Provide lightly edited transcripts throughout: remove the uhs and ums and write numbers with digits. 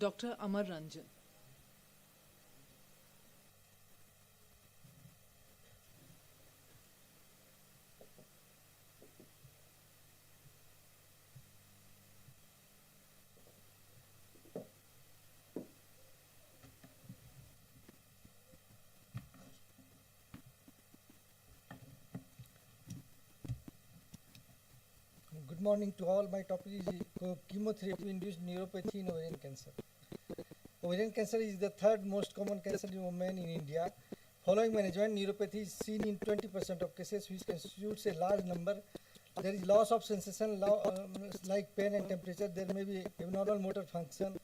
Dr. Amar Ranjan. Good morning to all. My topic is chemotherapy-induced neuropathy in ovarian cancer. Ovarian cancer is the third most common cancer in women in India. Following management, neuropathy is seen in 20% of cases, which constitutes a large number. There is loss of sensation like pain and temperature. There may be abnormal motor function.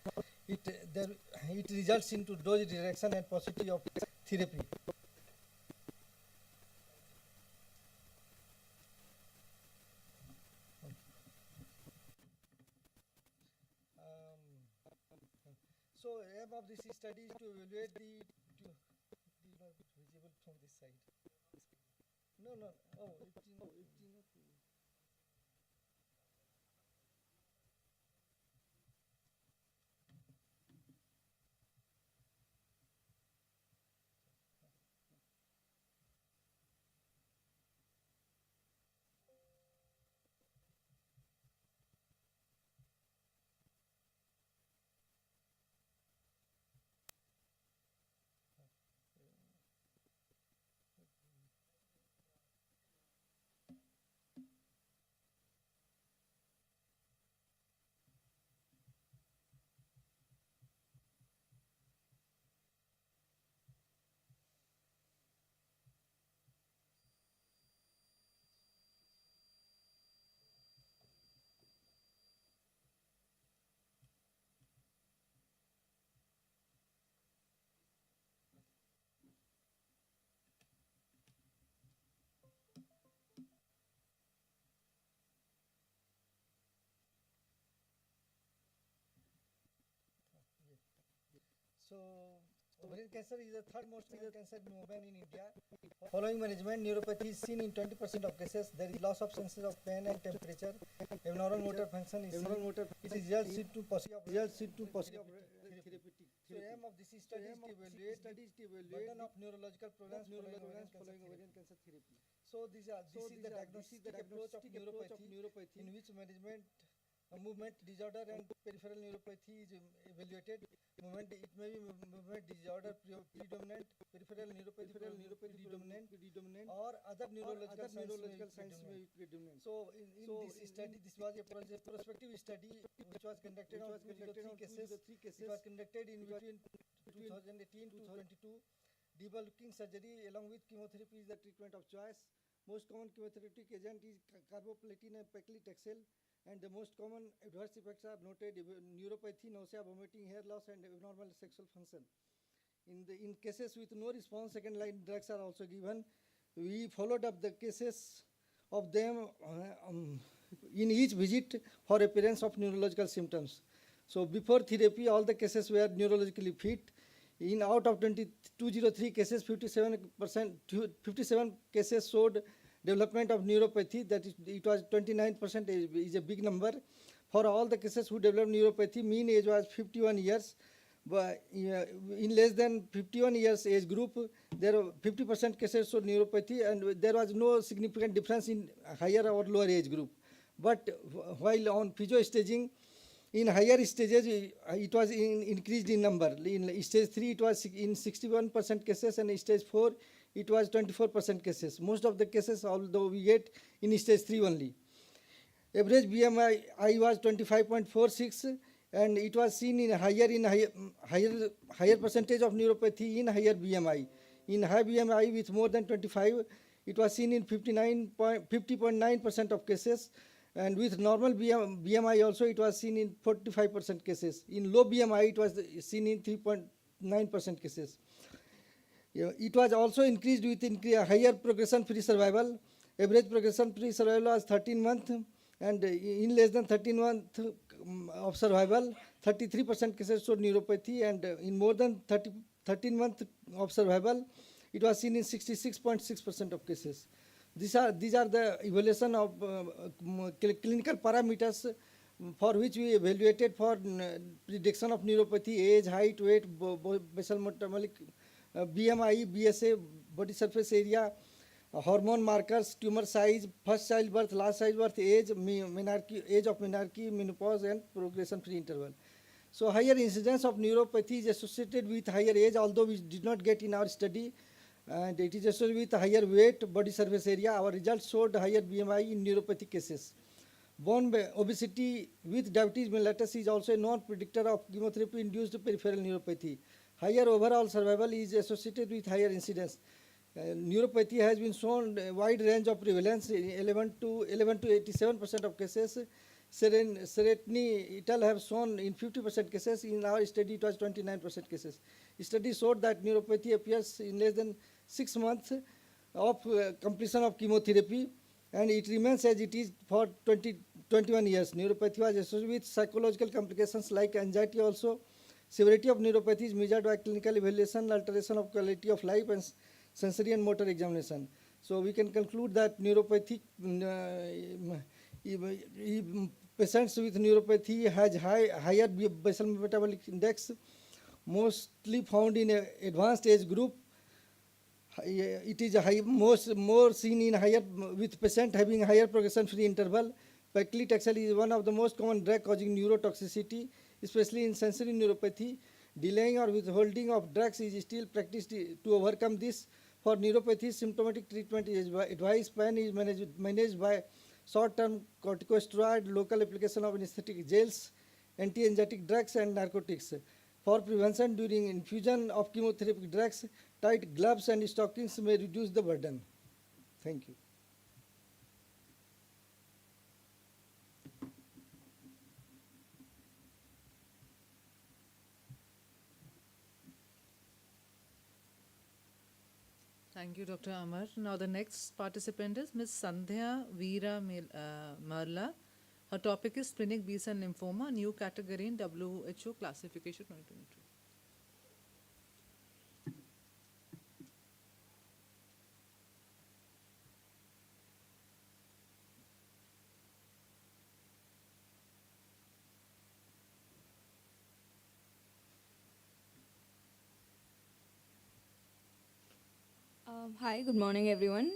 It results into dose reduction and paucity of therapy. So aim of this study is to evaluate the not visible from this side. No. Oh, it is not. So, ovarian cancer is the third most common cancer in women in India. Following management, neuropathy is seen in 20% of cases. There is loss of senses of pain and temperature. Abnormal motor function is seen. It results into possibility of therapeutic. So, aim of this study is to evaluate burden of neurological problems following ovarian cancer therapy. So, this is the diagnostic approach of neuropathy in which management movement disorder and peripheral neuropathy is evaluated. It may be movement disorder predominant, peripheral neuropathy predominant, or other neurological signs may be predominant. So in this study, this was a prospective study which was conducted on three cases. It was conducted in between 2018 to 2022. Debulking surgery along with chemotherapy is the treatment of choice. Most common chemotherapeutic agent is carboplatin and paclitaxel. And the most common adverse effects are noted: neuropathy, nausea, vomiting, hair loss, and abnormal sexual function. In cases with no response, second-line drugs are also given. We followed up the cases of them in each visit for appearance of neurological symptoms. So before therapy, all the cases were neurologically fit. Out of 203 cases, 57 cases showed development of neuropathy. That is, it was 29%, is a big number. For all the cases who developed neuropathy, mean age was 51 years. But in less than 51 years age group, there are 50% cases showed neuropathy, and there was no significant difference in higher or lower age group. But while on physiostaging, in higher stages, it was increased in number. In stage 3, it was in 61% cases, and in stage 4, it was 24% cases. Most of the cases, although we get in stage 3 only. Average BMI was 25.46, and it was seen in higher percentage of neuropathy in higher BMI. In high BMI with more than 25, it was seen in 50.9% of cases, and with normal BMI also, it was seen in 45% cases. In low BMI, it was seen in 3.9% cases. It was also increased with higher progression-free survival. Average progression-free survival was 13 months, and in less than 13 months of survival, 33% cases showed neuropathy, and in more than 13 months of survival, it was seen in 66.6% of cases. These are the evaluation of clinical parameters for which we evaluated for prediction of neuropathy, age, height, weight, basal metabolic, BMI, BSA, body surface area, hormone markers, tumor size, first childbirth, last childbirth, age, menarche, age of menarche, menopause, and progression-free interval. So higher incidence of neuropathy is associated with higher age, although we did not get in our study, and it is associated with higher weight, body surface area. Our results showed higher BMI in neuropathy cases. Bone obesity with diabetes mellitus is also a known predictor of chemotherapy-induced peripheral neuropathy. Higher overall survival is associated with higher incidence. Neuropathy has been shown a wide range of prevalence, 11 to 87% of cases. Seretni et al. Have shown in 50% cases. In our study, it was 29% cases. Study showed that neuropathy appears in less than 6 months of completion of chemotherapy, and it remains as it is for 21 years. Neuropathy was associated with psychological complications like anxiety also. Severity of neuropathy is measured by clinical evaluation, alteration of quality of life, and sensory and motor examination. So we can conclude that neuropathic patients with neuropathy has higher basal metabolic index, mostly found in advanced age group. It is more seen in higher with patient having higher progression-free interval. Paclitaxel is one of the most common drug causing neurotoxicity, especially in sensory neuropathy. Delaying or withholding of drugs is still practiced to overcome this. For neuropathy, symptomatic treatment is advised. Pain is managed by short-term corticosteroid, local application of anesthetic gels, anti-anxietic drugs, and narcotics. For prevention, during infusion of chemotherapeutic drugs, tight gloves and stockings may reduce the burden. Thank you. Thank you, Dr. Amar. Now the next participant is Ms. Sandhya Veera Marla. Her topic is Splenic B-cell lymphoma, new category in WHO classification 2022. Hi, good morning, everyone.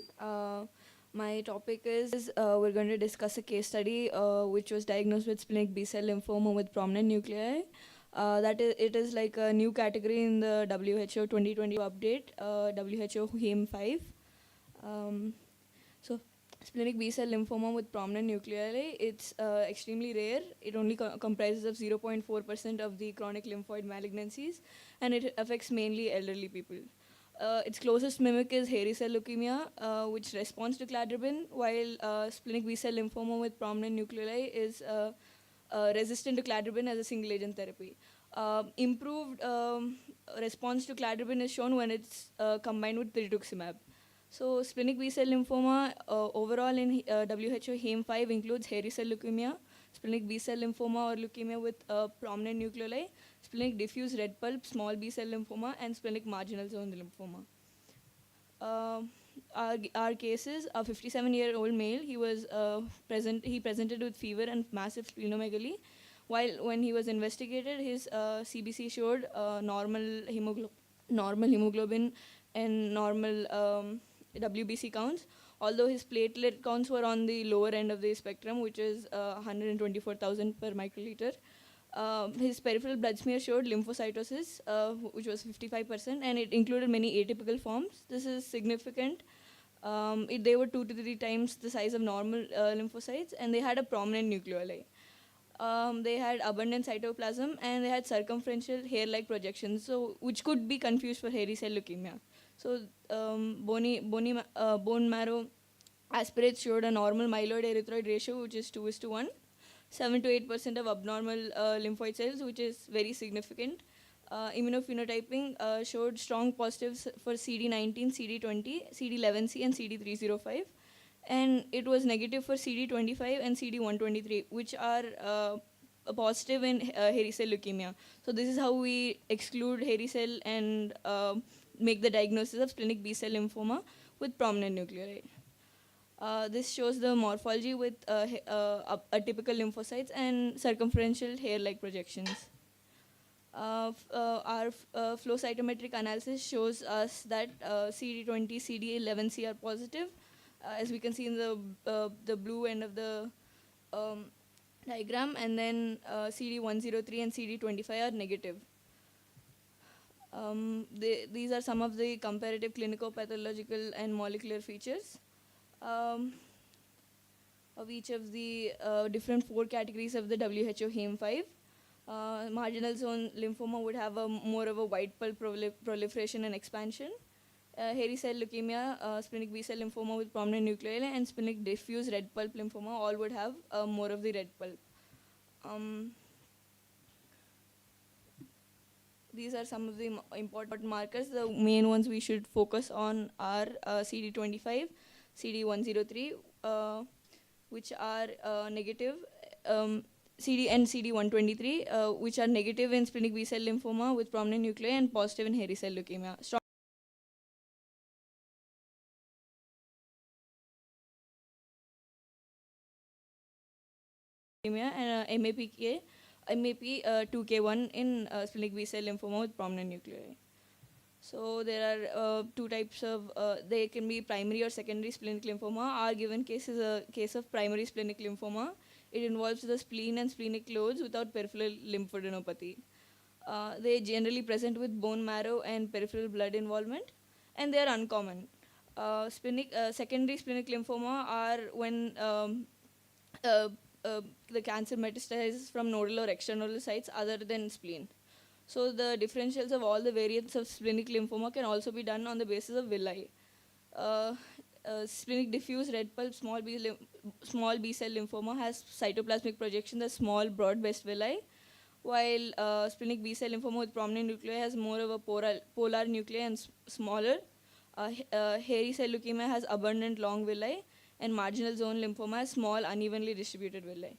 My topic is we're going to discuss a case study which was diagnosed with splenic B-cell lymphoma with prominent nuclei. It is like a new category in the WHO 2020 update, WHO HEM5. So, splenic B-cell lymphoma with prominent nuclei, it's extremely rare. It only comprises of 0.4% of the chronic lymphoid malignancies, and it affects mainly elderly people. Its closest mimic is hairy cell leukemia, which responds to cladribine, while splenic B-cell lymphoma with prominent nuclei is resistant to cladribine as a single-agent therapy. Improved response to cladribine is shown when it's combined with rituximab. So splenic B-cell lymphoma overall in WHO HEM5 includes hairy cell leukemia, splenic B-cell lymphoma or leukemia with prominent nuclei, splenic diffuse red pulp, small B-cell lymphoma, and splenic marginal zone lymphoma. Our cases, a 57-year-old male, he presented with fever and massive splenomegaly. While when he was investigated, his CBC showed normal hemoglobin and normal WBC counts, although his platelet counts were on the lower end of the spectrum, which is 124,000 per microliter. His peripheral blood smear showed lymphocytosis, which was 55%, and it included many atypical forms. This is significant. They were 2 to 3 times the size of normal lymphocytes, and they had a prominent nucleoli. They had abundant cytoplasm, and they had circumferential hair-like projections, which could be confused for hairy cell leukemia. So bone marrow aspirates showed a normal myeloid erythroid ratio, which is 2:1. 7 to 8% of abnormal lymphoid cells, which is very significant. Immunophenotyping showed strong positives for CD19, CD20, CD11C, and CD305. And it was negative for CD25 and CD123, which are positive in hairy cell leukemia. So this is how we exclude hairy cell and make the diagnosis of splenic B-cell lymphoma with prominent nuclei. This shows the morphology with atypical lymphocytes and circumferential hair-like projections. Our flow cytometric analysis shows us that CD20, CD11C are positive, as we can see in the blue end of the diagram, and then CD103 and CD25 are negative. These are some of the comparative clinico-pathological and molecular features of each of the different 4 categories of the WHO Hem5. Marginal zone lymphoma would have more of a white pulp proliferation and expansion. Hairy cell leukemia, splenic B-cell lymphoma with prominent nuclei, and splenic diffuse red pulp lymphoma all would have more of the red pulp. These are some of the important markers. The main ones we should focus on are CD25, CD103, which are negative, CD and CD123, which are negative in splenic B-cell lymphoma with prominent nuclei and positive in hairy cell leukemia. And MAP2K1 in splenic B-cell lymphoma with prominent nuclei. So there are 2 types of, they can be primary or secondary splenic lymphoma. Our given case is a case of primary splenic lymphoma. It involves the spleen and splenic loads without peripheral lymphadenopathy. They generally present with bone marrow and peripheral blood involvement, and they are uncommon. Secondary splenic lymphoma are when the cancer metastasizes from nodal or extranodal sites other than spleen. So the differentials of all the variants of splenic lymphoma can also be done on the basis of villi. Splenic diffuse red pulp small B-cell lymphoma has cytoplasmic projection as small broad-based villi, while splenic B-cell lymphoma with prominent nuclei has more of a polar nuclei and smaller. Hairy cell leukemia has abundant long villi, and marginal zone lymphoma has small, unevenly distributed villi.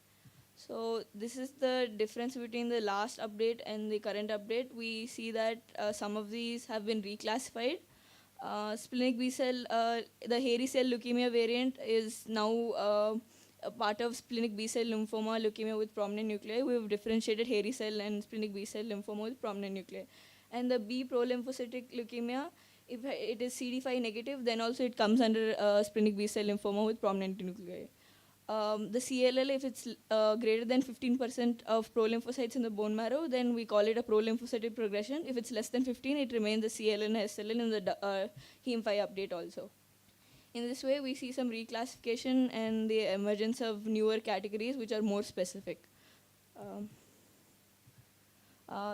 So this is the difference between the last update and the current update. We see that some of these have been reclassified. Splenic B-cell, the hairy cell leukemia variant is now a part of splenic B-cell lymphoma leukemia with prominent nuclei. We have differentiated hairy cell and splenic B-cell lymphoma with prominent nuclei. And the B prolymphocytic leukemia, if it is CD5 negative, then also it comes under splenic B-cell lymphoma with prominent nuclei. The CLL, if it's greater than 15% of prolymphocytes in the bone marrow, then we call it a prolymphocytic progression. If it's less than 15, it remains the CLL and SLL in the Hem5 update also. In this way, we see some reclassification and the emergence of newer categories which are more specific.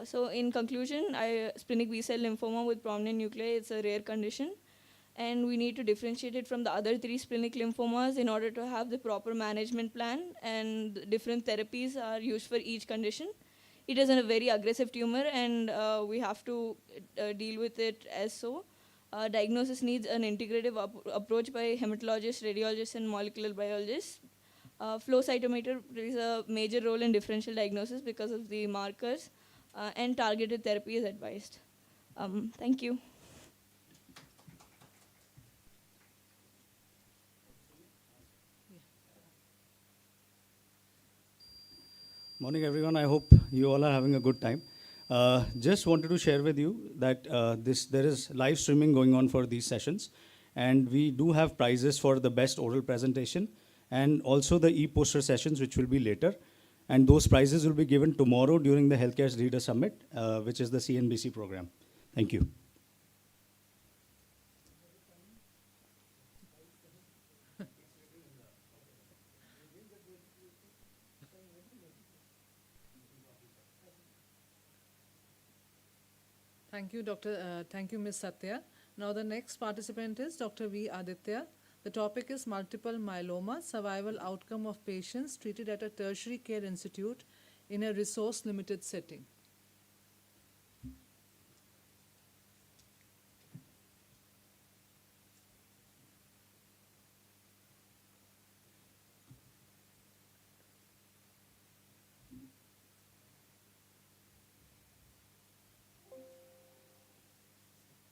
So in conclusion, splenic B-cell lymphoma with prominent nuclei, it's a rare condition, and we need to differentiate it from the other 3 splenic lymphomas in order to have the proper management plan, and different therapies are used for each condition. It is a very aggressive tumor, and we have to deal with it as so. Diagnosis needs an integrative approach by hematologists, radiologists, and molecular biologists. Flow cytometer plays a major role in differential diagnosis because of the markers, and targeted therapy is advised. Thank you. Morning, everyone. I hope you all are having a good time. Just wanted to share with you that there is live streaming going on for these sessions, and we do have prizes for the best oral presentation and also the e-poster sessions, which will be later. And those prizes will be given tomorrow during the Healthcare Leader Summit, which is the CNBC program. Thank you. Thank you, Dr. Thank you, Ms. Satya. Now the next participant is Dr. V. Aditya. The topic is multiple myeloma, survival outcome of patients treated at a tertiary care institute in a resource-limited setting.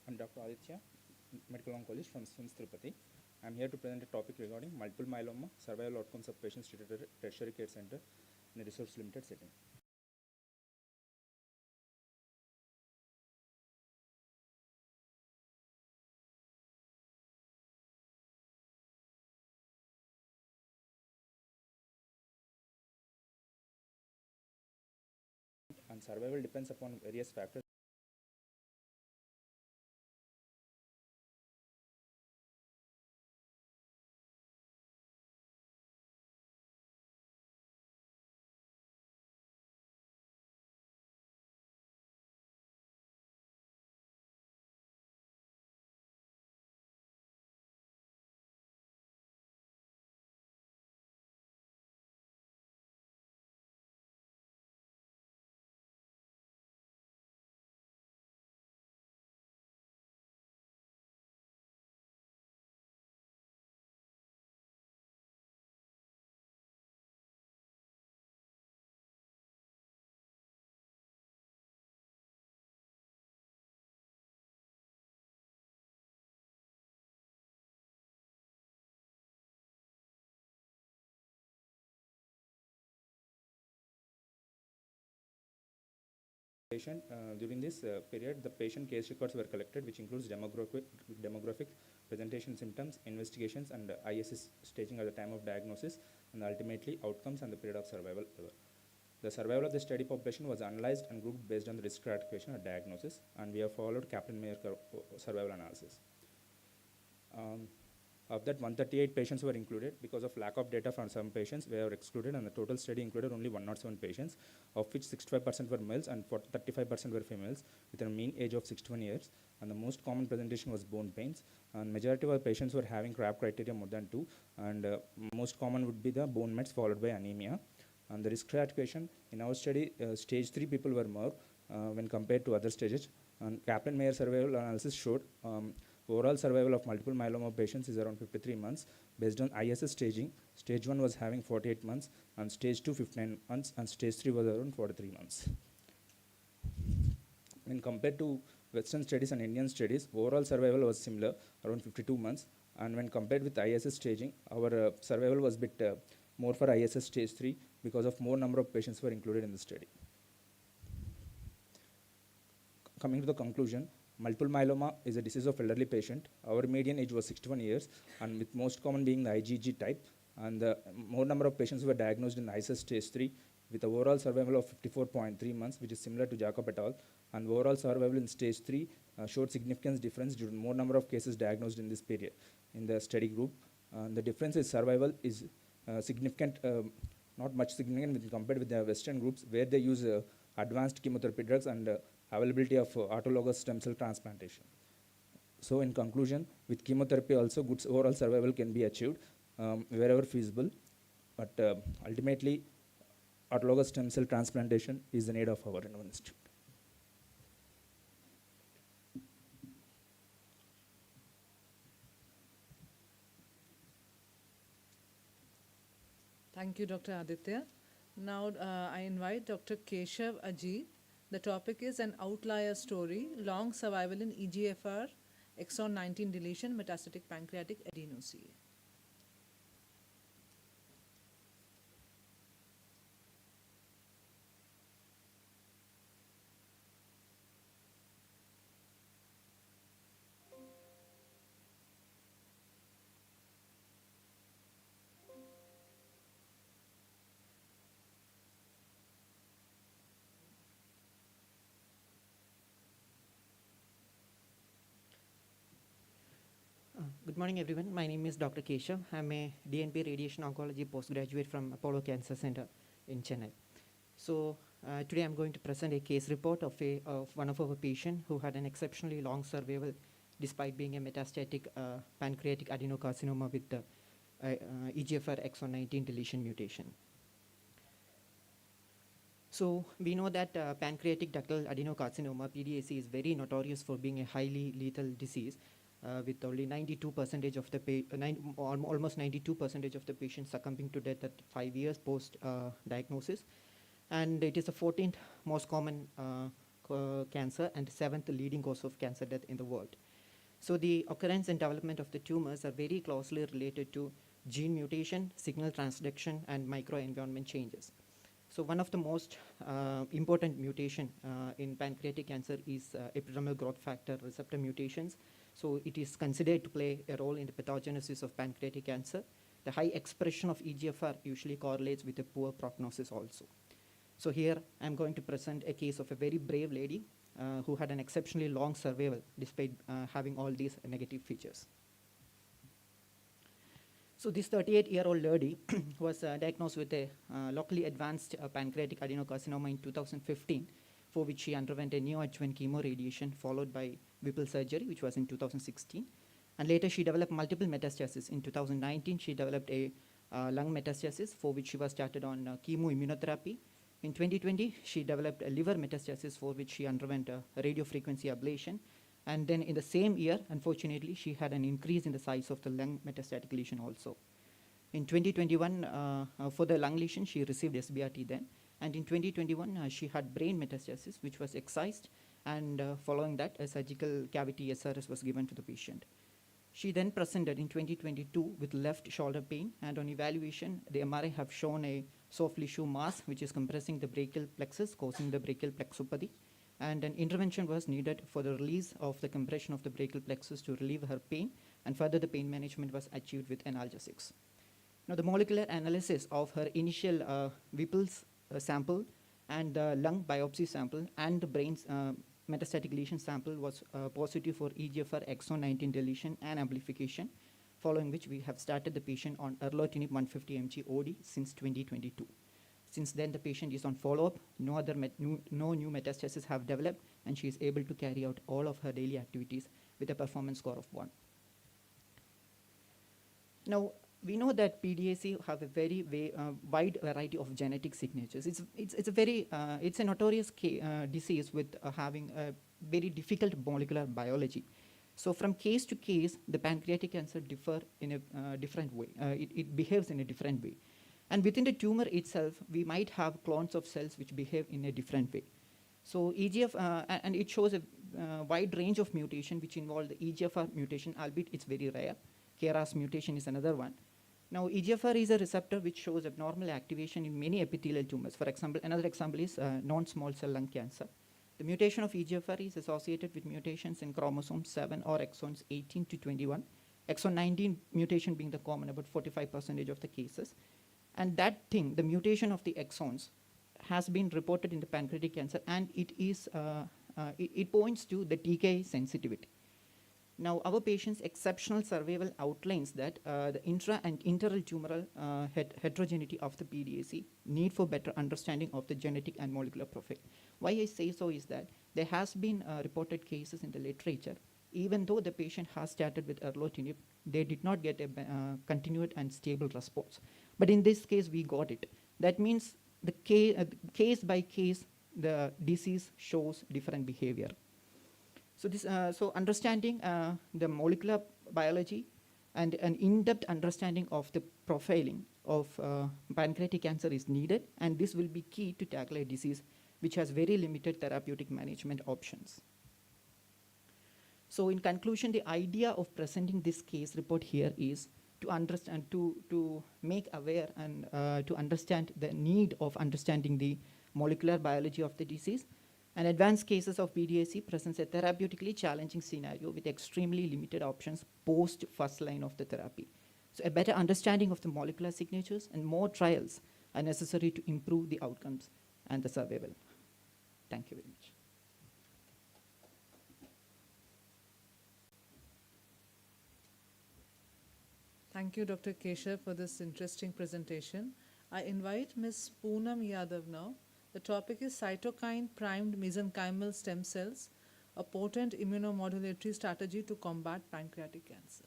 I'm Dr. Aditya, medical oncologist from SIMS Tirupati. I'm here to present a topic regarding multiple myeloma, survival outcomes of patients treated at a tertiary care center in a resource-limited setting. And survival depends upon various factors. During this period, the patient case records were collected, which includes demographic, presentation symptoms, investigations, and ISS staging at the time of diagnosis, and ultimately outcomes and the period of survival. The survival of the study population was analyzed and grouped based on the risk stratification at diagnosis, and we have followed Kaplan-Meier survival analysis. Of that, 138 patients were included. Because of lack of data from some patients, we have excluded, and the total study included only 107 patients, of which 65% were males and 35% were females, with a mean age of 61 years. And the most common presentation was bone pains, and majority of our patients were having CRAB criteria more than 2, and most common would be the bone mets followed by anemia. And the risk stratification in our study, stage 3 people were more when compared to other stages. And Kaplan-Meier survival analysis showed overall survival of multiple myeloma patients is around 53 months. Based on ISS staging, stage 1 was having 48 months, and stage 2 59 months, and stage 3 was around 43 months. When compared to Western studies and Indian studies, overall survival was similar, around 52 months. And when compared with ISS staging, our survival was a bit more for ISS stage 3 because of more number of patients were included in the study. Coming to the conclusion, multiple myeloma is a disease of elderly patient. Our median age was 61 years, and with most common being the IgG type. And the more number of patients were diagnosed in ISS stage 3 with an overall survival of 54.3 months, which is similar to Jacob et al. And overall survival in stage 3 showed significant difference due to more number of cases diagnosed in this period in the study group. The difference in survival is significant, not much significant when compared with the Western groups, where they use advanced chemotherapy drugs and availability of autologous stem cell transplantation. So in conclusion, with chemotherapy also good overall survival can be achieved wherever feasible, but ultimately autologous stem cell transplantation is the need of our institute. Thank you, Dr. Aditya. Now I invite Dr. Keshav Ajit. The topic is an outlier story, long survival in EGFR, exon 19 deletion, metastatic pancreatic adenocarcinoma. Good morning, everyone. My name is Dr. Keshav. I'm a DNP Radiation Oncology postgraduate from Apollo Cancer Center in Chennai. So today I'm going to present a case report of one of our patients who had an exceptionally long survival despite being a metastatic pancreatic adenocarcinoma with the EGFR exon 19 deletion mutation. So we know that pancreatic ductal adenocarcinoma, PDAC, is very notorious for being a highly lethal disease. With only 92% of the almost 92% of the patients succumbing to death at 5 years post diagnosis, and it is the 14th most common cancer and 7th leading cause of cancer death in the world. So the occurrence and development of the tumors are very closely related to gene mutation, signal transduction, and microenvironment changes. So one of the most important mutation in pancreatic cancer is epidermal growth factor receptor mutations. So it is considered to play a role in the pathogenesis of pancreatic cancer. The high expression of EGFR usually correlates with a poor prognosis also. So here I'm going to present a case of a very brave lady who had an exceptionally long survival despite having all these negative features. So this 38-year-old lady was diagnosed with a locally advanced pancreatic adenocarcinoma in 2015, for which she underwent a neoadjuvant chemoradiation followed by Whipple surgery, which was in 2016. And later she developed multiple metastases. In 2019, she developed a lung metastasis, for which she was started on chemoimmunotherapy. In 2020, she developed a liver metastasis, for which she underwent a radiofrequency ablation. And then in the same year, unfortunately, she had an increase in the size of the lung metastatic lesion also. In 2021, for the lung lesion, she received SBRT then. And in 2021, she had brain metastasis, which was excised. And following that, a surgical cavity SRS was given to the patient. She then presented in 2022 with left shoulder pain. And on evaluation, the MRI have shown a soft tissue mass, which is compressing the brachial plexus, causing the brachial plexopathy. And an intervention was needed for the release of the compression of the brachial plexus to relieve her pain, and further the pain management was achieved with analgesics. Now the molecular analysis of her initial Whipple's sample and the lung biopsy sample and the brain's metastatic lesion sample was positive for EGFR exon 19 deletion and amplification, following which we have started the patient on erlotinib 150 mg OD since 2022. Since then, the patient is on follow-up. No new metastases have developed, and she is able to carry out all of her daily activities with a performance score of 1. Now, we know that PDAC have a very wide variety of genetic signatures. It's a notorious disease with having a very difficult molecular biology. So from case to case, the pancreatic cancer differ in a different way. It behaves in a different way. And within the tumor itself, we might have clones of cells which behave in a different way. So EGF, and it shows a wide range of mutation which involve the EGFR mutation, albeit it's very rare. KRAS mutation is another one. Now, EGFR is a receptor which shows abnormal activation in many epithelial tumors. For example, another example is non-small cell lung cancer. The mutation of EGFR is associated with mutations in chromosome 7 or exons 18 to 21. Exon 19 mutation being the common, about 45% of the cases. And that thing, the mutation of the exons, has been reported in the pancreatic cancer, and it points to the TKI sensitivity. Now, our patient's exceptional survival outlines that the intra and intertumoral heterogeneity of the PDAC, need for better understanding of the genetic and molecular profile. Why I say so is that there has been reported cases in the literature, even though the patient has started with erlotinib, they did not get a continued and stable response. But in this case, we got it. That means the case by case, the disease shows different behavior. So understanding the molecular biology and an in-depth understanding of the profiling of pancreatic cancer is needed, and this will be key to tackle a disease which has very limited therapeutic management options. So in conclusion, the idea of presenting this case report here is to understand, to make aware and to understand the need of understanding the molecular biology of the disease. And advanced cases of PDAC presents a therapeutically challenging scenario with extremely limited options post first line of the therapy. So a better understanding of the molecular signatures and more trials are necessary to improve the outcomes and the survival. Thank you very much. Thank you, Dr. Keshav, for this interesting presentation. I invite Ms. Poonam Yadav now. The topic is cytokine-primed mesenchymal stem cells, a potent immunomodulatory strategy to combat pancreatic cancer.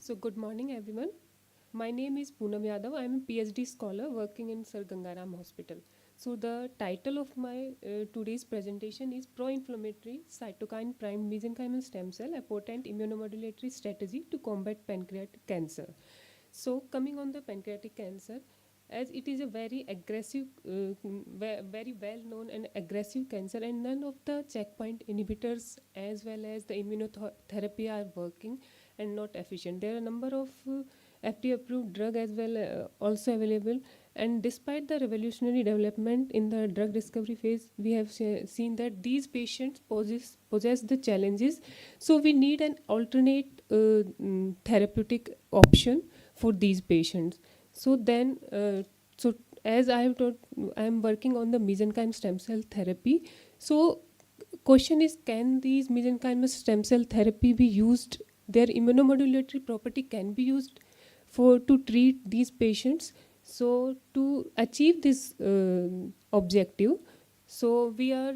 So good morning everyone. My name is Poonam Yadav. I am a PhD scholar working in Sir Gangaram Hospital. So the title of my today's presentation is Pro-Inflammatory Cytokine Primed Mesenchymal Stem Cell, a Potent Immunomodulatory Strategy to Combat Pancreatic Cancer. So coming on the pancreatic cancer, as it is a very aggressive, very well known and aggressive cancer, and none of the checkpoint inhibitors as well as the immunotherapy are working and not efficient. There are a number of FDA approved drug as well also available, and despite the revolutionary development in the drug discovery phase, we have seen that these patients possess the challenges. So we need an alternate therapeutic option for these patients. So then, so as I have told, I am working on the mesenchymal stem cell therapy. So question is, can these mesenchymal stem cell therapy be used? Their immunomodulatory property can be used to treat these patients. So to achieve this objective, so we are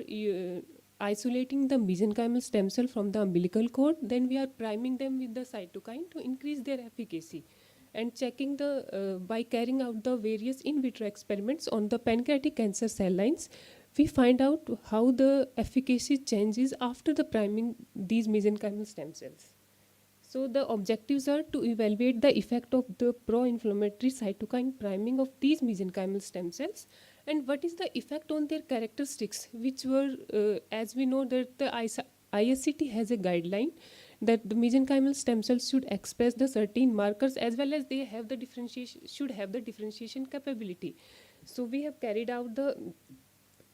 isolating the mesenchymal stem cell from the umbilical cord. Then we are priming them with the cytokine to increase their efficacy, and checking the by carrying out the various in vitro experiments on the pancreatic cancer cell lines, we find out how the efficacy changes after the priming these mesenchymal stem cells. So the objectives are to evaluate the effect of the pro-inflammatory cytokine priming of these mesenchymal stem cells, and what is the effect on their characteristics, which were, as we know that the ISCT has a guideline that the mesenchymal stem cells should express the certain markers as well as they have the differentiation capability. So we have carried out the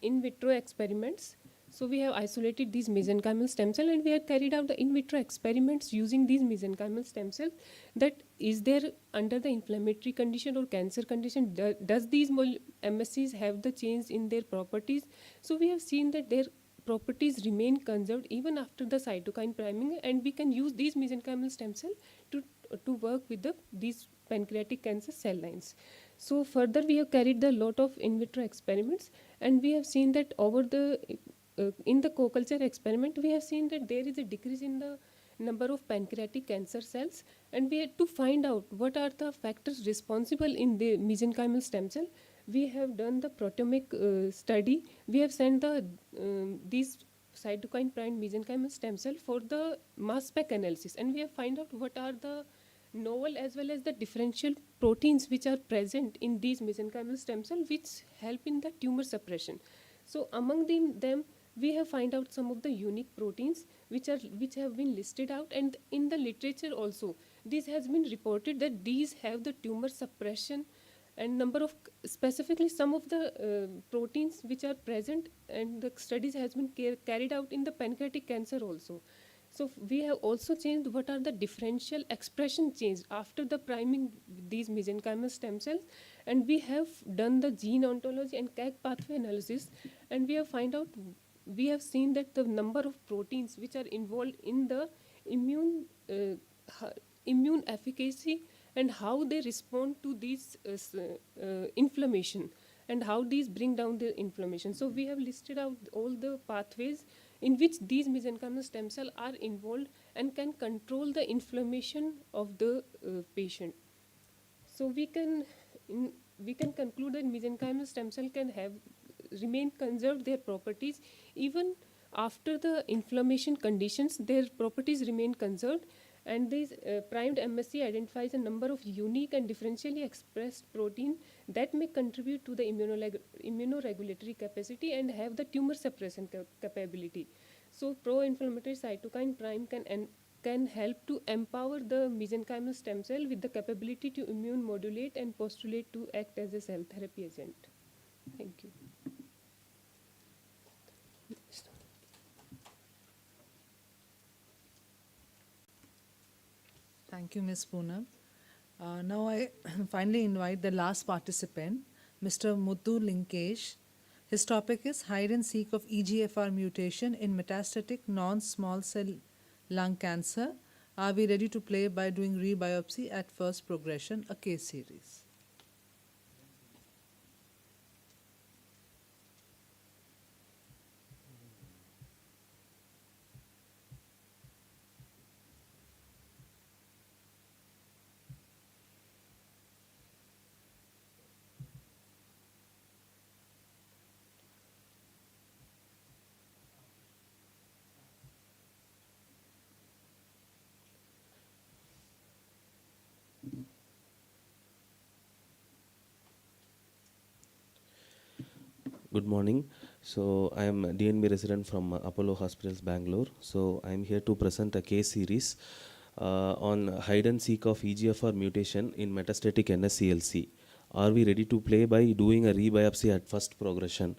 in vitro experiments. So we have isolated these mesenchymal stem cell, and we have carried out the in vitro experiments using these mesenchymal stem cells. That is there under the inflammatory condition or cancer condition, does these MSCs have the change in their properties? So we have seen that their properties remain conserved even after the cytokine priming, and we can use these mesenchymal stem cell to work with these pancreatic cancer cell lines. So further, we have carried the lot of in vitro experiments, and we have seen that over the in the co-culture experiment, we have seen that there is a decrease in the number of pancreatic cancer cells, and we had to find out what are the factors responsible in the mesenchymal stem cell. We have done the proteomic study. We have sent these cytokine primed mesenchymal stem cell for the mass spec analysis, and we have find out what are the novel as well as the differential proteins which are present in these mesenchymal stem cell, which help in the tumor suppression. So among them we have find out some of the unique proteins which have been listed out, and in the literature also this has been reported that these have the tumor suppression, and number of specifically some of the proteins which are present, and the studies has been carried out in the pancreatic cancer also. So we have also changed what are the differential expression change after the priming these mesenchymal stem cells, and we have done the gene ontology and KAG pathway analysis, and we have seen that the number of proteins which are involved in the immune efficacy and how they respond to these inflammation and how these bring down the inflammation. So we have listed out all the pathways in which these mesenchymal stem cells are involved and can control the inflammation of the patient. So we can conclude that mesenchymal stem cell can remain conserved their properties even after the inflammation conditions. Their properties remain conserved, and this primed MSC identifies a number of unique and differentially expressed protein that may contribute to the immunoregulatory capacity and have the tumor suppression capability. So pro-inflammatory cytokine prime can help to empower the mesenchymal stem cell with the capability to immune modulate and postulate to act as a cell therapy agent. Thank you. Thank you, Ms. Poonam. Now I finally invite the last participant, Mr. Muthu Linkesh. His topic is hide and seek of EGFR mutation in metastatic non-small cell lung cancer. Are we ready to play by doing rebiopsy at first progression, a case series? Good morning. So I am a DNB resident from Apollo Hospitals, Bangalore. So I am here to present a case series on hide and seek of EGFR mutation in metastatic NSCLC. Are we ready to play by doing a rebiopsy at first progression?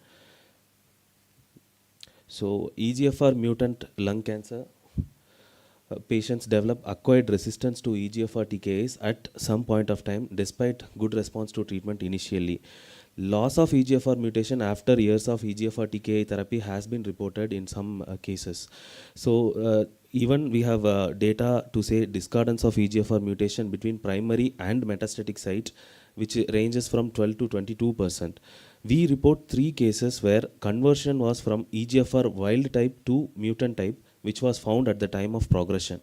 So EGFR mutant lung cancer patients develop acquired resistance to EGFR TKIs at some point of time despite good response to treatment initially. Loss of EGFR mutation after years of EGFR TKI therapy has been reported in some cases. So even we have data to say discordance of EGFR mutation between primary and metastatic site, which ranges from 12 to 22%. We report 3 cases where conversion was from EGFR wild type to mutant type, which was found at the time of progression.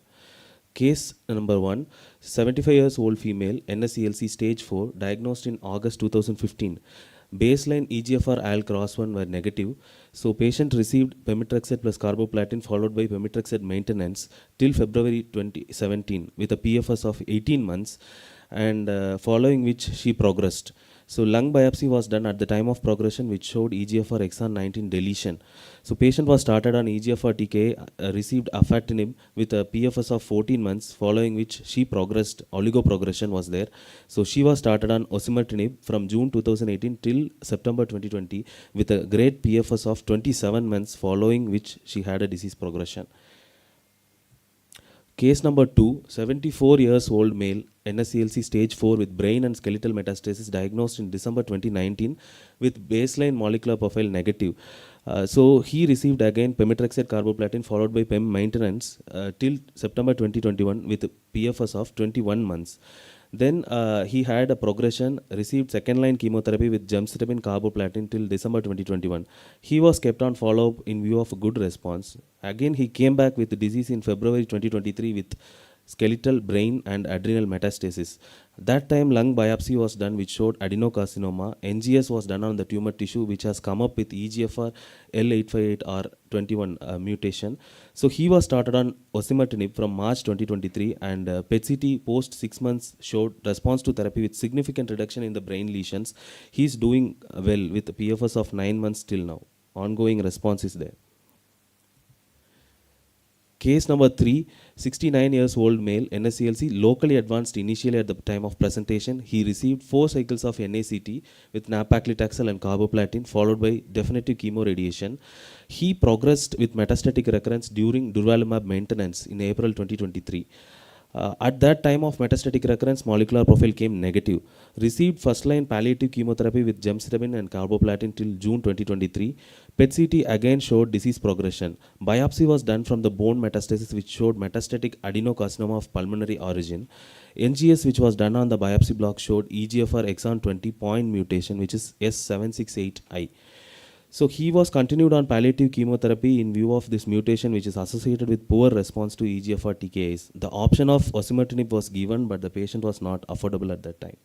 Case number 1, 75 years old female, NSCLC stage 4, diagnosed in August 2015. Baseline EGFR AL cross 1 were negative. So patient received Pemetrexate plus carboplatin followed by Pemetrexate maintenance till February 2017 with a PFS of 18 months, and following which she progressed. So lung biopsy was done at the time of progression, which showed EGFR exon 19 deletion. So patient was started on EGFR TKI, received afatinib with a PFS of 14 months, following which she progressed, oligoprogression was there. So she was started on osimertinib from June 2018 till September 2020 with a great PFS of 27 months, following which she had a disease progression. Case number 2, 74 years old male, NSCLC stage 4 with brain and skeletal metastasis, diagnosed in December 2019 with baseline molecular profile negative. So he received again Pemetrexate carboplatin followed by PEM maintenance till September 2021 with a PFS of 21 months. Then he had a progression, received second-line chemotherapy with gemcitabine carboplatin till December 2021. He was kept on follow-up in view of a good response. Again, he came back with the disease in February 2023 with skeletal, brain and adrenal metastasis. That time lung biopsy was done which showed adenocarcinoma. NGS was done on the tumor tissue which has come up with EGFR L858R21 mutation. So he was started on osimertinib from March 2023, and PET-CT post 6 months showed response to therapy with significant reduction in the brain lesions. He is doing well with a PFS of 9 months till now. Ongoing response is there. Case number 3, 69 years old male, NSCLC, locally advanced initially at the time of presentation. He received 4 cycles of NACT with nab-paclitaxel and carboplatin followed by definitive chemoradiation. He progressed with metastatic recurrence during durvalumab maintenance in April 2023. At that time of metastatic recurrence, molecular profile came negative. Received first-line palliative chemotherapy with gemcitabine and carboplatin till June 2023. PET-CT again showed disease progression. Biopsy was done from the bone metastasis which showed metastatic adenocarcinoma of pulmonary origin. NGS which was done on the biopsy block showed EGFR exon 20 point mutation which is S768I. So he was continued on palliative chemotherapy in view of this mutation which is associated with poor response to EGFR TKIs. The option of osimertinib was given, but the patient was not affordable at that time.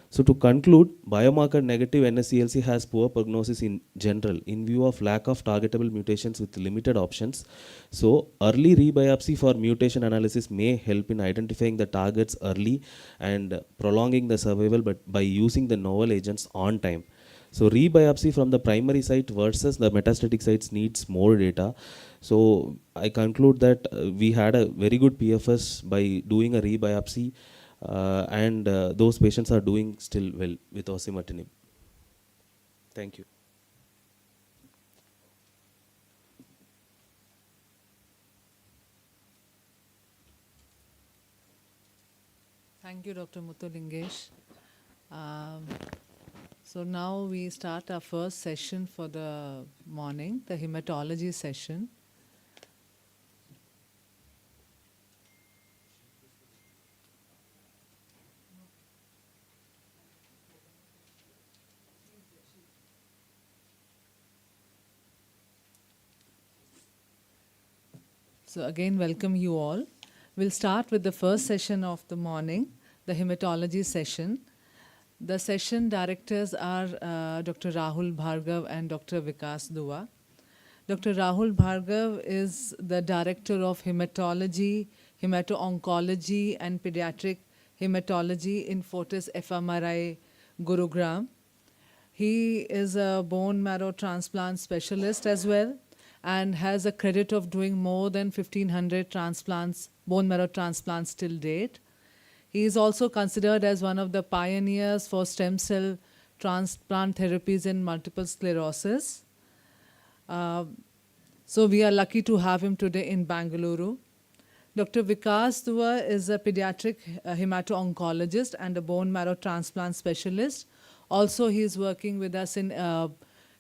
So to conclude, biomarker negative NSCLC has poor prognosis in general in view of lack of targetable mutations with limited options. So early rebiopsy for mutation analysis may help in identifying the targets early and prolonging the survival, but by using the novel agents on time. So rebiopsy from the primary site versus the metastatic sites needs more data. So I conclude that we had a very good PFS by doing a rebiopsy, and those patients are doing still well with osimertinib. Thank you. Thank you, Dr. Muthulingesh. So now we start our first session for the morning, the hematology session. So again, welcome you all. We'll start with the first session of the morning, the hematology session. The session directors are Dr. Rahul Bhargav and Dr. Vikas Dua. Dr. Rahul Bhargav is the Director of Hematology, Hemato-Oncology and Pediatric Hematology in Fortis FMRI, Gurugram. He is a bone marrow transplant specialist as well and has a credit of doing more than 1,500 transplants, bone marrow transplants till date. He is also considered as one of the pioneers for stem cell transplant therapies in multiple sclerosis. So we are lucky to have him today in Bangalore. Dr. Vikas Dua is a pediatric hemato-oncologist and a bone marrow transplant specialist. Also, he is working with us in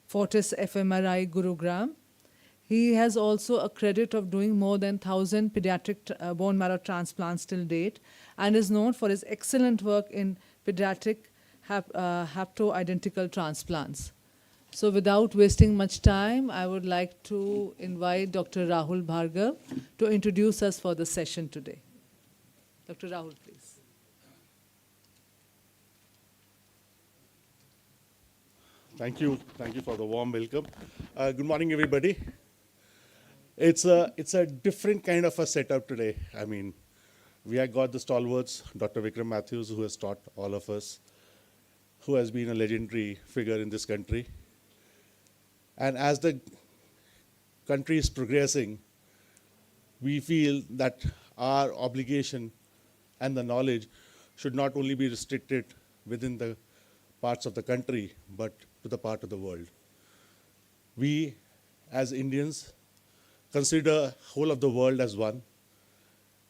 Fortis FMRI Gurugram. He has also a credit of doing more than 1,000 pediatric bone marrow transplants till date and is known for his excellent work in pediatric haploidentical transplants. So without wasting much time, I would like to invite Dr. Rahul Bhargav to introduce us for the session today. Dr. Rahul, please. Thank you for the warm welcome. Good morning, everybody. It's a different kind of a setup today. I mean, we have got the stalwarts, Dr. Vikram Matthews, who has taught all of us, who has been a legendary figure in this country. And as the country is progressing, we feel that our obligation and the knowledge should not only be restricted within the parts of the country, but to the part of the world. We, as Indians, consider whole of the world as one.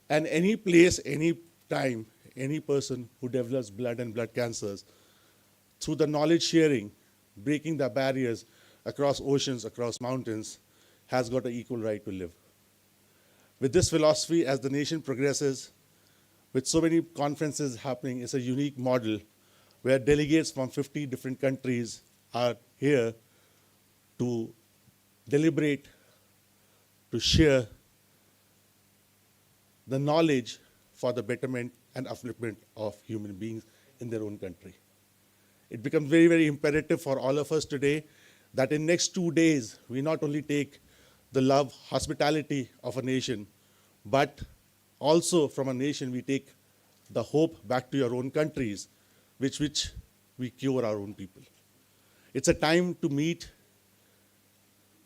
And any place, any time, any person who develops blood and blood cancers, through the knowledge sharing, breaking the barriers across oceans, across mountains, has got an equal right to live. With this philosophy, as the nation progresses, with so many conferences happening, it's a unique model where delegates from 50 different countries are here to deliberate, to share the knowledge for the betterment and upliftment of human beings in their own country. It becomes very, very imperative for all of us today that in next 2 days, we not only take the love, hospitality of a nation, but also from a nation, we take the hope back to your own countries, which we cure our own people. It's a time to meet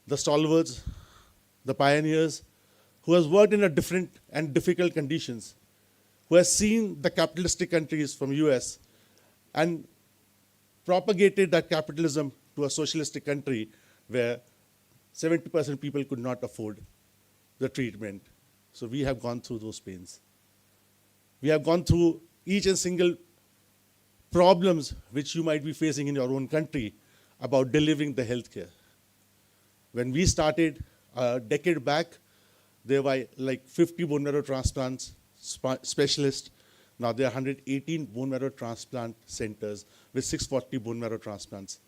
the stalwarts, the pioneers, who has worked in a different and difficult conditions, who has seen the capitalistic countries from US and propagated that capitalism to a socialistic country where 70% people could not afford the treatment. So we have gone through those pains. We have gone through each and single problems which you might be facing in your own country about delivering the healthcare. When we started a decade back, there were like 50 bone marrow transplants specialists. Now there are 118 bone marrow transplant centers with 640 bone marrow transplanters.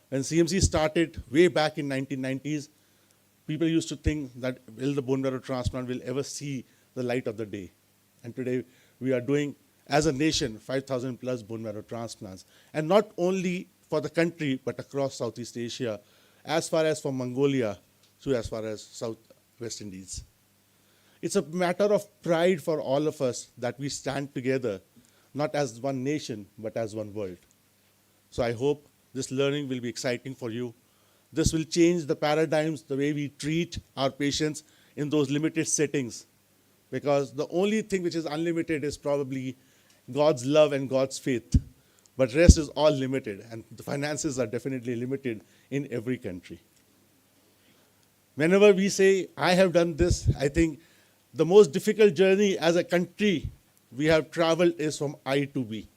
When CMC started way back in 1990s, people used to think that will the bone marrow transplant will ever see the light of the day. And today we are doing, as a nation, 5,000 plus bone marrow transplants. And not only for the country, but across Southeast Asia, as far as from Mongolia to as far as South West Indies. It's a matter of pride for all of us that we stand together, not as one nation, but as one world. So I hope this learning will be exciting for you. This will change the paradigms, the way we treat our patients in those limited settings. Because the only thing which is unlimited is probably God's love and God's faith. But rest is all limited, and the finances are definitely limited in every country. Whenever we say, I have done this, I think the most difficult journey as a country we have traveled is from I to we.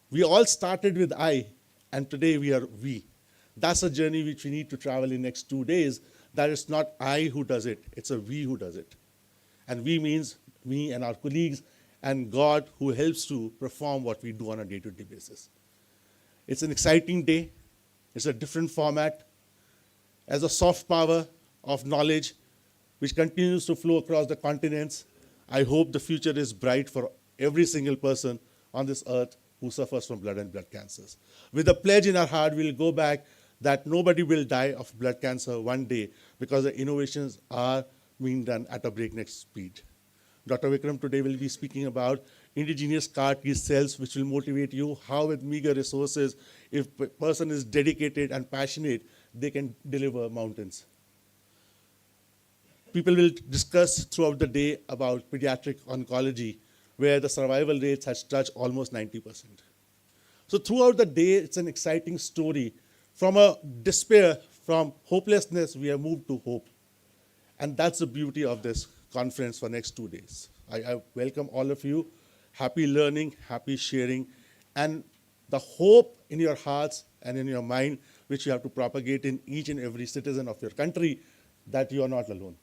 We all started with I, and today we are we. That's a journey which we need to travel in next 2 days. That is not I who does it, it's a we who does it. And we means me and our colleagues and God who helps to perform what we do on a day-to-day basis. It's an exciting day. It's a different format. As a soft power of knowledge which continues to flow across the continents, I hope the future is bright for every single person on this earth who suffers from blood and blood cancers. With a pledge in our heart, we'll go back that nobody will die of blood cancer one day because the innovations are being done at a breakneck speed. Dr. Vikram today will be speaking about indigenous CAR T cells, which will motivate you, how with meager resources, if a person is dedicated and passionate, they can deliver mountains. People will discuss throughout the day about pediatric oncology, where the survival rates has touched almost 90%. So throughout the day, it's an exciting story. From a despair, from hopelessness, we have moved to hope. And that's the beauty of this conference for next 2 days. I welcome all of you. Happy learning, happy sharing, and the hope in your hearts and in your mind, which you have to propagate in each and every citizen of your country, that you are not alone.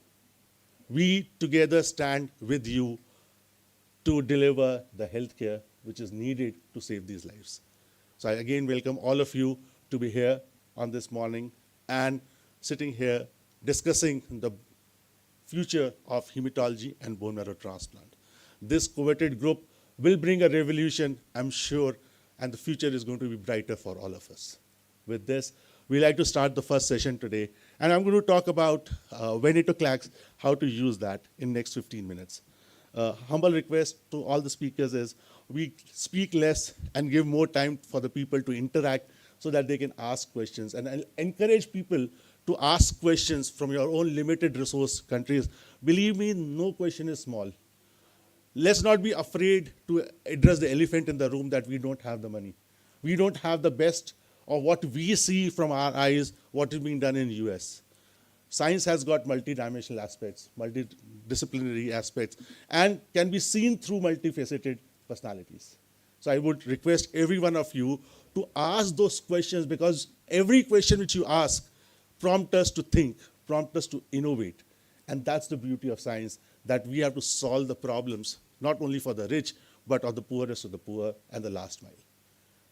We together stand with you to deliver the healthcare which is needed to save these lives. So I again welcome all of you to be here on this morning and sitting here discussing the future of hematology and bone marrow transplant. This coveted group will bring a revolution, I'm sure, and the future is going to be brighter for all of us. With this, we like to start the first session today, and I'm going to talk about venetoclax, how to use that in next 15 minutes. Humble request to all the speakers is we speak less and give more time for the people to interact so that they can ask questions. And I'll encourage people to ask questions from your own limited resource countries. Believe me, no question is small. Let's not be afraid to address the elephant in the room that we don't have the money. We don't have the best of what we see from our eyes, what is being done in US. Science has got multidimensional aspects, multidisciplinary aspects, and can be seen through multifaceted personalities. So I would request every one of you to ask those questions, because every question which you ask prompts us to think, prompts us to innovate. And that's the beauty of science, that we have to solve the problems, not only for the rich, but of the poorest of the poor and the last mile.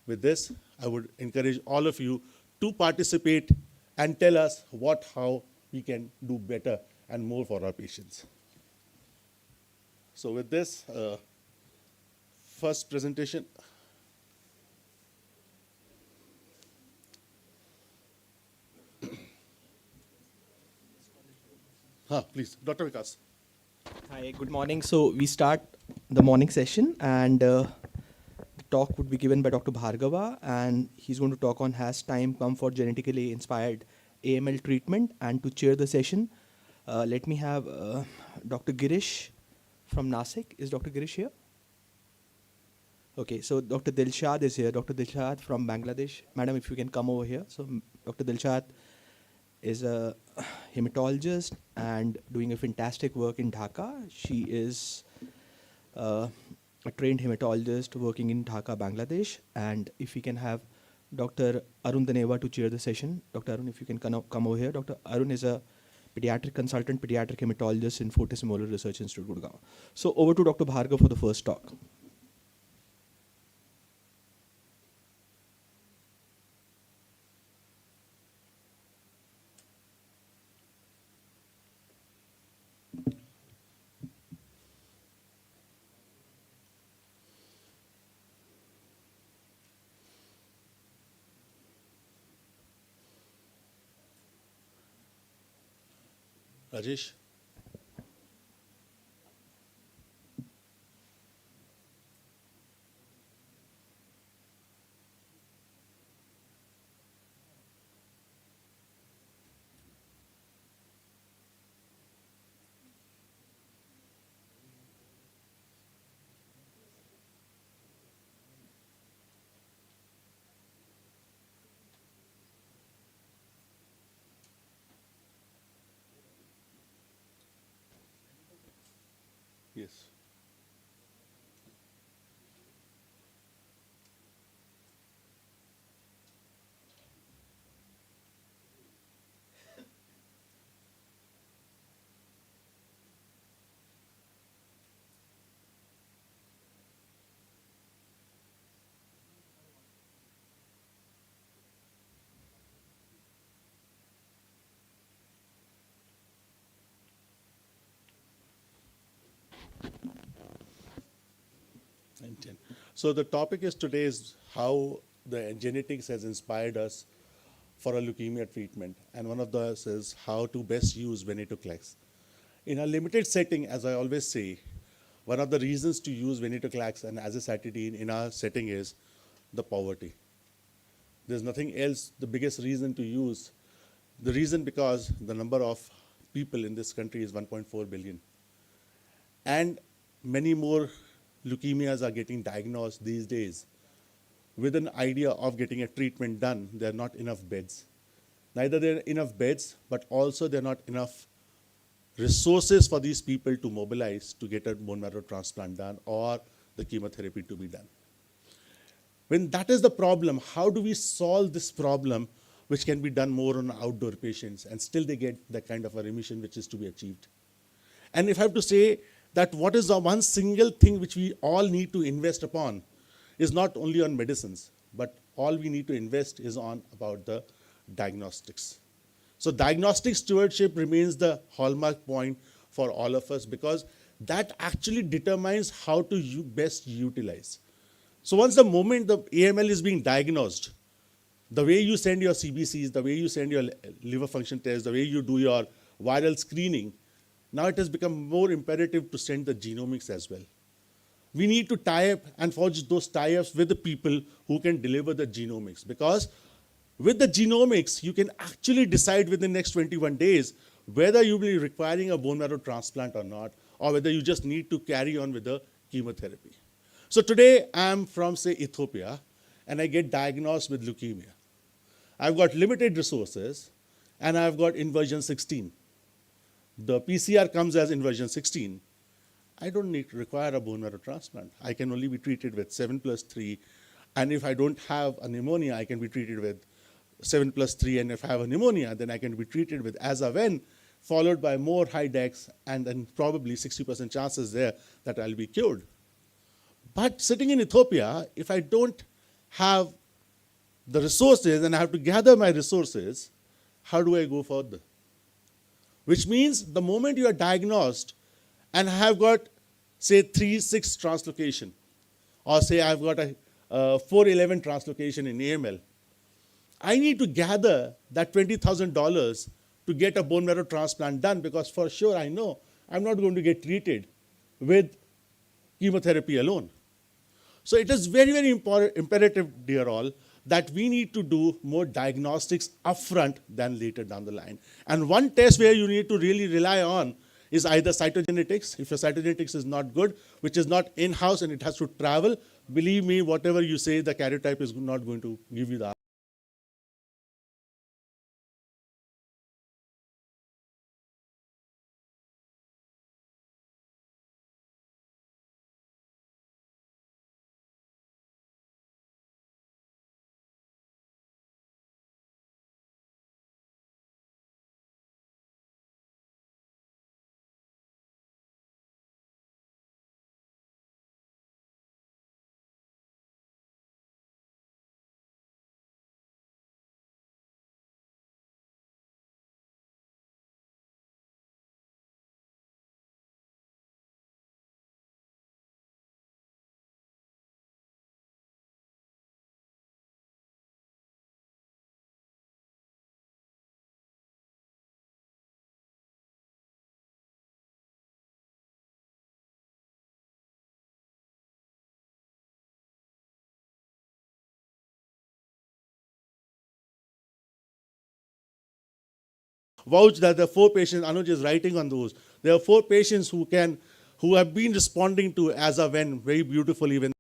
With this, I would encourage all of you to participate and tell us what, how we can do better and more for our patients. So with this, first presentation. Please, Dr. Vikas. Hi, good morning. So we start the morning session, and the talk would be given by Dr. Bhargava, and he's going to talk on has time come for genetically inspired AML treatment. And to chair the session, let me have Dr. Girish from Nasik. Is Dr. Girish here? Okay, so Dr. Dilshad is here. Dr. Dilshad from Bangladesh. Madam, if you can come over here. So Dr. Dilshad is a hematologist and doing a fantastic work in Dhaka. She is a trained hematologist working in Dhaka, Bangladesh. And if we can have Dr. Arun Daneva to chair the session. Dr. Arun, if you can come over here. Dr. Arun is a pediatric consultant, pediatric hematologist in Fortis Research Institute, Gurgaon. So over to Dr. Bhargava for the first talk. Rajesh. Yes. So the topic is today is how the genetics has inspired us for a leukemia treatment. And one of those is how to best use venetoclax. In a limited setting, as I always say, one of the reasons to use venetoclax and azacitidine in our setting is the poverty. There's nothing else, the biggest reason to use. The reason because the number of people in this country is 1.4 billion. And many more leukemias are getting diagnosed these days. With an idea of getting a treatment done, there are not enough beds. Neither there are enough beds, but also there are not enough resources for these people to mobilize to get a bone marrow transplant done or the chemotherapy to be done. When that is the problem, how do we solve this problem, which can be done more on outdoor patients and still they get that kind of a remission which is to be achieved? And if I have to say that what is the one single thing which we all need to invest upon is not only on medicines, but all we need to invest is on about the diagnostics. So diagnostic stewardship remains the hallmark point for all of us because that actually determines how to best utilize. So once the moment the AML is being diagnosed, the way you send your CBCs, the way you send your liver function tests, the way you do your viral screening, now it has become more imperative to send the genomics as well. We need to tie up and forge those tie-ups with the people who can deliver the genomics, because with the genomics, you can actually decide within the next 21 days whether you will be requiring a bone marrow transplant or not, or whether you just need to carry on with the chemotherapy. So today, I'm from, say, Ethiopia, and I get diagnosed with leukemia. I've got limited resources, and I've got inversion 16. The PCR comes as inversion 16. I don't need to require a bone marrow transplant. I can only be treated with 7+3, and if I don't have a pneumonia, I can be treated with 7+3, and if I have a pneumonia, then I can be treated with as-a-when, followed by more high dex, and then probably 60% chances there that I'll be cured. But sitting in Ethiopia, if I don't have the resources and I have to gather my resources, how do I go further? Which means the moment you are diagnosed and have got, say, 3-6 translocation, or say I've got a 411 translocation in AML, I need to gather that $20,000 to get a bone marrow transplant done, because for sure I know I'm not going to get treated with chemotherapy alone. So it is very, very imperative, dear all, that we need to do more diagnostics upfront than later down the line. And one test where you need to really rely on is either cytogenetics. If your cytogenetics is not good, which is not in-house and it has to travel, believe me, whatever you say, the karyotype is not going to give you the vouch that the 4 patients, Anuj is writing on those. There are 4 patients who have been responding to as-a-when very beautifully when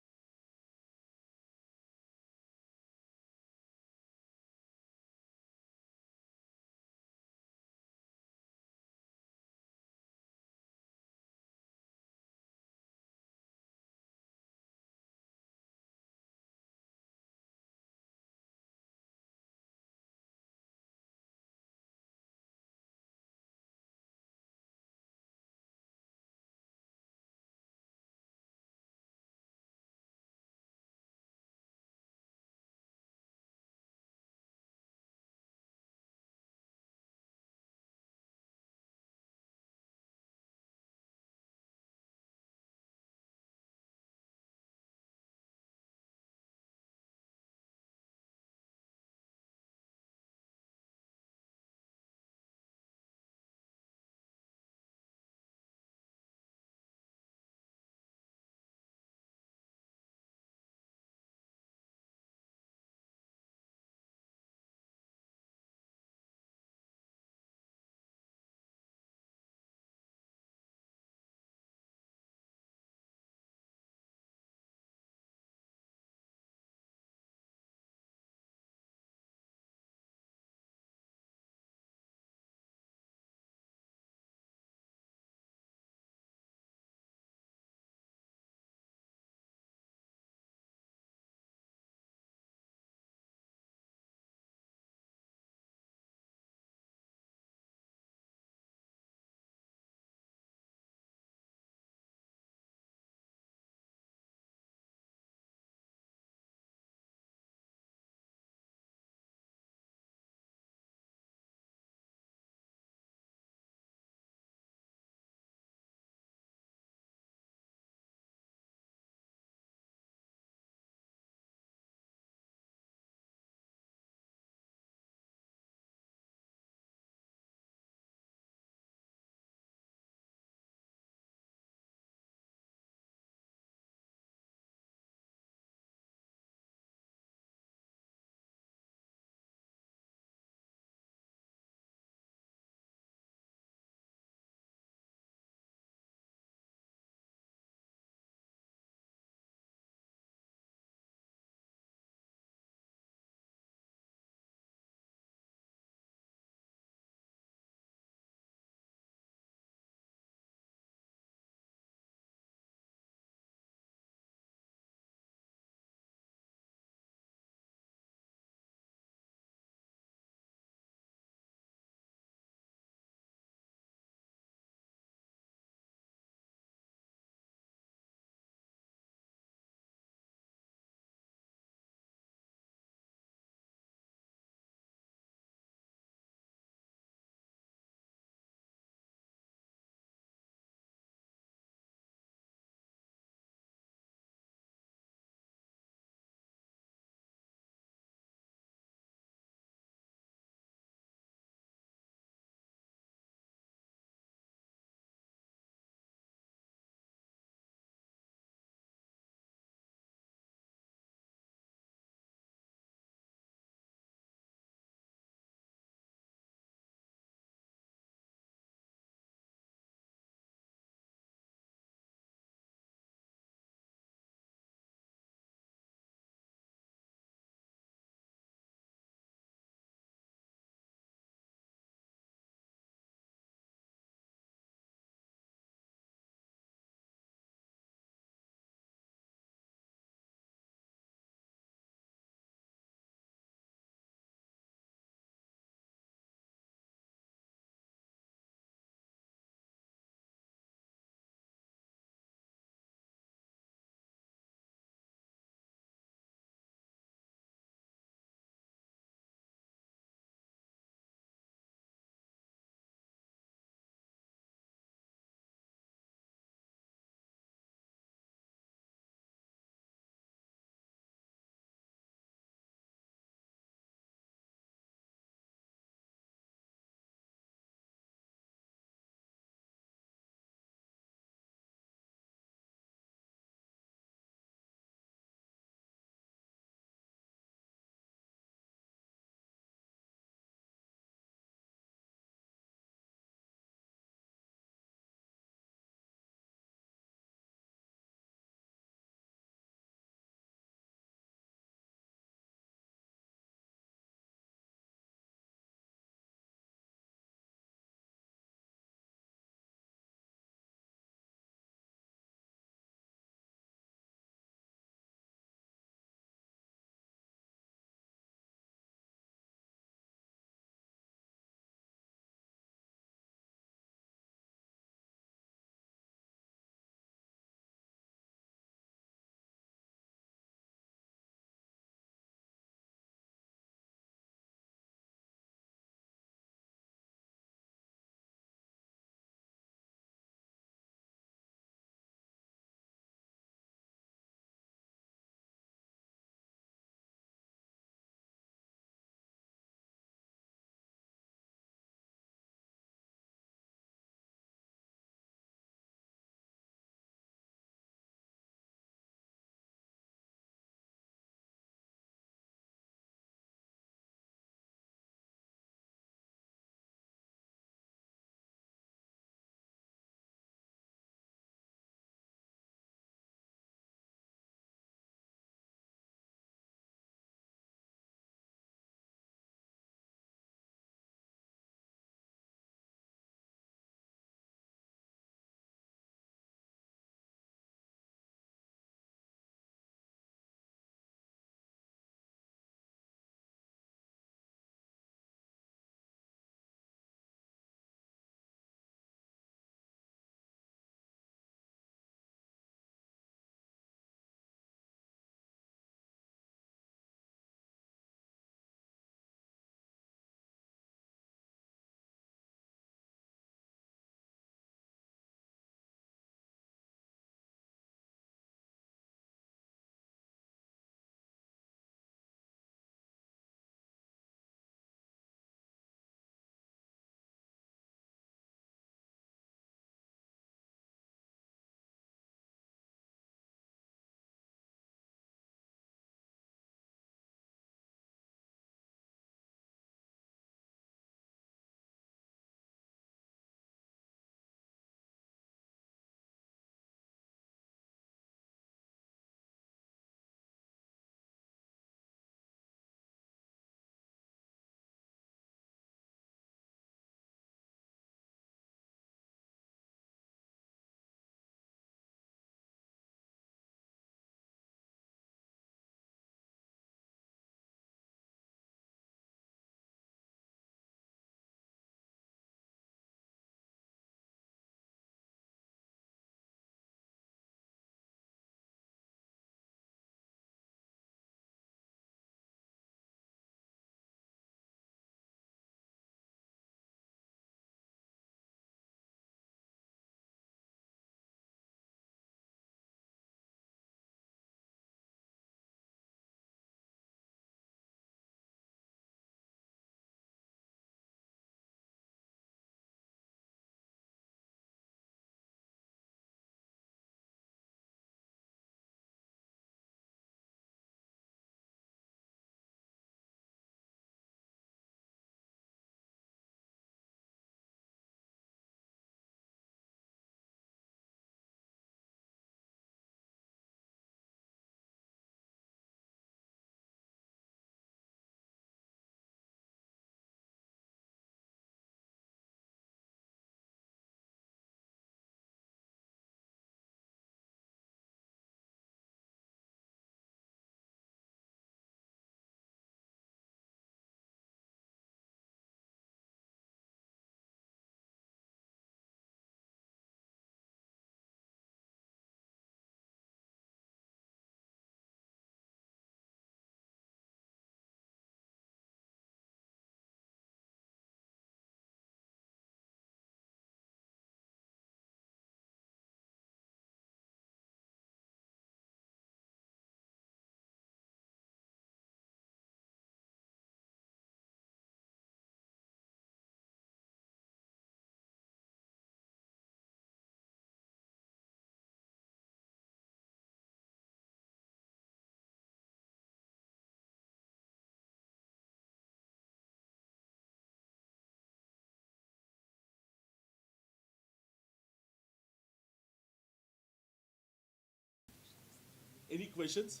Any questions?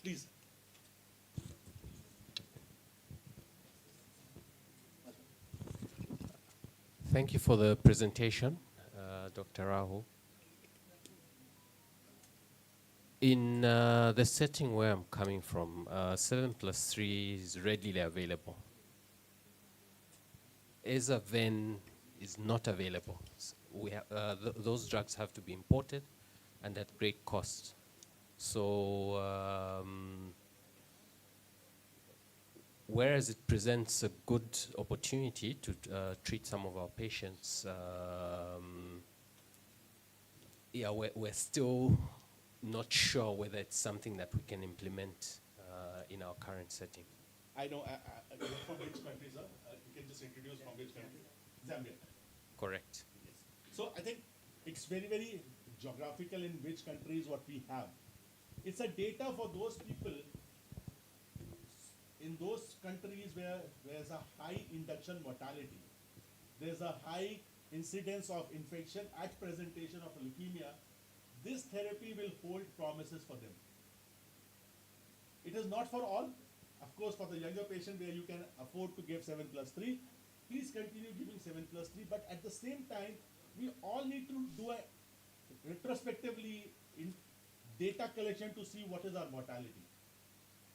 Please. Thank you for the presentation, Dr. Rahu. In the setting where I'm coming from, 7+3 is readily available. Azaven is not available. We those drugs have to be imported and at great cost. So whereas it presents a good opportunity to treat some of our patients, yeah, we're still not sure whether it's something that we can implement in our current setting. I know from which country, sir? You can just introduce from which country? Zambia. Correct. Yes. So I think it's very, very geographical in which countries what we have. It's a data for those people in those countries where there's a high induction mortality, there's a high incidence of infection at presentation of leukemia. This therapy will hold promises for them. It is not for all. Of course, for the younger patient where you can afford to give 7+3, please continue giving 7+3. But at the same time, we all need to do a retrospectively in data collection to see what is our mortality.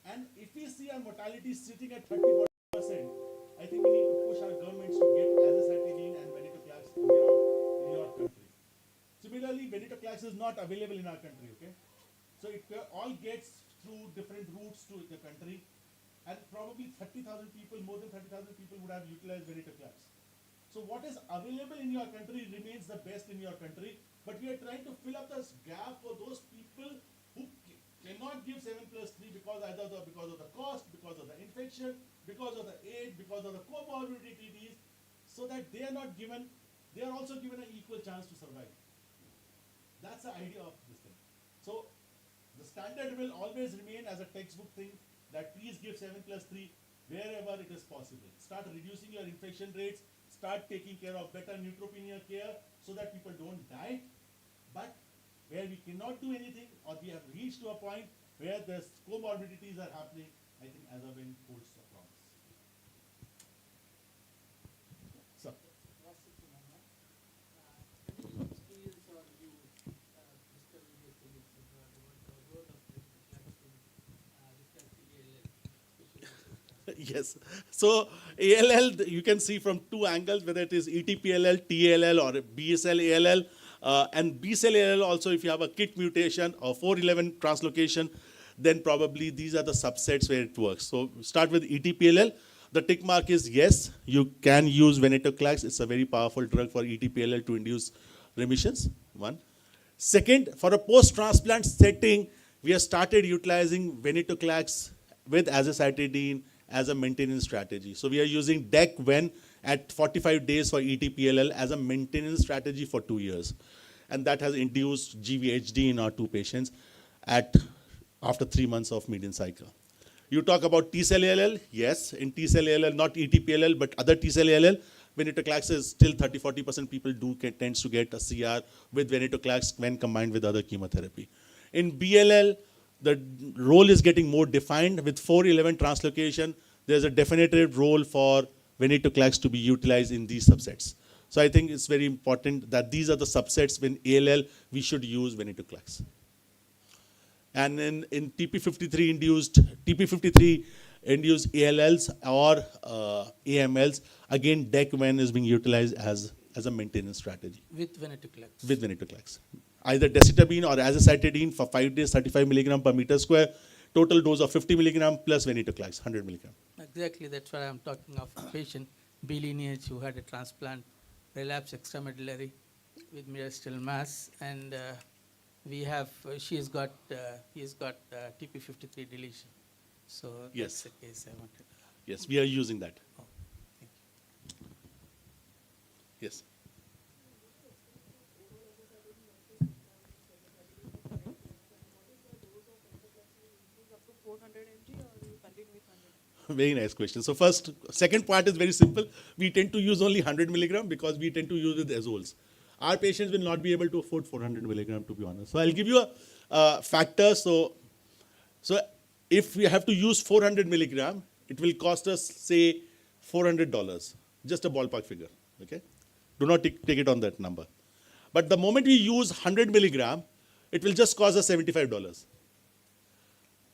And if we see our mortality sitting at 30-40%, I think we need to push our governments to get azacitidine and venetoclax in your country. Similarly, venetoclax is not available in our country, okay? So it all gets through different routes to the country, and probably 30,000 people, more than 30,000 people would have utilized venetoclax. So what is available in your country remains the best in your country, but we are trying to fill up this gap for those people who cannot give 7+3 because either because of the cost, because of the infection, because of the age, because of the comorbidities, so that they are not given, they are also given an equal chance to survive. That's the idea of this thing. So the standard will always remain as a textbook thing that please give 7+3 wherever it is possible. Start reducing your infection rates, start taking care of better neutropenia care so that people don't die. But where we cannot do anything or we have reached to a point where the comorbidities are happening, I think azaven holds the promise. So. Yes. So ALL, you can see from two angles, whether it is ETPLL, TALL, or B-cell ALL. And B-cell ALL also, if you have a KIT mutation or 411 translocation, then probably these are the subsets where it works. So start with ETPLL. The tick mark is yes, you can use venetoclax. It's a very powerful drug for ETPLL to induce remissions, one. Second, for a post-transplant setting, we have started utilizing venetoclax with azacitidine as a maintenance strategy. So we are using DEC-VEN at 45 days for ETPLL as a maintenance strategy for 2 years. And that has induced GVHD in our 2 patients after 3 months of median cycle. You talk about T-cell ALL, yes, in T-cell ALL, not ETPLL, but other T-cell ALL, venetoclax is still 30-40% people tends to get a CR with venetoclax when combined with other chemotherapy. In BLL, the role is getting more defined with 411 translocation. There's a definitive role for venetoclax to be utilized in these subsets. So I think it's very important that these are the subsets when ALL, we should use venetoclax. And in TP53 induced ALLs or AMLs, again, DEC-VEN is being utilized as a maintenance strategy. With venetoclax? With venetoclax. Either decitabine or azacitidine for 5 days, 35 milligram per meter square, total dose of 50 milligram plus venetoclax, 100 milligram. Exactly, that's what I'm talking of. A patient, B lineage, who had a transplant, relapse extramedullary with myristoyl mass, and he's got TP53 deletion. So yes, that's the case I wanted. Yes, we are using that. Oh, thank you. Yes. Very nice question. So second part is very simple. We tend to use only 100 milligram because we tend to use with azoles. Our patients will not be able to afford 400 milligram, to be honest. So I'll give you a factor. So if we have to use 400 milligram, it will cost us, say, $400, just a ballpark figure, okay? Do not take it on that number. But the moment we use 100 milligram, it will just cost us $75.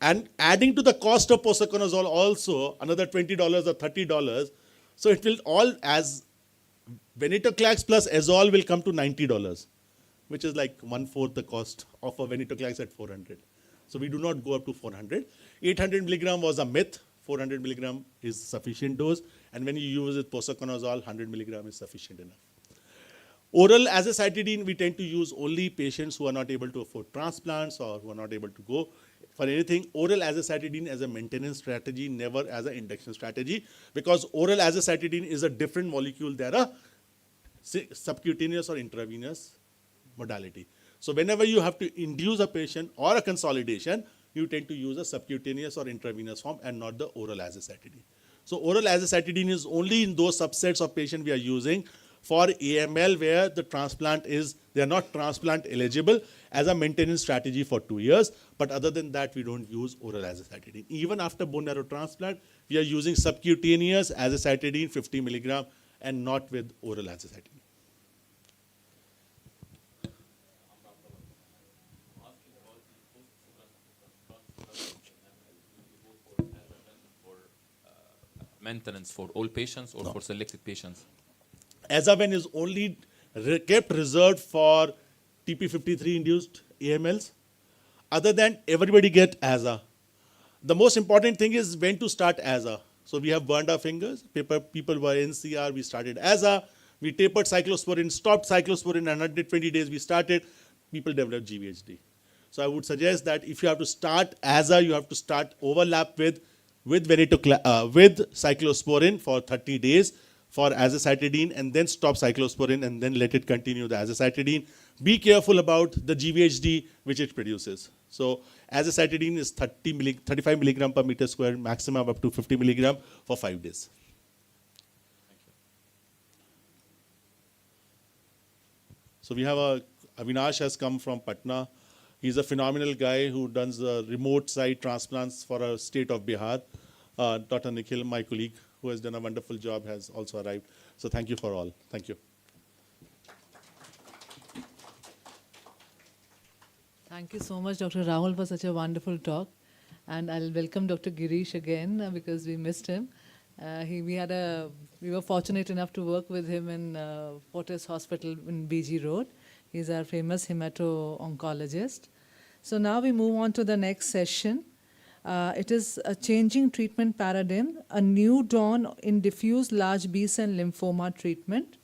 And adding to the cost of posaconazole also, another $20 or $30, so it will all, as venetoclax plus azole will come to $90, which is like 1/4 the cost of a venetoclax at 400. So we do not go up to 400. 800 milligram was a myth. 400 milligram is sufficient dose. And when you use it posaconazole, 100 milligram is sufficient enough. Oral azacitidine, we tend to use only patients who are not able to afford transplants or who are not able to go for anything. Oral azacitidine as a maintenance strategy, never as an induction strategy, because oral azacitidine is a different molecule than a subcutaneous or intravenous modality. So whenever you have to induce a patient or a consolidation, you tend to use a subcutaneous or intravenous form and not the oral azacitidine. So oral azacitidine is only in those subsets of patients we are using for AML where the transplant is, they are not transplant eligible as a maintenance strategy for 2 years. But other than that, we don't use oral azacitidine. Even after bone marrow transplant, we are using subcutaneous azacitidine 50 milligram and not with oral azacitidine. Maintenance for all patients or for selected patients? Azaven is only kept reserved for TP53 induced AMLs. Other than everybody get AZA. The most important thing is when to start AZA. So we have burned our fingers. People were NCR, we started AZA. We tapered cyclosporin, stopped cyclosporin, and 120 days we started. People developed GVHD. So I would suggest that if you have to start AZA, you have to start overlap with cyclosporin for 30 days for azacitidine, and then stop cyclosporin and then let it continue the azacitidine. Be careful about the GVHD which it produces. So azacitidine is 35 milligram per meter square, maximum up to 50 milligram for 5 days. So we have Avinash has come from Patna. He's a phenomenal guy who does the remote site transplants for a state of Bihar. Dr. Nikhil, my colleague, who has done a wonderful job, has also arrived. So thank you for all. Thank you. Thank you so much, Dr. Rahul, for such a wonderful talk. And I'll welcome Dr. Girish again because we missed him. We were fortunate enough to work with him in Fortis Hospital in BG Road. He's our famous hemato-oncologist. So now we move on to the next session. It is a changing treatment paradigm, a new dawn in diffuse large B-cell lymphoma treatment.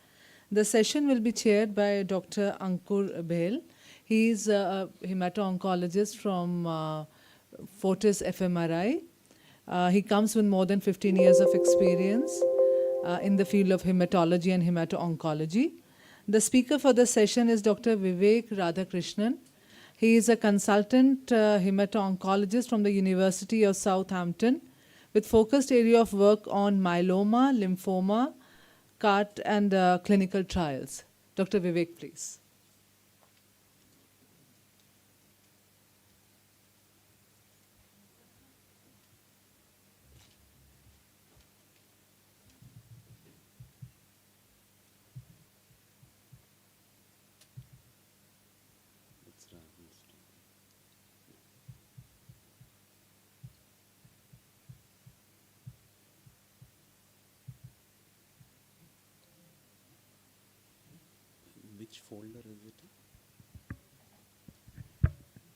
The session will be chaired by Dr. Ankur Bhel. He is a hemato-oncologist from Fortis FMRI. He comes with more than 15 years of experience in the field of hematology and hemato-oncology. The speaker for the session is Dr. Vivek Radhakrishnan. He is a consultant hemato-oncologist from the University of Southampton with focused area of work on myeloma, lymphoma, CAR-T and clinical trials. Dr. Vivek, please. Which folder is it?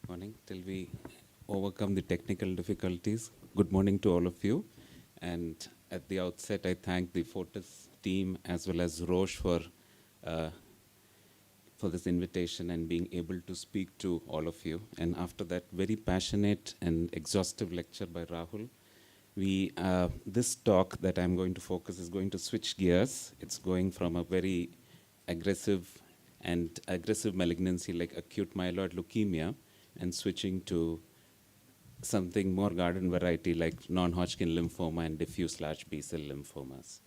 Morning, till we overcome the technical difficulties. Good morning to all of you. And at the outset, I thank the Fortis team as well as Roche for this invitation and being able to speak to all of you. And after that very passionate and exhaustive lecture by Rahul, this talk that I'm going to focus is going to switch gears. It's going from a very aggressive malignancy like acute myeloid leukemia and switching to something more garden variety like non-Hodgkin lymphoma and diffuse large B-cell lymphomas.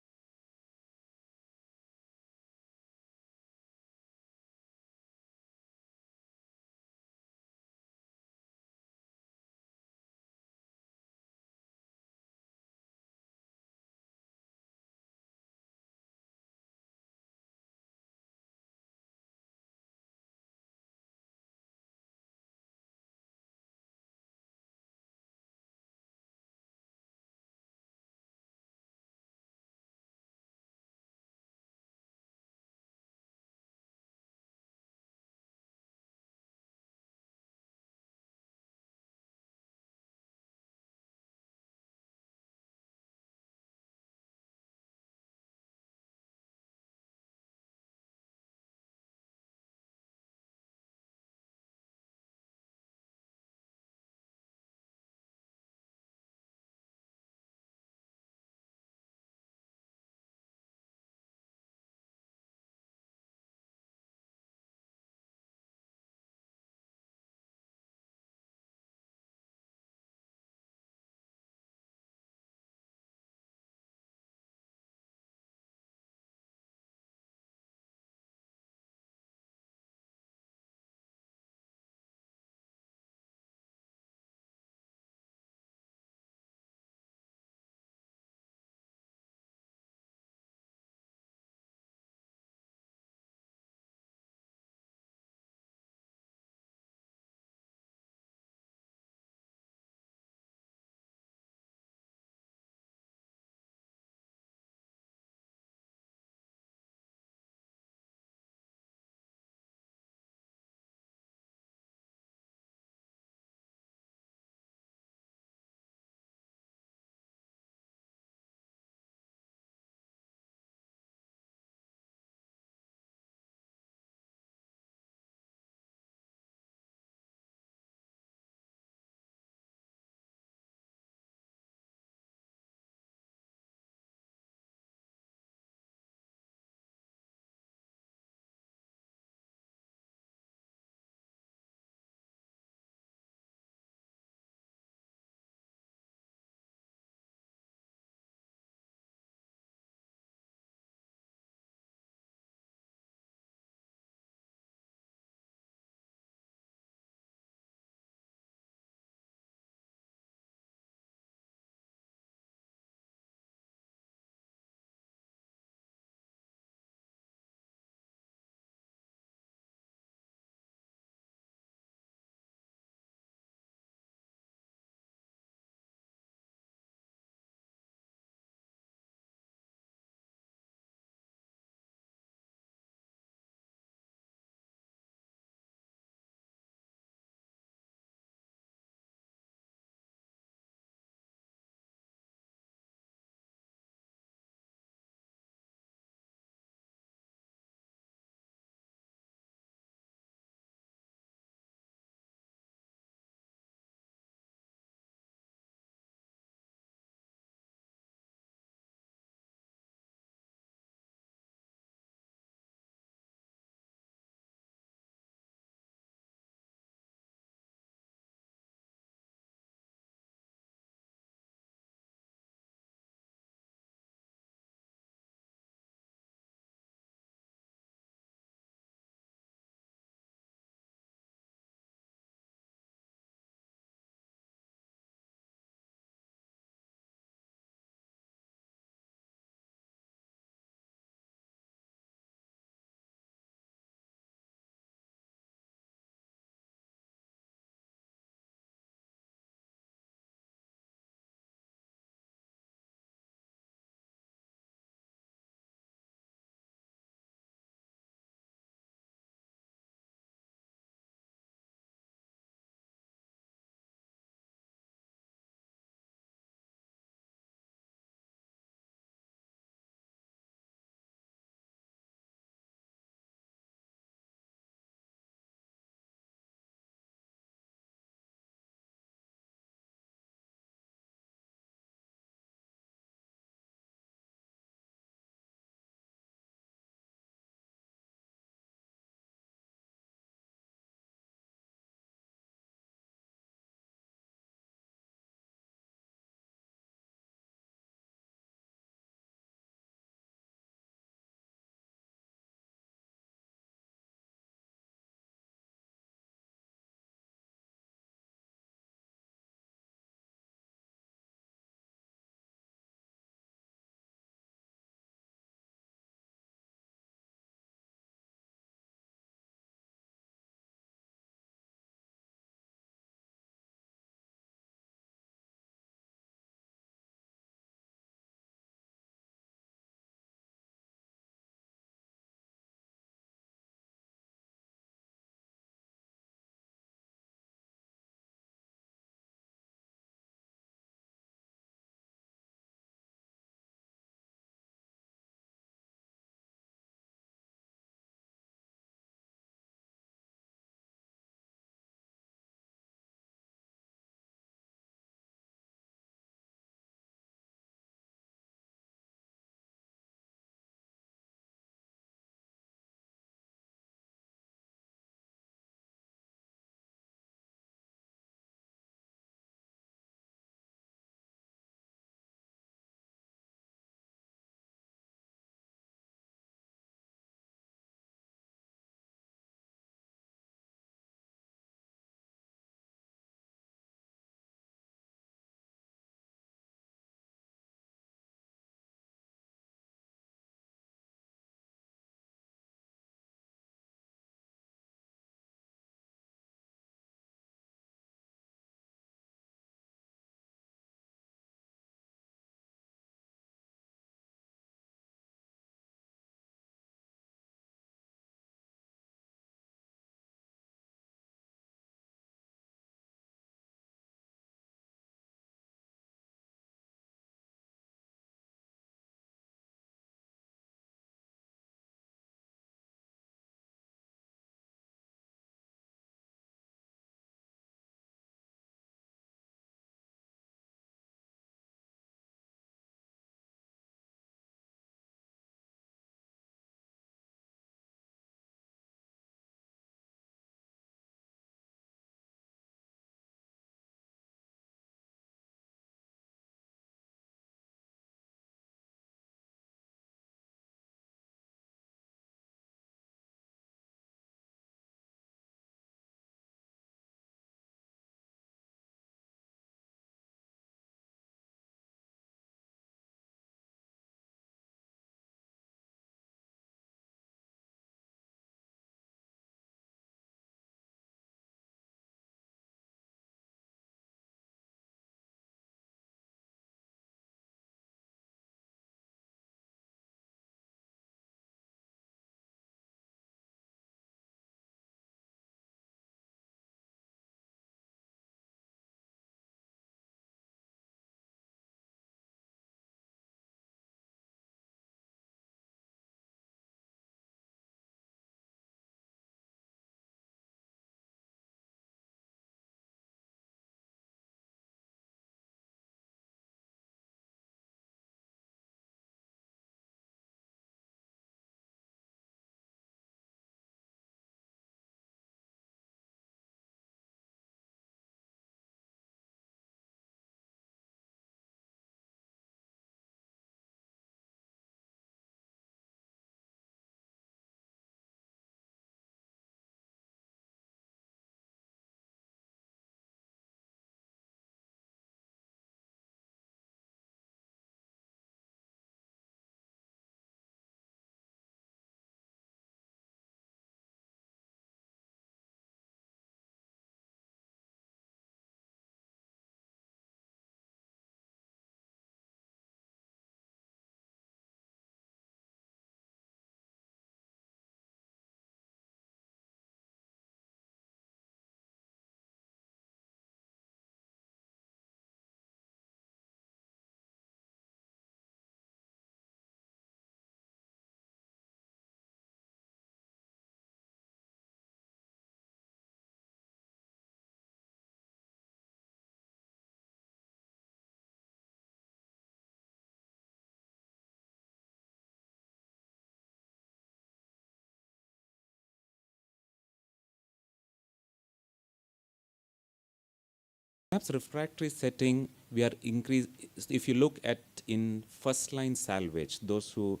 Perhaps refractory setting, we are increased. If you look at in first line salvage, those who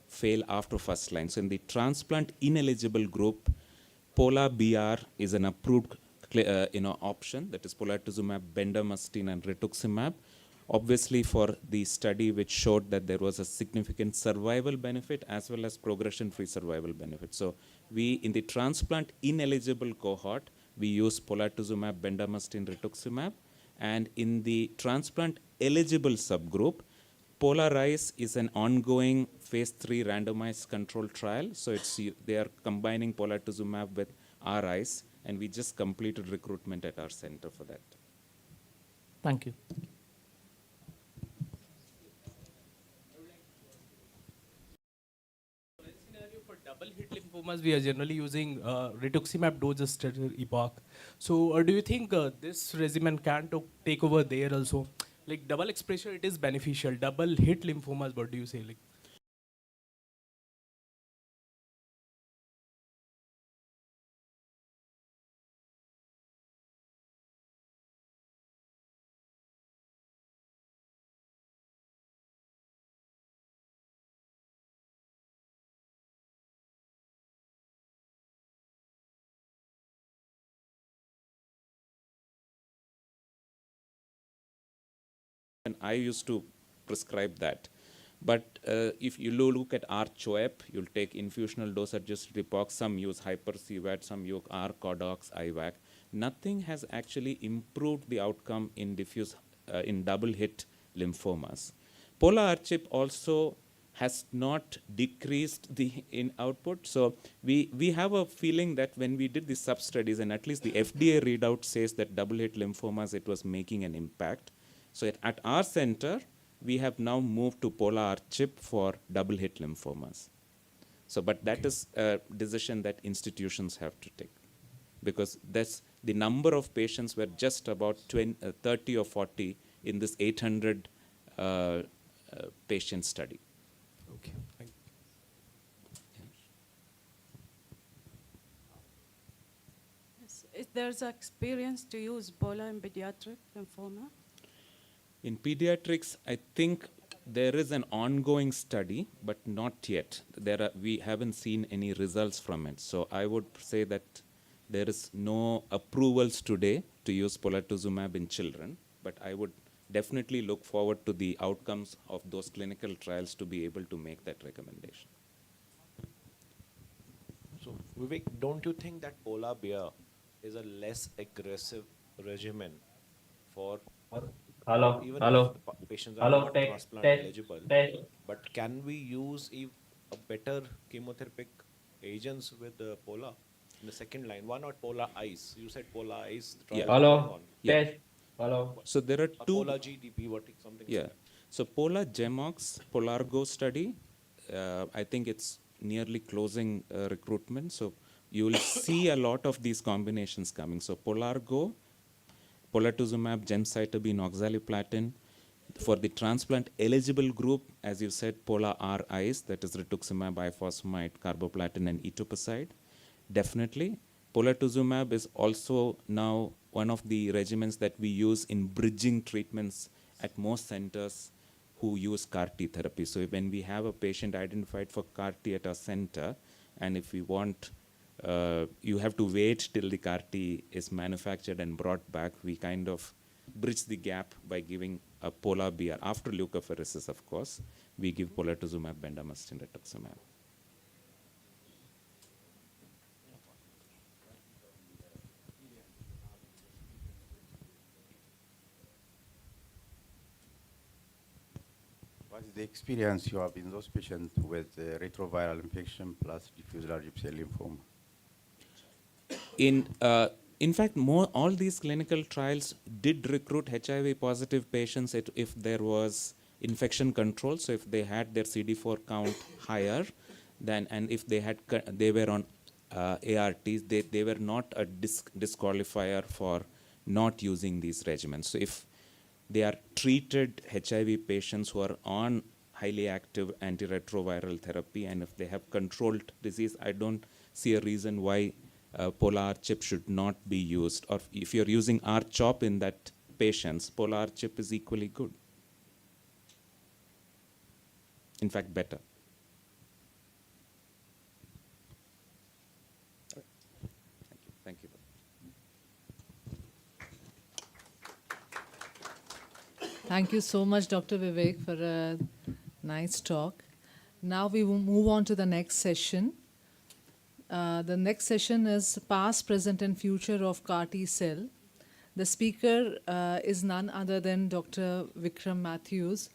fail after first line. So in the transplant ineligible group, Pola-BR is an approved option, that is polatuzumab, bendamustine, and rituximab. Obviously, for the study which showed that there was a significant survival benefit as well as progression-free survival benefit. So we, in the transplant ineligible cohort, we use polatuzumab, bendamustine, rituximab. And in the transplant eligible subgroup, POLARISE is an ongoing phase 3 randomized control trial. So they are combining polatuzumab with RICE, and we just completed recruitment at our center for that. Thank you. For double hit lymphomas, we are generally using rituximab dose-adjusted epoch. So do you think this regimen can take over there also? Like double exposure, it is beneficial. Double hit lymphomas, what do you say? Like, And I used to prescribe that. But if you look at R-CHOEP, you'll take infusional dose-adjusted epoch, some use hyper-CVAD, some use R-CODOX, IVAC. Nothing has actually improved the outcome in diffuse, in double-hit lymphomas. Pola-R-CHOEP also has not decreased the output. So we have a feeling that when we did the sub-studies, and at least the FDA readout says that double-hit lymphomas, it was making an impact. So at our center, we have now moved to Pola-R-CHOEP for double-hit lymphomas. So, but that is a decision that institutions have to take, because that's the number of patients were just about 30 or 40 in this 800 patient study. okay, thank you. Yes. Is there's experience to use Pola in pediatric lymphoma? In pediatrics, I think there is an ongoing study, but not yet. We haven't seen any results from it. So I would say that there is no approvals today to use polatuzumab in children, but I would definitely look forward to the outcomes of those clinical trials to be able to make that recommendation. So Vivek, don't you think that Pola-BR is a less aggressive regimen for even if the patients are not transplant eligible, but can we use a better chemotherapeutic agents with Pola in the second line? Why not Pola-ICE? You said Pola-ICE trial. So there are two. Pola-GDP, something like that. So Pola-GEMOX, POLARGO study, I think it's nearly closing recruitment. So you will see a lot of these combinations coming. So POLARGO, polatuzumab, gemcitabine, oxaliplatin. For the transplant eligible group, as you said, Pola-R-ICE, that is rituximab, ifosfamide, carboplatin, and etoposide. Definitely. Polatuzumab is also now one of the regimens that we use in bridging treatments at most centers who use CAR-T therapy. So when we have a patient identified for CAR-T at our center, and if we want you have to wait till the CAR-T is manufactured and brought back, we kind of bridge the gap by giving a Pola-BR. After leukapheresis, of course, we give polatuzumab, bendamustine, rituximab. What is the experience you have in those patients with retroviral infection plus diffuse large B-cell lymphoma? In fact, all these clinical trials did recruit HIV positive patients if there was infection control. So if they had their CD4 count higher than, and if they were on ARTs, they were not a disqualifier for not using these regimens. So if they are treated HIV patients who are on highly active antiretroviral therapy, and if they have controlled disease, I don't see a reason why Polar chip should not be used, or if you're using R-CHOP in that patients, Polar chip is equally good. In fact, better. Thank you. Thank you so much, Dr. Vivek, for a nice talk. Now we will move on to the next session. The next session is Past, Present and Future of CAR T-cell. The speaker is none other than Dr. Vikram Matthews.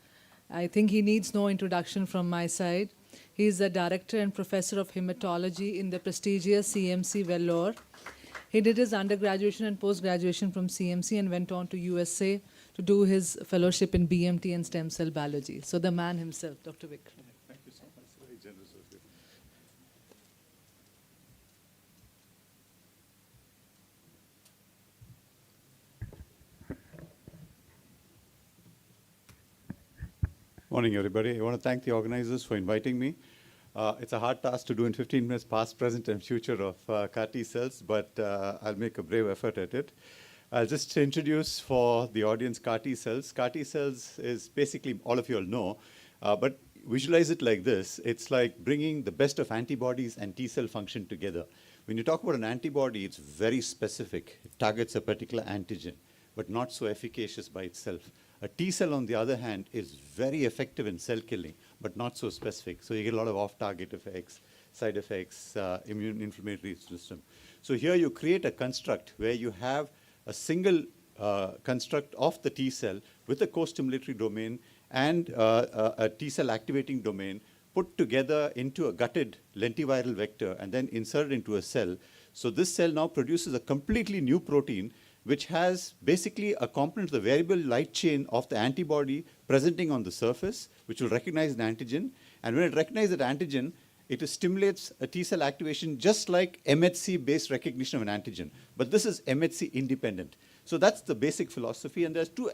I think he needs no introduction from my side. He is the Director and Professor of Hematology in the prestigious CMC Vellore. He did his undergraduation and post-graduation from CMC and went on to USA to do his fellowship in BMT and stem cell biology. So the man himself, Dr. Vikram. Thank you so much. Very generous of you. Morning, everybody. I want to thank the organizers for inviting me. It's a hard task to do in 15 minutes past, present, and future of CAR T cells, but I'll make a brave effort at it. I'll just introduce for the audience CAR T cells. CAR T cells is basically, all of you all know, but visualize it like this. It's like bringing the best of antibodies and T cell function together. When you talk about an antibody, it's very specific. It targets a particular antigen, but not so efficacious by itself. A T cell, on the other hand, is very effective in cell killing, but not so specific. So you get a lot of off-target effects, side effects, immune inflammatory system. So here you create a construct where you have a single construct of the T cell with a co-stimulatory domain and a T cell activating domain put together into a gutted lentiviral vector and then inserted into a cell. So this cell now produces a completely new protein which has basically a component of the variable light chain of the antibody presenting on the surface, which will recognize an antigen. And when it recognizes that antigen, it stimulates a T cell activation just like MHC-based recognition of an antigen. But this is MHC independent. So that's the basic philosophy. And there's two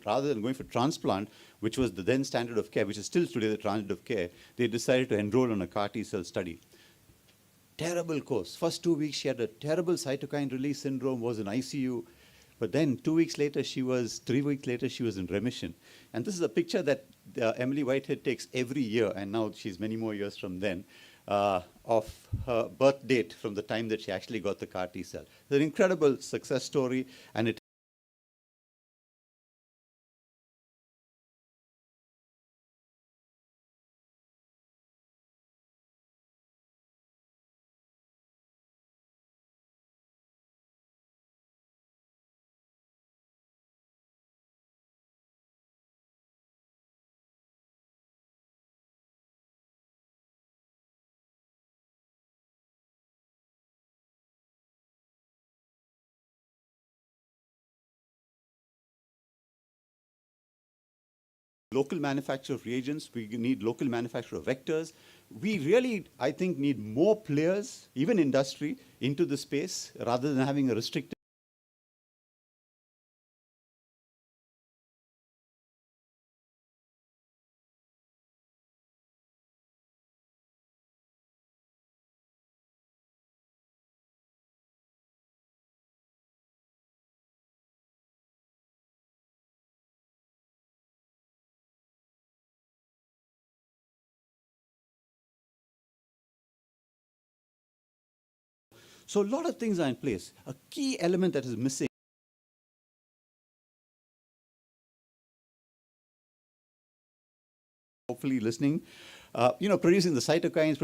rather than going for transplant, which was the then standard of care, which is still today the standard of care, they decided to enroll on a CAR T-cell study. Terrible course. First 2 weeks, she had a terrible cytokine release syndrome, was in ICU. But then 3 weeks later, she was in remission. And this is a picture that Emily Whitehead takes every year, and now she's many more years from then, of her birth date from the time that she actually got the CAR T-cell. It's an incredible success story, and it local manufacture of reagents, we need local manufacture of vectors. We really, I think, need more players, even industry, into the space rather than having a restricted So a lot of things are in place. A key element that is missing hopefully listening, producing the cytokines,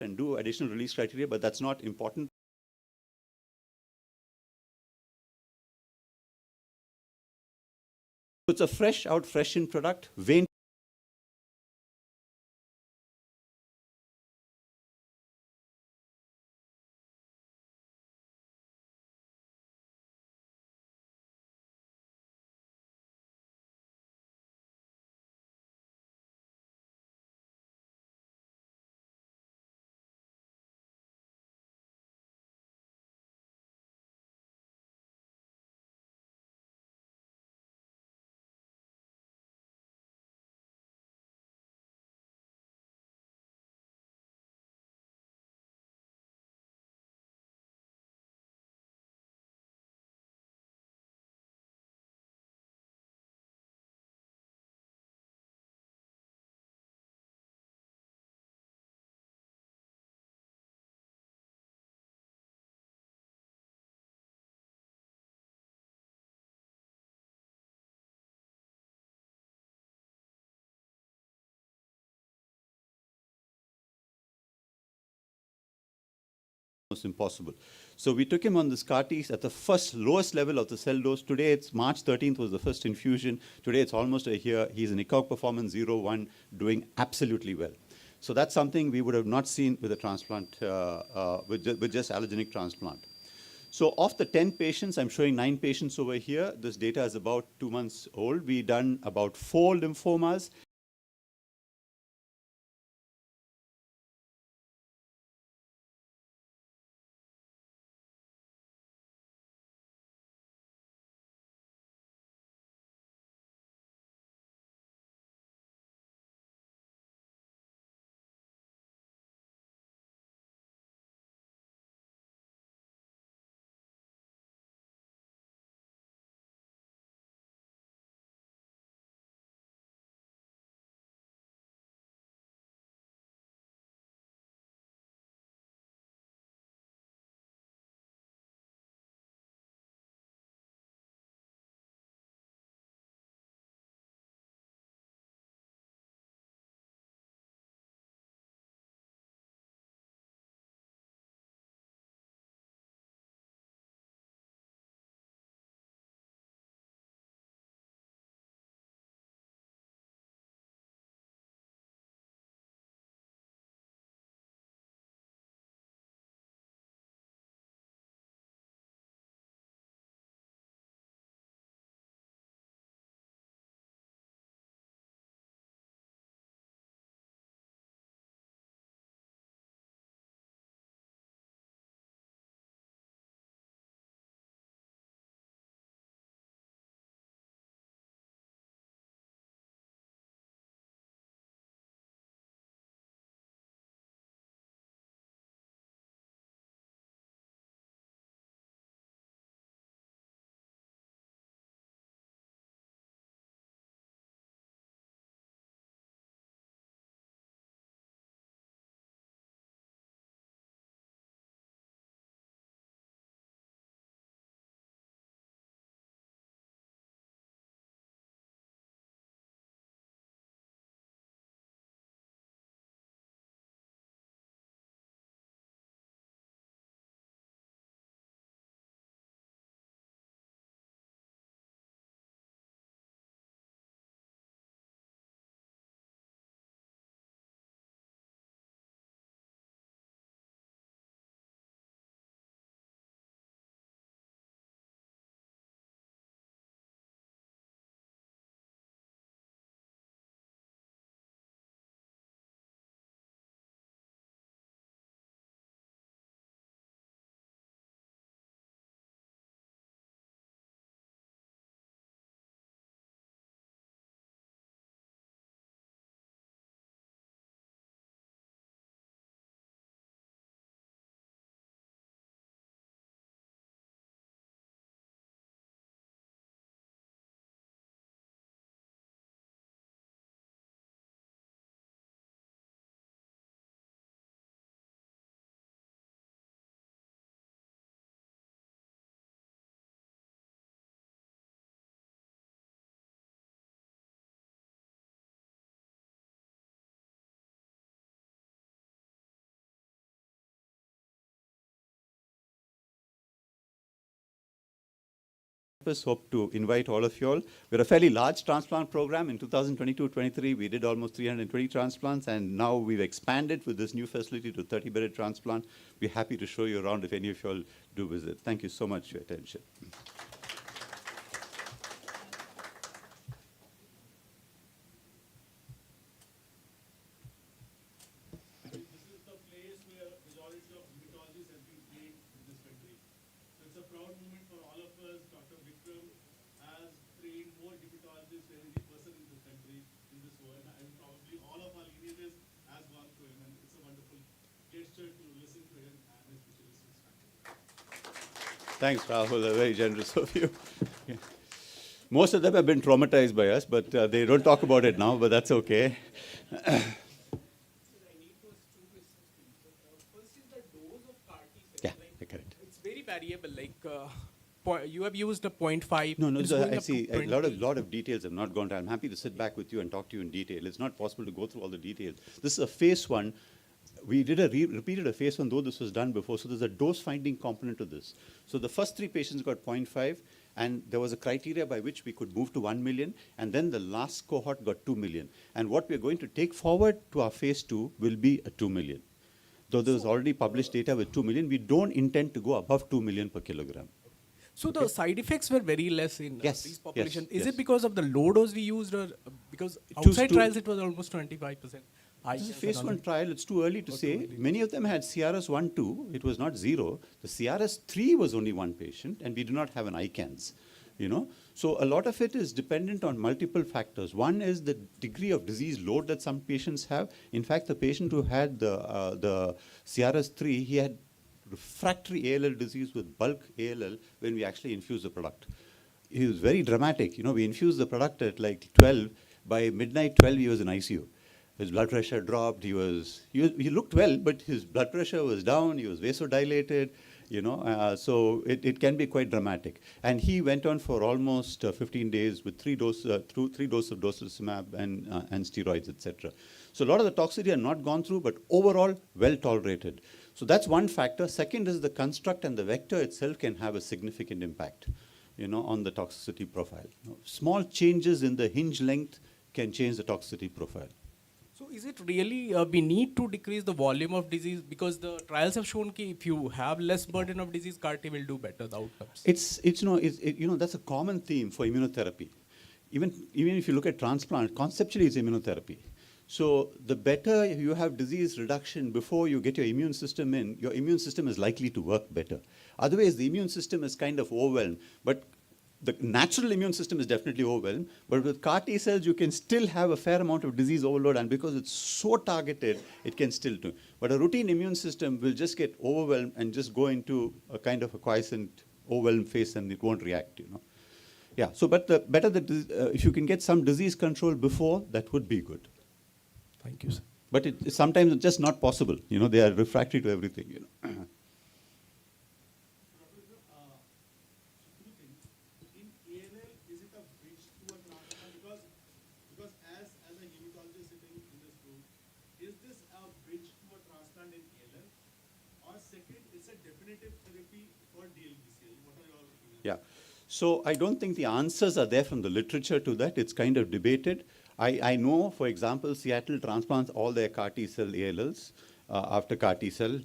and do additional release criteria, but that's not important. It's a fresh out, fresh in product, vein. Impossible. So we took him on this CAR T at the first lowest level of the cell dose. Today it's March 13th was the first infusion. Today it's almost a year. He's in ECOG performance 0-1, doing absolutely well. So that's something we would have not seen with a transplant, with just allogeneic transplant. So of the 10 patients, I'm showing 9 patients over here. This data is about 2 months old. We've done about 4 lymphomas. Hope to invite all of you all. We're a fairly large transplant program. In 2022-23, we did almost 320 transplants, and now we've expanded with this new facility to 30-bedded transplant. We're happy to show you around if any of you all do visit. Thank you so much for your attention. Thanks, Rahul. Very generous of you. Yeah. Most of them have been traumatized by us, but they don't talk about it now, but that's okay. Yeah, correct. It's very variable. Like you have used a 0.5. No, I see a lot of details have not gone to. I'm happy to sit back with you and talk to you in detail. It's not possible to go through all the details. This is a phase 1. We did repeated a phase 1, though this was done before. So there's a dose-finding component to this. So the first 3 patients got 0.5, and there was a criteria by which we could move to 1 million, and then the last cohort got 2 million. And what we're going to take forward to our phase 2 will be a 2 million. Though there's already published data with 2 million, we don't intend to go above 2 million per kilogram. So the side effects were very less in these populations. Yes, Is it because of the low dose we used, or because outside trials it was almost 25%? This is a phase 1 trial. It's too early to say. Many of them had CRS 1, 2. It was not 0. The CRS 3 was only 1 patient, and we do not have an ICANS. So a lot of it is dependent on multiple factors. One is the degree of disease load that some patients have. In fact, the patient who had the CRS 3, he had refractory ALL disease with bulk ALL when we actually infused the product. It was very dramatic. We infused the product at like 12. By midnight 12, he was in ICU. His blood pressure dropped. He looked well, but his blood pressure was down. He was vasodilated. So it can be quite dramatic. And he went on for almost 15 days with 3 doses of Daratumumab and steroids, etc. So a lot of the toxicity are not gone through, but overall well tolerated. So that's one factor. Second is the construct and the vector itself can have a significant impact, on the toxicity profile. Small changes in the hinge length can change the toxicity profile. So is it really we need to decrease the volume of disease, because the trials have shown that if you have less burden of disease, CAR-T will do better, the outcomes? That's a common theme for immunotherapy. Even if you look at transplant, conceptually it's immunotherapy. So the better you have disease reduction before you get your immune system in, your immune system is likely to work better. Otherwise, the immune system is kind of overwhelmed. But the natural immune system is definitely overwhelmed, but with CAR-T cells, you can still have a fair amount of disease overload, and because it's so targeted, it can still do. But a routine immune system will just get overwhelmed and just go into a kind of a quiescent, overwhelmed phase, and it won't react, Yeah, so but the better if you can get some disease control before, that would be good. Thank you, sir. But sometimes it's just not possible. They are refractory to everything, Yeah. So I don't think the answers are there from the literature to that. It's kind of debated. I know, for example, Seattle transplants all their CAR-T cell ALLs after CAR-T cell.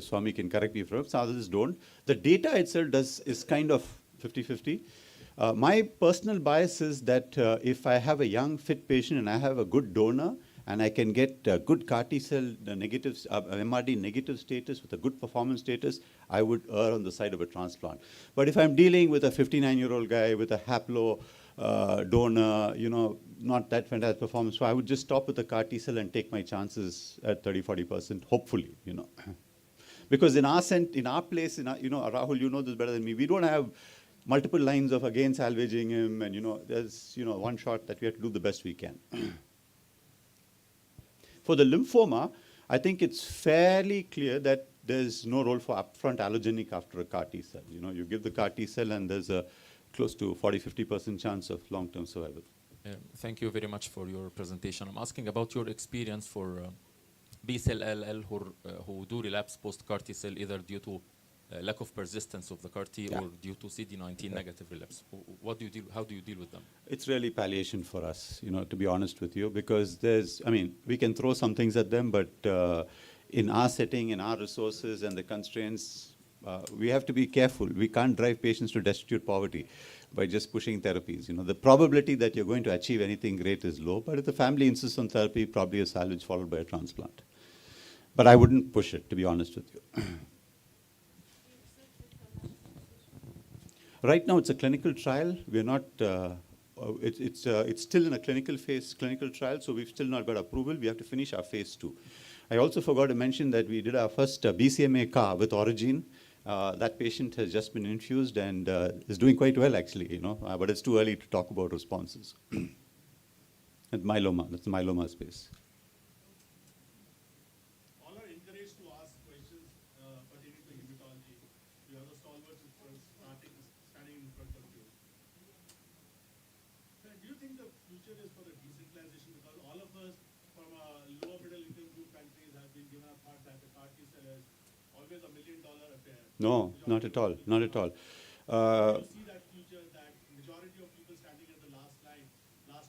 Swami can correct me if I'm wrong. Some others don't. The data itself is kind of 50-50. My personal bias is that if I have a young, fit patient and I have a good donor, and I can get good CAR-T cell negatives, MRD negative status with a good performance status, I would err on the side of a transplant. But if I'm dealing with a 59-year-old guy with a haplo donor, not that fantastic performance, so I would just stop with the CAR-T cell and take my chances at 30-40%, hopefully, Because in our place, Rahul, you know this better than me, we don't have multiple lines of again salvaging him, and there's one shot that we have to do the best we can. For the lymphoma, I think it's fairly clear that there's no role for upfront allogenic after a CAR-T cell. You give the CAR-T cell and there's a close to 40-50% chance of long-term survival. Thank you very much for your presentation. I'm asking about your experience for B-cell LL who do relapse post-CAR-T cell, either due to lack of persistence of the CAR T or due to CD19 negative relapse? What do you deal? How do you deal with them? It's really palliation for us, to be honest with you, because we can throw some things at them, but in our setting, in our resources and the constraints, we have to be careful. We can't drive patients to destitute poverty by just pushing therapies. The probability that you're going to achieve anything great is low, but if the family insists on therapy, probably a salvage followed by a transplant. But I wouldn't push it, to be honest with you. Right now, it's a clinical trial. We're not. It's still in a clinical trial, so we've still not got approval. We have to finish our phase 2. I also forgot to mention that we did our first BCMA CAR with Origin. That patient has just been infused and is doing quite well, actually. But it's too early to talk about responses. And myeloma. That's the myeloma space. All are encouraged to ask questions pertaining to hematology. You have the stalwarts standing in front of you. Sir, do you think the future is for the decentralization? Because all of us from a lower middle income group countries have been given a thought that the CAR T cell is always $1 million affair. No, not at all. Not at all. Do you see that future that majority of people standing at the last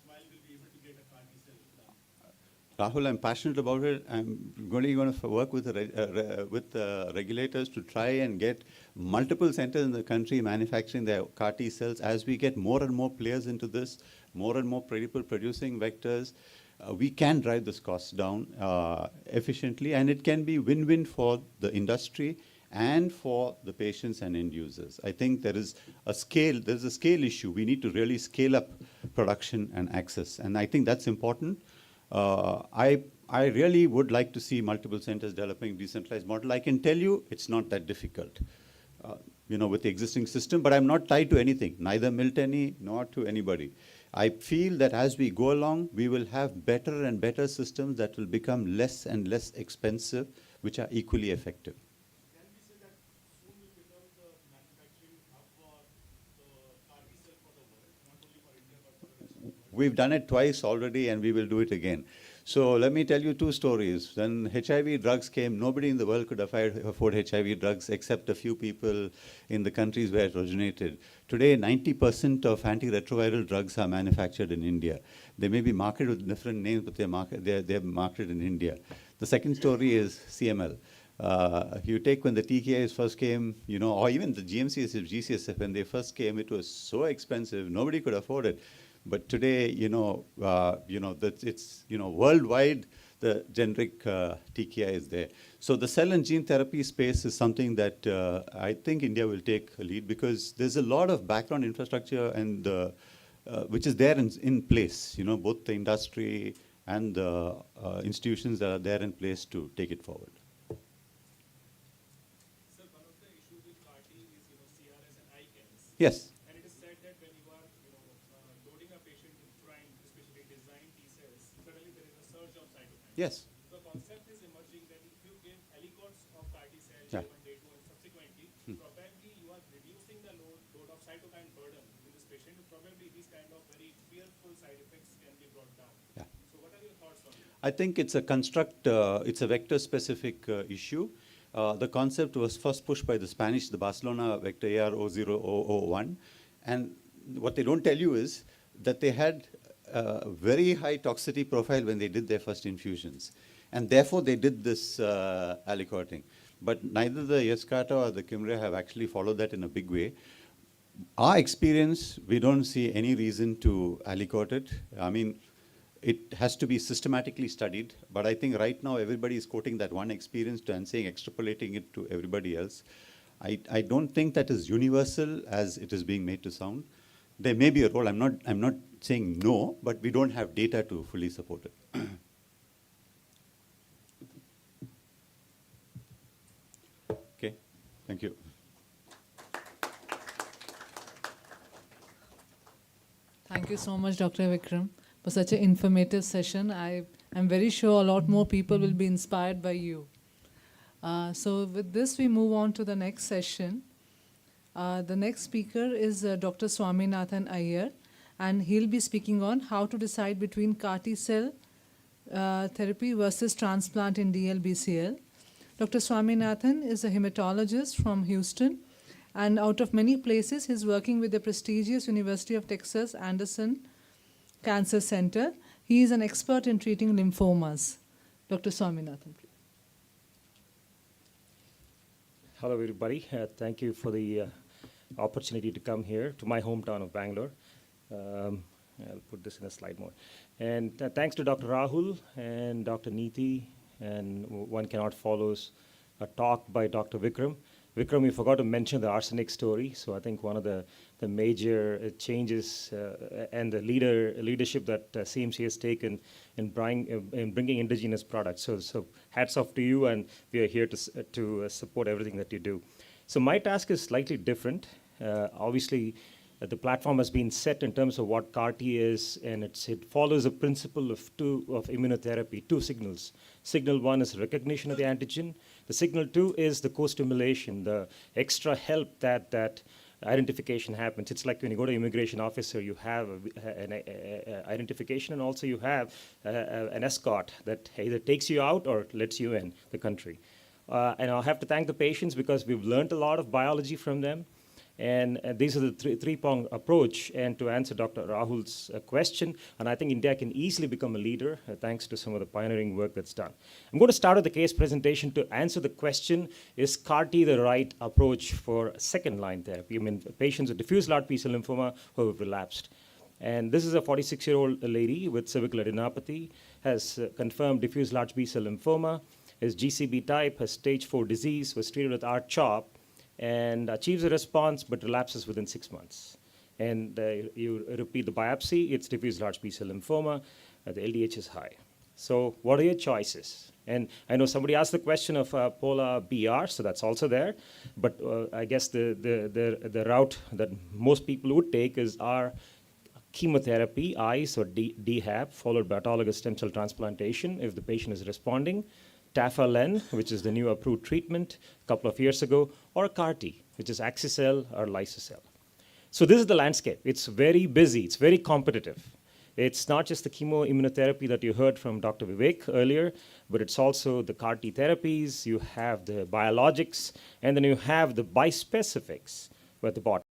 mile will be able to get a CAR T cell done? Rahul, I'm passionate about it. I'm really going to work with regulators to try and get multiple centers in the country manufacturing their CAR T cells. As we get more and more players into this, more and more people producing vectors, we can drive this cost down efficiently, and it can be win-win for the industry and for the patients and end users. I think there's a scale issue. We need to really scale up production and access, and I think that's important. I really would like to see multiple centers developing decentralized model. I can tell you it's not that difficult, with the existing system, but I'm not tied to anything, neither Milteney nor to anybody. I feel that as we go along, we will have better and better systems that will become less and less expensive, which are equally effective. Can we say that soon will become the manufacturing hub for the CAR T cell for the world, not only for India, but for the rest of the world? We've done it twice already, and we will do it again. So let me tell you two stories. When HIV drugs came, nobody in the world could afford HIV drugs except a few people in the countries where it originated. Today, 90% of antiretroviral drugs are manufactured in India. They may be marketed with different names, but they're marketed in India. The second story is CML. You take when the TKIs first came, or even the GMCSF, GCSF, when they first came, it was so expensive, nobody could afford it. But today, it's worldwide, the generic TKI is there. So the cell and gene therapy space is something that I think India will take a lead, because there's a lot of background infrastructure and which is there in place. Both the industry and the institutions that are there in place to take it forward. Sir, one of the issues with CAR T is CRS and ICANS. Yes. And it is said that when you are loading a patient with prime, especially designed T cells, suddenly there is a surge of cytokines. Yes. The concept is emerging that if you give aliquots of CAR T cells, Yeah. day 1, day 2, and subsequently, probably you are reducing the load of cytokine burden in this patient. Probably these kind of very fearful side effects can be brought down. Yeah. So what are your thoughts on this? I think it's a construct, it's a vector-specific issue. The concept was first pushed by the Spanish, the Barcelona vector AR0001. And what they don't tell you is that they had a very high toxicity profile when they did their first infusions. And therefore, they did this aliquoting. But neither the Yescarta or the Kymriah have actually followed that in a big way. Our experience, we don't see any reason to aliquot it. I mean, it has to be systematically studied, but I think right now everybody is quoting that one experience and saying, extrapolating it to everybody else. I don't think that is universal as it is being made to sound. There may be a role. I'm not saying no, but we don't have data to fully support it. Okay, thank you. Thank you so much, Dr. Vikram, for such an informative session. I am very sure a lot more people will be inspired by you. So with this, we move on to the next session. The next speaker is Dr. Swaminathan Iyer, and he'll be speaking on how to decide between CAR T cell therapy versus transplant in DLBCL. Dr. Swaminathan is a hematologist from Houston, and out of many places, he's working with the prestigious University of Texas Anderson Cancer Center. He is an expert in treating lymphomas. Dr. Swaminathan, please. Hello, everybody. Thank you for the opportunity to come here to my hometown of Bangalore. I'll put this in a slide mode. And thanks to Dr. Rahul and Dr. Neeti, and one cannot follow a talk by Dr. Vikram. Vikram, you forgot to mention the arsenic story. So I think one of the major changes and the leadership that CMC has taken in bringing indigenous products. So hats off to you, and we are here to support everything that you do. So my task is slightly different. Obviously, the platform has been set in terms of what CAR-T is, and it follows a principle of immunotherapy, two signals. Signal one is recognition of the antigen. The signal two is the co-stimulation, the extra help that identification happens. It's like when you go to immigration officer, you have an identification, and also you have an escort that either takes you out or lets you in the country. And I'll have to thank the patients because we've learned a lot of biology from them. And these are the three-pronged approach. And to answer Dr. Rahul's question, and I think India can easily become a leader thanks to some of the pioneering work that's done. I'm going to start with the case presentation to answer the question, is CAR-T the right approach for second-line therapy? I mean, patients with diffuse large B-cell lymphoma who have relapsed. And this is a 46-year-old lady with cervical adenopathy, has confirmed diffuse large B-cell lymphoma, is GCB type, has stage 4 disease, was treated with R-CHOP, and achieves a response but relapses within 6 months. And you repeat the biopsy, it's diffuse large B-cell lymphoma, the LDH is high. So what are your choices? And I know somebody asked the question of POLA-BR, so that's also there, but I guess the route that most people would take is our chemotherapy, ICE or DHAP, followed by autologous stem cell transplantation if the patient is responding, Tafa-Len, which is the new approved treatment a couple of years ago, or CAR-T, which is Axi-cell or Lyso-cell. So this is the landscape. It's very busy. It's very competitive. It's not just the chemoimmunotherapy that you heard from Dr. Vivek earlier, but it's also the CAR-T therapies, you have the biologics, and then you have the bispecifics at the bottom.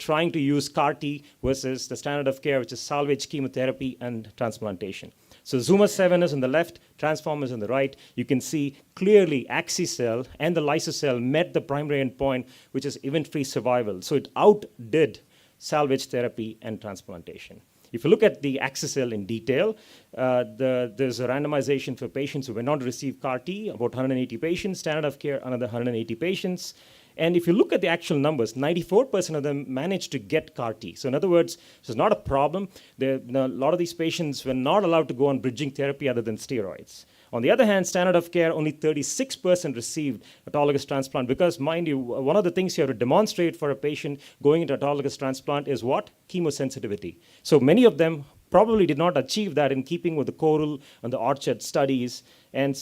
trying to use CAR T versus the standard of care, which is salvage chemotherapy and transplantation. So Zuma 7 is on the left, Transform is on the right. You can see clearly Axi-cell and the Lyso-cell met the primary endpoint, which is event-free survival. So it outdid salvage therapy and transplantation. If you look at the Axi-cell in detail, there's a randomization for patients who were not to receive CAR T, about 180 patients, standard of care, another 180 patients. And if you look at the actual numbers, 94% of them managed to get CAR T. So in other words, this is not a problem. A lot of these patients were not allowed to go on bridging therapy other than steroids. On the other hand, standard of care, only 36% received autologous transplant because, mind you, one of the things you have to demonstrate for a patient going into autologous transplant is what? Chemosensitivity. So many of them probably did not achieve that in keeping with the Coral and the Orchard studies. And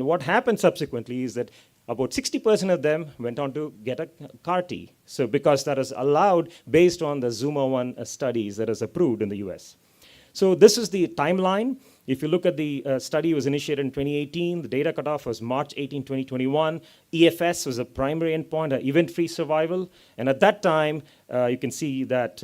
what happened subsequently is that about 60% of them went on to get a CAR T. So because that is allowed based on the Zuma 1 studies that is approved in the US. So this is the timeline. If you look at the study, was initiated in 2018. The data cutoff was March 18, 2021. EFS was a primary endpoint, event-free survival. And at that time, you can see that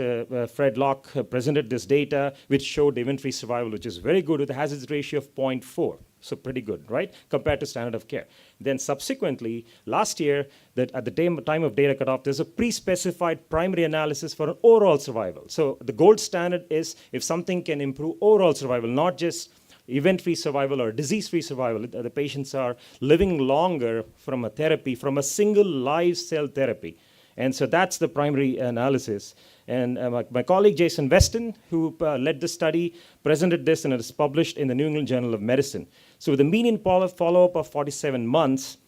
Fred Locke presented this data, which showed event-free survival, which is very good with a hazard ratio of 0.4. So pretty good, right, compared to standard of care. Then subsequently, last year, that at the time of data cutoff, there's a pre-specified primary analysis for an overall survival. So the gold standard is if something can improve overall survival, not just event-free survival or disease-free survival. The patients are living longer from a therapy, from a single live cell therapy. And so that's the primary analysis. And my colleague Jason Weston, who led the study, presented this and it is published in the New England Journal of Medicine. So with a median follow-up of 47 months,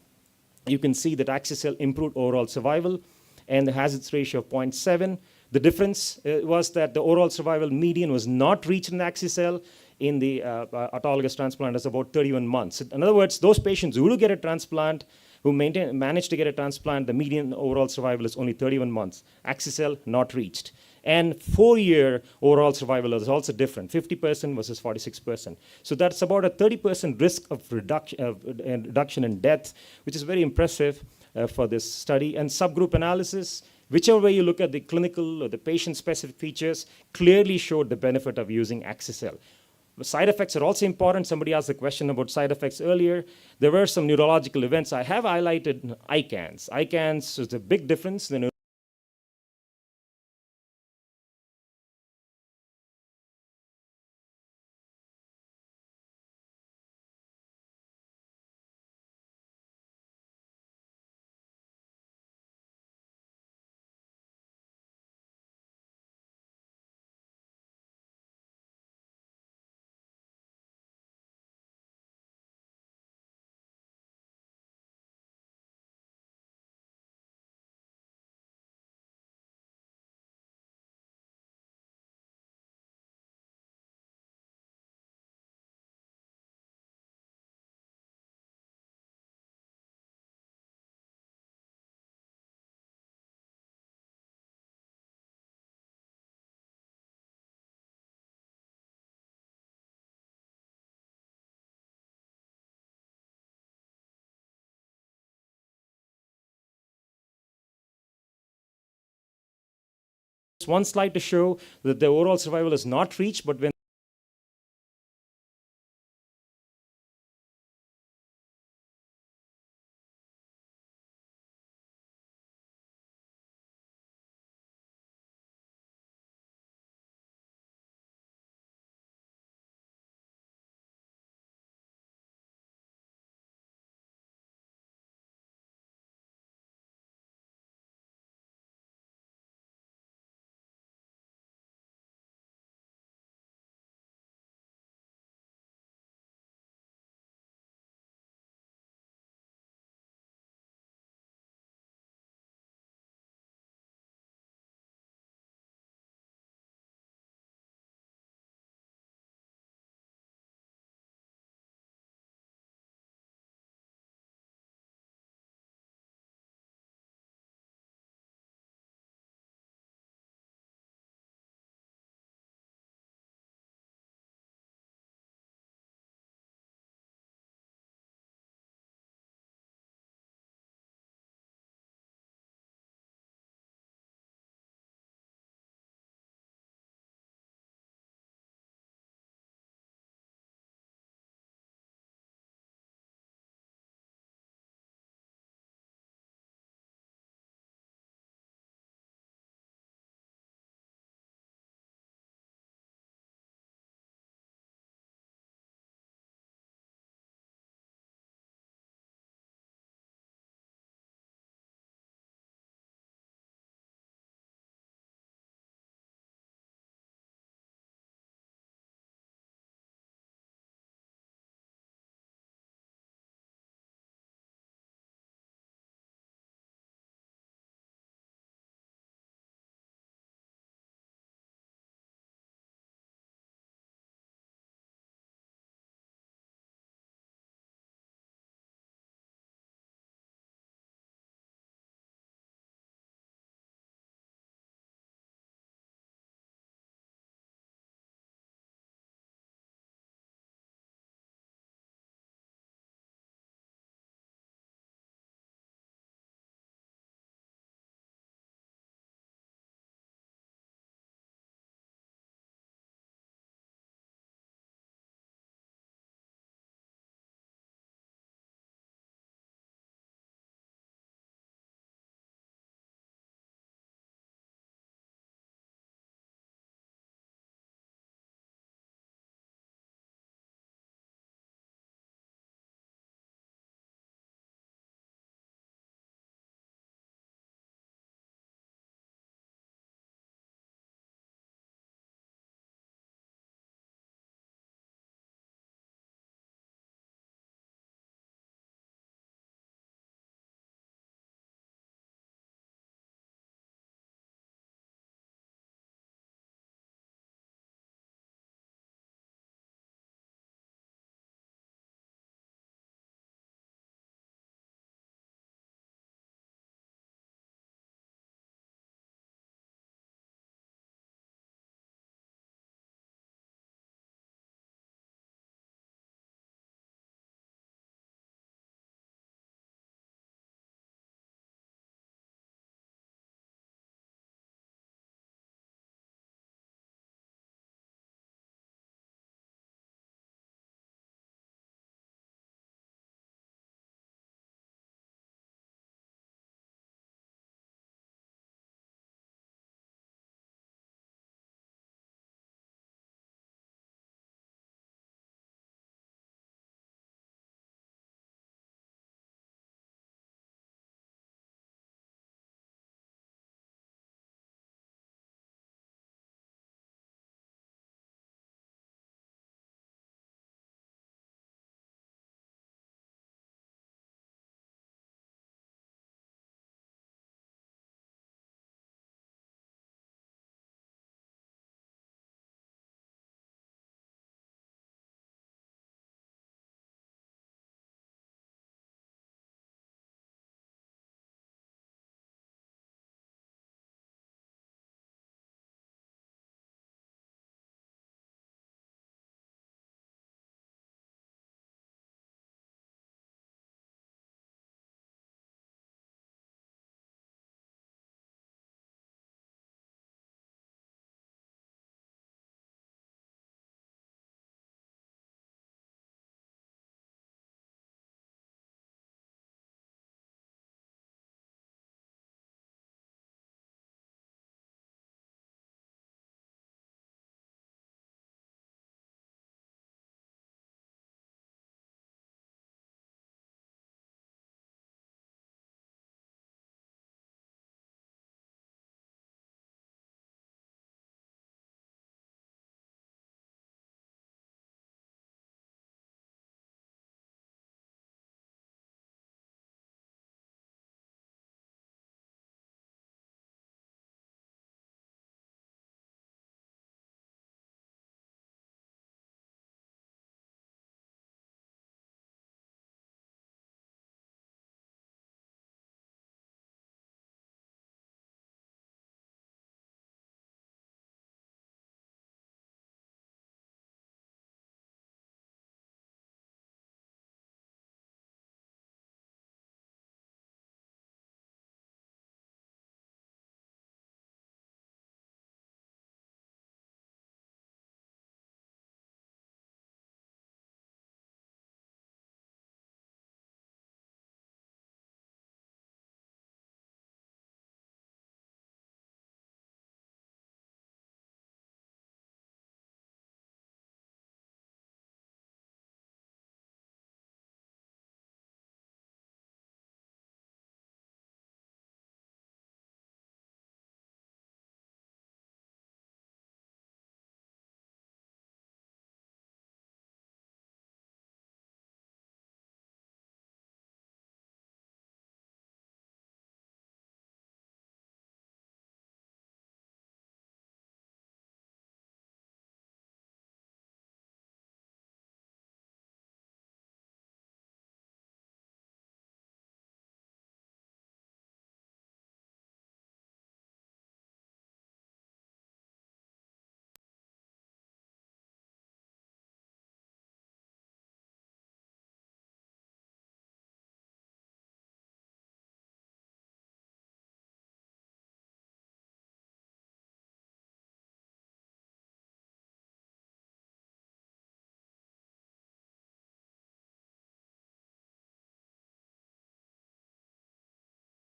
you can see that Axi-cell improved overall survival and the hazard ratio of 0.7. The difference was that the overall survival median was not reached in the Axi-cell. In the autologous transplant is about 31 months. In other words, those patients who do get a transplant, who manage to get a transplant, the median overall survival is only 31 months. Axi-cell not reached. And 4-year overall survival is also different, 50% versus 46%. So that's about a 30% risk of reduction in death, which is very impressive for this study. And subgroup analysis, whichever way you look at the clinical or the patient-specific features, clearly showed the benefit of using Axi-cell. Side effects are also important. Somebody asked a question about side effects earlier. There were some neurological events. I have highlighted ICANS. ICANS is a big difference. One slide to show that the overall survival is not reached, but when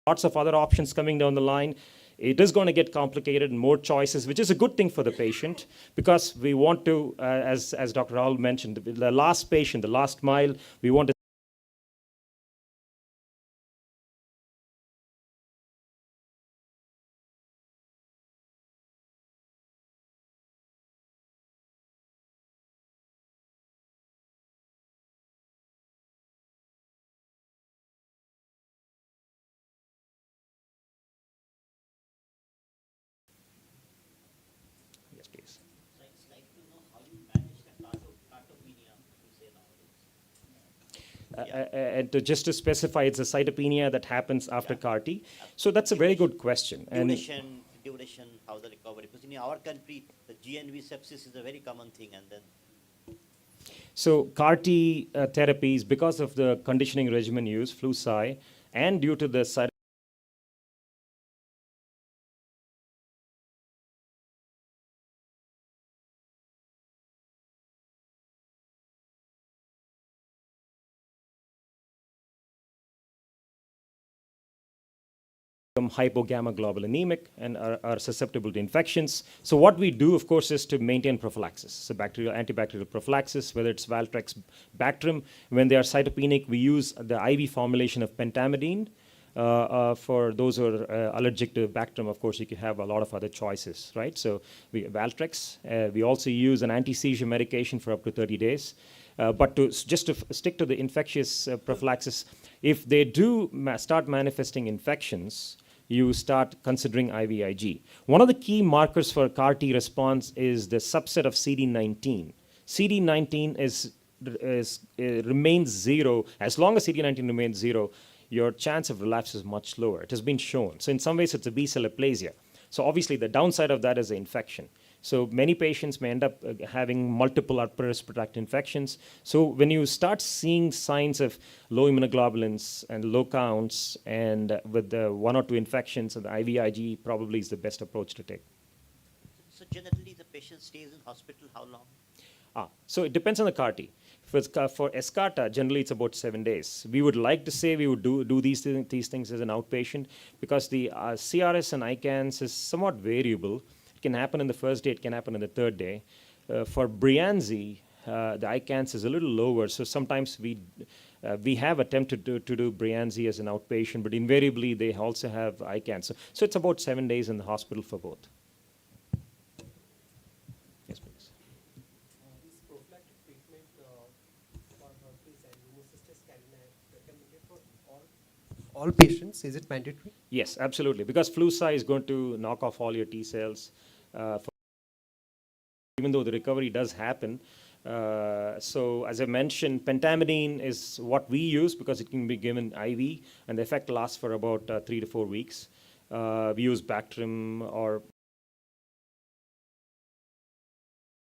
lots of other options coming down the line. It is going to get complicated and more choices, which is a good thing for the patient because we want to, as Dr. Rahul mentioned, the last patient, the last mile, we want to and just to specify, it's a cytopenia that happens after CAR T. So that's a very good question. Duration, how the recovery, because in our country, the GNV sepsis is a very common thing, and then. So CAR T therapies, because of the conditioning regimen used, flu-cy, and due to the side hypogammaglobulinemic and are susceptible to infections. So what we do, of course, is to maintain prophylaxis. So antibacterial prophylaxis, whether it's Valtrex, Bactrim. When they are cytopenic, we use the IV formulation of pentamidine. For those who are allergic to Bactrim, of course, you can have a lot of other choices, right? So Valtrex. We also use an anti-seizure medication for up to 30 days. But just to stick to the infectious prophylaxis, if they do start manifesting infections, you start considering IVIG. One of the key markers for CAR T response is the subset of CD19. CD19 remains zero. As long as CD19 remains zero, your chance of relapse is much lower. It has been shown. So in some ways, it's a B-cell aplasia. So obviously, the downside of that is the infection. So many patients may end up having multiple upper respiratory tract infections. So when you start seeing signs of low immunoglobulins and low counts and with the 1 or 2 infections, the IVIG probably is the best approach to take. So generally the patient stays in hospital how long? So it depends on the CAR T. For Escarta, generally it's about 7 days. We would like to say we would do these things as an outpatient because the CRS and ICANS is somewhat variable. It can happen in the first day, it can happen in the third day. For Breyanzi, the ICANS is a little lower, so sometimes we have attempted to do Breyanzi as an outpatient, but invariably they also have ICANS. So it's about 7 days in the hospital for both. Yes, please. Is prophylactic treatment for herpes and pneumocystis recommended for all patients? Is it mandatory? Yes, absolutely, because flu-cy is going to knock off all your T cells. Even though the recovery does happen. So as I mentioned, pentamidine is what we use because it can be given IV and the effect lasts for about 3 to 4 weeks. We use Bactrim or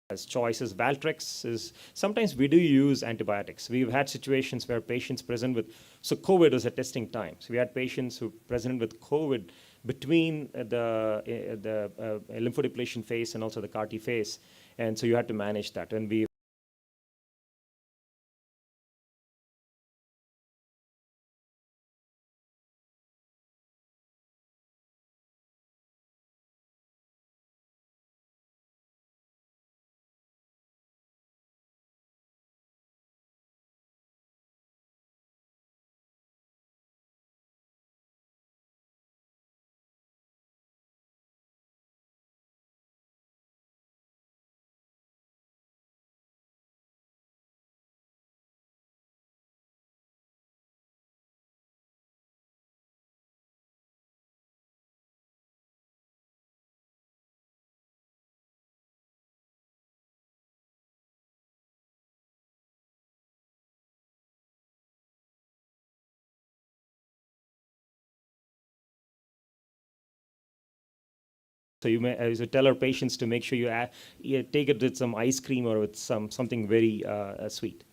as choices. Valtrex is, sometimes we do use antibiotics. We've had situations where patients present with, so COVID was a testing time. So we had patients who presented with COVID between the lymphodepletion phase and also the CAR T phase. And so you had to manage that. And we So you may tell our patients to make sure you take it with some ice cream or with something very sweet.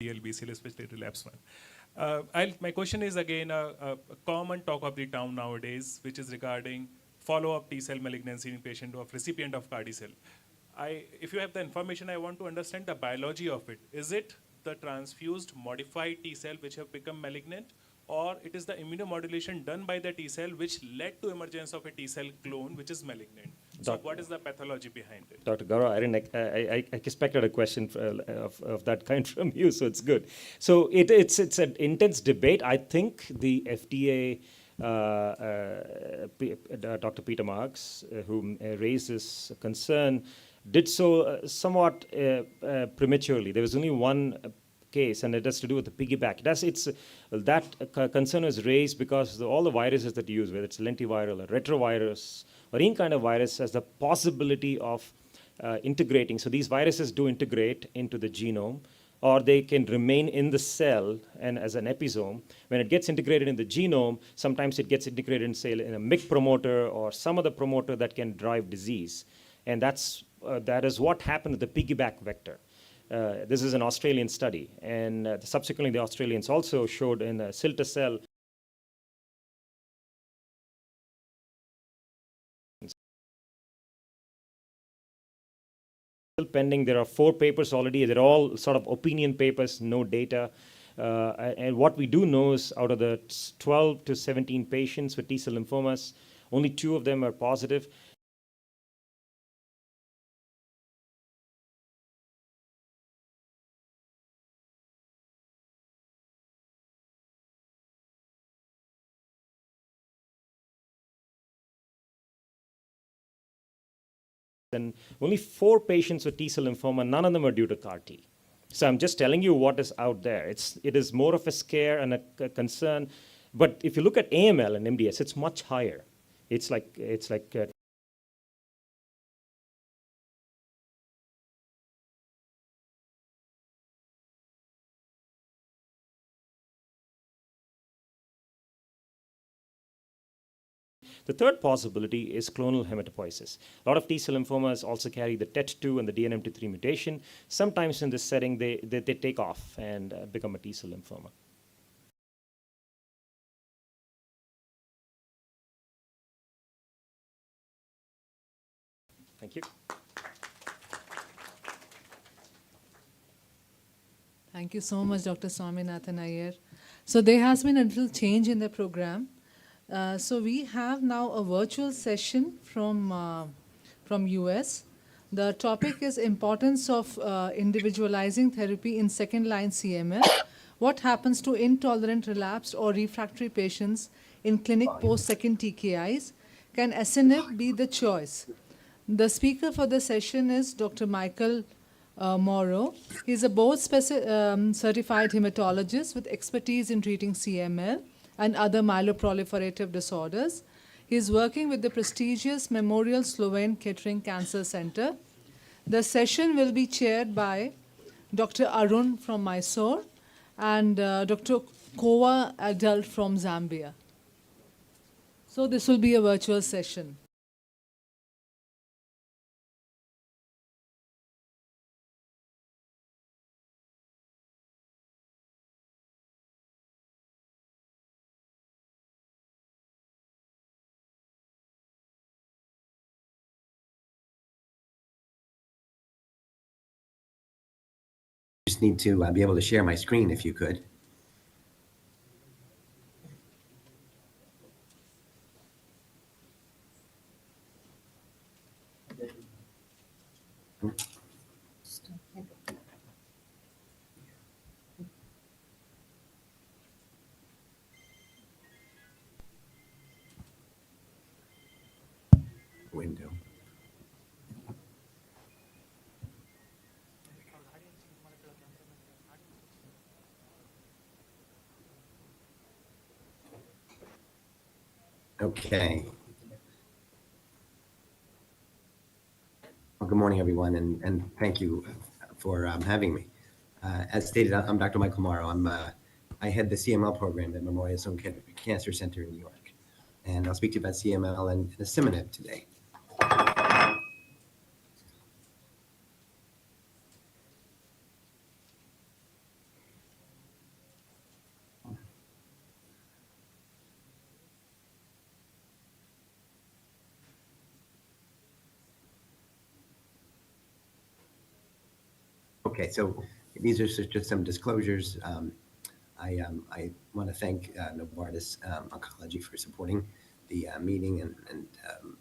BCL, especially relapse one. My question is again a common talk of the town nowadays, which is regarding follow-up T-cell malignancy in patient of recipient of CAR T-cell. if you have the information, I want to understand the biology of it. Is it the transfused modified T cell which have become malignant, or it is the immunomodulation done by the T cell which led to emergence of a T cell clone which is malignant? So what is the pathology behind it? Dr. Gaurav, I expected a question of that kind from you, so it's good. So it's an intense debate. I think the FDA, Dr. Peter Marks, who raised this concern, did so somewhat prematurely. There was only one case, and it has to do with the piggyback. That concern was raised because all the viruses that you use, whether it's lentiviral or retrovirus or any kind of virus, has the possibility of integrating. So these viruses do integrate into the genome, or they can remain in the cell and as an episome. When it gets integrated in the genome, sometimes it gets integrated in, say, in a MYC promoter or some other promoter that can drive disease. And that is what happened with the piggyback vector. This is an Australian study, and subsequently the Australians also showed in a cilta-cel pending. There are 4 papers already. They're all sort of opinion papers, no data. And what we do know is out of the 12 to 17 patients with T-cell lymphomas, only 2 of them are positive. And only 4 patients with T-cell lymphoma, none of them are due to CAR T. So I'm just telling you what is out there. It is more of a scare and a concern. But if you look at AML and MDS, it's much higher. It's like the third possibility is clonal hematopoiesis. A lot of T-cell lymphomas also carry the TET2 and the DNMT3 mutation. Sometimes in this setting, they take off and become a T-cell lymphoma. Thank you. Thank you so much, Dr. Swaminathan Iyer. So there has been a little change in the program. So we have now a virtual session from US. The topic is importance of individualizing therapy in second-line CML. What happens to intolerant, relapsed, or refractory patients in clinic post-second TKIs? Can SNF be the choice? The speaker for the session is Dr. Michael Morrow. He's a board-certified hematologist with expertise in treating CML and other myeloproliferative disorders. He is working with the prestigious Memorial Sloan Kettering Cancer Center. The session will be chaired by Dr. Arun from Mysore and Dr. Kowa Adult from Zambia. So this will be a virtual session. Just need to be able to share my screen if you could. Window. Okay. Well, good morning, everyone, and thank you for having me. As stated, I'm Dr. Michael Morrow. I head the CML program at Memorial Sloan Kettering Cancer Center in New York. And I'll speak to you about CML and asciminib today. Okay, so these are just some disclosures. I want to thank Novartis Oncology for supporting the meeting and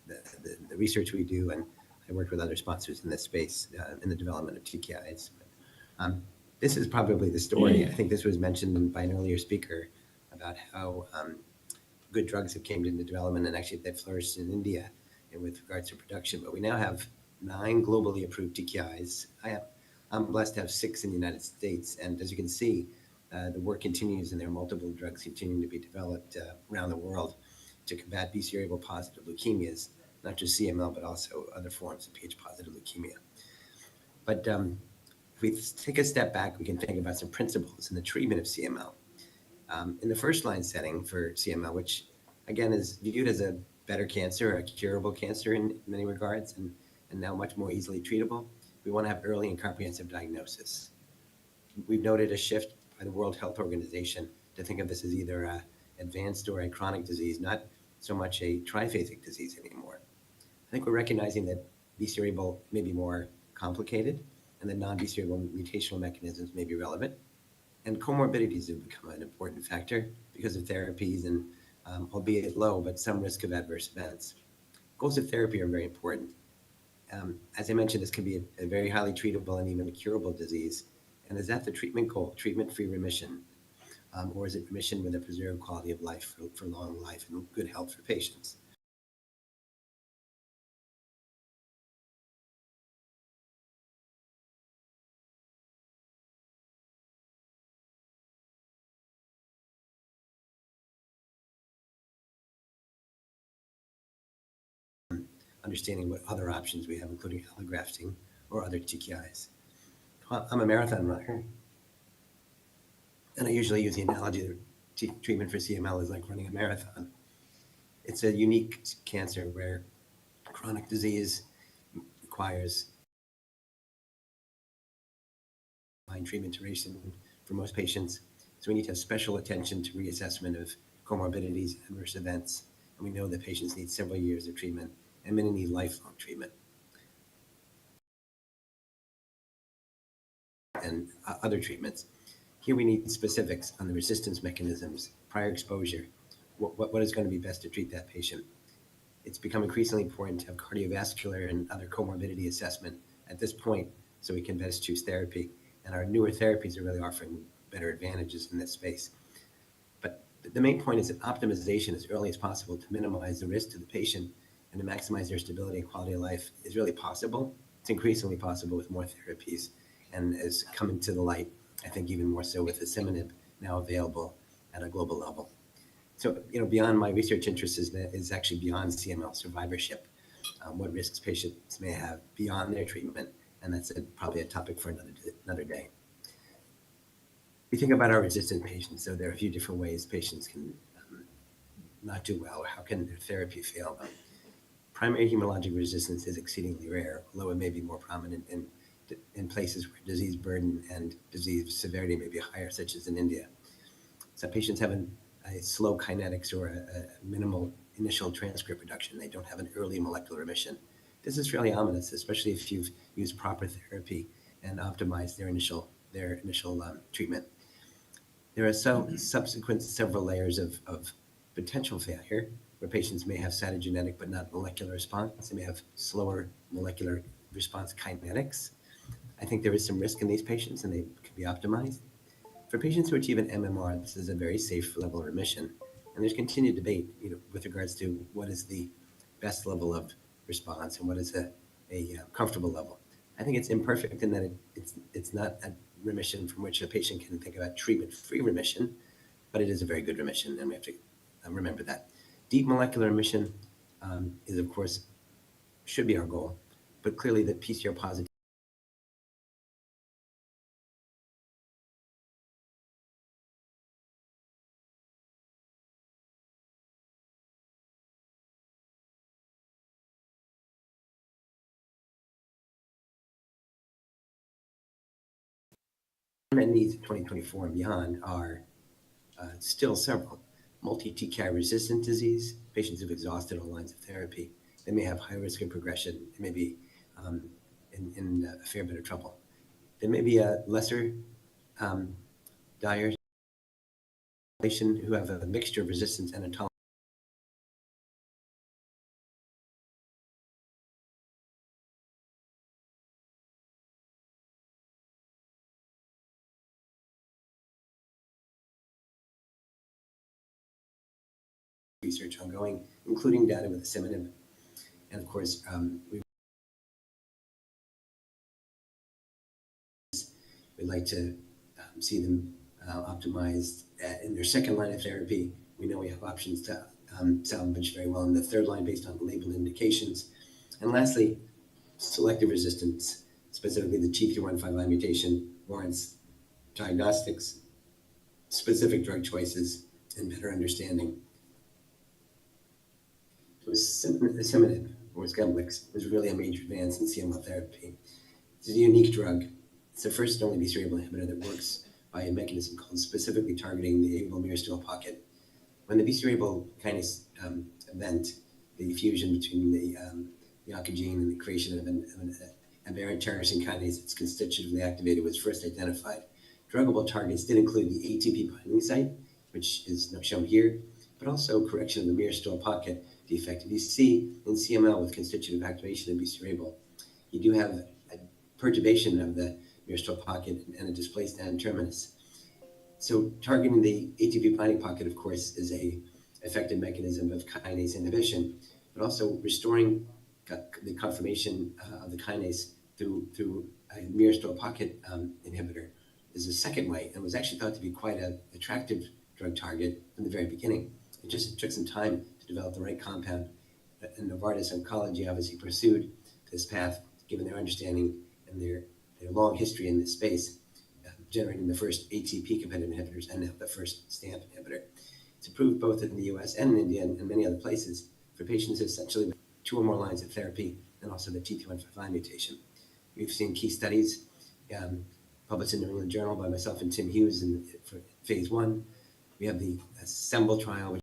the research we do, and I worked with other sponsors in this space in the development of TKIs. This is probably the story. I think this was mentioned by an earlier speaker about how good drugs have came into development, and actually they've flourished in India and with regards to production. But we now have 9 globally approved TKIs. I'm blessed to have 6 in the United States, and as you can see, the work continues, and there are multiple drugs continuing to be developed around the world to combat BCR-ABL positive leukemias, not just CML, but also other forms of Ph-positive leukemia. But if we take a step back, we can think about some principles in the treatment of CML. In the first-line setting for CML, which again is viewed as a better cancer, a curable cancer in many regards, and now much more easily treatable, we want to have early and comprehensive diagnosis. We've noted a shift by the World Health Organization to think of this as either an advanced or a chronic disease, not so much a triphasic disease anymore. I think we're recognizing that BCR-ABL may be more complicated and that non-BCR-ABL mutational mechanisms may be relevant. And comorbidities have become an important factor because of therapies and, albeit low, but some risk of adverse events. Goals of therapy are very important. As I mentioned, this can be a very highly treatable and even a curable disease. And is that the treatment goal, treatment-free remission? Or is it remission with a preserved quality of life for long life and good health for patients? Understanding what other options we have, including allografting or other TKIs. I'm a marathon runner, and I usually use the analogy that treatment for CML is like running a marathon. It's a unique cancer where chronic disease requires treatment duration for most patients. So we need to have special attention to reassessment of comorbidities, adverse events, and we know that patients need several years of treatment and many need lifelong treatment. And other treatments. Here we need specifics on the resistance mechanisms, prior exposure, what is going to be best to treat that patient. It's become increasingly important to have cardiovascular and other comorbidity assessment at this point so we can best choose therapy. And our newer therapies are really offering better advantages in this space. But the main point is that optimization as early as possible to minimize the risk to the patient and to maximize their stability and quality of life is really possible. It's increasingly possible with more therapies and is coming to the light, I think even more so with asciminib now available at a global level. So, beyond my research interests is actually beyond CML survivorship, what risks patients may have beyond their treatment, and that's probably a topic for another day. We think about our resistant patients, so there are a few different ways patients can not do well. How can their therapy fail them? Primary hematologic resistance is exceedingly rare, although it may be more prominent in places where disease burden and disease severity may be higher, such as in India. So patients have a slow kinetics or a minimal initial transcript reduction. They don't have an early molecular remission. This is fairly ominous, especially if you've used proper therapy and optimized their initial treatment. There are subsequent several layers of potential failure where patients may have cytogenetic but not molecular response. They may have slower molecular response kinetics. I think there is some risk in these patients and they can be optimized. For patients who achieve an MMR, this is a very safe level of remission. And there's continued debate with regards to what is the best level of response and what is a comfortable level. I think it's imperfect in that it's not a remission from which a patient can think about treatment-free remission, but it is a very good remission, and we have to remember that. Deep molecular remission is, of course, should be our goal, but clearly the PCR positive needs in 2024 and beyond are still several. Multi-TKI resistant disease, patients who've exhausted all lines of therapy, they may have high risk of progression, they may be in a fair bit of trouble. There may be a lesser dire population who have a mixture of resistance and intolerance. Research ongoing, including data with asciminib. And of course, we'd like to see them optimized in their second line of therapy. We know we have options to salvage very well in the third line based on labeled indications. And lastly, selective resistance, specifically the T315I mutation, warrants diagnostics, specific drug choices, and better understanding. So asciminib, or Scemblix, was really a major advance in CML therapy. It's a unique drug. It's the first and only BCR-ABL inhibitor that works by a mechanism called specifically targeting the ABL myristoyl pocket. When the BCR-ABL kinase event, the fusion between the oncogene and the creation of an aberrant tyrosine kinase that's constitutively activated was first identified. Druggable targets did include the ATP binding site, which is not shown here, but also correction of the myristoyl pocket defect. If you see in CML with constitutive activation of BCR-ABL, you do have a perturbation of the myristoyl pocket and a displaced N-terminus. So targeting the ATP binding pocket, of course, is a effective mechanism of kinase inhibition, but also restoring the conformation of the kinase through a myristoyl pocket inhibitor is a second way, and was actually thought to be quite an attractive drug target from the very beginning. It just took some time to develop the right compound, and Novartis Oncology obviously pursued this path, given their understanding and their long history in this space, generating the first ATP-competitive inhibitors and now the first STAMP inhibitor. It's approved both in the US and in India and many other places for patients essentially with 2 or more lines of therapy and also the T315I mutation. We've seen key studies published in the New England Journal by myself and Tim Hughes for phase 1. We have the ASSEMBLE trial, which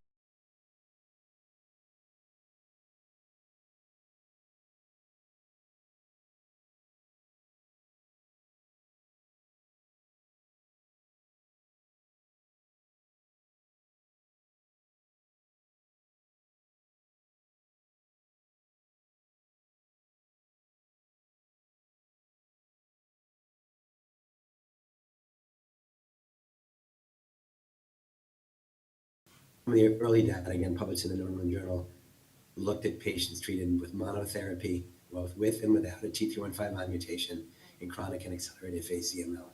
some of the early data, again, published in the New England Journal, looked at patients treated with monotherapy, both with and without a T315I mutation in chronic and accelerated phase CML.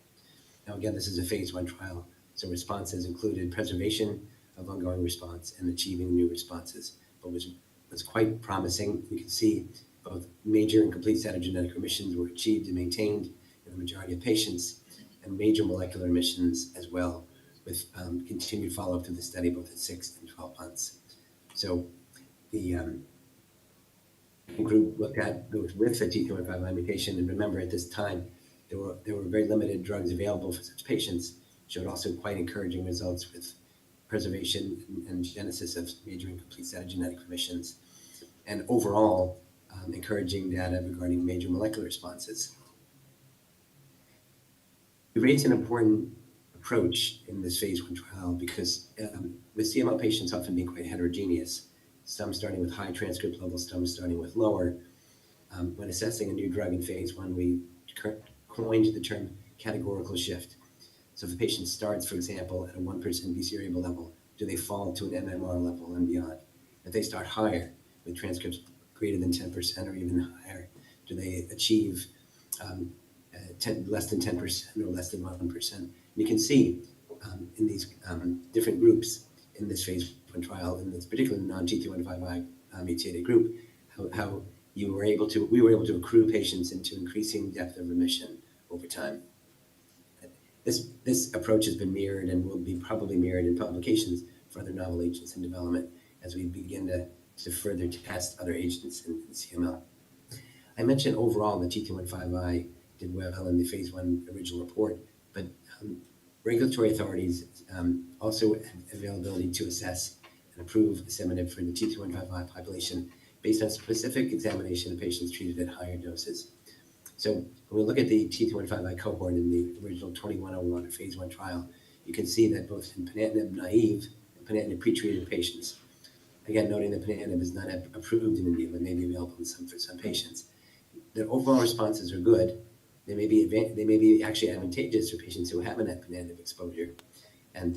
Now, again, this is a phase 1 trial, so responses included preservation of ongoing response and achieving new responses, but was quite promising. You can see both major and complete cytogenetic remissions were achieved and maintained in the majority of patients, and major molecular remissions as well, with continued follow-up through the study, both at 6 and 12 months. So the group looked at those with a T315I mutation, and remember at this time, there were very limited drugs available for such patients, showed also quite encouraging results with preservation and genesis of major and complete cytogenetic remissions, and overall encouraging data regarding major molecular responses. We raised an important approach in this phase 1 trial because with CML patients often being quite heterogeneous, some starting with high transcript levels, some starting with lower. When assessing a new drug in phase 1, we coined the term categorical shift. So if a patient starts, for example, at a 1% BCR-ABL level, do they fall to an MMR level and beyond? If they start higher with transcripts greater than 10% or even higher, do they achieve less than 10% or less than 1%? You can see in these different groups in this phase 1 trial, in this particular non-T315I mutated group, how we were able to accrue patients into increasing depth of remission over time. This approach has been mirrored and will be probably mirrored in publications for other novel agents in development as we begin to further test other agents in CML. I mentioned overall the T315I did well in the phase 1 original report, but regulatory authorities also have availability to assess and approve asciminib for the T315I population based on specific examination of patients treated at higher doses. So when we look at the T25I cohort in the original 2101 phase 1 trial, you can see that both in ponatinib naive and ponatinib pretreated patients, again, noting that ponatinib is not approved in India, but may be available for some patients, the overall responses are good. They may be actually advantageous for patients who haven't had ponatinib exposure. And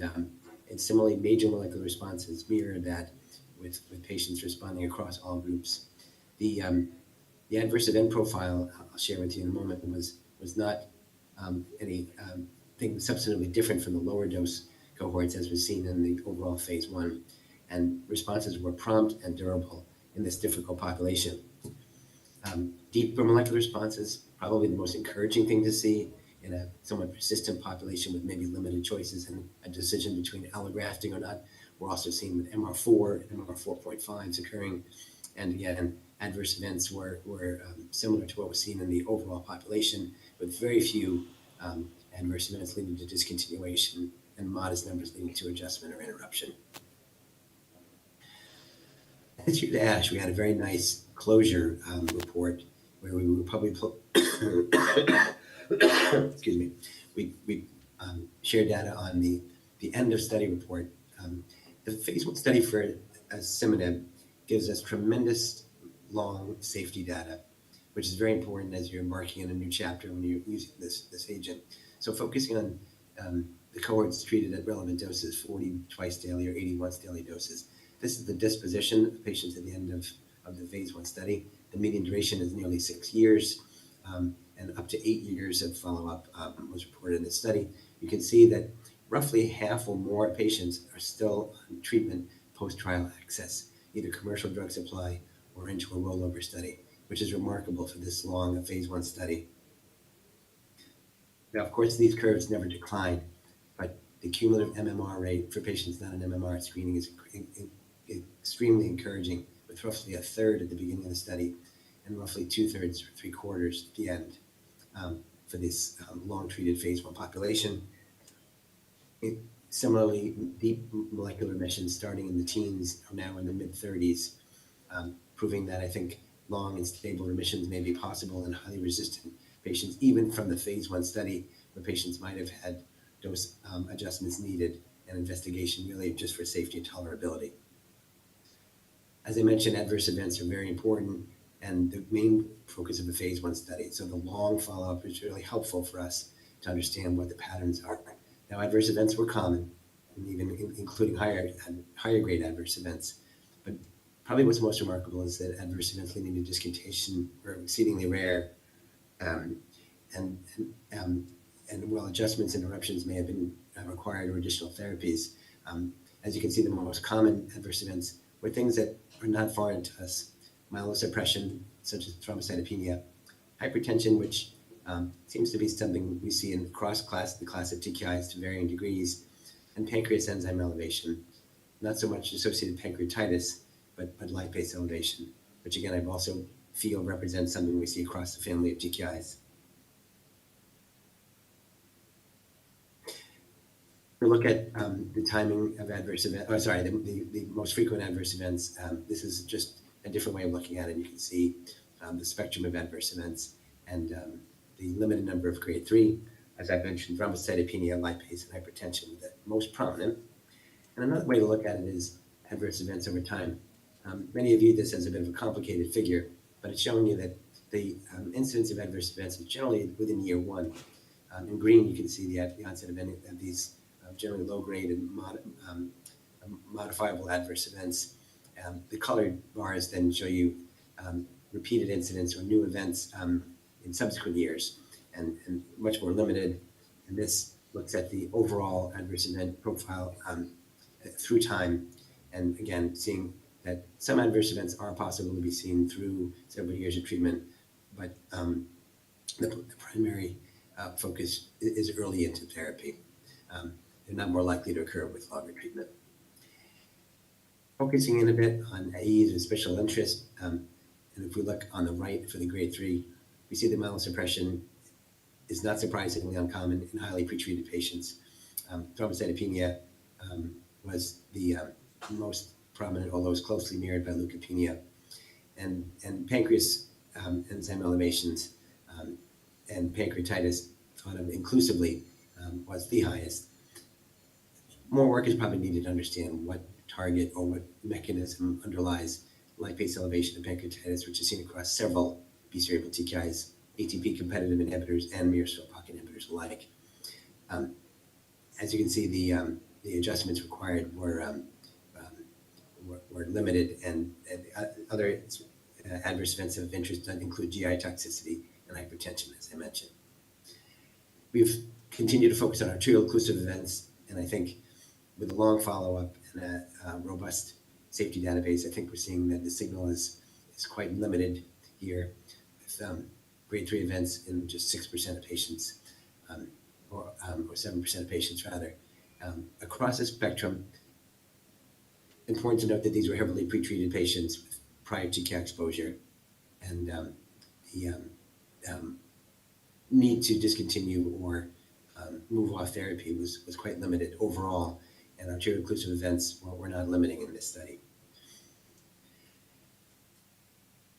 similarly, major molecular responses mirror that with patients responding across all groups. The adverse event profile I'll share with you in a moment was not anything substantively different from the lower dose cohorts as was seen in the overall phase 1. And responses were prompt and durable in this difficult population. Deeper molecular responses, probably the most encouraging thing to see in a somewhat persistent population with maybe limited choices and a decision between allografting or not. We're also seeing with MR4 and MR4.5s occurring. And again, adverse events were similar to what was seen in the overall population, with very few adverse events leading to discontinuation and modest numbers leading to adjustment or interruption. This year at ASH, we had a very nice closure report where we were probably excuse me, we shared data on the end of study report. The phase 1 study for asciminib gives us tremendous long safety data, which is very important as you're embarking on a new chapter when you're using this agent. So focusing on the cohorts treated at relevant doses, 40 twice daily or 80 once daily doses. This is the disposition of patients at the end of the phase 1 study. The median duration is nearly 6 years, and up to 8 years of follow-up was reported in this study. You can see that roughly half or more patients are still on treatment post-trial access, either commercial drug supply or into a rollover study, which is remarkable for this long a phase 1 study. Now, of course, these curves never decline, but the cumulative MMR rate for patients not in MMR screening is extremely encouraging, with roughly a third at the beginning of the study and roughly 2/3 or 3/4 at the end for this long-treated phase 1 population. Similarly, deep molecular remissions starting in the teens are now in the mid-30s, proving that I think long and stable remissions may be possible in highly resistant patients, even from the phase 1 study, where patients might have had dose adjustments needed and investigation really just for safety and tolerability. As I mentioned, adverse events are very important and the main focus of the phase 1 study. So the long follow-up is really helpful for us to understand what the patterns are. Now, adverse events were common, and even including higher grade adverse events. But probably what's most remarkable is that adverse events leading to discontinuation were exceedingly rare. And while adjustments and interruptions may have been required or additional therapies, as you can see, the most common adverse events were things that are not foreign to us. Myelosuppression, such as thrombocytopenia, hypertension, which seems to be something we see in the class of TKIs to varying degrees, and pancreas enzyme elevation. Not so much associated pancreatitis, but lipase elevation, which again, I also feel represents something we see across the family of TKIs. We look at the timing of adverse events, the most frequent adverse events. This is just a different way of looking at it. You can see the spectrum of adverse events and the limited number of grade 3. As I mentioned, thrombocytopenia, lipase, and hypertension, the most prominent. And another way to look at it is adverse events over time. Many of you view this as a bit of a complicated figure, but it's showing you that the incidence of adverse events is generally within year 1. In green, you can see the onset of any of these generally low-grade and modifiable adverse events. The colored bars then show you repeated incidents or new events in subsequent years, and much more limited. And this looks at the overall adverse event profile through time, and again, seeing that some adverse events are possible to be seen through several years of treatment, but the primary focus is early into therapy. They're not more likely to occur with longer treatment. Focusing in a bit on AEs of special interest, and if we look on the right for the grade 3, we see the myelosuppression is not surprisingly uncommon in highly pretreated patients. Thrombocytopenia was the most prominent, although it's closely mirrored by leukopenia. And pancreas enzyme elevations and pancreatitis thought of inclusively was the highest. More work is probably needed to understand what target or what mechanism underlies lipase elevation of pancreatitis, which is seen across several BCR-ABL TKIs, ATP competitive inhibitors, and myristoyl inhibitors alike. As you can see, the adjustments required were limited, and other adverse events of interest include GI toxicity and hypertension, as I mentioned. We've continued to focus on arterial-occlusive events, and I think with a long follow-up and a robust safety database, I think we're seeing that the signal is quite limited here, with grade 3 events in just 6% of patients, or 7% of patients rather. Across the spectrum, important to note that these were heavily pretreated patients with prior TKI exposure, and the need to discontinue or move off therapy was quite limited overall, and arterial-occlusive events were not limiting in this study.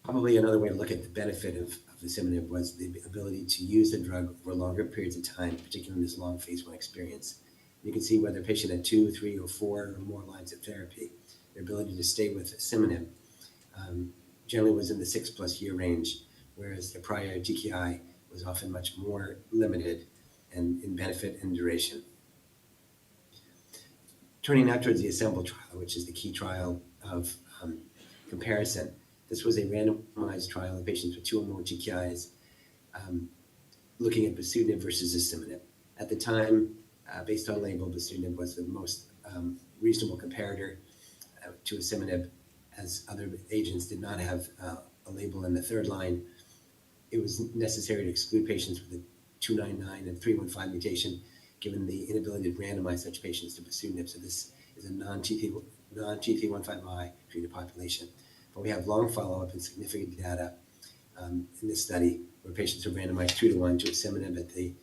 Probably another way to look at the benefit of asciminib was the ability to use the drug over longer periods of time, particularly in this long phase 1 experience. You can see whether a patient had 2, 3, or 4 or more lines of therapy, their ability to stay with asciminib generally was in the 6+ year range, whereas the prior TKI was often much more limited and in benefit and duration. Turning now towards the ASSEMBLE trial, which is the key trial of comparison. This was a randomized trial of patients with 2 or more TKIs looking at bosutinib versus asciminib. At the time, based on label, bosutinib was the most reasonable comparator to asciminib, as other agents did not have a label in the third line. It was necessary to exclude patients with a 299 and 315 mutation, given the inability to randomize such patients to bosutinib. So this is a non-T315I treated population. But we have long follow-up and significant data in this study where patients were randomized 2-to-1 to asciminib at the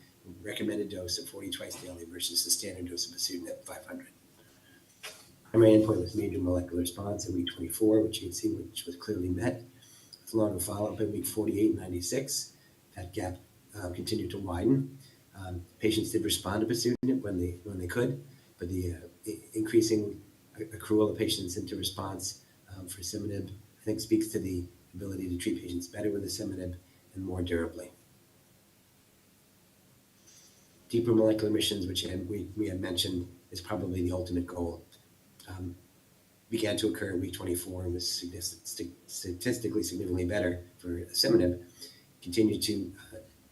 recommended dose of 40 twice daily versus the standard dose of bosutinib, 500. Primary endpoint was major molecular response at week 24, which you can see which was clearly met. With longer follow-up at week 48 and 96, that gap continued to widen. Patients did respond to bosutinib when they could, but the increasing accrual of patients into response for asciminib, I think, speaks to the ability to treat patients better with asciminib and more durably. Deeper molecular remissions, which we had mentioned, is probably the ultimate goal. Began to occur at week 24 and was statistically significantly better for asciminib. Continued to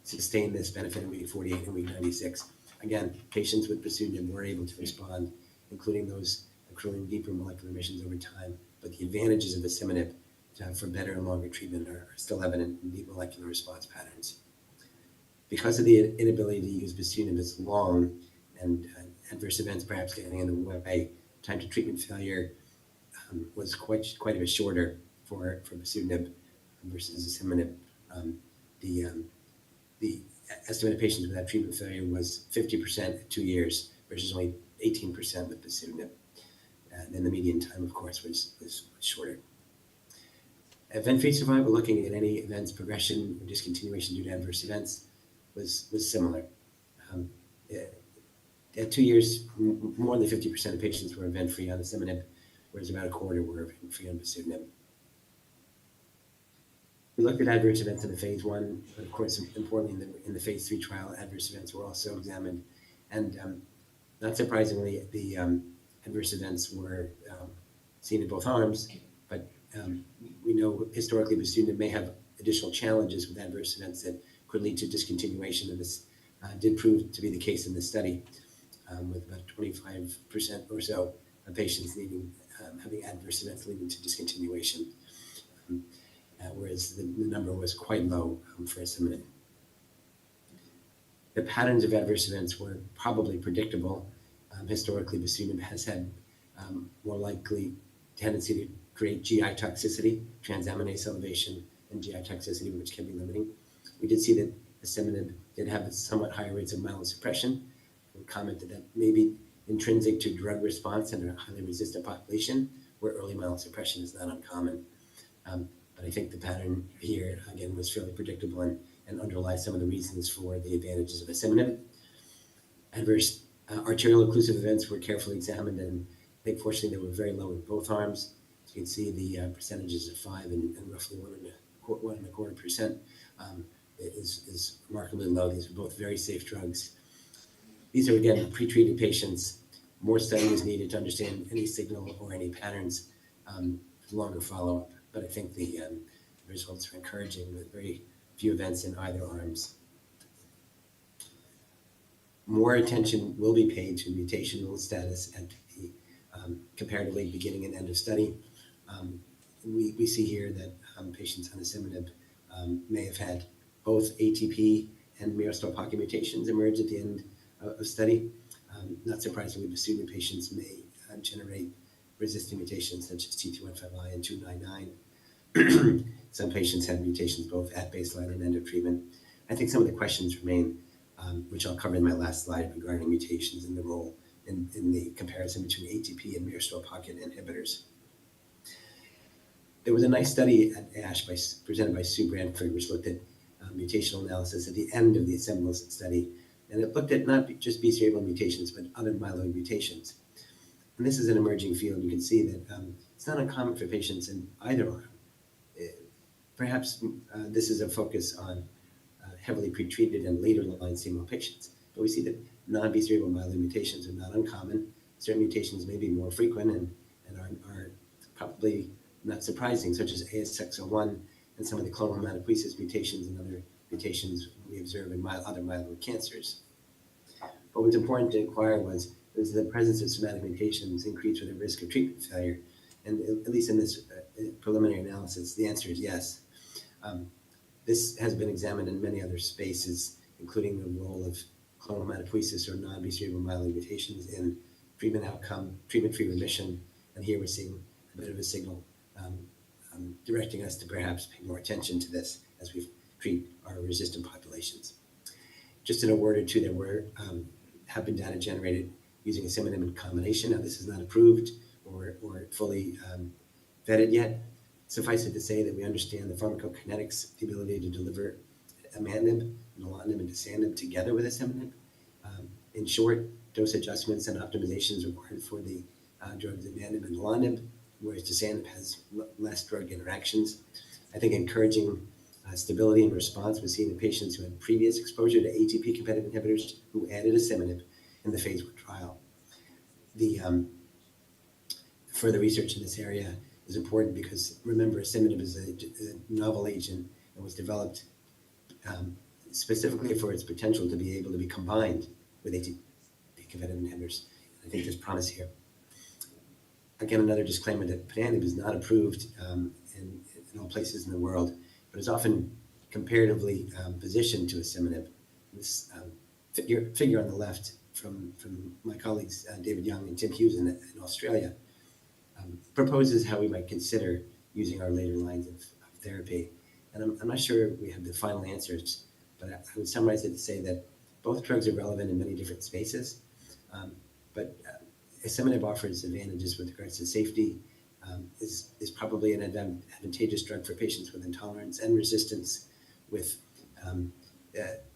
sustain this benefit in week 48 and week 96. Again, patients with bosutinib were able to respond, including those accruing deeper molecular remissions over time. But the advantages of asciminib for better and longer treatment are still evident in deep molecular response patterns. Because of the inability to use bosutinib as long and adverse events perhaps getting in the way, time to treatment failure was quite a bit shorter for bosutinib versus asciminib. The estimated patients with that treatment failure was 50% at 2 years versus only 18% with bosutinib. Then the median time, of course, was much shorter. Event-free survival, looking at any events, progression, or discontinuation due to adverse events, was similar. At 2 years, more than 50% of patients were event-free on asciminib, whereas about a quarter were event-free on bosutinib. We looked at adverse events in the phase 1, but of course, importantly, in the phase 3 trial, adverse events were also examined. And not surprisingly, the adverse events were seen in both arms, but we know historically bosutinib may have additional challenges with adverse events that could lead to discontinuation, and this did prove to be the case in this study, with about 25% or so of patients having adverse events leading to discontinuation, whereas the number was quite low for asciminib. The patterns of adverse events were probably predictable. Historically, bosutinib has had more likely tendency to create GI toxicity, transaminase elevation, and GI toxicity, which can be limiting. We did see that asciminib did have somewhat higher rates of myelosuppression. We commented that maybe intrinsic to drug response in a highly resistant population, where early myelosuppression is not uncommon. But I think the pattern here, again, was fairly predictable and and underlie some of the reasons for the advantages of asciminib. Adverse arterial occlusive events were carefully examined, and I think fortunately they were very low in both arms. As you can see, the percentages of 5 and roughly 1.25% is remarkably low. These are both very safe drugs. These are, again, pre-treated patients. More study is needed to understand any signal or any patterns, longer follow-up. But I think the results are encouraging with very few events in either arms. More attention will be paid to mutational status at the comparatively beginning and end of study. We see here that patients on asciminib may have had both ATP and myristoyl pocket mutations emerge at the end of study. Not surprisingly, assuming patients may generate resistant mutations such as T315I and 299. Some patients had mutations both at baseline and end of treatment. I think some of the questions remain, which I'll cover in my last slide regarding mutations and the role in the comparison between ATP and myristoyl pocket inhibitors. There was a nice study at ASH presented by Sue Branford, which looked at mutational analysis at the end of the asciminib study. And it looked at not just BCR-ABL mutations, but other myeloid mutations. And this is an emerging field. You can see that it's not uncommon for patients in either arm. Perhaps this is a focus on heavily pretreated and later line CML patients. But we see that non-BCR-ABL myeloid mutations are not uncommon. Certain mutations may be more frequent and are probably not surprising, such as ASXL1 and some of the clonal hematopoiesis mutations and other mutations we observe in other myeloid cancers. But what's important to inquire was, does the presence of somatic mutations increase with the risk of treatment failure? And at least in this preliminary analysis, the answer is yes. This has been examined in many other spaces, including the role of clonal hematopoiesis or non-BCR-ABL myeloid mutations in treatment outcome, treatment-free remission. And here we're seeing a bit of a signal directing us to perhaps pay more attention to this as we treat our resistant populations. Just in a word or two, there have been data generated using asciminib in combination. Now, this is not approved or fully vetted yet. Suffice it to say that we understand the pharmacokinetics, the ability to deliver imatinib, nilotinib, and dasatinib together with asciminib. In short, dose adjustments and optimizations required for the drugs imatinib and nilotinib, whereas dasatinib has less drug interactions. I think encouraging stability and response was seen in patients who had previous exposure to ATP-competitive inhibitors who added asciminib in the phase 1 trial. The further research in this area is important because, remember, asciminib is a novel agent and was developed specifically for its potential to be able to be combined with ATP-competitive inhibitors. I think there's promise here. Again, another disclaimer that ponatinib is not approved in all places in the world, but is often comparatively positioned to asciminib. This figure on the left from my colleagues David Young and Tim Hughes in Australia proposes how we might consider using our later lines of therapy. And I'm not sure we have the final answers, but I would summarize it to say that both drugs are relevant in many different spaces, but asciminib offers advantages with regards to safety, is probably an advantageous drug for patients with intolerance and resistance, with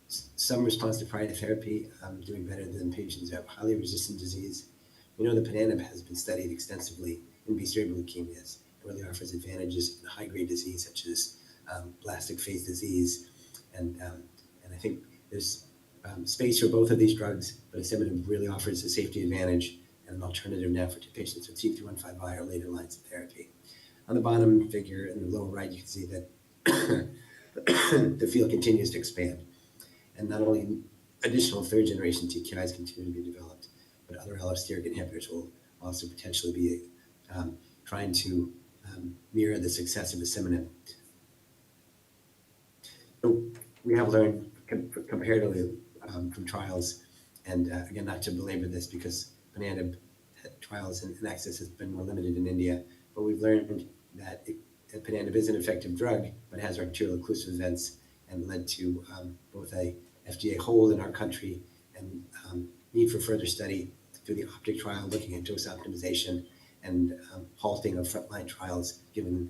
some response to prior therapy doing better than patients who have highly resistant disease. We know that ponatinib has been studied extensively in BCR-ABL leukemias. It really offers advantages in high-grade disease such as blastic phase disease, and I think there's space for both of these drugs, but asciminib really offers a safety advantage and an alternative now for patients with T315I or later lines of therapy. On the bottom figure in the lower right, you can see that the field continues to expand, and not only additional third-generation TKIs continue to be developed, but other allosteric inhibitors will also potentially be trying to mirror the success of asciminib. So we have learned comparatively from trials, and again, not to belabor this because ponatinib trials and access has been more limited in India, but we've learned that ponatinib is an effective drug, but has arterial occlusive events and led to both a FDA hold in our country and need for further study through the OPTIC trial looking at dose optimization and halting of frontline trials given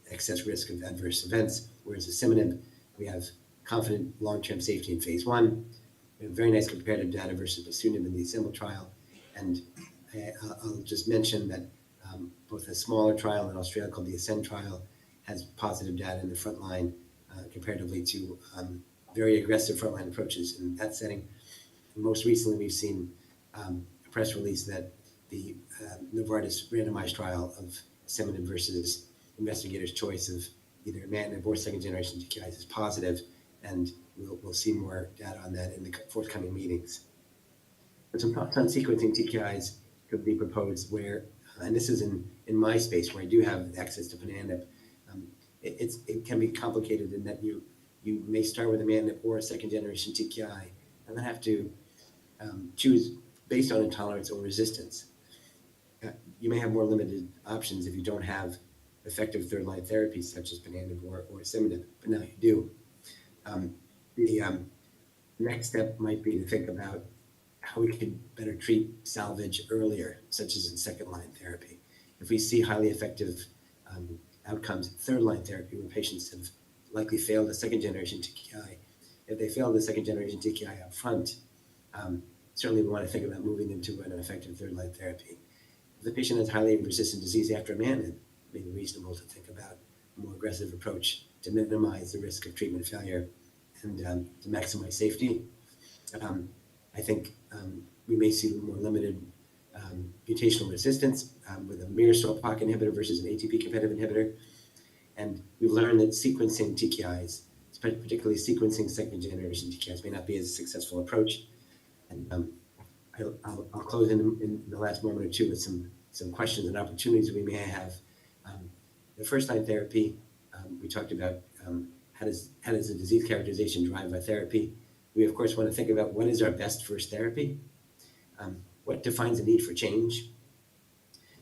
excess risk of adverse events. Whereas asciminib, we have confident long-term safety in phase 1. We have very nice comparative data versus bosutinib in the ASSEMBLE trial. And I'll just mention that both a smaller trial in Australia called the ASCEND trial has positive data in the front line comparatively to very aggressive frontline approaches in that setting. And most recently, we've seen a press release that the Novartis randomized trial of asciminib versus investigators' choice of either imatinib or second-generation TKIs is positive, and we'll see more data on that in the forthcoming meetings. But some thoughts on sequencing TKIs could be proposed where, and this is in my space where I do have access to ponatinib. It can be complicated in that you may start with imatinib or a second-generation TKI and then have to choose based on intolerance or resistance. You may have more limited options if you don't have effective third-line therapies such as ponatinib or asciminib, but now you do. The next step might be to think about how we could better treat salvage earlier, such as in second-line therapy. If we see highly effective outcomes in third-line therapy where patients have likely failed a second-generation TKI, if they fail the second-generation TKI up front, certainly we want to think about moving them to an effective third-line therapy. If the patient has highly resistant disease after imatinib, it may be reasonable to think about a more aggressive approach to minimize the risk of treatment failure and to maximize safety. I think we may see more limited mutational resistance with a myristoyl-POC inhibitor versus an ATP-competitive inhibitor. And we've learned that sequencing TKIs, particularly sequencing second-generation TKIs, may not be as a successful approach. And I'll close in the last moment or two with some questions and opportunities we may have. The first-line therapy, we talked about how does the disease characterization drive our therapy. We, of course, want to think about what is our best first therapy, what defines a need for change,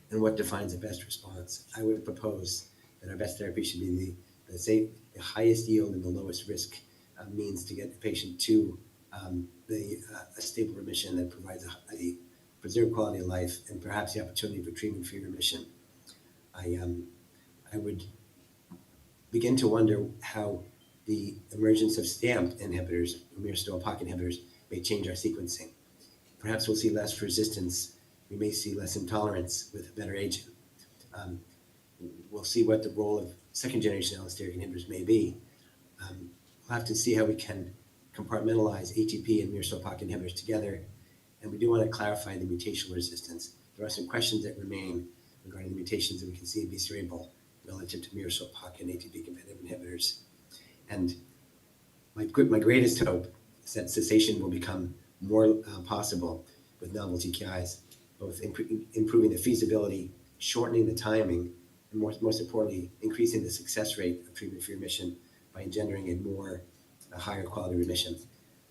and what defines a best response. I would propose that our best therapy should be the highest yield and the lowest risk means to get the patient to a stable remission that provides a preserved quality of life and perhaps the opportunity for treatment-free remission. I would begin to wonder how the emergence of stamped inhibitors, myristoyl-POC inhibitors, may change our sequencing. Perhaps we'll see less resistance. We may see less intolerance with a better agent. We'll see what the role of second-generation allosteric inhibitors may be. We'll have to see how we can compartmentalize ATP and myristoyl-POC inhibitors together. And we do want to clarify the mutational resistance. There are some questions that remain regarding the mutations that we can see in BCR-ABL relative to myristoyl-POC and ATP-competitive inhibitors. And my greatest hope is that cessation will become more possible with novel TKIs, both improving the feasibility, shortening the timing, and most importantly, increasing the success rate of treatment-free remission by engendering a higher quality remission.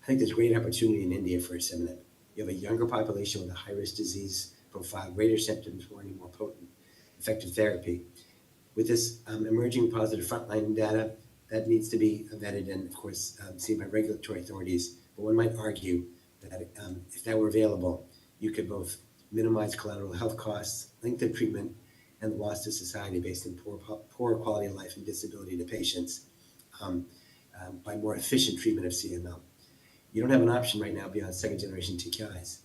I think there's great opportunity in India for asciminib. You have a younger population with a high-risk disease profile, greater symptoms, warning, more potent, effective therapy. With this emerging positive frontline data, that needs to be vetted and, of course, seen by regulatory authorities. But one might argue that if that were available, you could both minimize collateral health costs, length of treatment, and the loss to society based on poor quality of life and disability to patients by more efficient treatment of CML. You don't have an option right now beyond second-generation TKIs.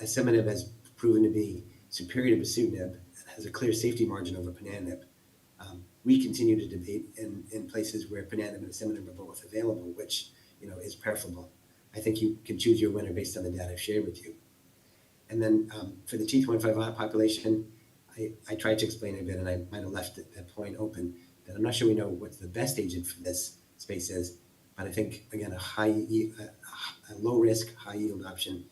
Asciminib has proven to be superior to bosutinib and has a clear safety margin over ponatinib. We continue to debate in places where ponatinib and asciminib are both available, which is preferable. I think you can choose your winner based on the data I've shared with you. And then for the T25I population, I tried to explain a bit, and I might have left that point open, that I'm not sure we know what the best agent for this space is, but I think, again, a low-risk, high-yield option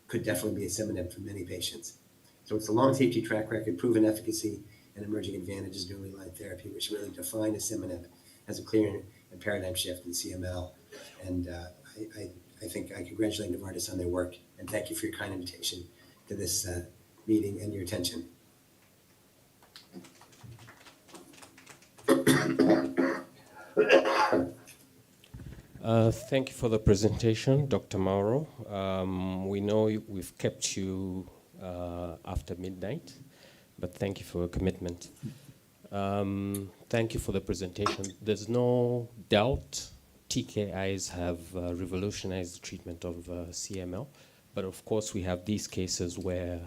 could definitely be asciminib for many patients. So it's a long safety track record, proven efficacy, and emerging advantages in early line therapy, which really define asciminib as a clear and paradigm shift in CML. And I think I congratulate Novartis on their work, and thank you for your kind invitation to this meeting and your attention. Thank you for the presentation, Dr. Mauro. We know we've kept you after midnight, but thank you for your commitment. Thank you for the presentation. There's no doubt TKIs have revolutionized the treatment of CML, but of course we have these cases where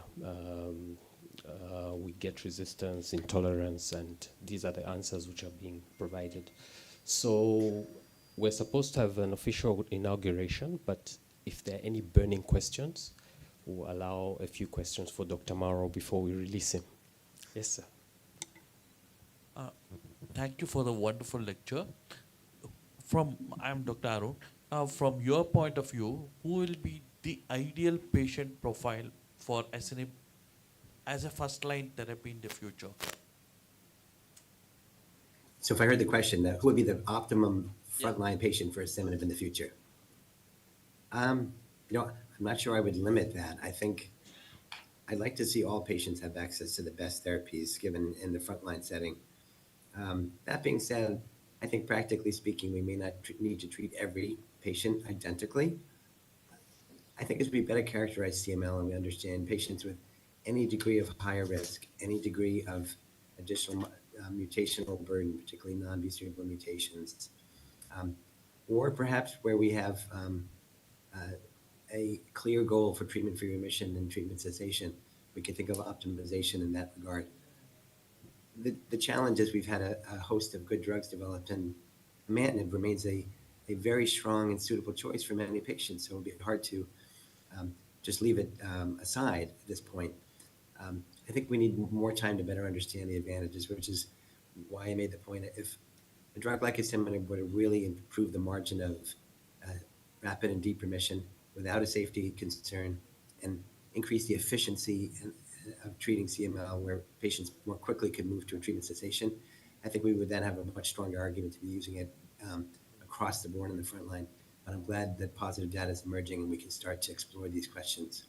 we get resistance, intolerance, and these are the answers which are being provided. So we're supposed to have an official inauguration, but if there are any burning questions, we'll allow a few questions for Dr. Marrow before we release him. Yes, sir. Thank you for the wonderful lecture. I'm Dr. Arun. From your point of view, who will be the ideal patient profile for SNP as a first-line therapy in the future? So if I heard the question, who would be the optimum frontline patient for asciminib in the future? I'm not sure I would limit that. I think I'd like to see all patients have access to the best therapies given in the frontline setting. That being said, I think practically speaking, we may not need to treat every patient identically. I think as we better characterize CML and we understand patients with any degree of higher risk, any degree of additional mutational burden, particularly non-BCR-ABL mutations, or perhaps where we have a clear goal for treatment-free remission and treatment cessation, we can think of optimization in that regard. The challenge is we've had a host of good drugs developed, and imatinib remains a very strong and suitable choice for many patients, so it would be hard to just leave it aside at this point. I think we need more time to better understand the advantages, which is why I made the point that if a drug like asciminib were to really improve the margin of rapid and deep remission without a safety concern and increase the efficiency of treating CML where patients more quickly could move to a treatment cessation, I think we would then have a much stronger argument to be using it across the board in the front line. But I'm glad that positive data is emerging and we can start to explore these questions.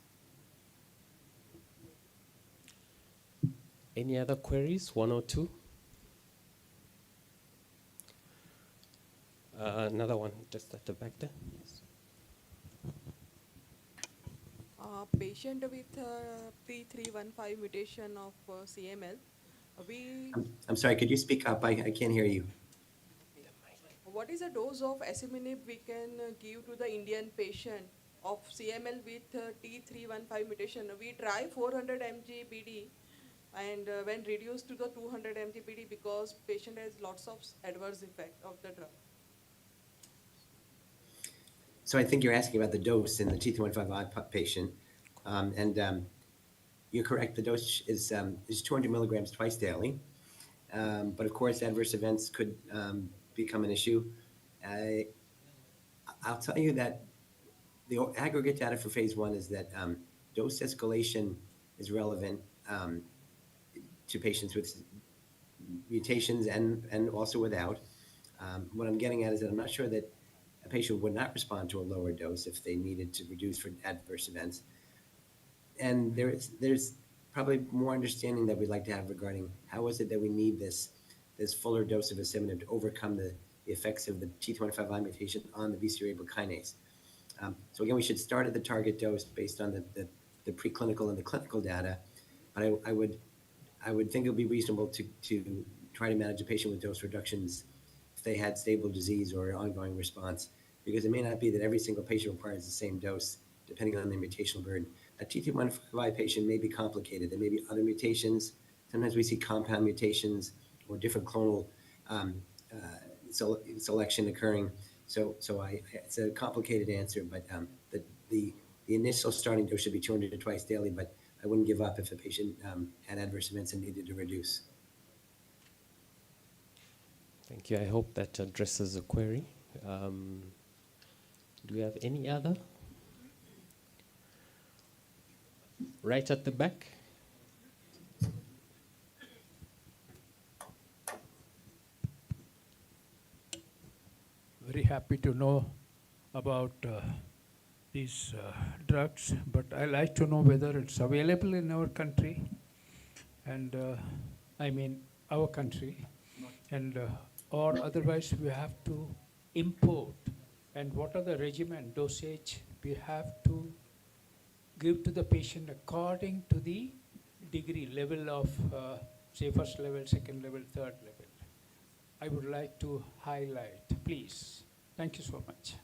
Any other queries, one or two? Another one just at the back there. Yes. Patient with T315 mutation of CML, I'm sorry, could you speak up? I can't hear you. what is the dose of asciminib we can give to the Indian patient of CML with T315 mutation? We try 400 mg BD and when reduced to the 200 mg BD because patient has lots of adverse effect of the drug. So I think you're asking about the dose in the T315I patient, and you're correct. The dose is 200 milligrams twice daily, but of course adverse events could become an issue. I'll tell you that the aggregate data for phase 1 is that dose escalation is relevant to patients with mutations and also without. What I'm getting at is that I'm not sure that a patient would not respond to a lower dose if they needed to reduce for adverse events. And there's probably more understanding that we'd like to have regarding how is it that we need this fuller dose of asciminib to overcome the effects of the T315I mutation on the BCR-ABL kinase. So again, we should start at the target dose based on the preclinical and the clinical data, but I would think it would be reasonable to try to manage a patient with dose reductions if they had stable disease or ongoing response, because it may not be that every single patient requires the same dose depending on their mutational burden. A T315I patient may be complicated. There may be other mutations. Sometimes we see compound mutations or different clonal selection occurring. So it's a complicated answer, but the initial starting dose should be 200 twice daily, but I wouldn't give up if the patient had adverse events and needed to reduce. Thank you. I hope that addresses the query. Do we have any other? Right at the back. Very happy to know about these drugs, but I like to know whether it's available in our country, and I mean our country, and or otherwise we have to import, and what are the regimen dosage we have to give to the patient according to the degree level of say first level, second level, third level. I would like to highlight, please. Thank you so much.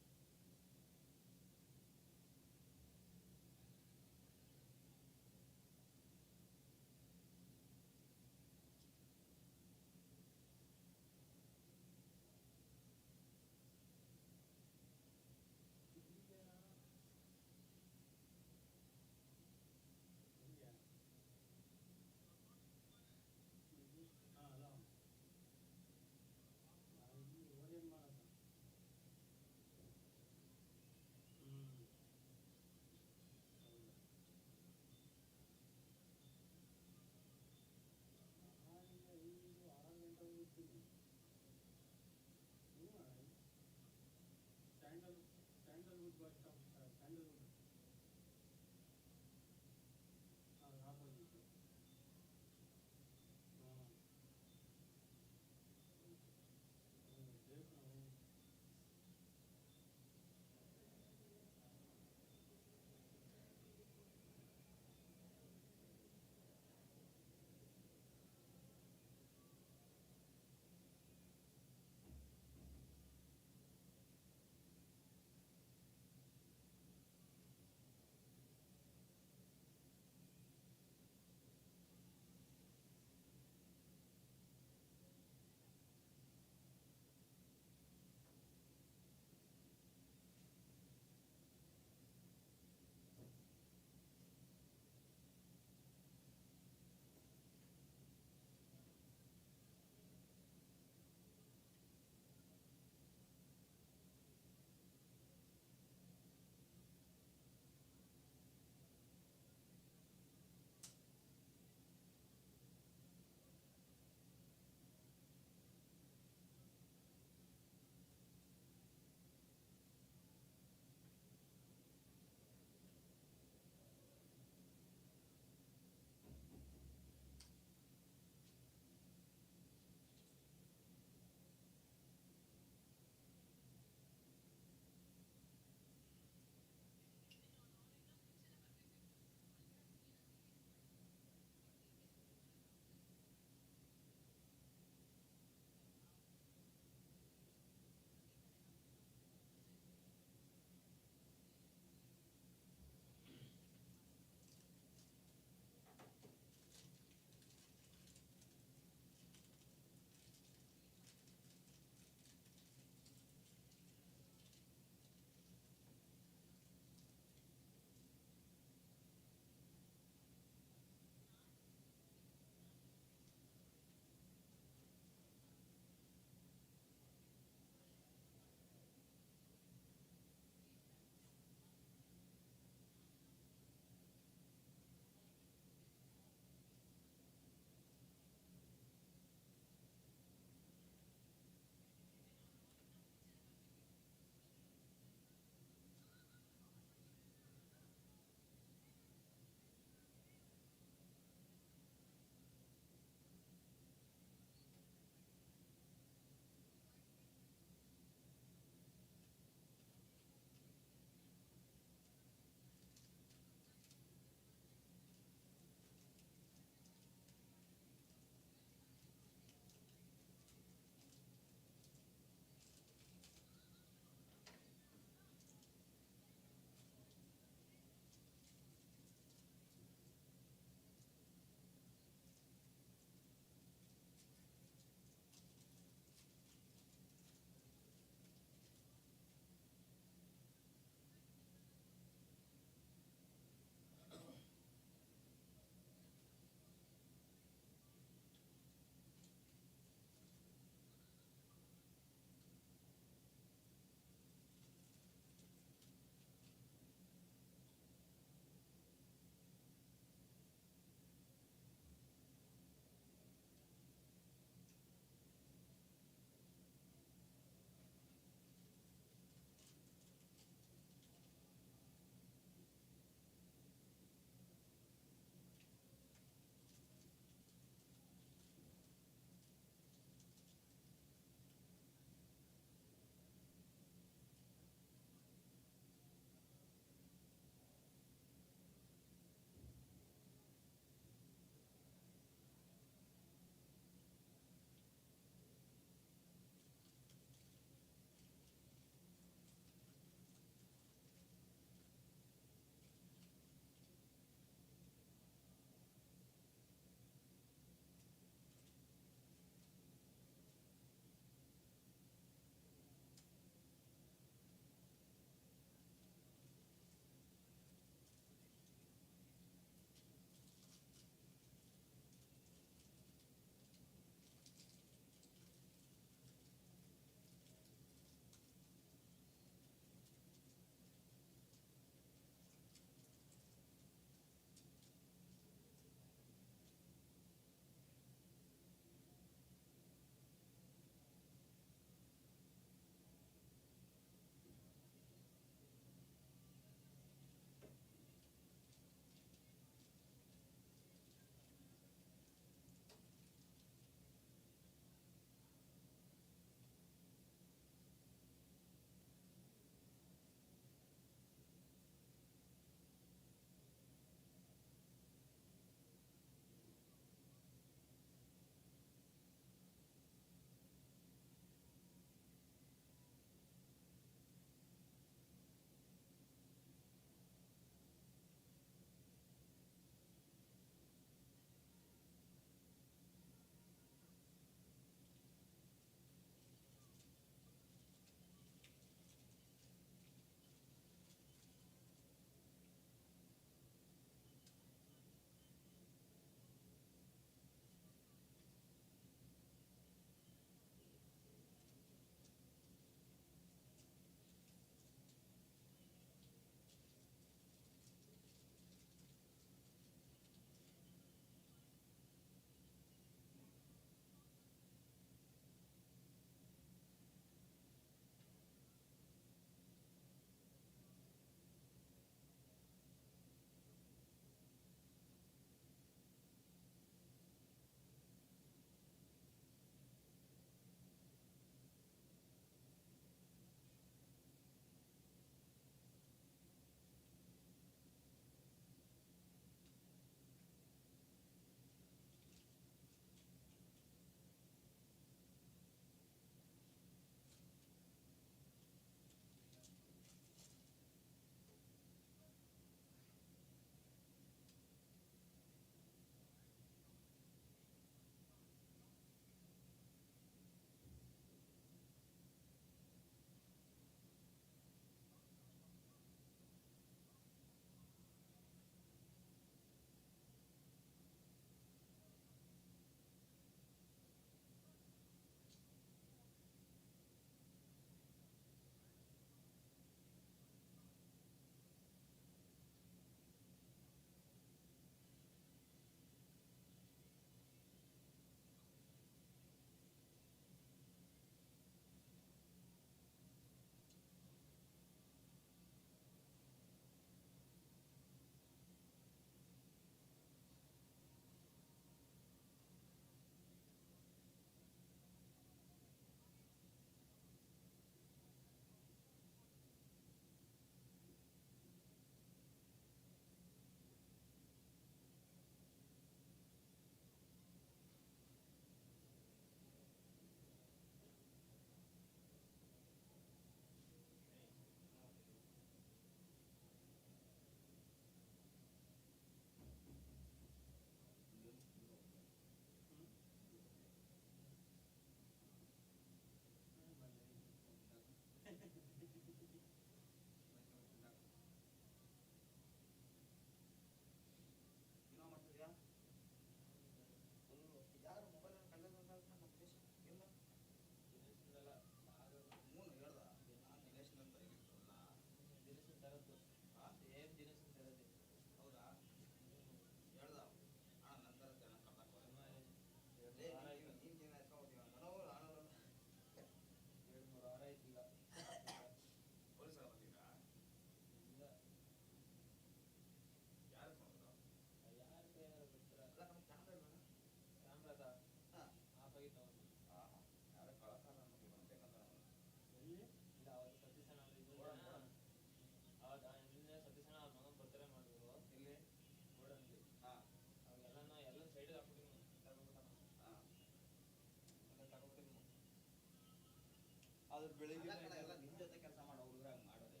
ಅದು ಬೆಳಿಗ್ಗೆ ನಿಮ್ಮ ಜೊತೆ ಕೆಲಸ ಮಾಡೋ ಹುಡುಗರು ಹಂಗೆ ಮಾಡೋದು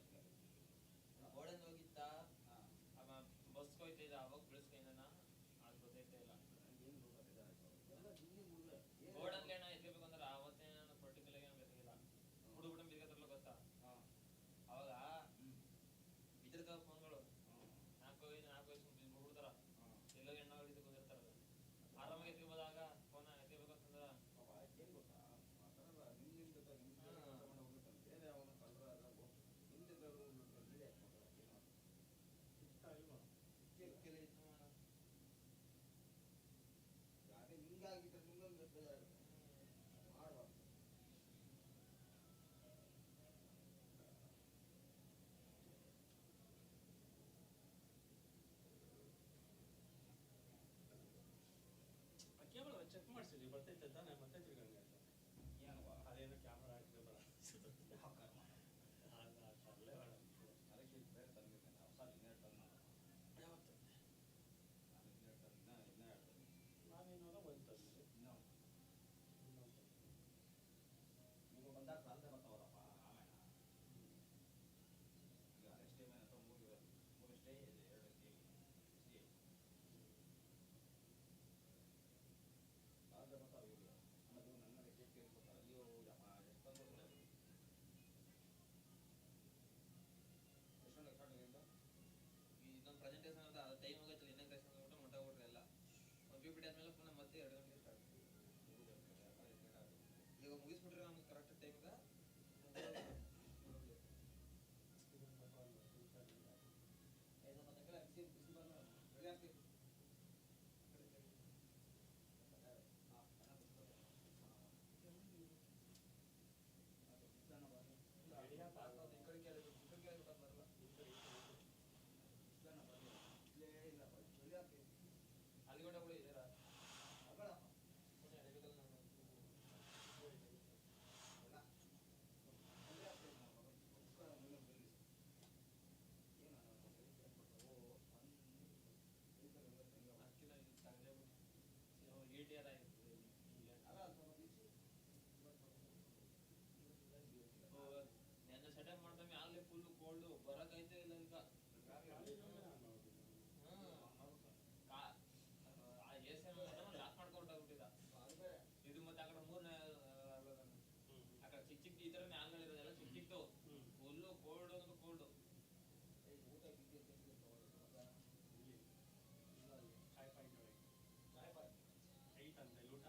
ಗೋಡೆಂದು ಹೋಗಿದ್ದ ಬಸ್ ಹೋಯ್ತಿದ್ದ ಅವಾಗ ಬೆಳೆಸ್ಕೊಂಡ ಅದು ಗೊತ್ತೈತೆ ಇಲ್ಲ ಗೋಡನ್ಗೆ ಏನೋ ಎತ್ಕೋಬೇಕಂದ್ರೆ ಅವತ್ತೇ ನಾನು ಪರ್ಟಿಕ್ಯುಲರ್ ಏನೋ ಗೊತ್ತಿಲ್ಲ ಹುಡುಗ ಬಿದ್ದಿರಲ್ಲ ಗೊತ್ತಾ ಅವಾಗ ಬಿದ್ದಿರ್ತಾವ ಫೋನ್ಗಳು 4 ವಯಸ್ಸು ಬಿಡ್ತಾರ ಎಲ್ಲೋ ಎಣ್ಣೆ ಹೊಡಿದು ಕೂದಿರ್ತಾರಲ್ಲ ಆರಾಮಾಗಿ ಎತ್ಕೋಬೋದಾಗ ಫೋನ್ ಎತ್ಕೋಬೇಕಂತಂದ್ರ ಏನ್ ಗೊತ್ತಾ ಬೇರೆ ಅವನ ಕಳ್ರ ಅದೇ ನಿಂಗಾಗಿದ್ರೆ ನಿಮ್ಗೊಂದು ಬೇಜಾರಾಗುತ್ತೆ ಮಾಡಬಾರ್ದು ಕೇವಲ ಚೆಕ್ ಮಾಡಿಸಿದ್ವಿ ಬರ್ತೈತೆ ತಾನೆ ಮತ್ತೆ ತಿರ್ಗಂಗೆ ಏನವ ಅದೇನೋ ಕ್ಯಾಮ್ರಾ ಹಾಕಿದ್ರೆ ಬರ ಯಾವ ಕರ್ಮ ಅಲ್ಲೇ ಬೇಡ ಅದಕ್ಕೆ ಬೇರೆ ತಂದಿದ್ದೇನೆ ಹೊಸ 12 ಟನ್ ಯಾವತ್ತು ನಾನು 12 ಟನ್ ಇನ್ನ 2 ಟನ್ ನಾನೇನೋ ಒಂದು ತಂದಿದ್ದೆ ನೀವು ಬಂದಾಗ ಸಾಲದೆ ಬರ್ತಾವಲ್ಲಪ್ಪ ಆಮೇಲೆ ಈಗ ನೆಕ್ಸ್ಟ್ ಟೈಮ್ ಏನಂತ 3 ಸ್ಟೇ ಇದೆ 2 ಸ್ಟೇ ಸಾಲದೆ ಬರ್ತಾವೆ ಇವರು ಆಮೇಲೆ ನನ್ನ ಲೆಕ್ಕ ಕೇಳ್ಕೊತಾರೆ ಅಯ್ಯೋ ಯಪ್ಪ ಎಷ್ಟು ತಂದು ಎಷ್ಟೊಂದು ಎಕ್ಸ್ಟ್ರಾ ಇದೊಂದು ಪ್ರೆಸೆಂಟೇಷನ್ ಅಂತ ಅದು ಟೈಮ್ ಹೋಗೈತಿಲ್ಲ ಇನ್ನೊಂದು ಕ್ಲಾಸ್ ಊಟ ಮೊಟ್ಟ ಊಟ್ರಿ ಎಲ್ಲ ಒಂದು ಪಿ ಪಿ ಆದ್ಮೇಲೆ ಪುನಃ ಮತ್ತೆ 2 ಗಂಟೆಗೆ ಸ್ಟಾರ್ಟ್ ಈಗ ಮುಗಿಸ್ಬಿಟ್ರೆ ನಮ್ಗೆ ಕರೆಕ್ಟ್ ಟೈಮ್ಗೆ ಅಲ್ಲಿ ಕೂಡ ಕೂಡ ಇದ್ದೀರಾ ನೆನ್ನೆ ಸೆಟಪ್ ಮಾಡ್ದಮ್ಮಿ ಅಲ್ಲಿ ಫುಲ್ ಕೋಲ್ಡ್ ಬರಕೈತೆ ಇಲ್ಲ ಈಗ ಲಾಕ್ ಮಾಡ್ಕೊಂಡೋಗ್ಬಿಟ್ಟಿದ ಇದು ಮತ್ತೆ ಆ ಕಡೆ 3 ಆ ಕಡೆ ಚಿಕ್ಕ ಚಿಕ್ಕ ಈ ತರ ಮ್ಯಾಲ್ಗಳು ಇರೋದೆಲ್ಲ ಚಿಕ್ಕ ಚಿಕ್ಕದು ಫುಲ್ಲು ಕೋಲ್ಡ್ ಅಂದ್ರೆ ಕೋಲ್ಡ್ ಊಟ ಐತಂತೆ ಊಟ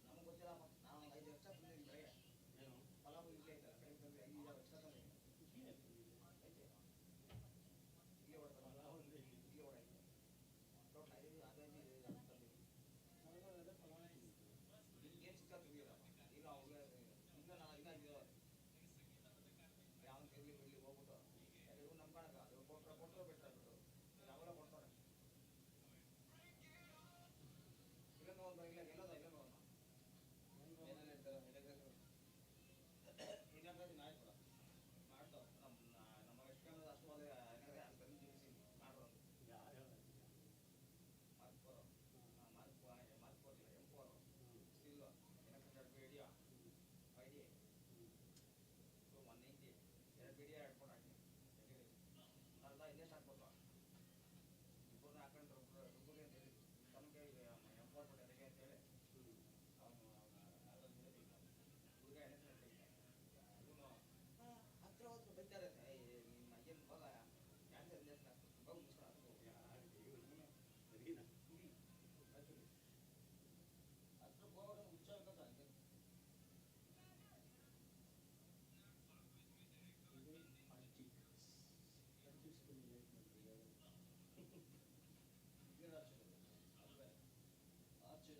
ನಮ್ಗೆ ಗೊತ್ತಿಲ್ಲಪ್ಪ ನಾವು 5 ಎಕ್ಸ್ಟ್ರಾ ತಂದಿದ್ದೀನಿ ಬೆಳಗ್ಗೆ ಏನು ಪಲಾವು ಇಡ್ಲಿ ಐತಲ್ಲ ಬೆಳಗ್ಗೆ ತಂದು 5 ಎಕ್ಸ್ಟ್ರಾ ತಂದಿದ್ದೀನಿ ಐತೆ ಇಡ್ಲಿ ವಡೆ ಇಡ್ಲಿ ವಡೆ ಐತೆ ಟೋಟಲ್ 5 ತಂದಿದ್ದೀನಿ ಏನು ಸಿಕ್ಕ ತೆಗಿಯೋದಪ್ಪ ಈಗ ಅವ್ರಿಗೆ ಇನ್ನು ನಾನು ಇನ್ನ ಇದ್ದಾವೆ ಯಾವ ತಿರ್ಲಿ ಬಿಡ್ಲಿ ಹೋಗ್ಬಿಟ್ಟು ಇವ್ರು ನಮ್ಮ ಕಣಕ ಅದು ಕೊಟ್ಟರೆ ಬಿಟ್ಟರೆ ಬಿಟ್ಟು ಯಾವೆಲ್ಲ ಕೊಡ್ತಾರೆ ಇಲ್ಲೊಂದು ಒಂದು ಇಲ್ಲ ಎಲ್ಲೋದ ಇಲ್ಲೊಂದು ಒಂದು ಏನೆಲ್ಲ ಇರ್ತಾರೆ ಇನ್ನೊಂದು ಆಯ್ತು ಕೂಡ ಮಾಡ್ತಾವ ನಮ್ಮ ಎಷ್ಟು ಅಷ್ಟು ಹೋದ್ರೆ ಅಂತ ಜೀವಿಸಿ ಮಾಡೋದು ಮಾರ್ಕ್ ಕೊಟ್ಟಿಲ್ಲ M4 ಸ್ಟಿಲ್ ಏನಕ್ಕೆ ಬೇಡಿಯ ಐಡಿ ಸೊ 190 2 ಬೇಡಿಯ ಹಾಕ್ಕೊಂಡು ಹಾಕಿ ಅಲ್ಲ ಇನ್ನೆಷ್ಟು ಹಾಕ್ಬೋದು ಇಬ್ಬರನ್ನ ಹಾಕೊಂಡ್ರು ರುಬ್ಬುಗೆ ಅಂತ ಹೇಳಿ ತಮಗೆ M4 ಕೊಟ್ಟಿದ್ದಾರೆ ಅಂತ ಹೇಳಿ ಅವನು ಹುಡುಗ ಇವನು ಹತ್ರ ಹೋದ್ರು ಬೈತಾರೆ ನಿಮ್ಮ ಏನು ಮಗ ಕ್ಯಾನ್ಸರ್ ಇಂಜೆಕ್ಷನ್ ಆಗ್ತದೆ ಬಾವು ಮುಸ್ಕೊಂಡು ಹತ್ರ ಹೋಗೋಣ ಹುಚ್ಚ ಹಂಗೆ ಆಚೆ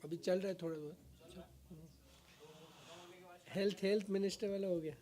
अभी चल रहा है थोड़ा बहुत. हेल्थ मिनिस्टर वाला हो गया.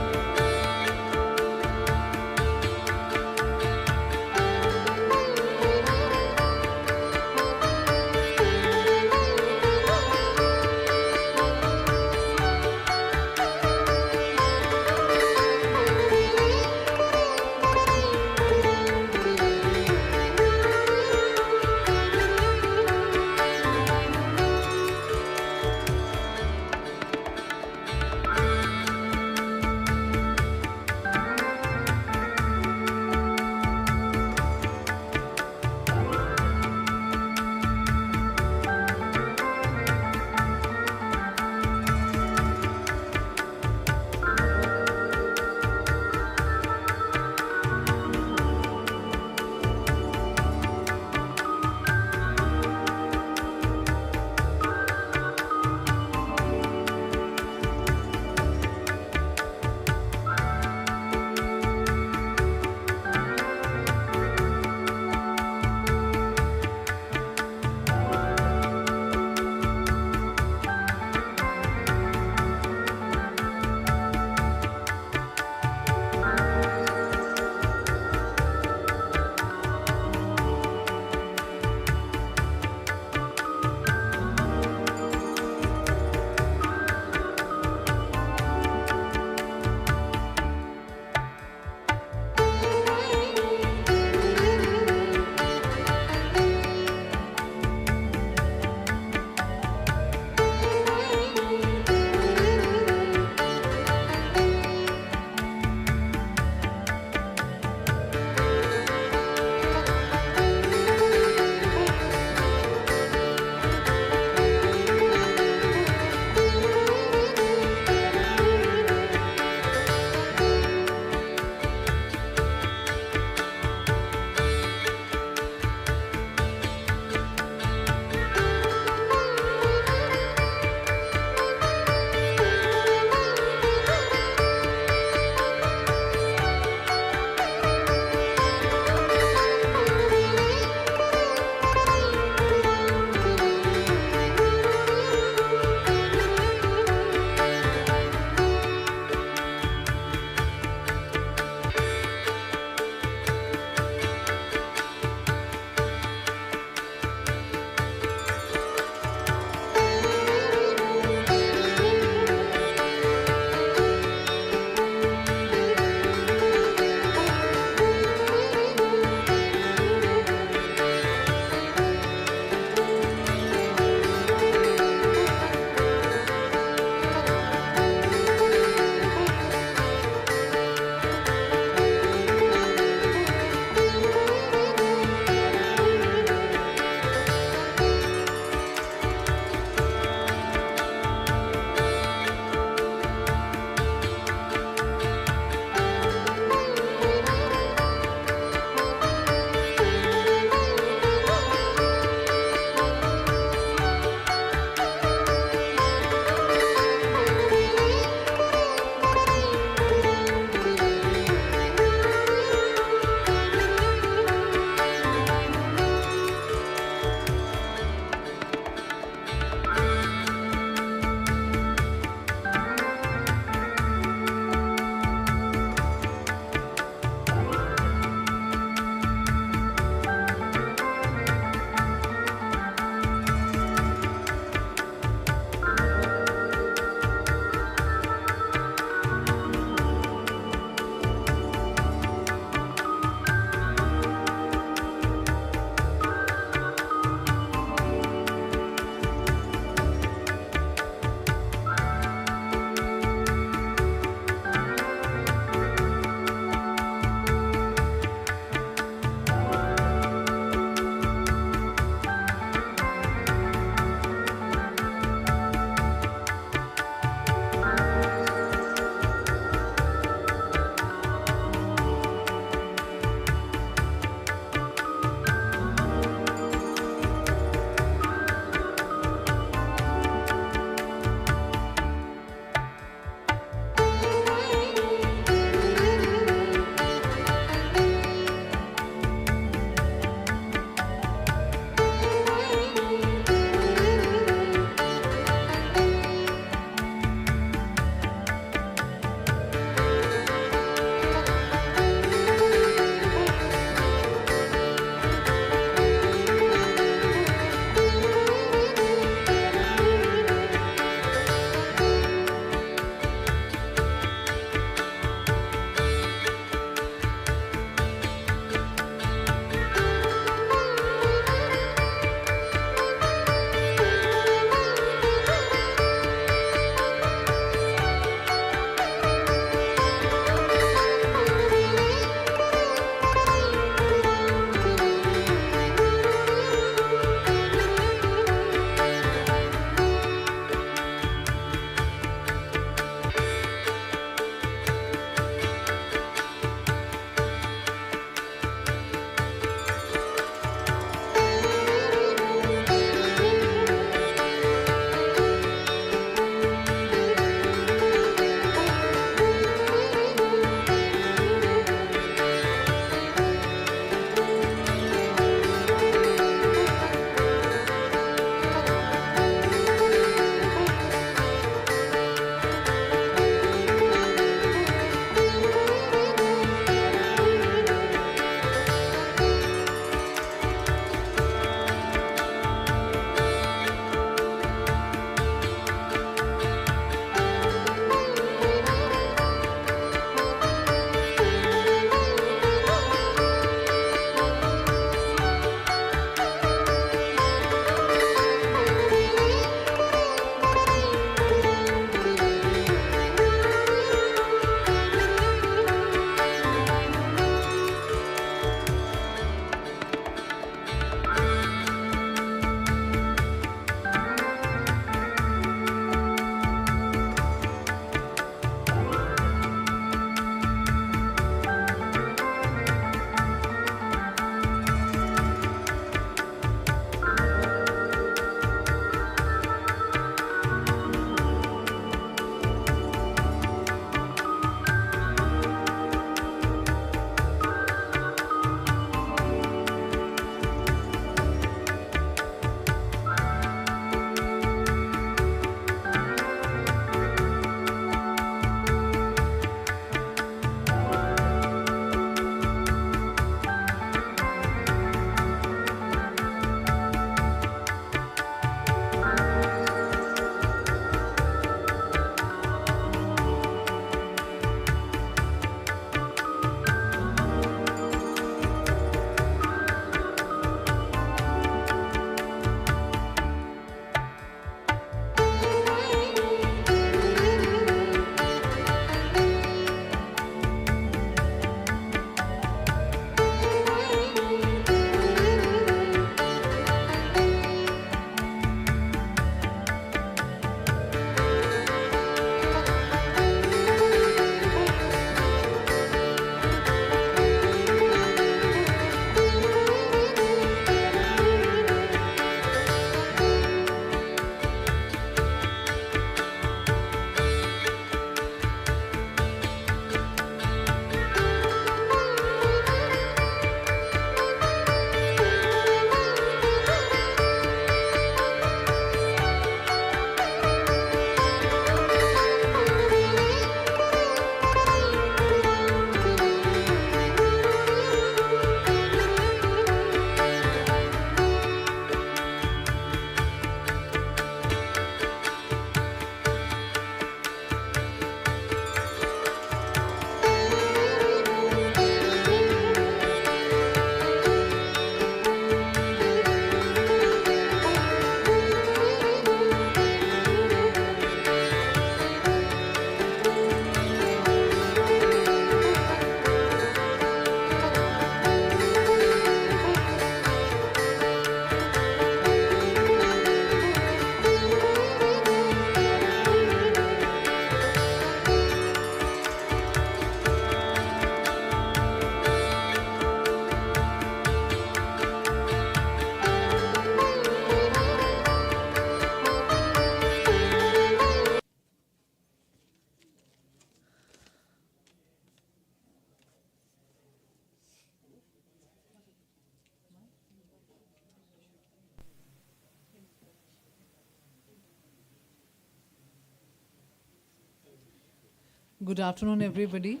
Good afternoon, everybody.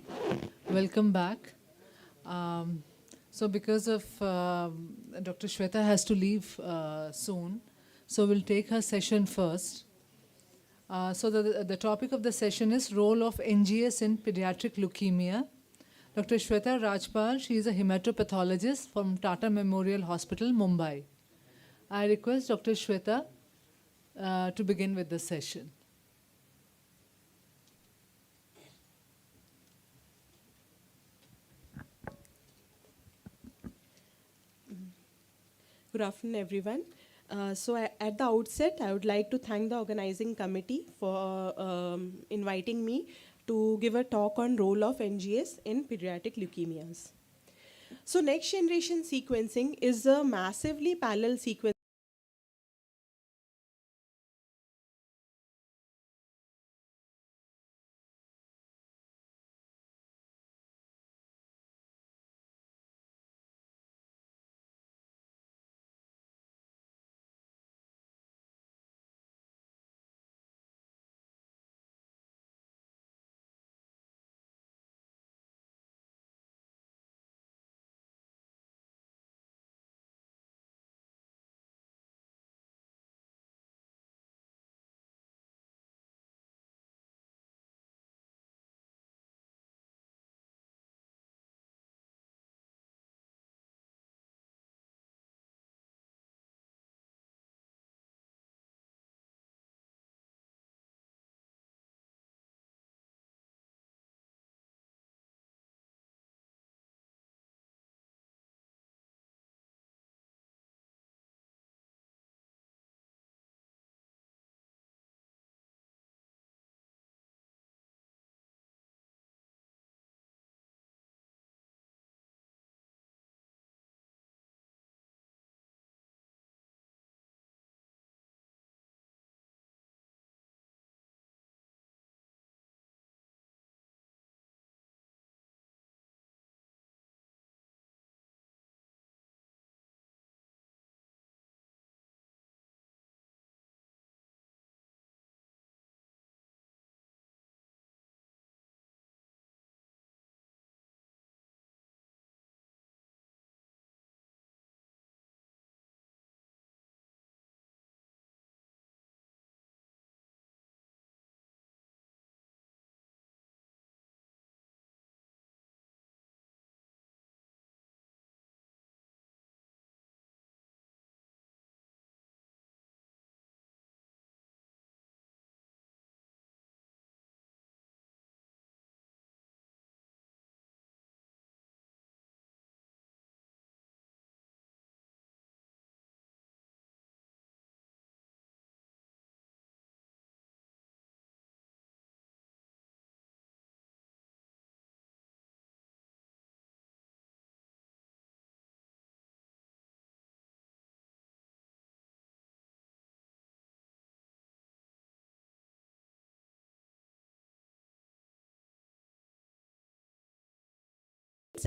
Welcome back. So because of Dr. Shweta has to leave soon, so we'll take her session first. So the topic of the session is role of NGS in pediatric leukemia. Dr. Shweta Rajpal, she is a hematopathologist from Tata Memorial Hospital, Mumbai. I request Dr. Shweta to begin with the session. Good afternoon, everyone. At the outset, I would like to thank the organizing committee for inviting me to give a talk on role of NGS in pediatric leukemias. So next generation sequencing is a massively parallel sequence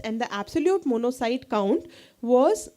and the absolute monocyte count was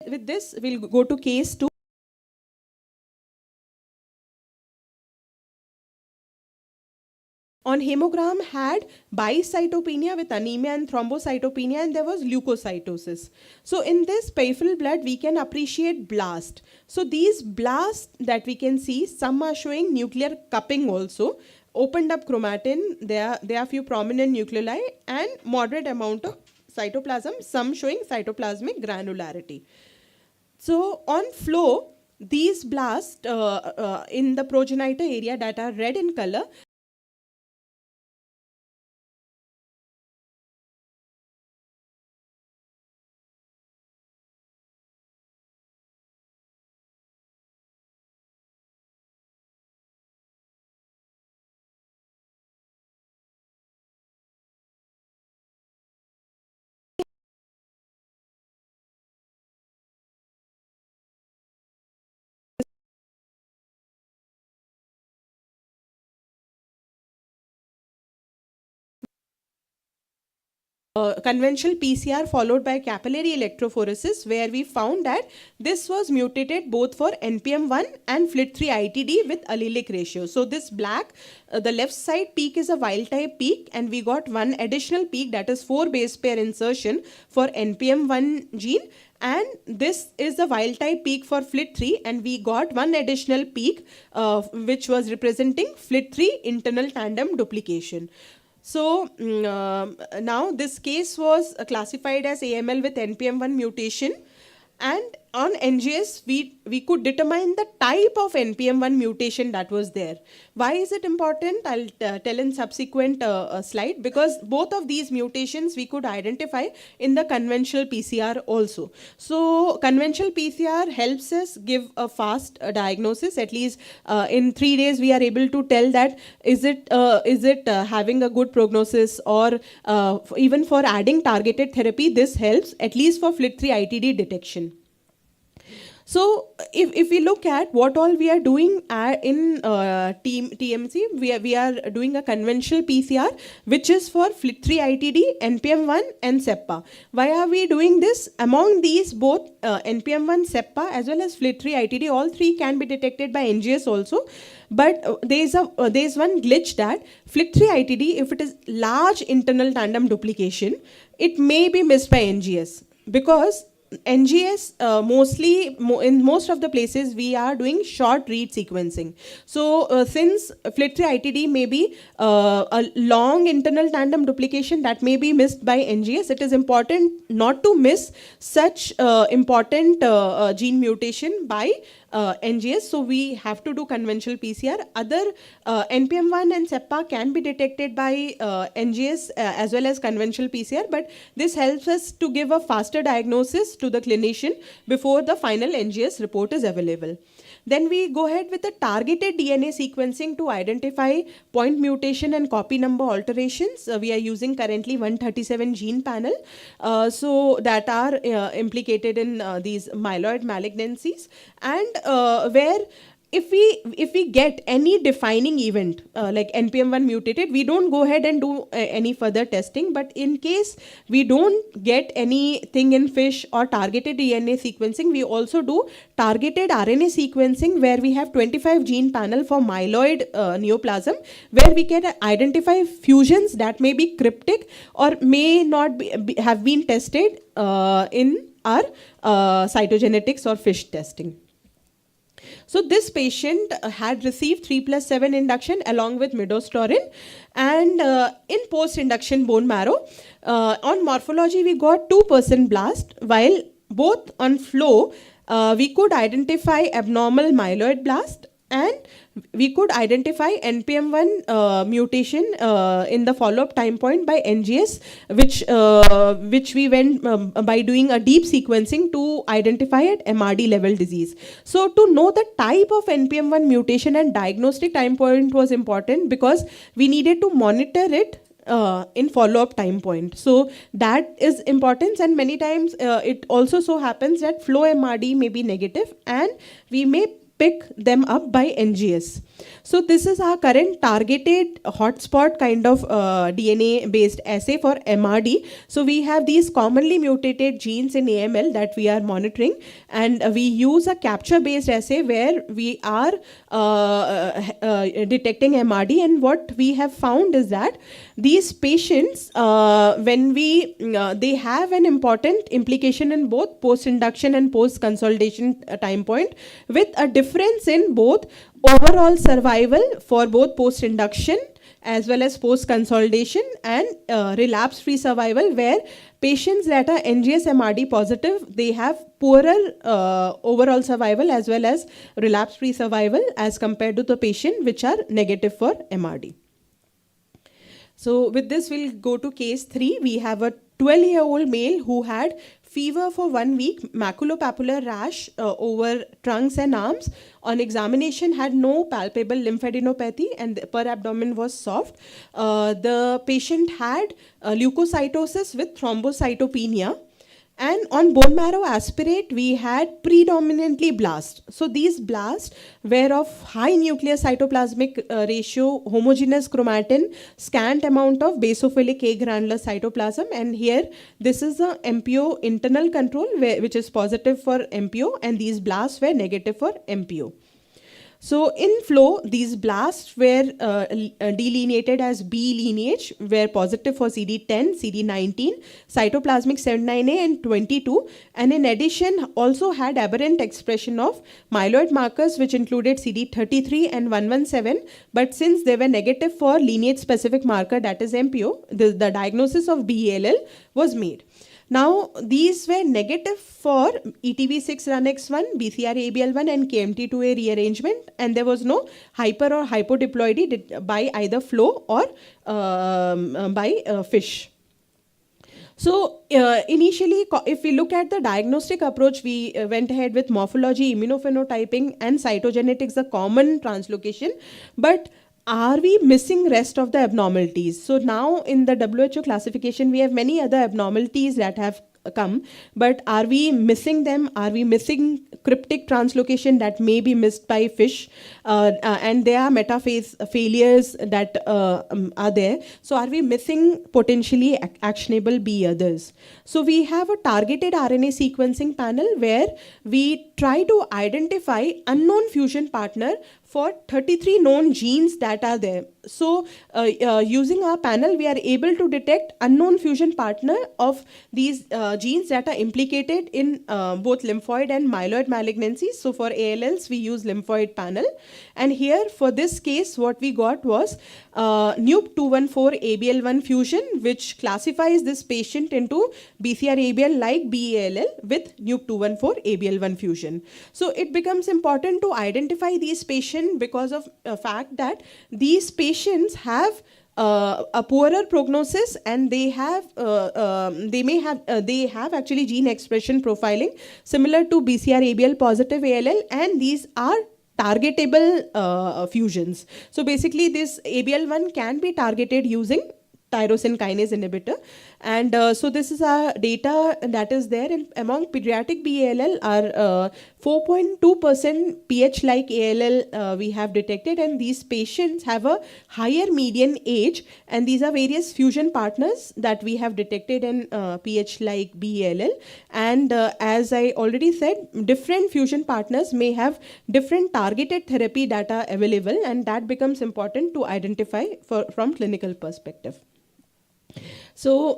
with this, we'll go to case 2. On hemogram had bicytopenia with anemia and thrombocytopenia, and there was leukocytosis. So in this peripheral blood, we can appreciate blast. So these blasts that we can see, some are showing nuclear cupping also, opened up chromatin, there are few prominent nucleoli, and moderate amount of cytoplasm, some showing cytoplasmic granularity. So on flow, these blasts in the progenitor area that are red in color, conventional PCR followed by capillary electrophoresis, where we found that this was mutated both for NPM1 and FLT3 ITD with allelic ratio. So this black, the left side peak is a wild type peak, and we got one additional peak, that is 4 base pair insertion for NPM1 gene, and this is the wild type peak for FLT3, and we got one additional peak which was representing FLT3 internal tandem duplication. So now this case was classified as AML with NPM1 mutation, and on NGS we could determine the type of NPM1 mutation that was there. Why is it important? I'll tell in subsequent slide, because both of these mutations we could identify in the conventional PCR also. So conventional PCR helps us give a fast diagnosis. At least in 3 days we are able to tell that is it having a good prognosis, or even for adding targeted therapy, this helps at least for FLT3 ITD detection. So if we look at what all we are doing in TMC, we are doing a conventional PCR, which is for FLT3 ITD, NPM1 and SEPA. Why are we doing this? Among these, both NPM1, SEPA as well as FLT3 ITD, all three can be detected by NGS also. But there's one glitch that FLT3 ITD, if it is large internal tandem duplication, it may be missed by NGS, because NGS mostly in most of the places we are doing short read sequencing. So since FLT3 ITD may be a long internal tandem duplication that may be missed by NGS, it is important not to miss such important gene mutation by NGS. So we have to do conventional PCR. Other NPM1 and SEPA can be detected by NGS as well as conventional PCR, but this helps us to give a faster diagnosis to the clinician before the final NGS report is available. Then we go ahead with the targeted DNA sequencing to identify point mutation and copy number alterations. We are using currently 137 gene panel, so that are implicated in these myeloid malignancies, and where if we get any defining event like NPM1 mutated, we don't go ahead and do any further testing. But in case we don't get anything in FISH or targeted DNA sequencing, we also do targeted RNA sequencing, where we have 25 gene panel for myeloid neoplasm, where we can identify fusions that may be cryptic or may not have been tested in our cytogenetics or FISH testing. So this patient had received 3+7 induction along with midostaurin, and in post-induction bone marrow, on morphology we got 2% blast, while both on flow we could identify abnormal myeloid blast, and we could identify NPM1 mutation in the follow-up time point by NGS, which we went by doing a deep sequencing to identify at MRD level disease. So to know the type of NPM1 mutation and diagnostic time point was important, because we needed to monitor it in follow-up time point. So that is important, and many times it also so happens that flow MRD may be negative, and we may pick them up by NGS. So this is our current targeted hotspot kind of DNA-based assay for MRD. So we have these commonly mutated genes in AML that we are monitoring, and we use a capture-based assay where we are detecting MRD. And what we have found is that these patients, when they have an important implication in both post-induction and post-consolidation time point, with a difference in both overall survival for both post-induction as well as post-consolidation, and relapse-free survival, where patients that are NGS MRD positive, they have poorer overall survival as well as relapse-free survival as compared to the patient which are negative for MRD. So with this, we'll go to case 3. We have a 12-year-old male who had fever for 1 week, maculopapular rash over trunks and arms. On examination, had no palpable lymphadenopathy, and the upper abdomen was soft. The patient had leukocytosis with thrombocytopenia. And on bone marrow aspirate, we had predominantly blasts. So these blasts were of high nuclear cytoplasmic ratio, homogeneous chromatin, scant amount of basophilic A granular cytoplasm. And here, this is the MPO internal control, which is positive for MPO, and these blasts were negative for MPO. So in flow, these blasts were delineated as B lineage, were positive for CD10, CD19, cytoplasmic 79A and 22, and in addition also had aberrant expression of myeloid markers which included CD33 and 117, but since they were negative for lineage specific marker, that is MPO, the diagnosis of BALL was made. Now, these were negative for ETV6 RUNX1, BCR-ABL1 and KMT2A rearrangement, and there was no hyper or hypodiploidy by either flow or by FISH. So initially, if we look at the diagnostic approach, we went ahead with morphology, immunophenotyping and cytogenetics, the common translocation, but are we missing rest of the abnormalities? So now in the WHO classification, we have many other abnormalities that have come, but are we missing them? Are we missing cryptic translocation that may be missed by FISH? And there are metaphase failures that are there. So are we missing potentially actionable B others? So we have a targeted RNA sequencing panel where we try to identify unknown fusion partner for 33 known genes that are there. So using our panel, we are able to detect unknown fusion partner of these genes that are implicated in both lymphoid and myeloid malignancies. So for ALLs, we use lymphoid panel. And here for this case, what we got was NUP214-ABL1 fusion, which classifies this patient into BCR-ABL like BALL with NUP214-ABL1 fusion. So it becomes important to identify these patients because of the fact that these patients have a poorer prognosis, and they have actually gene expression profiling similar to BCR-ABL positive ALL, and these are targetable fusions. So basically, this ABL1 can be targeted using tyrosine kinase inhibitor. And so this is our data that is there. And among pediatric BALL, our 4.2% pH-like ALL we have detected, and these patients have a higher median age, and these are various fusion partners that we have detected in pH-like BALL. And as I already said, different fusion partners may have different targeted therapy data available, and that becomes important to identify from clinical perspective. So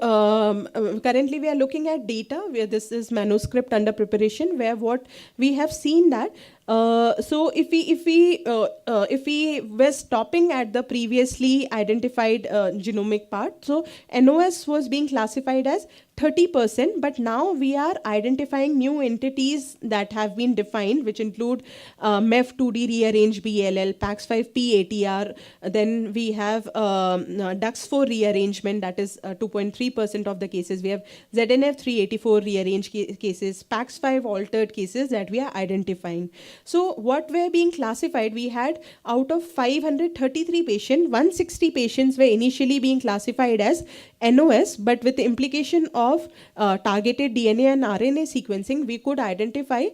currently we are looking at data where this is manuscript under preparation, where what we have seen that so if we were stopping at the previously identified genomic part, so NOS was being classified as 30%, but now we are identifying new entities that have been defined, which include MEF2D rearranged BLL, PAX5P ATR, then we have DUX4 rearrangement, that is 2.3% of the cases. We have ZNF384 rearranged cases, PAX5 altered cases that we are identifying. So what were being classified, we had out of 533 patients, 160 patients were initially being classified as NOS, but with the implication of targeted DNA and RNA sequencing, we could identify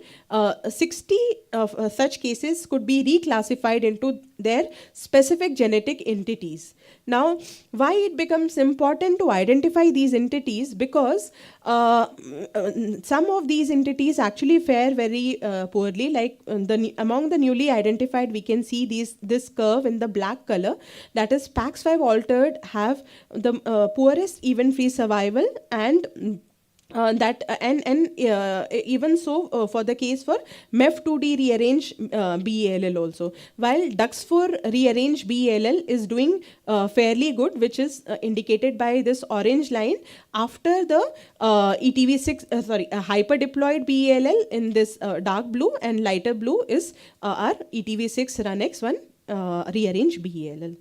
60 of such cases could be reclassified into their specific genetic entities. Now, why it becomes important to identify these entities? Because some of these entities actually fare very poorly. Like among the newly identified, we can see this curve in the black color, that is PAX5 altered have the poorest event-free survival, and even so for the case for MEF2D rearranged BALL also, while DUX4 rearranged BALL is doing fairly good, which is indicated by this orange line after the hyperdiploid BALL in this dark blue, and lighter blue is our ETV6 RUNX1 rearranged BALL.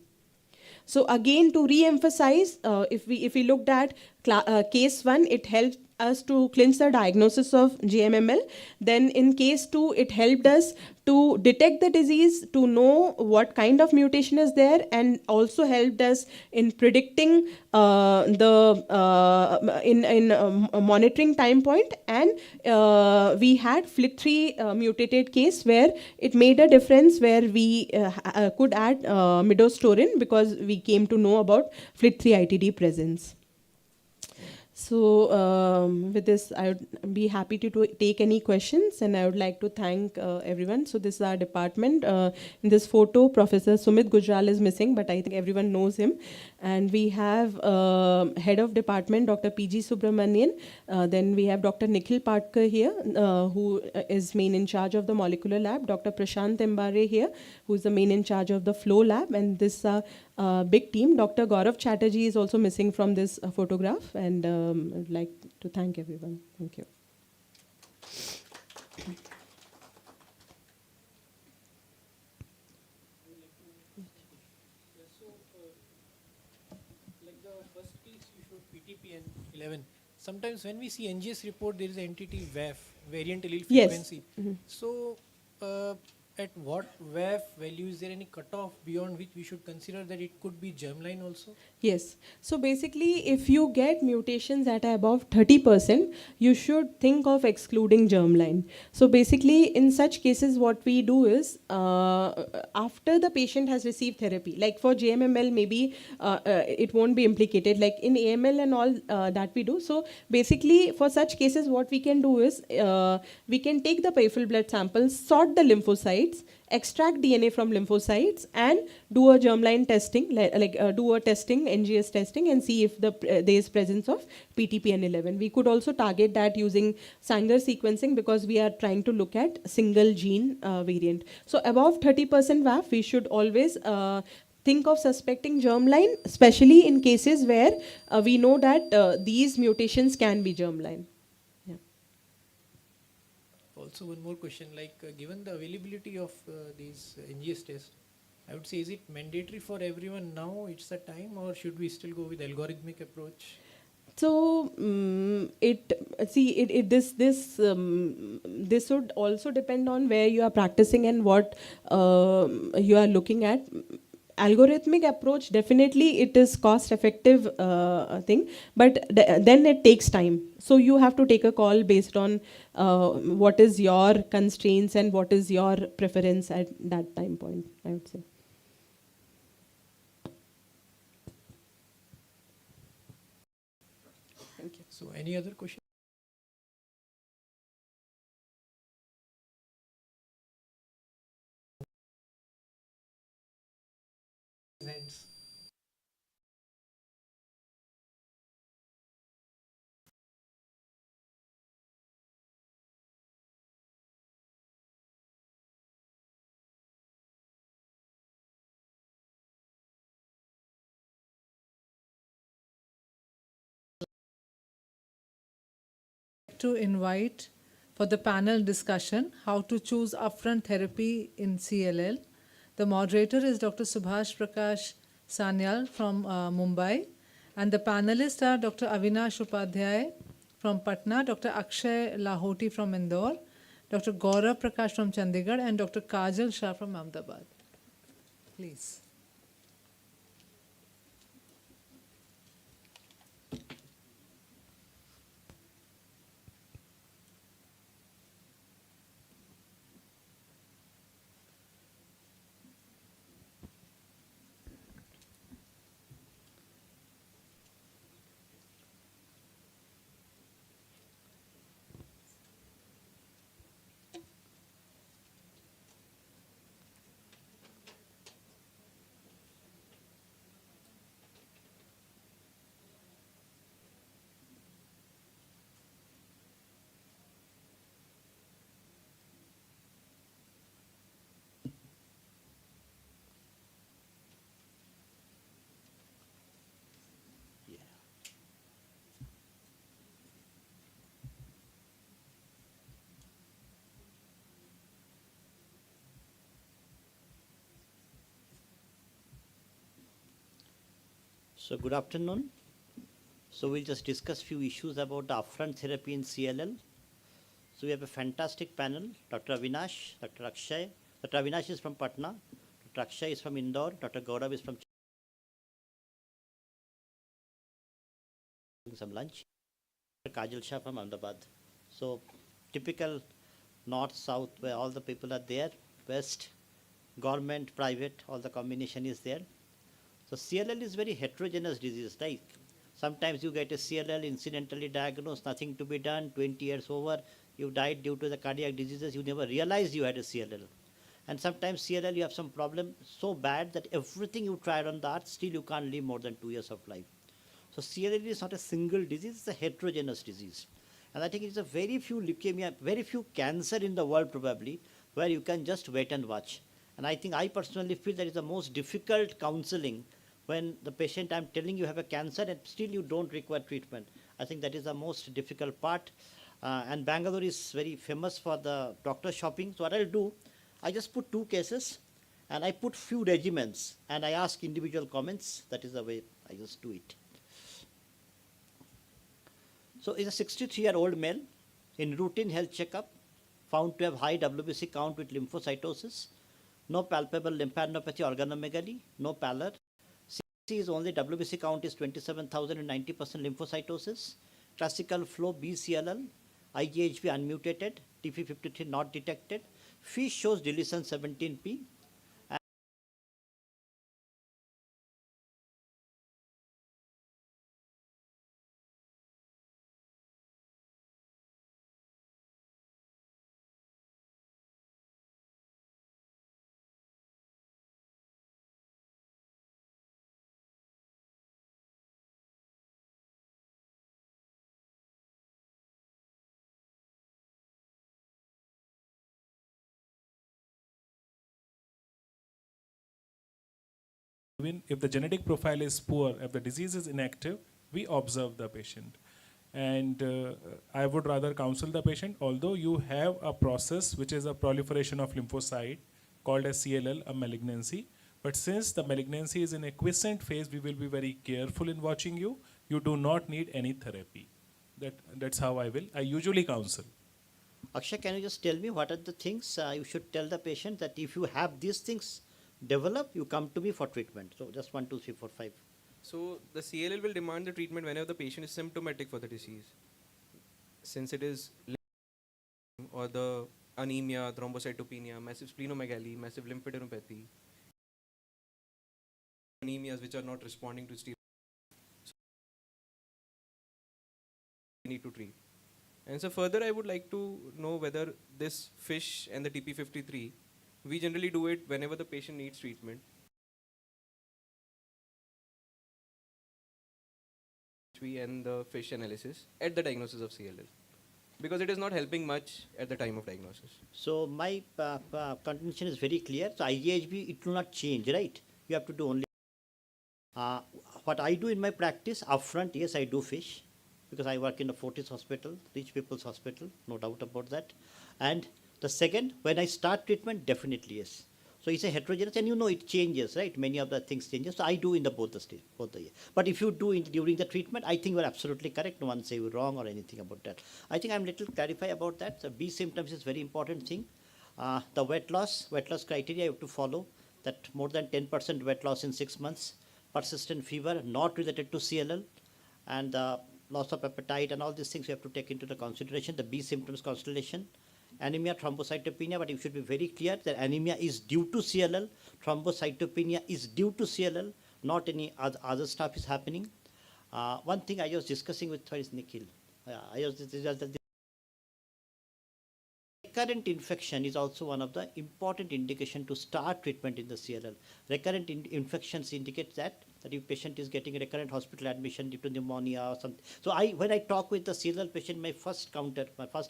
So again, to re-emphasize, if we looked at case 1, it helped us to clinch the diagnosis of JMML. Then in case 2, it helped us to detect the disease, to know what kind of mutation is there, and also helped us in predicting monitoring time point. And we had FLT3 mutated case where it made a difference, where we could add midostaurin because we came to know about FLT3 ITD presence. So with this, I would be happy to take any questions, and I would like to thank everyone. So this is our department. In this photo, Professor Sumit Gujral is missing, but I think everyone knows him. And we have head of department, Dr. P.G. Subramanian. Then we have Dr. Nikhil Patkar here, who is main in charge of the molecular lab. Dr. Prashant Tembare here, who is the main in charge of the flow lab. And this big team. Dr. Gaurav Chatterjee is also missing from this photograph, and I'd like to thank everyone. Thank you. Like the first case you showed PTPN11. Sometimes when we see NGS report, there is an entity VAF, variant allele frequency. Yes. So at what VAF value is there any cutoff beyond which we should consider that it could be germline also? Yes. So basically, if you get mutations that are above 30%, you should think of excluding germline. So basically, in such cases, what we do is, after the patient has received therapy, like for JMML, maybe it won't be implicated, like in AML and all that we do. So basically, for such cases, what we can do is, we can take the peripheral blood samples, sort the lymphocytes, extract DNA from lymphocytes, and do a germline testing, do a testing, NGS testing, and see if there is presence of PTPN11. We could also target that using Sanger sequencing, because we are trying to look at single gene variant. So above 30% VAF, we should always think of suspecting germline, especially in cases where we know that these mutations can be germline. Also, one more question, like given the availability of these NGS tests, I would say, is it mandatory for everyone now, it's the time, or should we still go with algorithmic approach? So this would also depend on where you are practicing and what you are looking at. Algorithmic approach, definitely it is cost effective thing, but then it takes time. So you have to take a call based on what is your constraints and what is your preference at that time point, I would say. Thank you. So any other question? Hands. To invite for the panel discussion, how to choose upfront therapy in CLL. The moderator is Dr. Subhash Prakash Sanyal from Mumbai, and the panelists are Dr. Avinash Upadhyay from Patna, Dr. Akshay Lahoti from Indore, Dr. Gaurav Prakash from Chandigarh, and Dr. Kajal Shah from Ahmedabad. Please. So good afternoon. So we'll just discuss few issues about the upfront therapy in CLL. So we have a fantastic panel, Dr. Avinash, Dr. Akshay. Dr. Avinash is from Patna, Dr. Akshay is from Indore, Dr. Gaurav is from some lunch, Dr. Kajal Shah from Ahmedabad. So typical north, south, where all the people are there, west, government, private, all the combination is there. So CLL is very heterogeneous disease, right? Sometimes you get a CLL incidentally diagnosed, nothing to be done, 20 years over, you died due to the cardiac diseases, you never realized you had a CLL. And sometimes CLL, you have some problem so bad that everything you tried on the earth, still you can't live more than 2 years of life. So CLL is not a single disease, it's a heterogeneous disease. And I think it's a very few leukemia, very few cancer in the world probably, where you can just wait and watch. And I think I personally feel that is the most difficult counseling when the patient, I'm telling you have a cancer and still you don't require treatment. I think that is the most difficult part. And Bangalore is very famous for the doctor shopping. So what I'll do, I just put 2 cases and I put few regimens and I ask individual comments. That is the way I just do it. So is a 63-year-old male in routine health checkup, found to have high WBC count with lymphocytosis, no palpable lymphadenopathy, organomegaly, no pallor. CC is only WBC count is 27,000 and 90% lymphocytosis. Classical flow BCLL, IgHV unmutated, TP53 not detected. FISH shows deletion 17p. Even if the genetic profile is poor, if the disease is inactive, we observe the patient. And I would rather counsel the patient, although you have a process which is a proliferation of lymphocyte called as CLL, a malignancy. But since the malignancy is in a quiescent phase, we will be very careful in watching you. You do not need any therapy. That's how I usually counsel. Akshay, can you just tell me what are the things you should tell the patient that if you have these things develop, you come to me for treatment? So just 1, 2, 3, 4, 5. So the CLL will demand the treatment whenever the patient is symptomatic for the disease. Since it is or the anemia, thrombocytopenia, massive splenomegaly, massive lymphadenopathy, anemias which are not responding to steroids, so we need to treat. And so further, I would like to know whether this FISH and the TP53, we generally do it whenever the patient needs treatment. And the FISH analysis at the diagnosis of CLL, because it is not helping much at the time of diagnosis. So my contention is very clear. So IgHV, it will not change, right? You have to do only. What I do in my practice, upfront, yes, I do FISH, because I work in a Fortis hospital, rich people's hospital, no doubt about that. And the second, when I start treatment, definitely yes. So it's a heterogeneous, and you know it changes, right? Many of the things changes. So I do in the both the stage, both the year. But if you do during the treatment, I think you're absolutely correct. No one say you're wrong or anything about that. I think I'm little clarify about that. The B symptoms is very important thing. The weight loss criteria you have to follow. That more than 10% weight loss in 6 months. Persistent fever not related to CLL, and loss of appetite and all these things you have to take into the consideration. The B symptoms constellation. Anemia, thrombocytopenia, but you should be very clear that anemia is due to CLL, thrombocytopenia is due to CLL, not any other stuff is happening. One thing I was discussing with Nikhil, recurrent infection is also one of the important indication to start treatment in the CLL. Recurrent infections indicate that if patient is getting a recurrent hospital admission due to pneumonia or something. So when I talk with the CLL patient, my first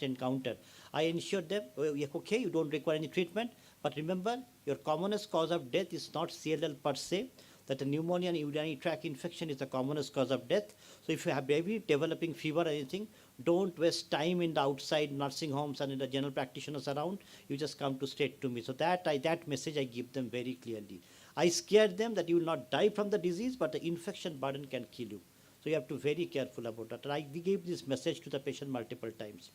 encounter, I ensure them, okay, you don't require any treatment, but remember, your commonest cause of death is not CLL per se, that the pneumonia and urinary tract infection is the commonest cause of death. So if you have baby developing fever or anything, don't waste time in the outside nursing homes and in the general practitioners around. You just come straight to me. So that message I give them very clearly. I scared them that you will not die from the disease, but the infection burden can kill you. So you have to be very careful about that. And we gave this message to the patient multiple times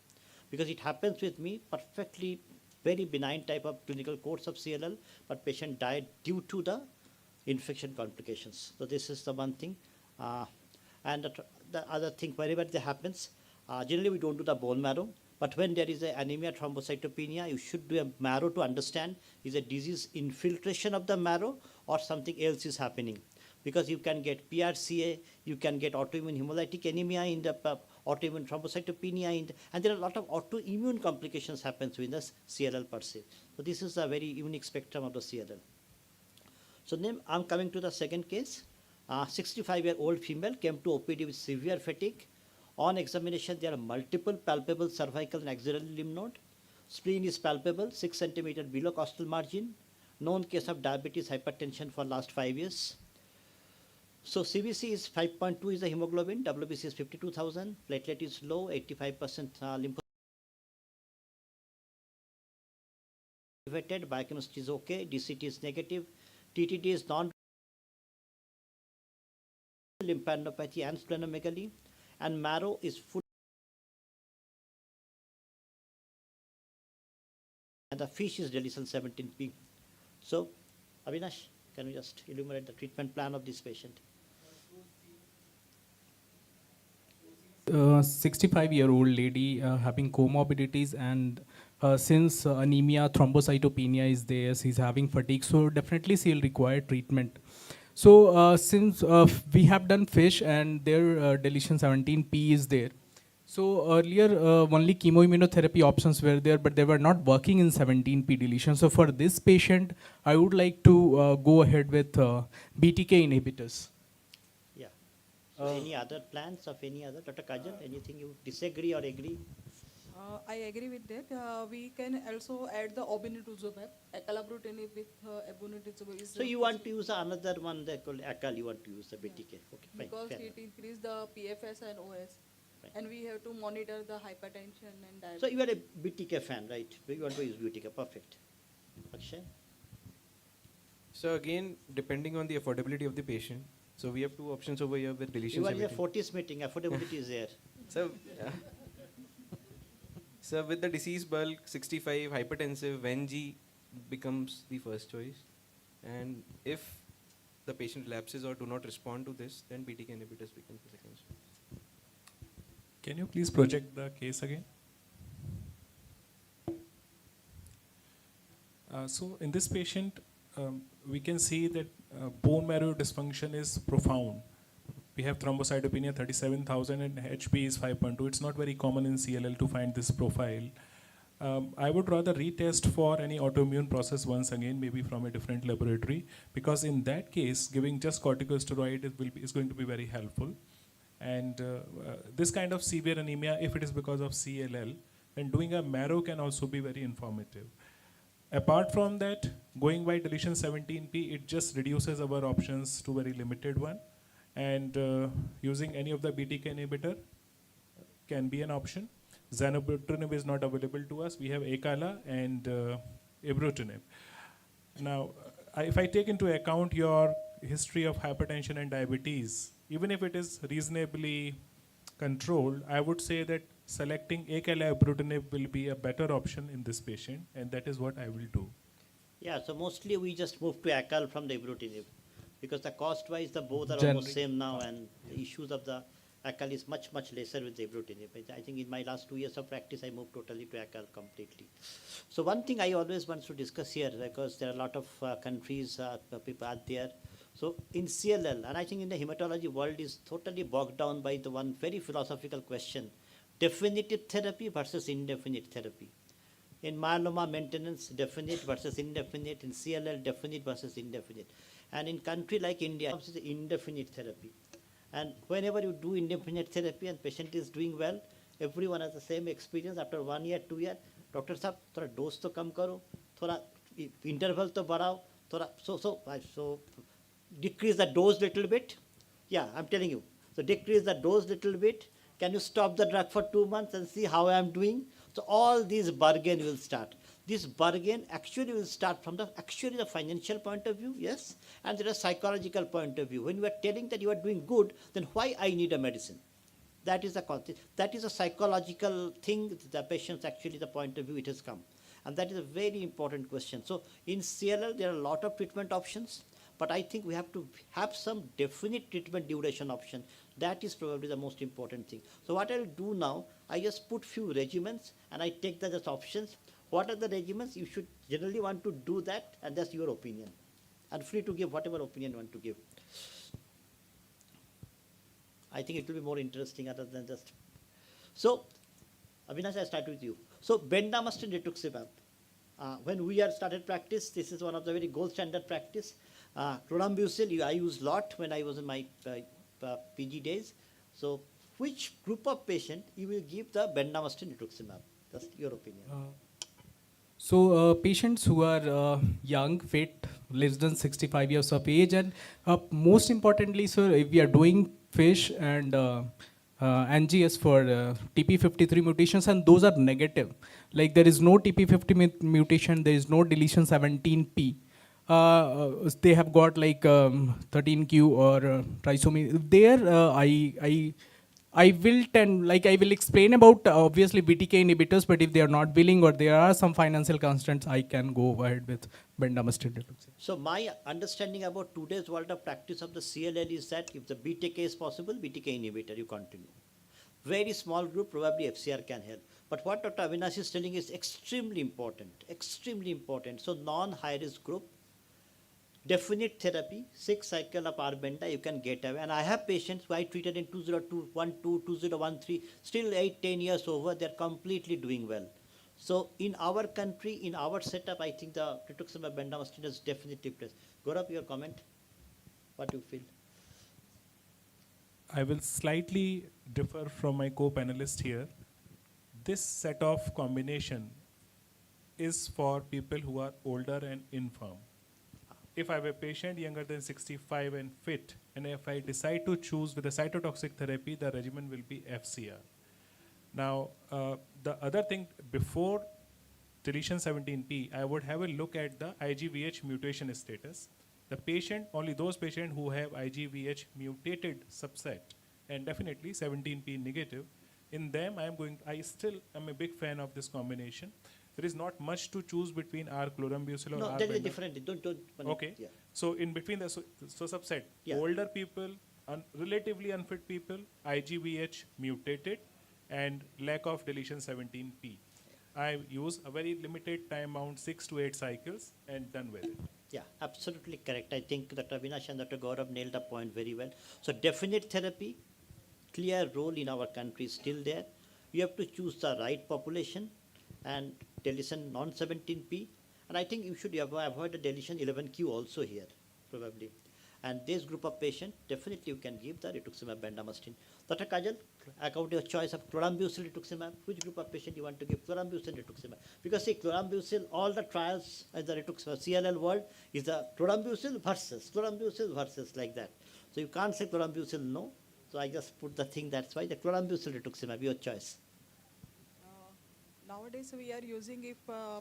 because it happens with me, perfectly very benign type of clinical course of CLL, but patient died due to the infection complications. So this is the one thing. And the other thing, wherever that happens, generally we don't do the bone marrow, but when there is an anemia thrombocytopenia, you should do a marrow to understand is a disease infiltration of the marrow or something else is happening. Because you can get PRCA, you can get autoimmune hemolytic anemia in the autoimmune thrombocytopenia, and there are a lot of autoimmune complications happens with the CLL per se. So this is a very unique spectrum of the CLL. So then I'm coming to the second case. 65-year-old female came to OPD with severe fatigue. On examination, there are multiple palpable cervical and axillary lymph node. Spleen is palpable, 6 centimeter below costal margin. Known case of diabetes, hypertension for last 5 years. So CBC is 5.2 is the hemoglobin, WBC is 52,000, platelet is low, 85% lymphocyte, biochemistry is okay, DCT is negative, TTD is non lymphadenopathy and splenomegaly, and marrow is full. And the fish is deletion 17p. So, Avinash, can you just enumerate the treatment plan of this patient? 65-year-old lady having comorbidities, and since anemia, thrombocytopenia is there, she's having fatigue, so definitely she'll require treatment. So since we have done fish and their deletion 17p is there, so earlier only chemoimmunotherapy options were there, but they were not working in 17p deletion. So for this patient, I would like to go ahead with BTK inhibitors. Yeah. So any other plans of any other, Dr. Kajal, anything you disagree or agree? I agree with that. We can also add the obinutuzumab, acalabrutinib with obinutuzumab. So you want to use another one that called ACAL, you want to use the BTK. Okay, fine. Because it increases the PFS and OS. Right. And we have to monitor the hypertension and diabetes. So you are a BTK fan, right? You want to use BTK, perfect. Akshay? So again, depending on the affordability of the patient, so we have two options over here with deletion. You are in a Fortis meeting, affordability is there. So, so with the disease bulk, 65, hypertensive, VENG becomes the first choice. And if the patient relapses or do not respond to this, then BTK inhibitors becomes the second choice. Can you please project the case again? So in this patient, we can see that bone marrow dysfunction is profound. We have thrombocytopenia 37,000 and HB is 5.2. It's not very common in CLL to find this profile. I would rather retest for any autoimmune process once again, maybe from a different laboratory, because in that case, giving just corticosteroid is going to be very helpful. And this kind of severe anemia, if it is because of CLL, then doing a marrow can also be very informative. Apart from that, going by deletion 17p, it just reduces our options to very limited one. And using any of the BTK inhibitor can be an option. Zanubrutinib is not available to us. We have Acala and ibrutinib. Now, if I take into account your history of hypertension and diabetes, even if it is reasonably controlled, I would say that selecting acalabrutinib will be a better option in this patient, and that is what I will do. Yeah, so mostly we just move to ACAL from the ibrutinib because the cost-wise, the both are Generic. almost same now, and the issues of the ACAL is much, much lesser with the ibrutinib. I think in my last 2 years of practice, I moved totally to ACAL completely. So one thing I always want to discuss here, because there are a lot of countries, people out there. So in CLL, and I think in the hematology world is totally bogged down by the one very philosophical question, definitive therapy versus indefinite therapy. In myeloma maintenance, definite versus indefinite. In CLL, definite versus indefinite. And in country like India, it's indefinite therapy. And whenever you do indefinite therapy and patient is doing well, everyone has the same experience after 1 year, 2 years. Doctor साहब थोड़ा dose तो कम करो, थोड़ा interval तो बढ़ाओ, थोड़ा so decrease the dose little bit. Yeah, I'm telling you. So decrease the dose little bit. Can you stop the drug for 2 months and see how I'm doing? So all these bargain will start. This bargain actually will start from the financial point of view, yes, and there is a psychological point of view. When you are telling that you are doing good, then why I need a medicine? That is a psychological thing. The patient's actually the point of view it has come, and that is a very important question. So in CLL there are a lot of treatment options, but I think we have to have some definite treatment duration option. That is probably the most important thing. So what I'll do now, I just put few regimens and I take that as options. What are the regimens? You should generally want to do that, and that's your opinion. And free to give whatever opinion you want to give. I think it will be more interesting other than just. So, Avinash, I start with you. So, bendamustine rituximab. When we had started practice, this is one of the very gold standard practice. Chlorambucil, I used a lot when I was in my PG days. So, which group of patient you will give the bendamustine rituximab? That's your opinion. So patients who are young, fit, less than 65 years of age, and most importantly, sir, if we are doing FISH and NGS for TP53 mutations, and those are negative, like there is no TP50 mutation, there is no deletion 17p. They have got like 13q or trisomy. There, I will explain about obviously BTK inhibitors, but if they are not willing or there are some financial constraints, I can go ahead with bendamustine rituximab. So my understanding about today's world of practice of the CLL is that if the BTK is possible, BTK inhibitor, you continue. Very small group, probably FCR can help. But what Dr. Avinash is telling is extremely important, extremely important. So non-high risk group, definite therapy, 6 cycle of R-Benda, you can get away. And I have patients who I treated in 2012, 2013, still 8-10 years over, they're completely doing well. So in our country, in our setup, I think the rituximab bendamustine is definitely placed. Gaurav, your comment? What do you feel? I will slightly differ from my co-panelist here. This set of combination is for people who are older and infirm. If I have a patient younger than 65 and fit, and if I decide to choose with a cytotoxic therapy, the regimen will be FCR. Now, the other thing, before deletion 17p, I would have a look at the IGVH mutation status. The patient, only those patients who have IGVH mutated subset, and definitely 17p negative, in them I still am a big fan of this combination. There is not much to choose between R-chlorambucil or No, there is a different. Don't. Okay. Yeah. So in between so subset, older people, relatively unfit people, IGVH mutated, and lack of deletion 17p. I use a very limited time bound 6 to 8 cycles and done with it. Yeah, absolutely correct. I think Dr. Avinash and Dr. Gaurav nailed the point very well. So definite therapy, clear role in our country is still there. You have to choose the right population and deletion non-17p. And I think you should avoid the deletion 11q also here, probably. And this group of patients, definitely you can give the rituximab bendamustine. Dr. Kajal, according to your choice of chlorambucil rituximab, which group of patient you want to give chlorambucil rituximab? Because see, chlorambucil, all the trials in the rituximab CLL world is the chlorambucil versus like that. So you can't say chlorambucil no. So I just put the thing, that's why the chlorambucil rituximab, your choice. Nowadays we are using, if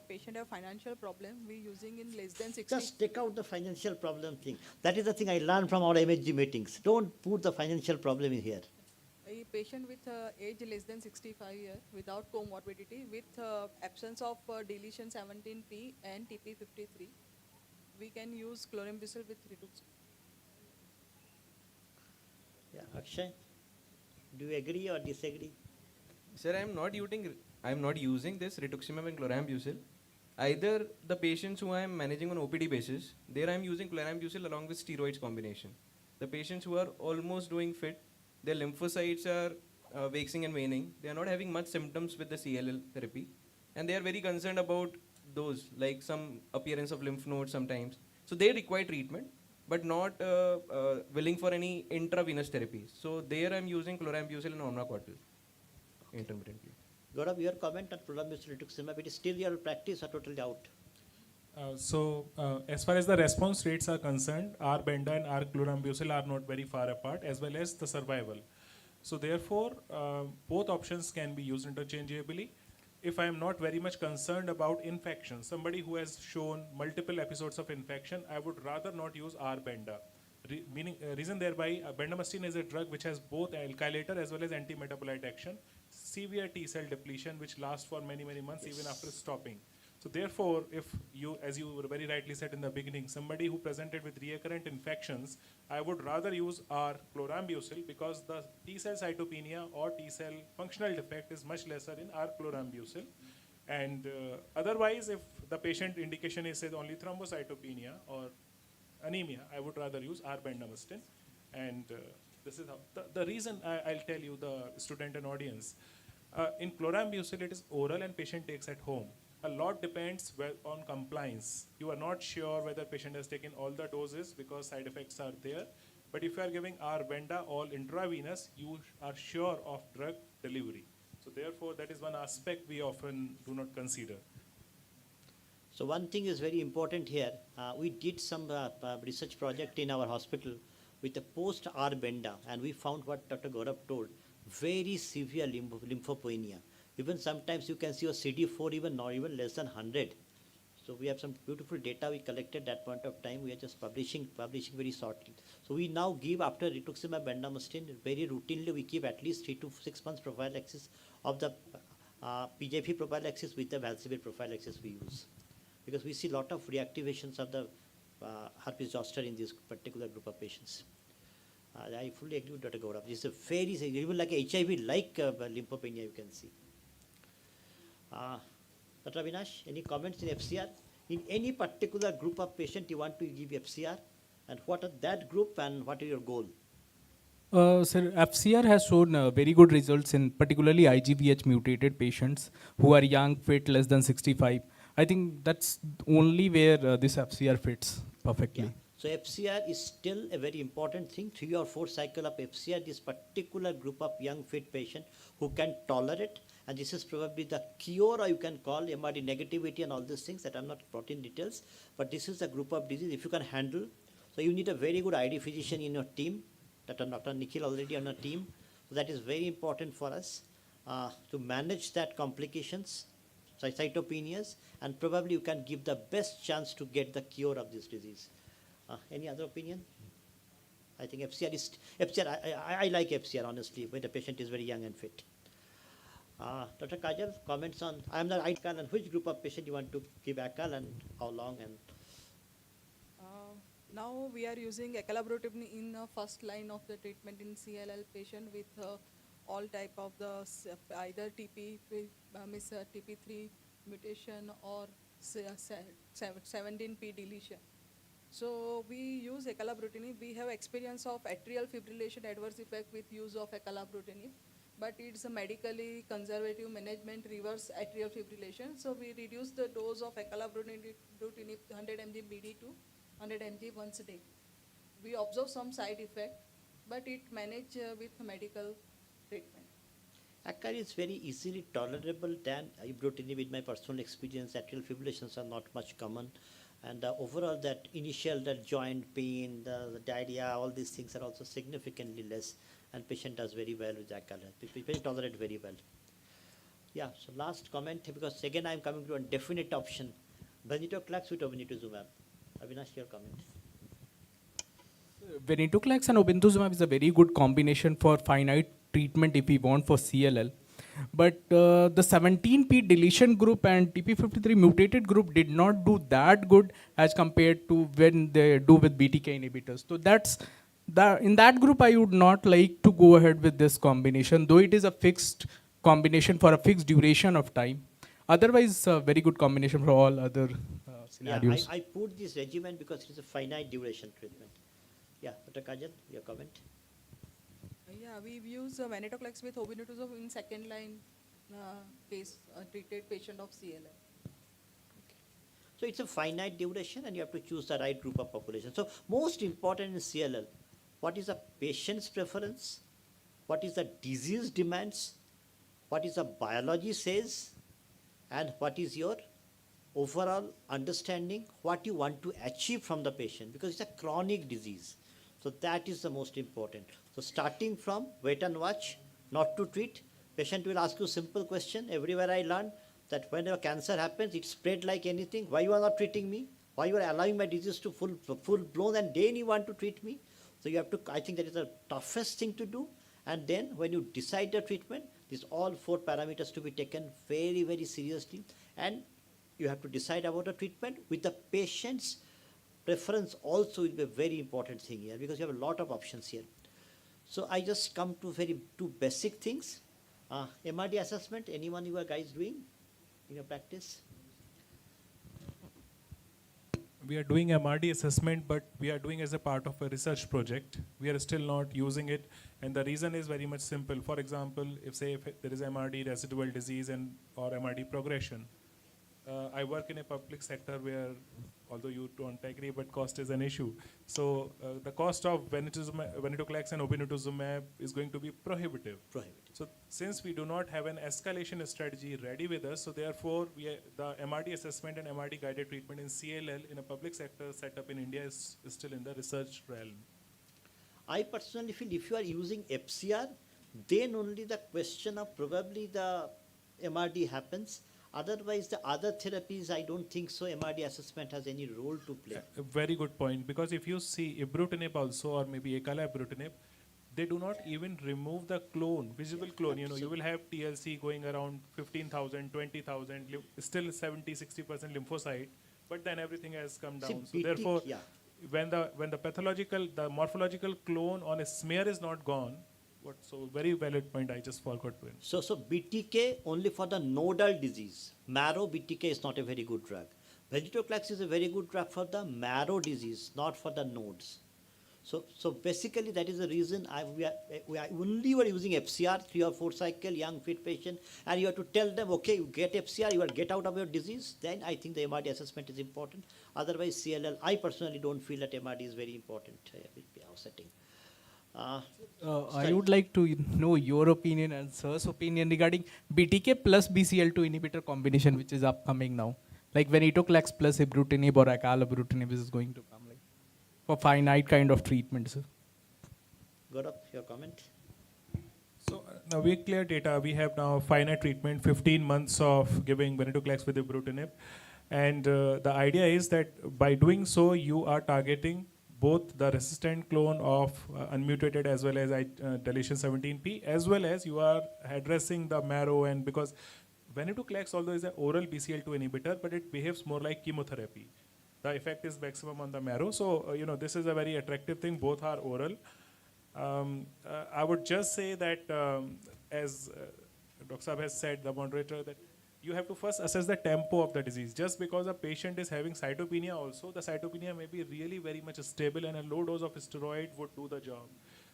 patient have financial problem, we using in less than 60. Just take out the financial problem thing. That is the thing I learned from our MHG meetings. Don't put the financial problem in here. A patient with age less than 65 years without comorbidity, with absence of deletion 17p and TP53, we can use chlorambucil with rituximab. Yeah, Akshay, do you agree or disagree? Sir, I am not using this rituximab and chlorambucil. Either the patients who I am managing on OPD basis, there I am using chlorambucil along with steroids combination. The patients who are almost doing fit, their lymphocytes are waxing and waning. They are not having much symptoms with the CLL therapy, and they are very concerned about those, like some appearance of lymph nodes sometimes. So they require treatment, but not willing for any intravenous therapies. So there I am using chlorambucil and omnacotil intermittently. Gaurav, your comment on chlorambucil rituximab, it is still your practice or totally out? As far as the response rates are concerned, R-Benda and R-chlorambucil are not very far apart, as well as the survival. So therefore, both options can be used interchangeably. if I am not very much concerned about infection, somebody who has shown multiple episodes of infection, I would rather not use R-benda. Reason thereby, bendamustine is a drug which has both alkylator as well as anti-metabolite action, severe T cell depletion which lasts for many, many months even after stopping. So therefore, if you, as you very rightly said in the beginning, somebody who presented with recurrent infections, I would rather use our chlorambucil because the T cell cytopenia or T cell functional defect is much lesser in our chlorambucil. And otherwise, if the patient indication is says only thrombocytopenia or anemia, I would rather use R-bendamustine. And this is how, the reason I'll tell you, the student and audience, in chlorambucil it is oral and patient takes at home. A lot depends on compliance. You are not sure whether patient has taken all the doses because side effects are there. But if you are giving R-benda all intravenous, you are sure of drug delivery. So therefore, that is one aspect we often do not consider. So one thing is very important here. We did some research project in our hospital with a post-R-benda, and we found what Dr. Gaurav told, very severe lymphopenia. Even sometimes you can see a CD4 even not even less than 100. So we have some beautiful data we collected that point of time. We are just publishing very shortly. So we now give after rituximab bendamustine very routinely. We keep at least 3 to 6 months prophylaxis of the PJP prophylaxis with the valcibir prophylaxis we use, because we see a lot of reactivations of the herpes zoster in this particular group of patients. I fully agree with Dr. Gaurav. This is a very, even like HIV-like lymphopenia you can see. Dr. Avinash, any comments in FCR? In any particular group of patient you want to give FCR? And what are that group and what is your goal? Sir, FCR has shown very good results in particularly IGVH mutated patients who are young, fit, less than 65. I think that's only where this FCR fits perfectly. Yeah. So FCR is still a very important thing. 3 or 4 cycle of FCR, this particular group of young fit patient who can tolerate, and this is probably the cure, or you can call MRD negativity and all these things that I'm not brought in details, but this is a group of disease if you can handle. So you need a very good ID physician in your team. Dr. Nikhil already on our team. So that is very important for us to manage that complications, cytopenias, and probably you can give the best chance to get the cure of this disease. Any other opinion? I think FCR is, I like FCR honestly, when the patient is very young and fit. Dr. Kajal, comments on, I am the ACAL, and which group of patient you want to give ACAL and how long? And now we are using acalabrutinib in the first line of the treatment in CLL patient with all type of the either TP3 mutation or 17p deletion. So we use acalabrutinib. We have experience of atrial fibrillation adverse effect with use of acalabrutinib, but it's a medically conservative management reverse atrial fibrillation. So we reduce the dose of acalabrutinib 100 mg BD to 100 mg once a day. We observe some side effect, but it managed with medical treatment. ACAL is very easily tolerable than ibrutinib. In my personal experience, atrial fibrillations are not much common. And overall, that initial joint pain, the diarrhea, all these things are also significantly less, and patient does very well with ACAL. Patient tolerate very well. Yeah. So last comment, because again I am coming to a definite option: venetoclax with obinutuzumab. Avinash, your comment. Venetoclax and obinutuzumab is a very good combination for finite treatment if we want for CLL. But the 17p deletion group and TP53 mutated group did not do that good as compared to when they do with BTK inhibitors. So in that group, I would not like to go ahead with this combination, though it is a fixed combination for a fixed duration of time. Otherwise, a very good combination for all other scenarios. Yeah, I put this regimen because it is a finite duration treatment. Yeah, Dr. Kajal, your comment. Yeah, we use venetoclax with obinutuzumab in second line case treated patient of CLL. Okay. So it's a finite duration and you have to choose the right group of population. So most important in CLL, what is the patient's preference? What is the disease demands? What is the biology says? And what is your overall understanding, what you want to achieve from the patient, because it's a chronic disease. So that is the most important. So starting from wait and watch, not to treat, patient will ask you simple question. Everywhere I learn, that whenever cancer happens, it spread like anything. Why you are not treating me? Why you are allowing my disease to full blown, and then you want to treat me? So you have to, I think that is the toughest thing to do. And then when you decide the treatment, these all 4 parameters to be taken very, very seriously. And you have to decide about the treatment with the patient's preference also will be a very important thing here, because you have a lot of options here. So I just come to two basic things. MRD assessment, anyone you are guys doing in your practice? We are doing MRD assessment, but we are doing as a part of a research project. We are still not using it, and the reason is very much simple. For example, if there is MRD residual disease or MRD progression, I work in a public sector where, although you don't agree, but cost is an issue. So the cost of venetoclax and obinutuzumab is going to be prohibitive. So since we do not have an escalation strategy ready with us, so therefore the MRD assessment and MRD guided treatment in CLL in a public sector setup in India is still in the research realm. I personally feel if you are using FCR, then only the question of probably the MRD happens. Otherwise, the other therapies, I don't think so MRD assessment has any role to play. A very good point, because if you see ibrutinib also, or maybe acalabrutinib, they do not even remove the clone, visible clone. You will have TLC going around 15,000, 20,000, still 70-60% lymphocyte, but then everything has come down. So therefore, when the pathological, the morphological clone on a smear is not gone, so very valid point, I just forgot to answer. So BTK only for the nodal disease. Marrow BTK is not a very good drug. Venetoclax is a very good drug for the marrow disease, not for the nodes. So basically that is the reason we only were using FCR, 3 or 4 cycle, young fit patient, and you have to tell them, okay, you get FCR, you will get out of your disease, then I think the MRD assessment is important. Otherwise CLL, I personally don't feel that MRD is very important in our setting. I would like to know your opinion and sir's opinion regarding BTK plus BCL2 inhibitor combination, which is upcoming now. Like venetoclax plus ibrutinib or acalabrutinib is going to come, like for finite kind of treatments. Gaurav, your comment? So now we clear data. We have now finite treatment, 15 months of giving venetoclax with ibrutinib. And the idea is that by doing so, you are targeting both the resistant clone of unmutated as well as deletion 17p, as well as you are addressing the marrow. And because venetoclax, although is an oral BCL2 inhibitor, but it behaves more like chemotherapy. The effect is maximum on the marrow. So, this is a very attractive thing. Both are oral. I would just say that, as Dr. Saab has said, the moderator, that you have to first assess the tempo of the disease. Just because a patient is having cytopenia also, the cytopenia may be really very much stable, and a low dose of steroid would do the job.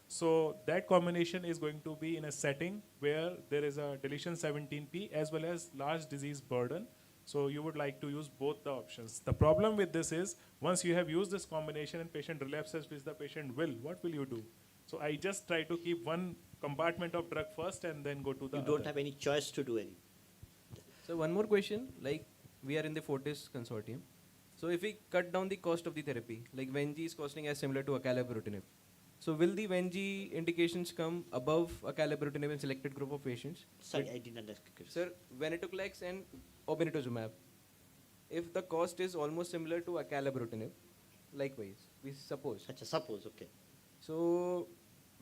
So that combination is going to be in a setting where there is a deletion 17p as well as large disease burden. So you would like to use both the options. The problem with this is, once you have used this combination and patient relapses, which the patient will, what will you do? So I just try to keep one compartment of drug first and then go to the other. You don't have any choice to do anything. So one more question, like we are in the Fortis consortium. So if we cut down the cost of the therapy, like Venji is costing as similar to acalabrutinib. So will the Venji indications come above acalabrutinib in selected group of patients? Sorry, I didn't understand. Sir, venetoclax and obinutuzumab, if the cost is almost similar to acalabrutinib, likewise, we suppose. Suppose, okay. So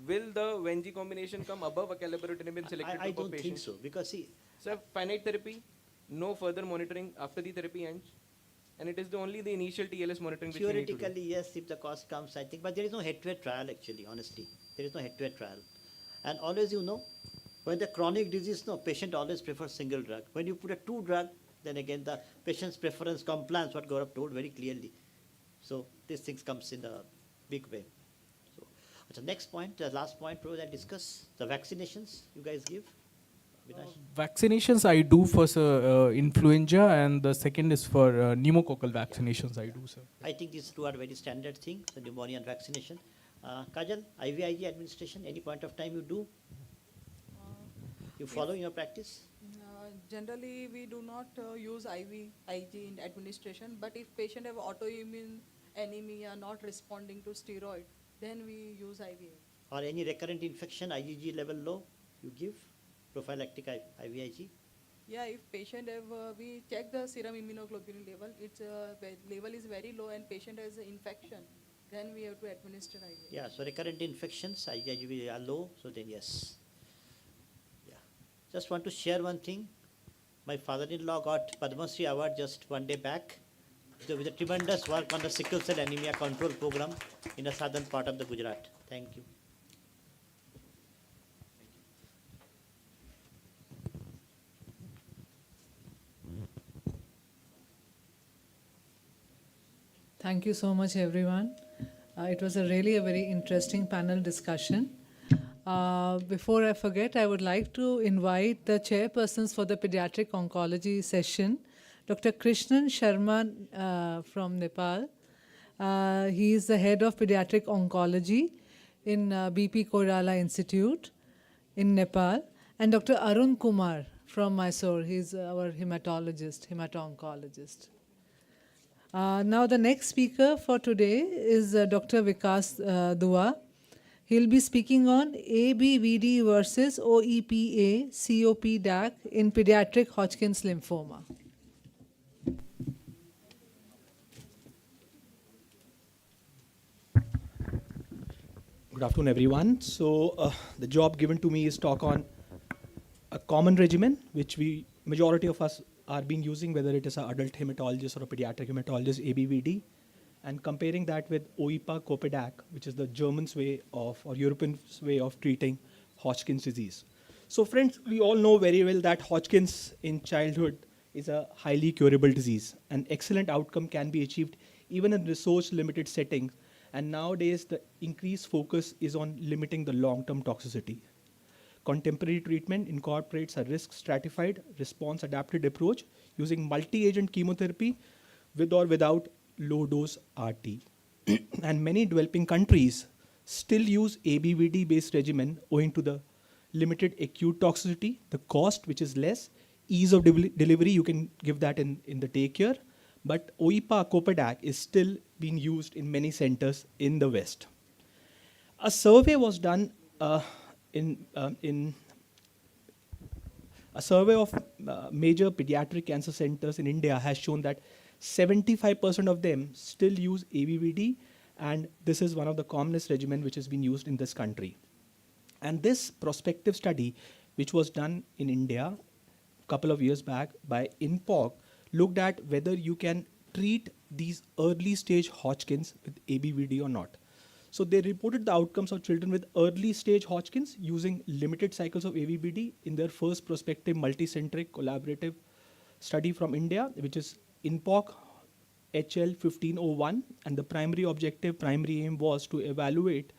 will the Venji combination come above acalabrutinib in selected I group of don't think patients? so, because see. So finite therapy, no further monitoring after the therapy ends, and it is only the initial TLS monitoring which we need to do. Theoretically, yes, if the cost comes, I think, but there is no head-to-head trial actually, honestly. There is no head-to-head trial. And always, when the chronic disease, patient always prefers single drug. When you put a 2 drug, then again the patient's preference compliance, what Gaurav told very clearly. So these things comes in a big way. So the next point, the last point probably I'll discuss, the vaccinations you guys give. Vaccinations I do for influenza, and the second is for pneumococcal vaccinations I do, sir. I think these two are very standard things, the pneumonia and vaccination. Kajal, IVIG administration, any point of time you do? You follow in your practice? Generally, we do not use IVIG in administration, but if patient have autoimmune anemia not responding to steroid, then we use IVIG. Or any recurrent infection, IgG level low, you give prophylactic IVIG? Yeah, if patient have, we check the serum immunoglobulin level, its level is very low and patient has an infection, then we have to administer IVIG. Yeah, so recurrent infections, IgG are low, so then yes. Yeah. Just want to share one thing. My father-in-law got Padma Shri Award just one day back with a tremendous work on the sickle cell anemia control program in the southern part of the Gujarat. Thank you. Thank you so much, everyone. It was a very interesting panel discussion. Before I forget, I would like to invite the chairpersons for the pediatric oncology session, Dr. Krishnan Sharma from Nepal. He is the head of pediatric oncology in BP Koirala Institute in Nepal, and Dr. Arun Kumar from Mysore. He's our hematologist, hemato-oncologist. Now the next speaker for today is Dr. Vikas Dua. He'll be speaking on ABVD versus OEPA COP-DAC in pediatric Hodgkin's lymphoma. Good afternoon, everyone. So the job given to me is talk on a common regimen, which majority of us are being using, whether it is an adult hematologist or a pediatric hematologist, ABVD, and comparing that with OEPA COP-DAC, which is the German's way of, or European's way of treating Hodgkin's disease. So friends, we all know very well that Hodgkin's in childhood is a highly curable disease. An excellent outcome can be achieved even in resource-limited settings, and nowadays the increased focus is on limiting the long-term toxicity. Contemporary treatment incorporates a risk-stratified, response-adapted approach using multi-agent chemotherapy with or without low-dose RT. And many developing countries still use ABVD-based regimen owing to the limited acute toxicity, the cost, which is less, ease of delivery, you can give that in the daycare, but OEPA COP-DAC is still being used in many centers in the West. A survey was done in a survey of major pediatric cancer centers in India has shown that 75% of them still use ABVD, and this is one of the commonest regimen which has been used in this country. And this prospective study, which was done in India a couple of years back by INPOC, looked at whether you can treat these early stage Hodgkin's with ABVD or not. So they reported the outcomes of children with early stage Hodgkin's using limited cycles of ABVD in their first prospective multicentric collaborative study from India, which is INPOC HL 1501, and the primary aim was to evaluate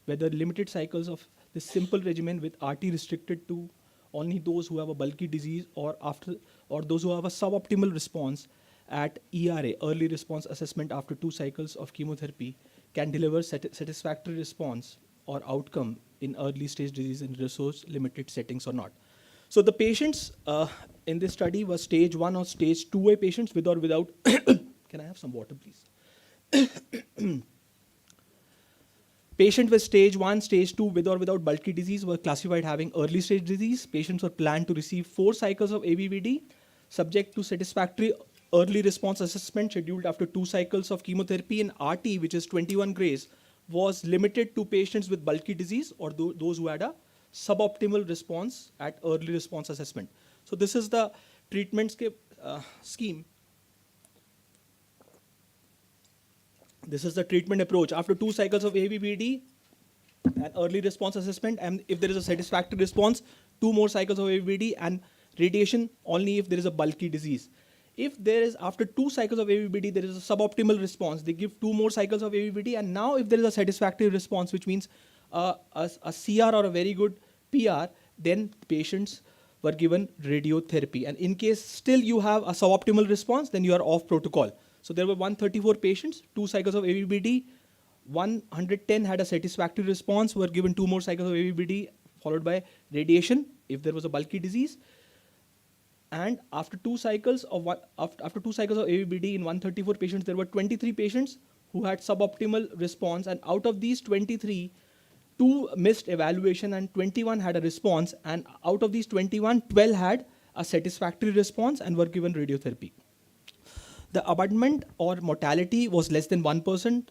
whether limited cycles of this simple regimen with RT restricted to only those who have a bulky disease or those who have a suboptimal response at ERA, early response assessment after 2 cycles of chemotherapy, can deliver satisfactory response or outcome in early stage disease in resource limited settings or not. So the patients in this study were stage 1 or stage 2A patients with or without, can I have some water please? Patients with stage 1, stage 2 with or without bulky disease were classified having early stage disease. Patients were planned to receive 4 cycles of ABVD subject to satisfactory early response assessment scheduled after 2 cycles of chemotherapy, and RT, which is 21 grays, was limited to patients with bulky disease or those who had a suboptimal response at early response assessment. So this is the treatment scheme. This is the treatment approach. After 2 cycles of ABVD and early response assessment, and if there is a satisfactory response, 2 more cycles of ABVD and radiation only if there is a bulky disease. If there is, after 2 cycles of ABVD, there is a suboptimal response, they give 2 more cycles of ABVD, and now if there is a satisfactory response, which means a CR or a very good PR, then patients were given radiotherapy. And in case still you have a suboptimal response, then you are off protocol. So there were 134 patients, 2 cycles of ABVD, 110 had a satisfactory response, were given 2 more cycles of ABVD followed by radiation if there was a bulky disease. And after 2 cycles of ABVD in 134 patients, there were 23 patients who had suboptimal response, and out of these 23, 2 missed evaluation and 21 had a response, and out of these 21, 12 had a satisfactory response and were given radiotherapy. The abandonment or mortality was less than 1%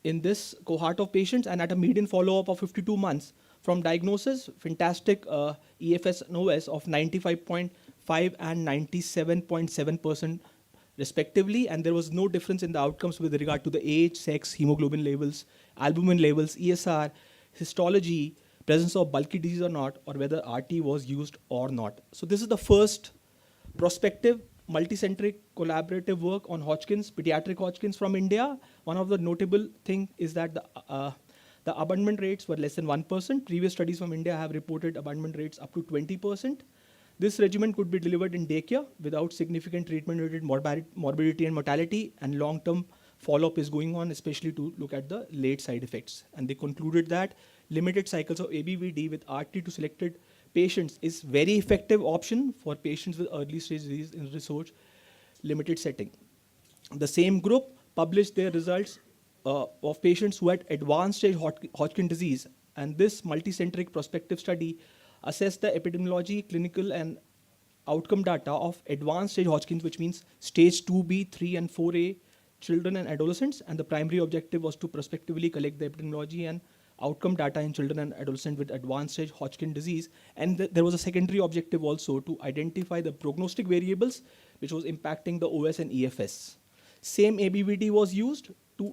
in this cohort of patients, and at a median follow-up of 52 months from diagnosis, fantastic EFS and OS of 95.5 and 97.7% respectively, and there was no difference in the outcomes with regard to the age, sex, hemoglobin levels, albumin levels, ESR, histology, presence of bulky disease or not, or whether RT was used or not. So this is the first prospective multicentric collaborative work on Hodgkin's, pediatric Hodgkin's from India. One of the notable thing is that the abandonment rates were less than 1%. Previous studies from India have reported abandonment rates up to 20%. This regimen could be delivered in daycare without significant treatment-related morbidity and mortality, and long-term follow-up is going on, especially to look at the late side effects. And they concluded that limited cycles of ABVD with RT to selected patients is very effective option for patients with early stage disease in research limited setting. The same group published their results of patients who had advanced stage Hodgkin disease, and this multicentric prospective study assessed the epidemiology, clinical and outcome data of advanced stage Hodgkin's, which means stage 2B, 3 and 4A children and adolescents, and the primary objective was to prospectively collect the epidemiology and outcome data in children and adolescents with advanced stage Hodgkin disease. And there was a secondary objective also to identify the prognostic variables which was impacting the OS and EFS. Same ABVD was used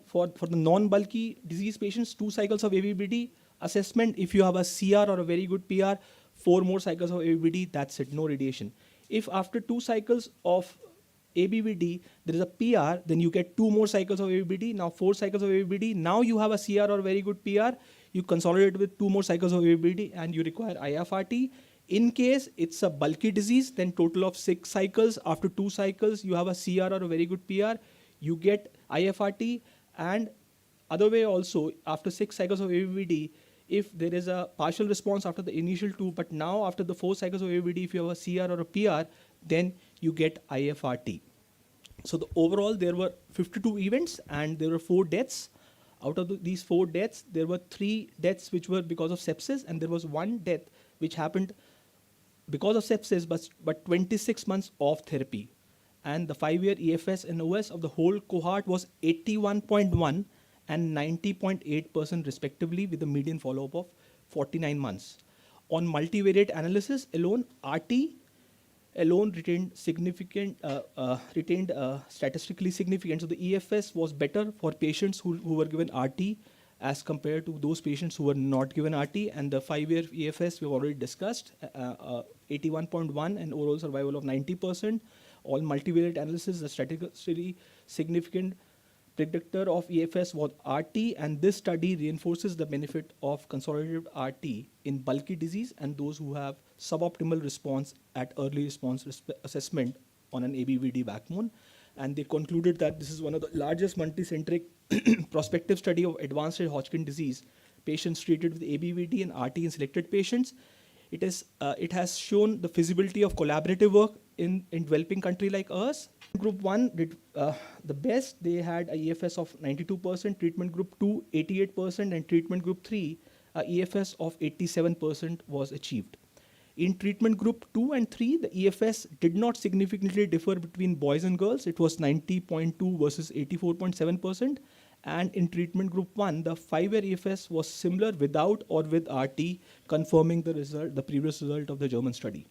for the non-bulky disease patients, 2 cycles of ABVD assessment. If you have a CR or a very good PR, 4 more cycles of ABVD, that's it, no radiation. If after 2 cycles of ABVD, there is a PR, then you get 2 more cycles of ABVD, now 4 cycles of ABVD. Now you have a CR or very good PR, you consolidate with 2 more cycles of ABVD and you require IFRT. In case it's a bulky disease, then total of 6 cycles. After 2 cycles, you have a CR or a very good PR, you get IFRT. And other way also, after 6 cycles of ABVD, if there is a partial response after the initial 2, but now after the 4 cycles of ABVD, if you have a CR or a PR, then you get IFRT. So overall, there were 52 events and there were 4 deaths. Out of these 4 deaths, there were 3 deaths which were because of sepsis, and there was 1 death which happened because of sepsis, but 26 months off therapy. And the 5-year EFS and OS of the whole cohort was 81.1 and 90.8% respectively, with a median follow-up of 49 months. On multivariate analysis alone, RT alone retained statistically significant. So the EFS was better for patients who were given RT as compared to those patients who were not given RT. And the 5-year EFS we've already discussed, 81.1 and overall survival of 90%. All multivariate analysis, the statistically significant predictor of EFS was RT, and this study reinforces the benefit of consolidated RT in bulky disease and those who have suboptimal response at early response assessment on an ABVD backbone. And they concluded that this is one of the largest multicentric prospective study of advanced stage Hodgkin disease, patients treated with ABVD and RT in selected patients. It has shown the feasibility of collaborative work in developing country like us. Group 1 did the best. They had a EFS of 92%, treatment group 2 88%, and treatment group 3 a EFS of 87% was achieved. In treatment group 2 and 3, the EFS did not significantly differ between boys and girls. It was 90.2 versus 84.7%. And in treatment group 1, the 5-year EFS was similar without or with RT, confirming the result, the previous result of the German study.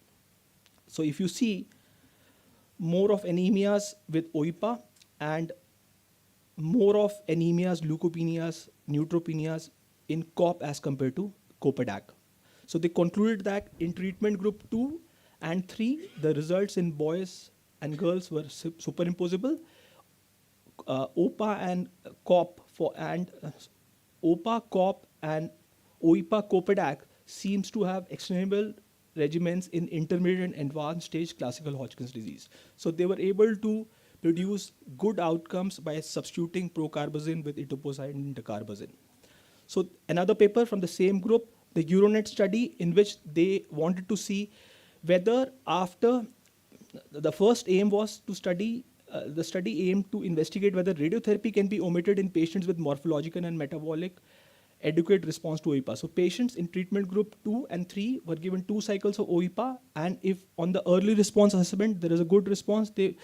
So if you see more of anemias with OIPA and more of anemias, leukopenias, neutropenias in COP as compared to COPEDAC. So they concluded that in treatment group 2 and 3, the results in boys and girls were superimposable. OPA and COP OPA, COP and OIPA COPEDAC seems to have extendable regimens in intermediate and advanced stage classical Hodgkin's disease. So they were able to produce good outcomes by substituting procarbazine with etoposide and dacarbazine. So another paper from the same group, the Euronet study, in which they wanted to see whether after the first aim was to study the study aimed to investigate whether radiotherapy can be omitted in patients with morphological and metabolic adequate response to OIPA. So patients in treatment group 2 and 3 were given 2 cycles of OIPA, and if on the early response assessment there is a good response, they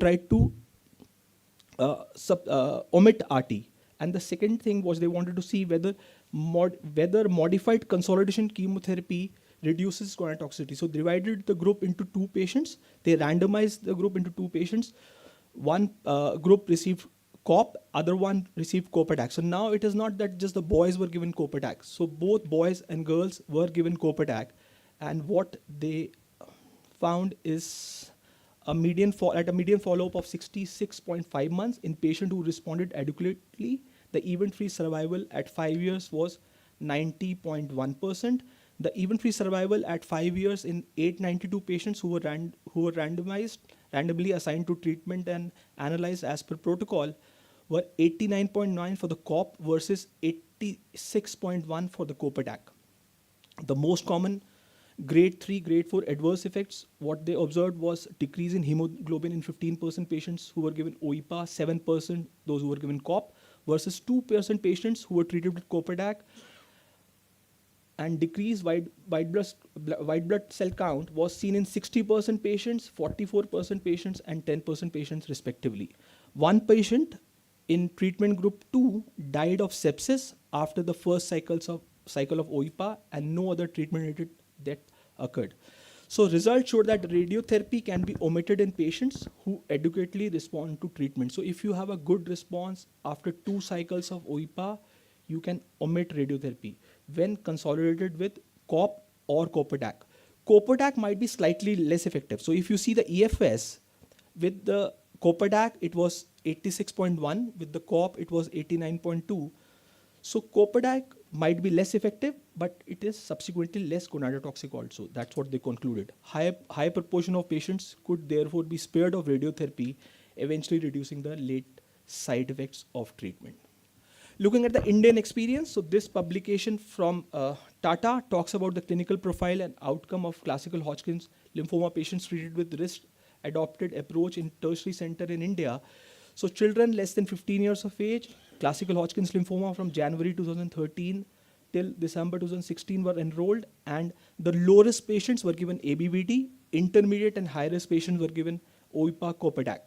tried to omit RT. And the second thing was they wanted to see whether modified consolidation chemotherapy reduces gonotoxicity. So they divided the group into 2 patients. They randomized the group into 2 patients. One group received COP, other one received Copadac. So now it is not that just the boys were given Copadac. So both boys and girls were given Copadac. And what they found is at a median follow-up of 66.5 months in patient who responded adequately, the event-free survival at 5 years was 90.1%. The event-free survival at 5 years in 892 patients who were randomly assigned to treatment and analyzed as per protocol were 89.9 for the COP versus 86.1 for the Copadac. The most common grade 3, grade 4 adverse effects, what they observed was decrease in hemoglobin in 15% patients who were given OIPA, 7% those who were given COP, versus 2% patients who were treated with Copadac, and decreased white blood cell count was seen in 60% patients, 44% patients, and 10% patients respectively. One patient in treatment group 2 died of sepsis after the first cycle of OIPA, and no other treatment-related death occurred. So results showed that radiotherapy can be omitted in patients who adequately respond to treatment. So if you have a good response after 2 cycles of OIPA, you can omit radiotherapy when consolidated with COP or Copadac. Copadac might be slightly less effective. So if you see the EFS, with the Copadac, it was 86.1. With the COP, it was 89.2. So Copadac might be less effective, but it is subsequently less gonadotoxic also. That's what they concluded. High proportion of patients could therefore be spared of radiotherapy, eventually reducing the late side effects of treatment. Looking at the Indian experience, so this publication from Tata talks about the clinical profile and outcome of classical Hodgkin's lymphoma patients treated with risk-adopted approach in tertiary center in India. So children less than 15 years of age, classical Hodgkin's lymphoma from January 2013 till December 2016 were enrolled, and the low-risk patients were given ABVD, intermediate and high-risk patients were given OIPA Copadac.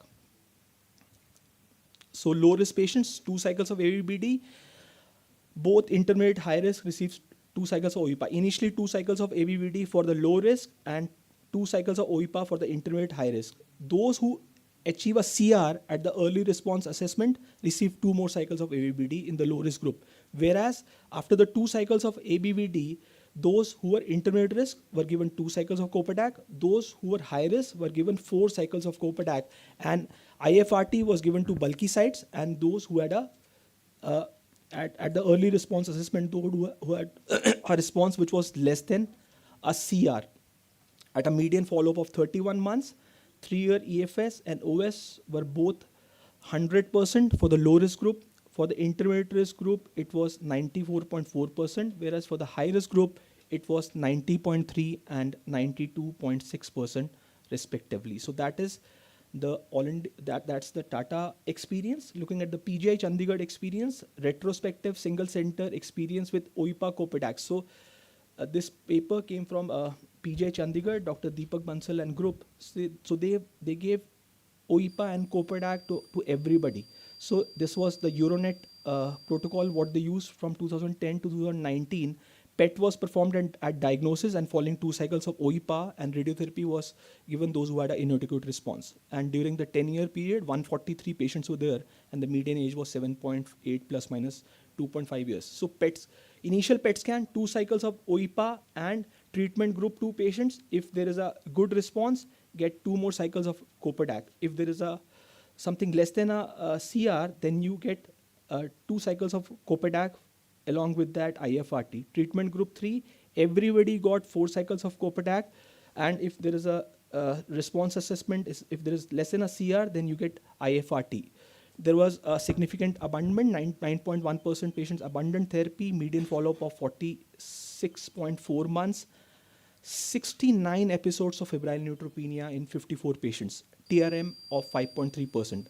So low-risk patients, 2 cycles of ABVD, both intermediate high-risk received 2 cycles of OIPA. Initially 2 cycles of ABVD for the low-risk and 2 cycles of OIPA for the intermediate high-risk. Those who achieve a CR at the early response assessment receive 2 more cycles of ABVD in the low-risk group. Whereas after the 2 cycles of ABVD, those who were intermediate risk were given 2 cycles of Copadac. Those who were high risk were given 4 cycles of Copadac, and IFRT was given to bulky sites. And those who had at the early response assessment, those who had a response which was less than a CR, at a median follow-up of 31 months, 3-year EFS and OS were both 100% for the low risk group. For the intermediate risk group, it was 94.4%, whereas for the high risk group, it was 90.3 and 92.6% respectively. So that is that's the Tata experience. Looking at the PGI Chandigarh experience, retrospective single center experience with OIPA Copadac. So this paper came from PGI Chandigarh, Dr. Deepak Bansal and group. So they gave OIPA and Copadac to everybody. So this was the Euronet protocol, what they used from 2010 to 2019. PET was performed at diagnosis, and following 2 cycles of OIPA and radiotherapy was given those who had an inadequate response. And during the 10-year period, 143 patients were there, and the median age was 7.8 plus minus 2.5 years. So initial PET scan, 2 cycles of OIPA and treatment group 2 patients. If there is a good response, get 2 more cycles of Copadac. If there is something less than a CR, then you get 2 cycles of Copadac along with that IFRT. Treatment group 3, everybody got 4 cycles of Copadac, and if there is a response assessment, if there is less than a CR, then you get IFRT. There was a significant abandonment, 9.1% patients abandoned therapy, median follow-up of 46.4 months, 69 episodes of febrile neutropenia in 54 patients, TRM of 5.3%.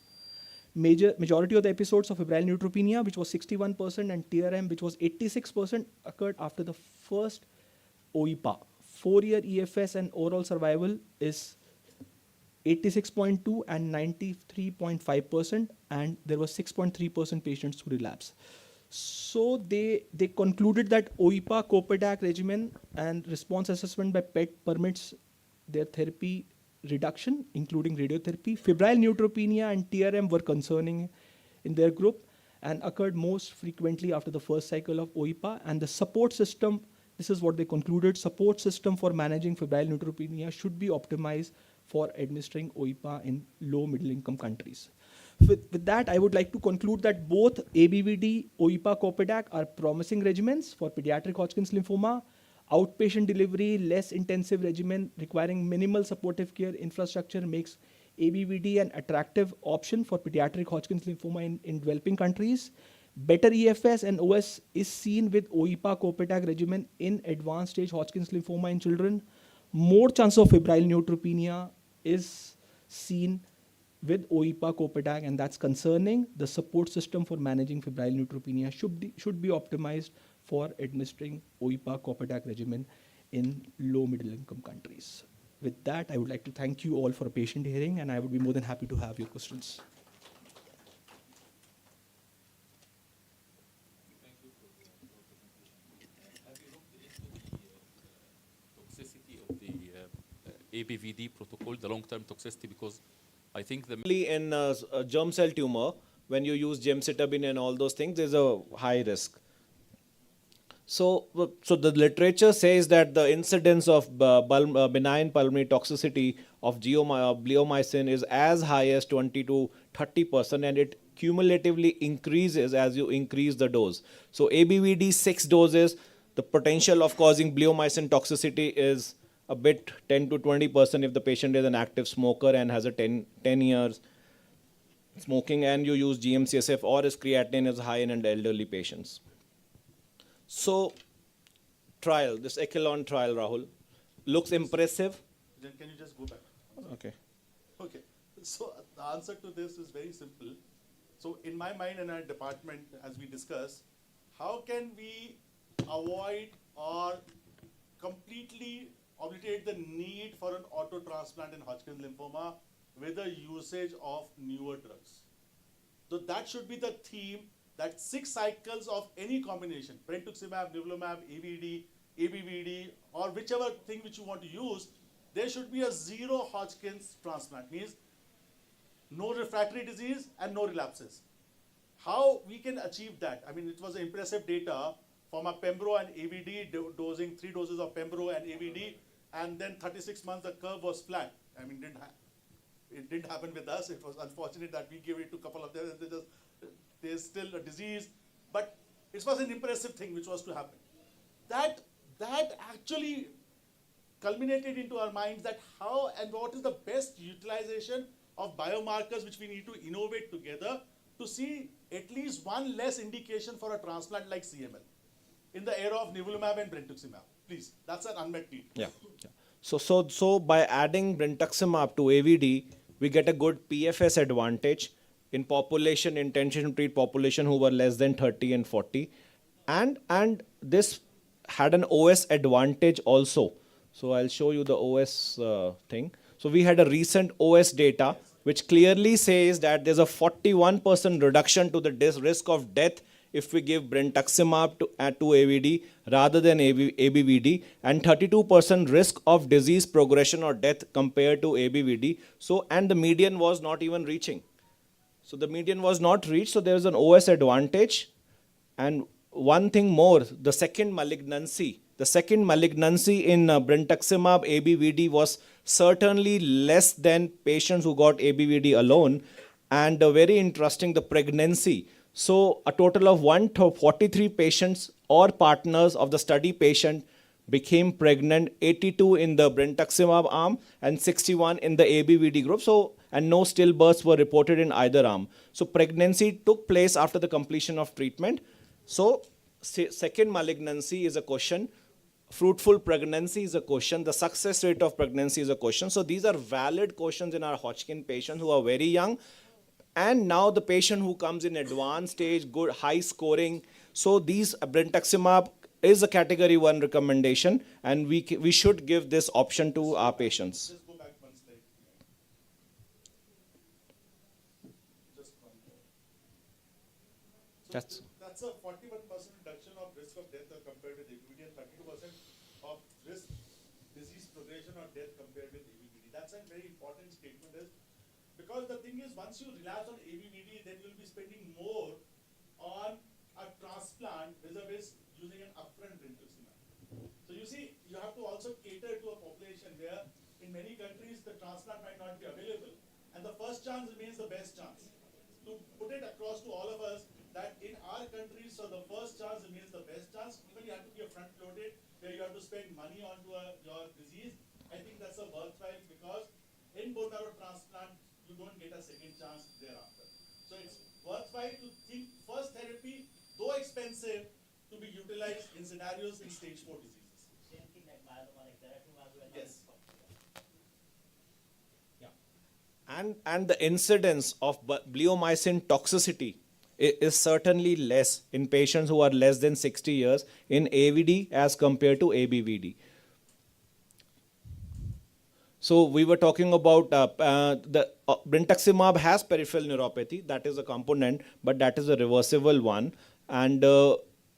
Majority of the episodes of febrile neutropenia, which was 61%, and TRM, which was 86%, occurred after the first OIPA. 4-year EFS and overall survival is 86.2 and 93.5%, and there was 6.3% patients who relapse. So they concluded that OIPA COPEDAC regimen and response assessment by PET permits their therapy reduction, including radiotherapy. Febrile neutropenia and TRM were concerning in their group and occurred most frequently after the first cycle of OIPA. And the support system, this is what they concluded, support system for managing febrile neutropenia should be optimized for administering OIPA in low middle income countries. With that, I would like to conclude that both ABVD, OIPA, COPEDAC are promising regimens for pediatric Hodgkin's lymphoma. Outpatient delivery, less intensive regimen requiring minimal supportive care infrastructure makes ABVD an attractive option for pediatric Hodgkin's lymphoma in developing countries. Better EFS and OS is seen with OIPA COPEDAC regimen in advanced stage Hodgkin's lymphoma in children. More chance of febrile neutropenia is seen with OIPA COPEDAC, and that's concerning. The support system for managing febrile neutropenia should be optimized for administering OIPA COPEDAC regimen in low middle income countries. With that, I would like to thank you all for a patient hearing, and I would be more than happy to have your questions. Toxicity of the ABVD protocol, the long-term toxicity, because I think the in a germ cell tumor, when you use gemcitabine and all those things, there's a high risk. So the literature says that the incidence of benign pulmonary toxicity of bleomycin is as high as 20 to 30%, and it cumulatively increases as you increase the dose. So ABVD 6 doses, the potential of causing bleomycin toxicity is a bit 10 to 20% if the patient is an active smoker and has a 10 years smoking, and you use GM-CSF or his creatinine is high in elderly patients. So trial, this Echelon trial, Rahul, looks impressive. Then can you just go back? Okay. Okay. So the answer to this is very simple. So in my mind and our department, as we discuss, how can we avoid or completely obviate the need for an auto transplant in Hodgkin's lymphoma with the usage of newer drugs? So that should be the theme, that 6 cycles of any combination, brentuximab, nivolumab, ABVD, or whichever thing which you want to use, there should be a 0 Hodgkin's transplant, means no refractory disease and no relapses. How we can achieve that? I mean, it was impressive data from a Pembro and AVD dosing, 3 doses of Pembro and AVD, and then 36 months the curve was flat. I mean, it didn't happen with us. It was unfortunate that we gave it to a couple of them, and there's still a disease, but it was an impressive thing which was to happen. That actually culminated into our minds that how and what is the best utilization of biomarkers which we need to innovate together to see at least one less indication for a transplant like CML in the era of nivolumab and brentuximab. Please, that's an unmet need. Yeah. So by adding brentuximab to AVD, we get a good PFS advantage in population, intention to treat population who were less than 30 and 40. And this had an OS advantage also. So I'll show you the OS thing. So we had a recent OS data which clearly says that there's a 41% reduction to the risk of death if we give brentuximab to AVD rather than ABVD, and 32% risk of disease progression or death compared to ABVD. So, and the median was not even reaching. So the median was not reached, so there's an OS advantage. And one thing more, the second malignancy in brentuximab ABVD was certainly less than patients who got ABVD alone. And very interesting, the pregnancy. So a total of 143 patients or partners of the study patient became pregnant, 82 in the brentuximab arm and 61 in the ABVD group. So, and no stillbirths were reported in either arm. So pregnancy took place after the completion of treatment. So second malignancy is a question. Fruitful pregnancy is a question. The success rate of pregnancy is a question. So these are valid questions in our Hodgkin patients who are very young. And now the patient who comes in advanced stage, good, high scoring. So these brentuximab is a category 1 recommendation, and we should give this option to our patients. Just go back one slide. Just one more. That's That's a 41% reduction of risk of death compared with ABVD and 32% of risk disease progression or death compared with ABVD. That's a very important statement is because the thing is once you relapse on ABVD, then you'll be spending more on a transplant vis-a-vis using an upfront brentuximab. So you see, you have to also cater to a population where in many countries the transplant might not be available, and the first chance remains the best chance. To put it across to all of us that in our country, so the first chance remains the best chance. Even you have to be a front-loaded where you have to spend money onto your disease. I think that's a worthwhile because in bone marrow transplant, you don't get a second chance thereafter. So it's worthwhile to think first therapy, though expensive, to be utilized in scenarios in stage 4 diseases. Same thing like myeloma, like Daratumumab. Yes. and the incidence of bleomycin toxicity is certainly less in patients who are less than 60 years in AVD as compared to ABVD. So we were talking about the brentuximab has peripheral neuropathy. That is a component, but that is a reversible one. And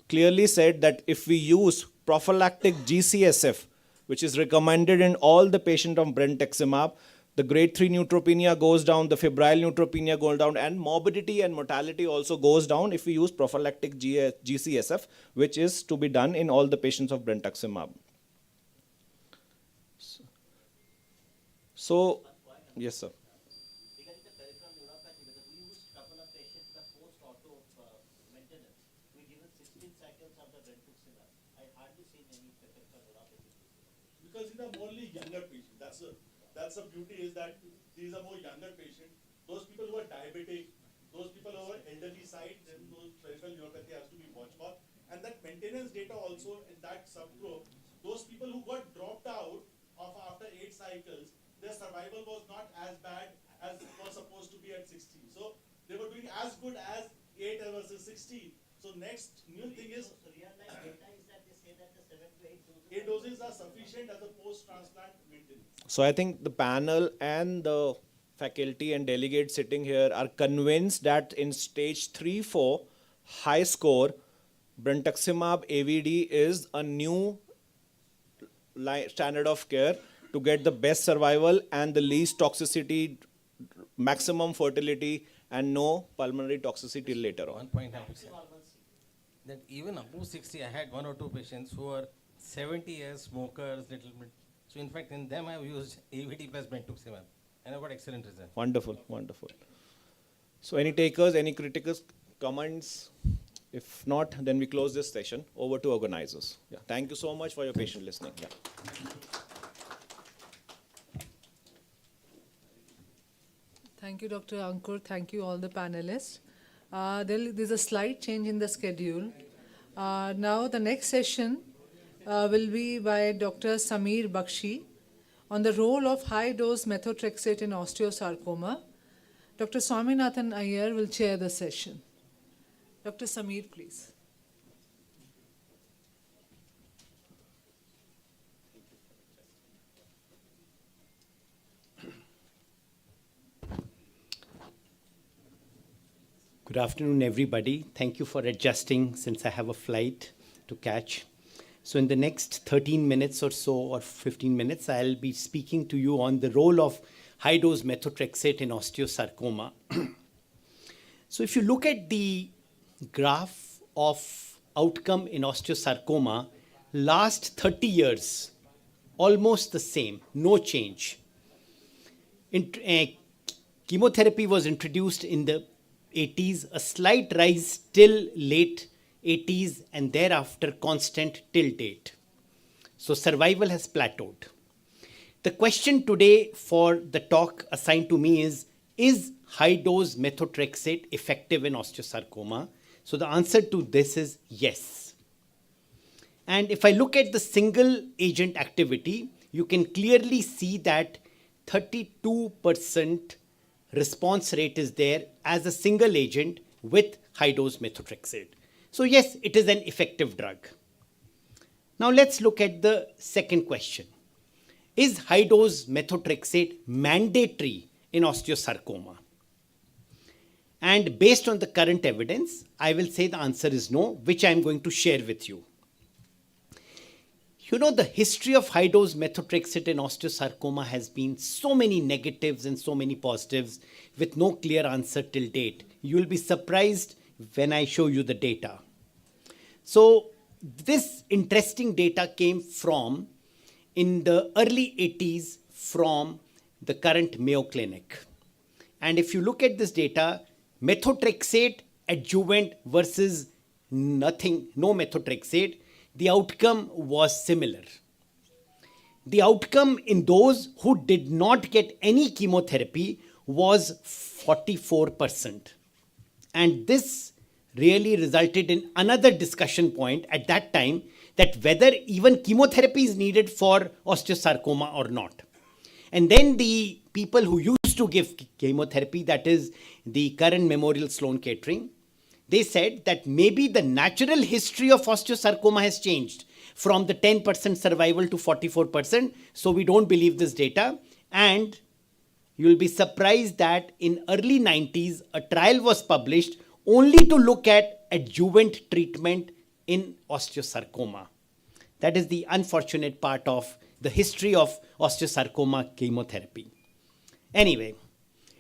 clearly said that if we use prophylactic GCSF, which is recommended in all the patients on brentuximab, the grade 3 neutropenia goes down, the febrile neutropenia goes down, and morbidity and mortality also goes down if we use prophylactic GCSF, which is to be done in all the patients of brentuximab. So, yes, sir. Regarding the peripheral neuropathy, because we used a couple of patients in the post-auto maintenance, we given 16 cycles of the brentuximab. I hardly seen any peripheral neuropathy. Because these are mostly younger patients. That's the beauty is that these are more younger patients. Those people who are diabetic, those people who are elderly side, then those peripheral neuropathy has to be watched for. And that maintenance data also in that subgroup, those people who got dropped out of after 8 cycles, their survival was not as bad as was supposed to be at 16. So they were doing as good as 8 versus 16. So next new thing is real life data is that they say that the 7 to 8 8 doses. doses are sufficient as a post-transplant maintenance. So I think the panel and the faculty and delegates sitting here are convinced that in stage 3-4 high score, brentuximab AVD is a new standard of care to get the best survival and the least toxicity, maximum fertility, and no pulmonary toxicity later on. One point I have to say that even above 60, I had 1 or 2 patients who are 70 years smokers, little bit. So in fact, in them I have used AVD plus brentuximab, and I got excellent results. Wonderful, wonderful. So any takers, any critics, comments? If not, then we close this session. Over to organizers. Yeah. Thank you so much for your patient listening. Yeah. Thank you, Dr. Ankur. Thank you, all the panelists. There's a slight change in the schedule. Now, the next session will be by Dr. Sameer Bakshi on the role of high-dose methotrexate in osteosarcoma. Dr. Swaminathan Iyer will chair the session. Dr. Sameer, please. Good afternoon, everybody. Thank you for adjusting since I have a flight to catch. So in the next 13 minutes or so, or 15 minutes, I'll be speaking to you on the role of high-dose methotrexate in osteosarcoma. So if you look at the graph of outcome in osteosarcoma, last 30 years, almost the same, no change. Chemotherapy was introduced in the 80s, a slight rise till late 80s, and thereafter constant till date. So survival has plateaued. The question today for the talk assigned to me is high-dose methotrexate effective in osteosarcoma? So the answer to this is yes. And if I look at the single agent activity, you can clearly see that 32% response rate is there as a single agent with high-dose methotrexate. So yes, it is an effective drug. Now let's look at the second question. Is high-dose methotrexate mandatory in osteosarcoma? And based on the current evidence, I will say the answer is no, which I am going to share with you. You know, the history of high-dose methotrexate in osteosarcoma has been so many negatives and so many positives with no clear answer till date. You will be surprised when I show you the data. So this interesting data came from in the early 80s from the current Mayo Clinic. And if you look at this data, methotrexate adjuvant versus nothing, no methotrexate, the outcome was similar. The outcome in those who did not get any chemotherapy was 44%. And this really resulted in another discussion point at that time, that whether even chemotherapy is needed for osteosarcoma or not. And then the people who used to give chemotherapy, that is the current Memorial Sloan Kettering, they said that maybe the natural history of osteosarcoma has changed from the 10% survival to 44%. So we don't believe this data. And you'll be surprised that in early 90s, a trial was published only to look at adjuvant treatment in osteosarcoma. That is the unfortunate part of the history of osteosarcoma chemotherapy. Anyway,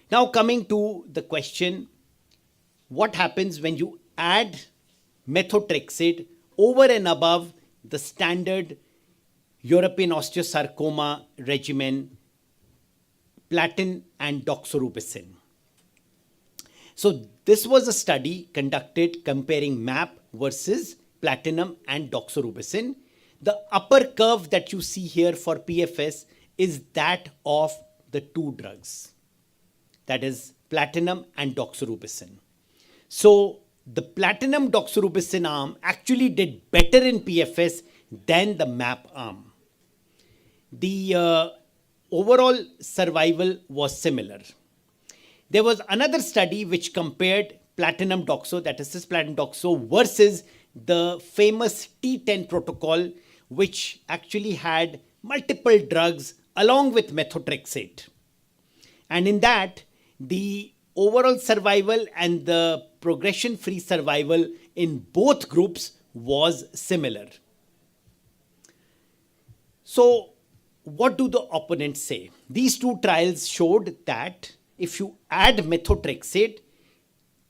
now coming to the question, what happens when you add methotrexate over and above the standard European osteosarcoma regimen, platin and doxorubicin? So this was a study conducted comparing MAP versus platinum and doxorubicin. The upper curve that you see here for PFS is that of the two drugs, that is platinum and doxorubicin. So the platinum doxorubicin arm actually did better in PFS than the MAP arm. The overall survival was similar. There was another study which compared platinum doxo, that is cisplatin doxo, versus the famous T10 protocol, which actually had multiple drugs along with methotrexate. And in that, the overall survival and the progression-free survival in both groups was similar. So what do the opponents say? These two trials showed that if you add methotrexate,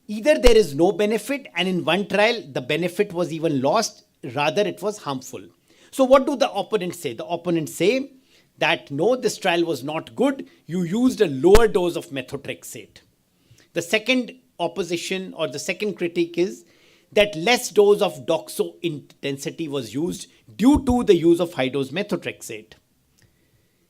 either there is no benefit, and in one trial, the benefit was even lost, rather it was harmful. So what do the opponents say? The opponents say that no, this trial was not good. You used a lower dose of methotrexate. The second opposition or the second critique is that less dose of doxo intensity was used due to the use of high-dose methotrexate.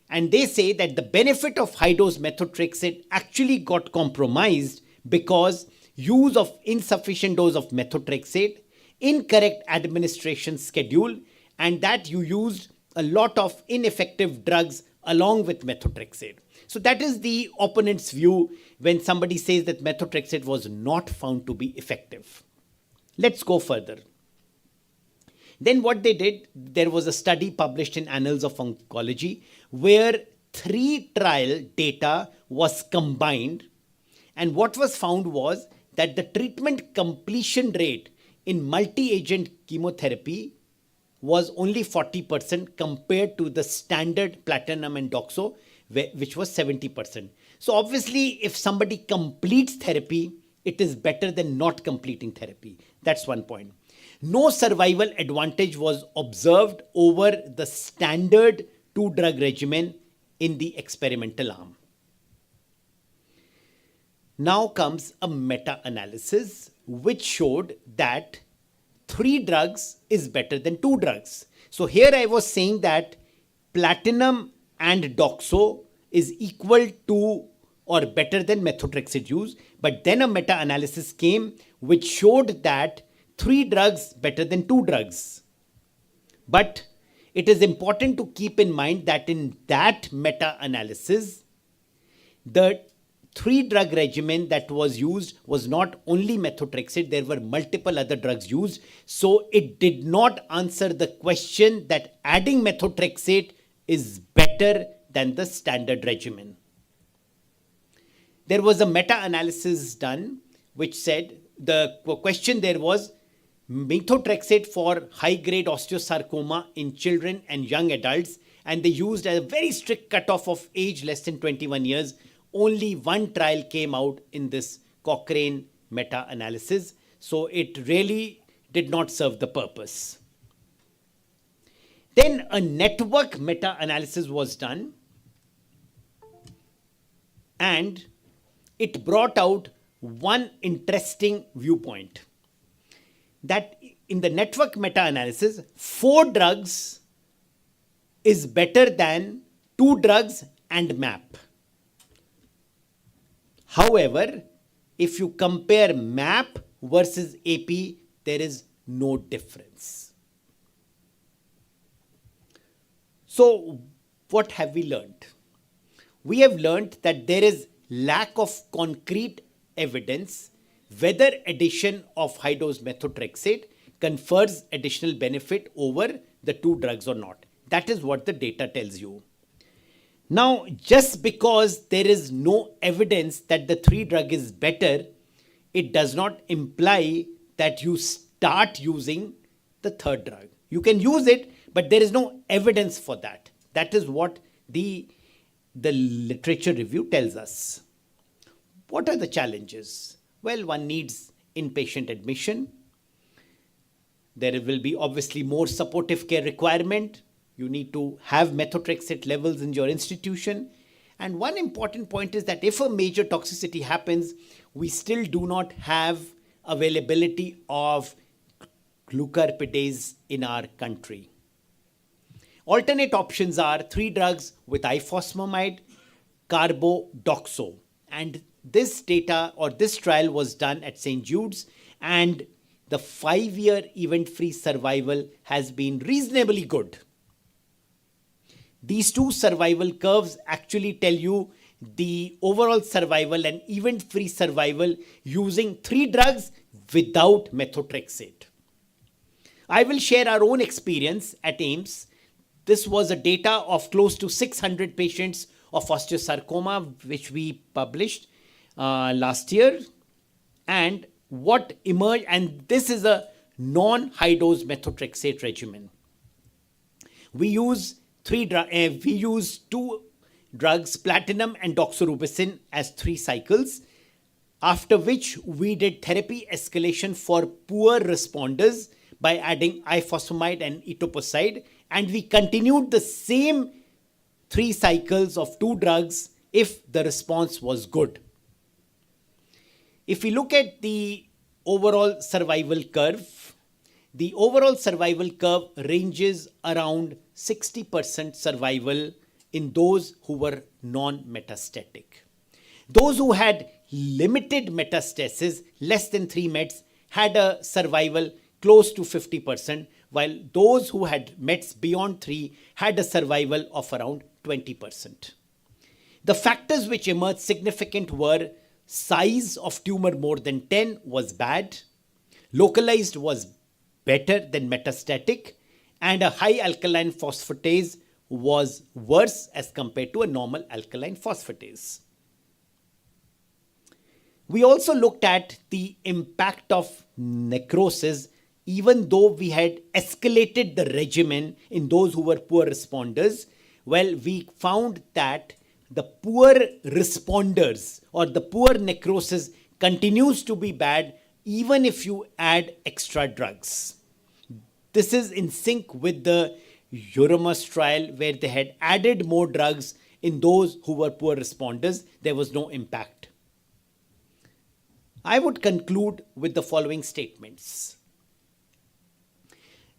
And they say that the benefit of high-dose methotrexate actually got compromised because use of insufficient dose of methotrexate, incorrect administration schedule, and that you used a lot of ineffective drugs along with methotrexate. So that is the opponent's view when somebody says that methotrexate was not found to be effective. Let's go further. Then what they did, there was a study published in Annals of Oncology where 3 trial data was combined, and what was found was that the treatment completion rate in multi-agent chemotherapy was only 40% compared to the standard platinum and doxo, which was 70%. So obviously, if somebody completes therapy, it is better than not completing therapy. That's one point. No survival advantage was observed over the standard 2-drug regimen in the experimental arm. Now comes a meta-analysis which showed that 3 drugs is better than 2 drugs. So here I was saying that platinum and doxo is equal to or better than methotrexate use, but then a meta-analysis came which showed that 3 drugs better than 2 drugs. But it is important to keep in mind that in that meta-analysis, the 3-drug regimen that was used was not only methotrexate, there were multiple other drugs used. So it did not answer the question that adding methotrexate is better than the standard regimen. There was a meta-analysis done which said, the question there was, methotrexate for high-grade osteosarcoma in children and young adults, and they used a very strict cutoff of age less than 21 years. Only one trial came out in this Cochrane meta-analysis, so it really did not serve the purpose. Then a network meta-analysis was done, and it brought out one interesting viewpoint, that in the network meta-analysis, 4 drugs is better than 2 drugs and MAP. However, if you compare MAP versus AP, there is no difference. So what have we learned? We have learned that there is lack of concrete evidence whether addition of high-dose methotrexate confers additional benefit over the 2 drugs or not. That is what the data tells you. Now, just because there is no evidence that the 3-drug is better, it does not imply that you start using the 3rd drug. You can use it, but there is no evidence for that. That is what the literature review tells us. What are the challenges? Well, one needs inpatient admission. There will be obviously more supportive care requirement. You need to have methotrexate levels in your institution. And one important point is that if a major toxicity happens, we still do not have availability of glucarpidase in our country. Alternate options are 3 drugs with ifosfamide, carbodoxo. And this data or this trial was done at St. Jude's, and the 5-year event-free survival has been reasonably good. These 2 survival curves actually tell you the overall survival and event-free survival using 3 drugs without methotrexate. I will share our own experience at AIIMS. This was a data of close to 600 patients of osteosarcoma, which we published last year. And what emerged, and this is a non-high-dose methotrexate regimen. We use 2 drugs, platinum and doxorubicin, as 3 cycles, after which we did therapy escalation for poor responders by adding ifosfamide and etoposide, and we continued the same 3 cycles of 2 drugs if the response was good. If we look at the overall survival curve, the overall survival curve ranges around 60% survival in those who were non-metastatic. Those who had limited metastasis, less than 3 mets, had a survival close to 50%, while those who had mets beyond 3 had a survival of around 20%. The factors which emerged significant were size of tumor more than 10 was bad, localized was better than metastatic, and a high alkaline phosphatase was worse as compared to a normal alkaline phosphatase. We also looked at the impact of necrosis. Even though we had escalated the regimen in those who were poor responders, well, we found that the poor responders or the poor necrosis continues to be bad even if you add extra drugs. This is in sync with the Euromus trial where they had added more drugs in those who were poor responders. There was no impact. I would conclude with the following statements.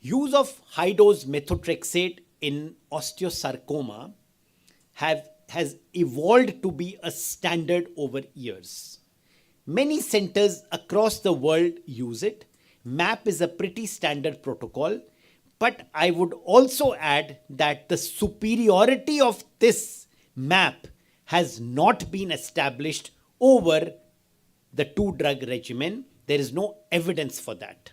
Use of high-dose methotrexate in osteosarcoma has evolved to be a standard over years. Many centers across the world use it. MAP is a pretty standard protocol, but I would also add that the superiority of this MAP has not been established over the 2-drug regimen. There is no evidence for that.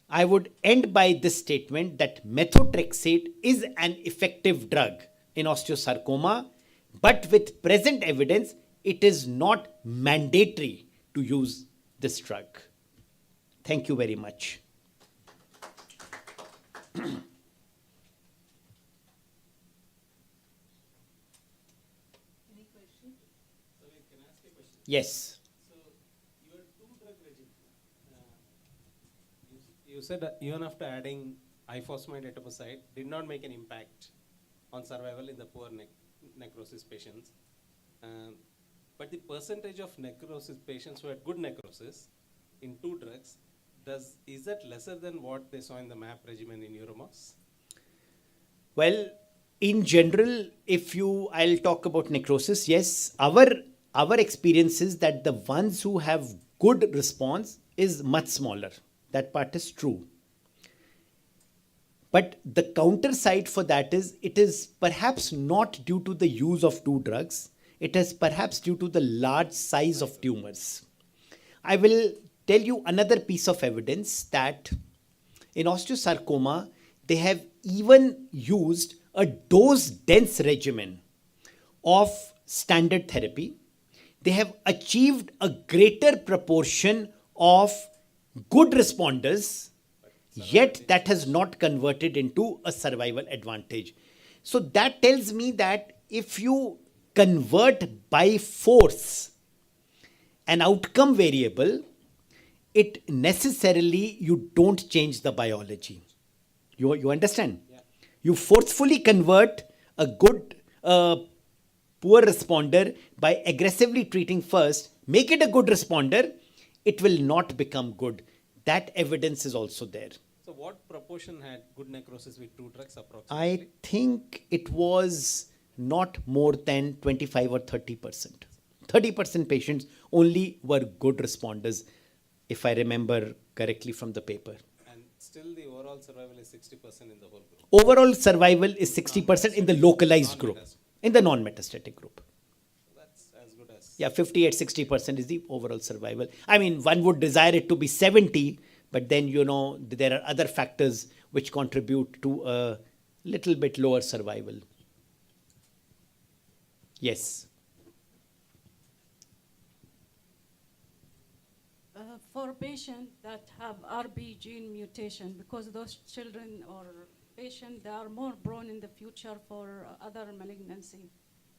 I would end by this statement that methotrexate is an effective drug in osteosarcoma, but with present evidence, it is not mandatory to use this drug. Thank you very much. Yes. You said that even after adding ifosfamide etoposide did not make an impact on survival in the poor necrosis patients. But the percentage of necrosis patients who had good necrosis in 2 drugs, is that lesser than what they saw in the MAP regimen in Euromox? Well, in general, I'll talk about necrosis. Yes, our experience is that the ones who have good response is much smaller. That part is true. But the counter side for that is, it is perhaps not due to the use of 2 drugs. It is perhaps due to the large size of tumors. I will tell you another piece of evidence that in osteosarcoma, they have even used a dose-dense regimen of standard therapy. They have achieved a greater proportion of good responders, yet that has not converted into a survival advantage. So that tells me that if you convert by force an outcome variable, it necessarily, you don't change the biology. You understand? Yeah. You forcefully convert a good, poor responder by aggressively treating first, make it a good responder, it will not become good. That evidence is also there. So what proportion had good necrosis with 2 drugs approximately? I think it was not more than 25 or 30%. 30% patients only were good responders, if I remember correctly from the paper. And still the overall survival is 60% in the whole group. Overall survival is 60% in the localized group, in the non-metastatic group. That's as good as... Yeah, 58-60% is the overall survival. I mean, one would desire it to be 70, but then, there are other factors which contribute to a little bit lower survival. Yes. For patients that have RB gene mutation, because those children or patients, they are more prone in the future for other malignancy.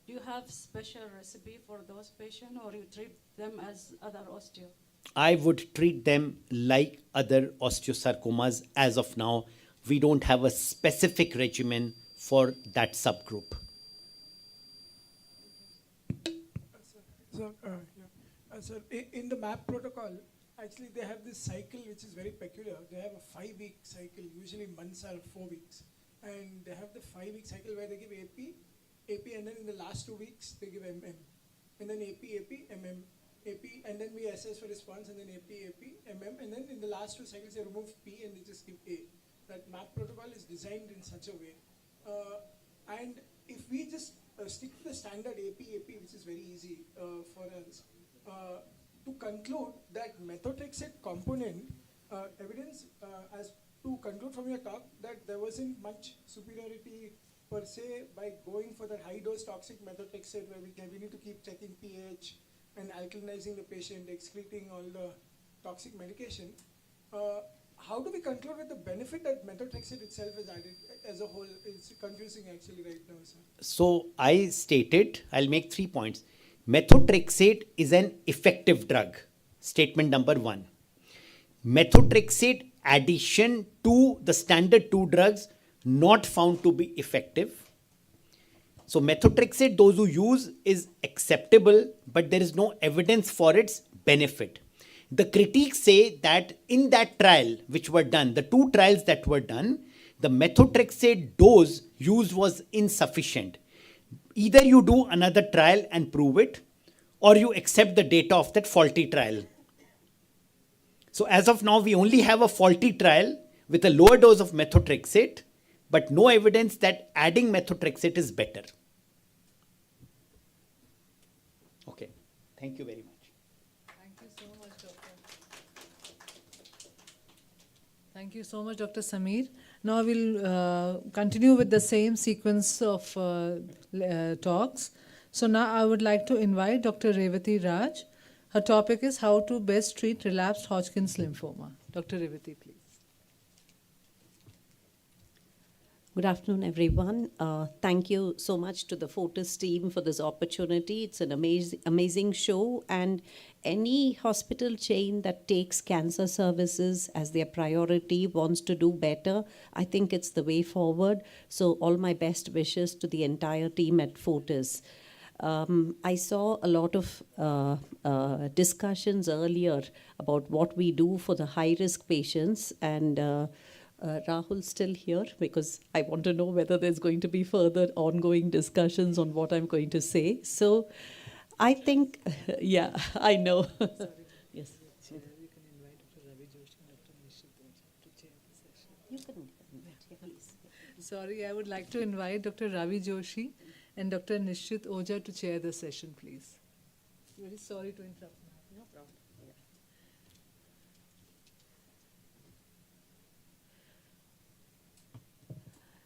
Do you have special recipe for those patients, or you treat them as other osteo? I would treat them like other osteosarcomas as of now. We don't have a specific regimen for that subgroup. Sir, in the MAP protocol, actually they have this cycle which is very peculiar. They have a 5-week cycle, usually months are 4 weeks. And they have the 5-week cycle where they give AP, and then in the last 2 weeks they give MM. And then AP, MM, AP, and then we assess for response, and then AP, MM, and then in the last 2 cycles they remove P and they just give A. That MAP protocol is designed in such a way. And if we just stick to the standard AP, which is very easy for us, to conclude that methotrexate component evidence, as to conclude from your talk, that there wasn't much superiority per se by going for that high dose toxic methotrexate, where we need to keep checking pH and alkalinizing the patient, excreting all the toxic medication. How do we conclude with the benefit that methotrexate itself is added as a whole? It's confusing actually right now, sir. So I stated, I'll make 3 points. Methotrexate is an effective drug. Statement number 1. Methotrexate addition to the standard 2 drugs not found to be effective. So methotrexate, those who use, is acceptable, but there is no evidence for its benefit. The critiques say that in that trial which were done, the 2 trials that were done, the methotrexate dose used was insufficient. Either you do another trial and prove it, or you accept the data of that faulty trial. So as of now, we only have a faulty trial with a lower dose of methotrexate, but no evidence that adding methotrexate is better. Thank you very much. Thank you so much, Doctor. Thank you so much, Dr. Sameer. Now we'll continue with the same sequence of talks. So now I would like to invite Dr. Revati Raj. Her topic is how to best treat relapsed Hodgkin's lymphoma. Dr. Revati, please. Good afternoon, everyone. Thank you so much to the Fortis team for this opportunity. It's an amazing show, and any hospital chain that takes cancer services as their priority, wants to do better, I think it's the way forward. So all my best wishes to the entire team at Fortis. I saw a lot of discussions earlier about what we do for the high-risk patients, and Rahul's still here because I want to know whether there's going to be further ongoing discussions on what I'm going to say. So I think, yeah, I know. Yes. You can invite Dr. Ravi Joshi and Dr. Nishit Oja to chair the session. You can invite, please. Sorry, I would like to invite Dr. Ravi Joshi and Dr. Nishit Oja to chair the session, please. Very sorry to interrupt. No problem.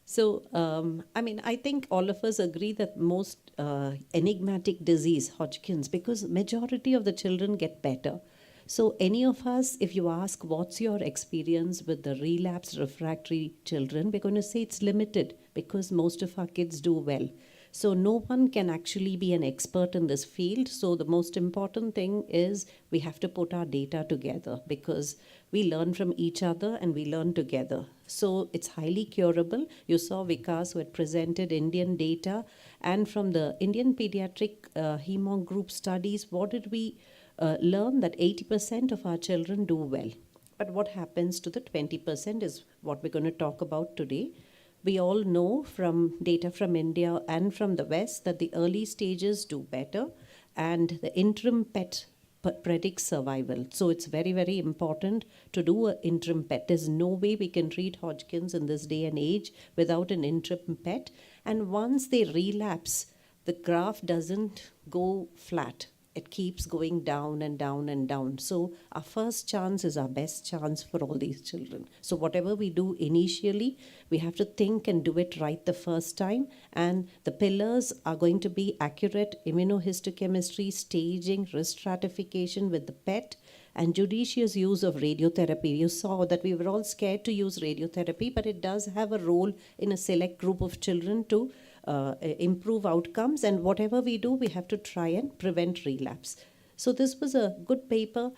So, I think all of us agree that most enigmatic disease, Hodgkin's, because majority of the children get better. So any of us, if you ask what's your experience with the relapsed refractory children, we're going to say it's limited because most of our kids do well. So no one can actually be an expert in this field. So the most important thing is we have to put our data together because we learn from each other and we learn together. So it's highly curable. You saw Vikas who had presented Indian data, and from the Indian pediatric hemo group studies, what did we learn? That 80% of our children do well. But what happens to the 20% is what we're going to talk about today. We all know from data from India and from the West that the early stages do better and the interim PET predicts survival. So it's very, very important to do an interim PET. There's no way we can treat Hodgkin's in this day and age without an interim PET. And once they relapse, the graph doesn't go flat. It keeps going down and down and down. So our first chance is our best chance for all these children. So whatever we do initially, we have to think and do it right the first time. And the pillars are going to be accurate immunohistochemistry, staging, risk stratification with the PET, and judicious use of radiotherapy. You saw that we were all scared to use radiotherapy, but it does have a role in a select group of children to improve outcomes, and whatever we do, we have to try and prevent relapse. So this was a good paper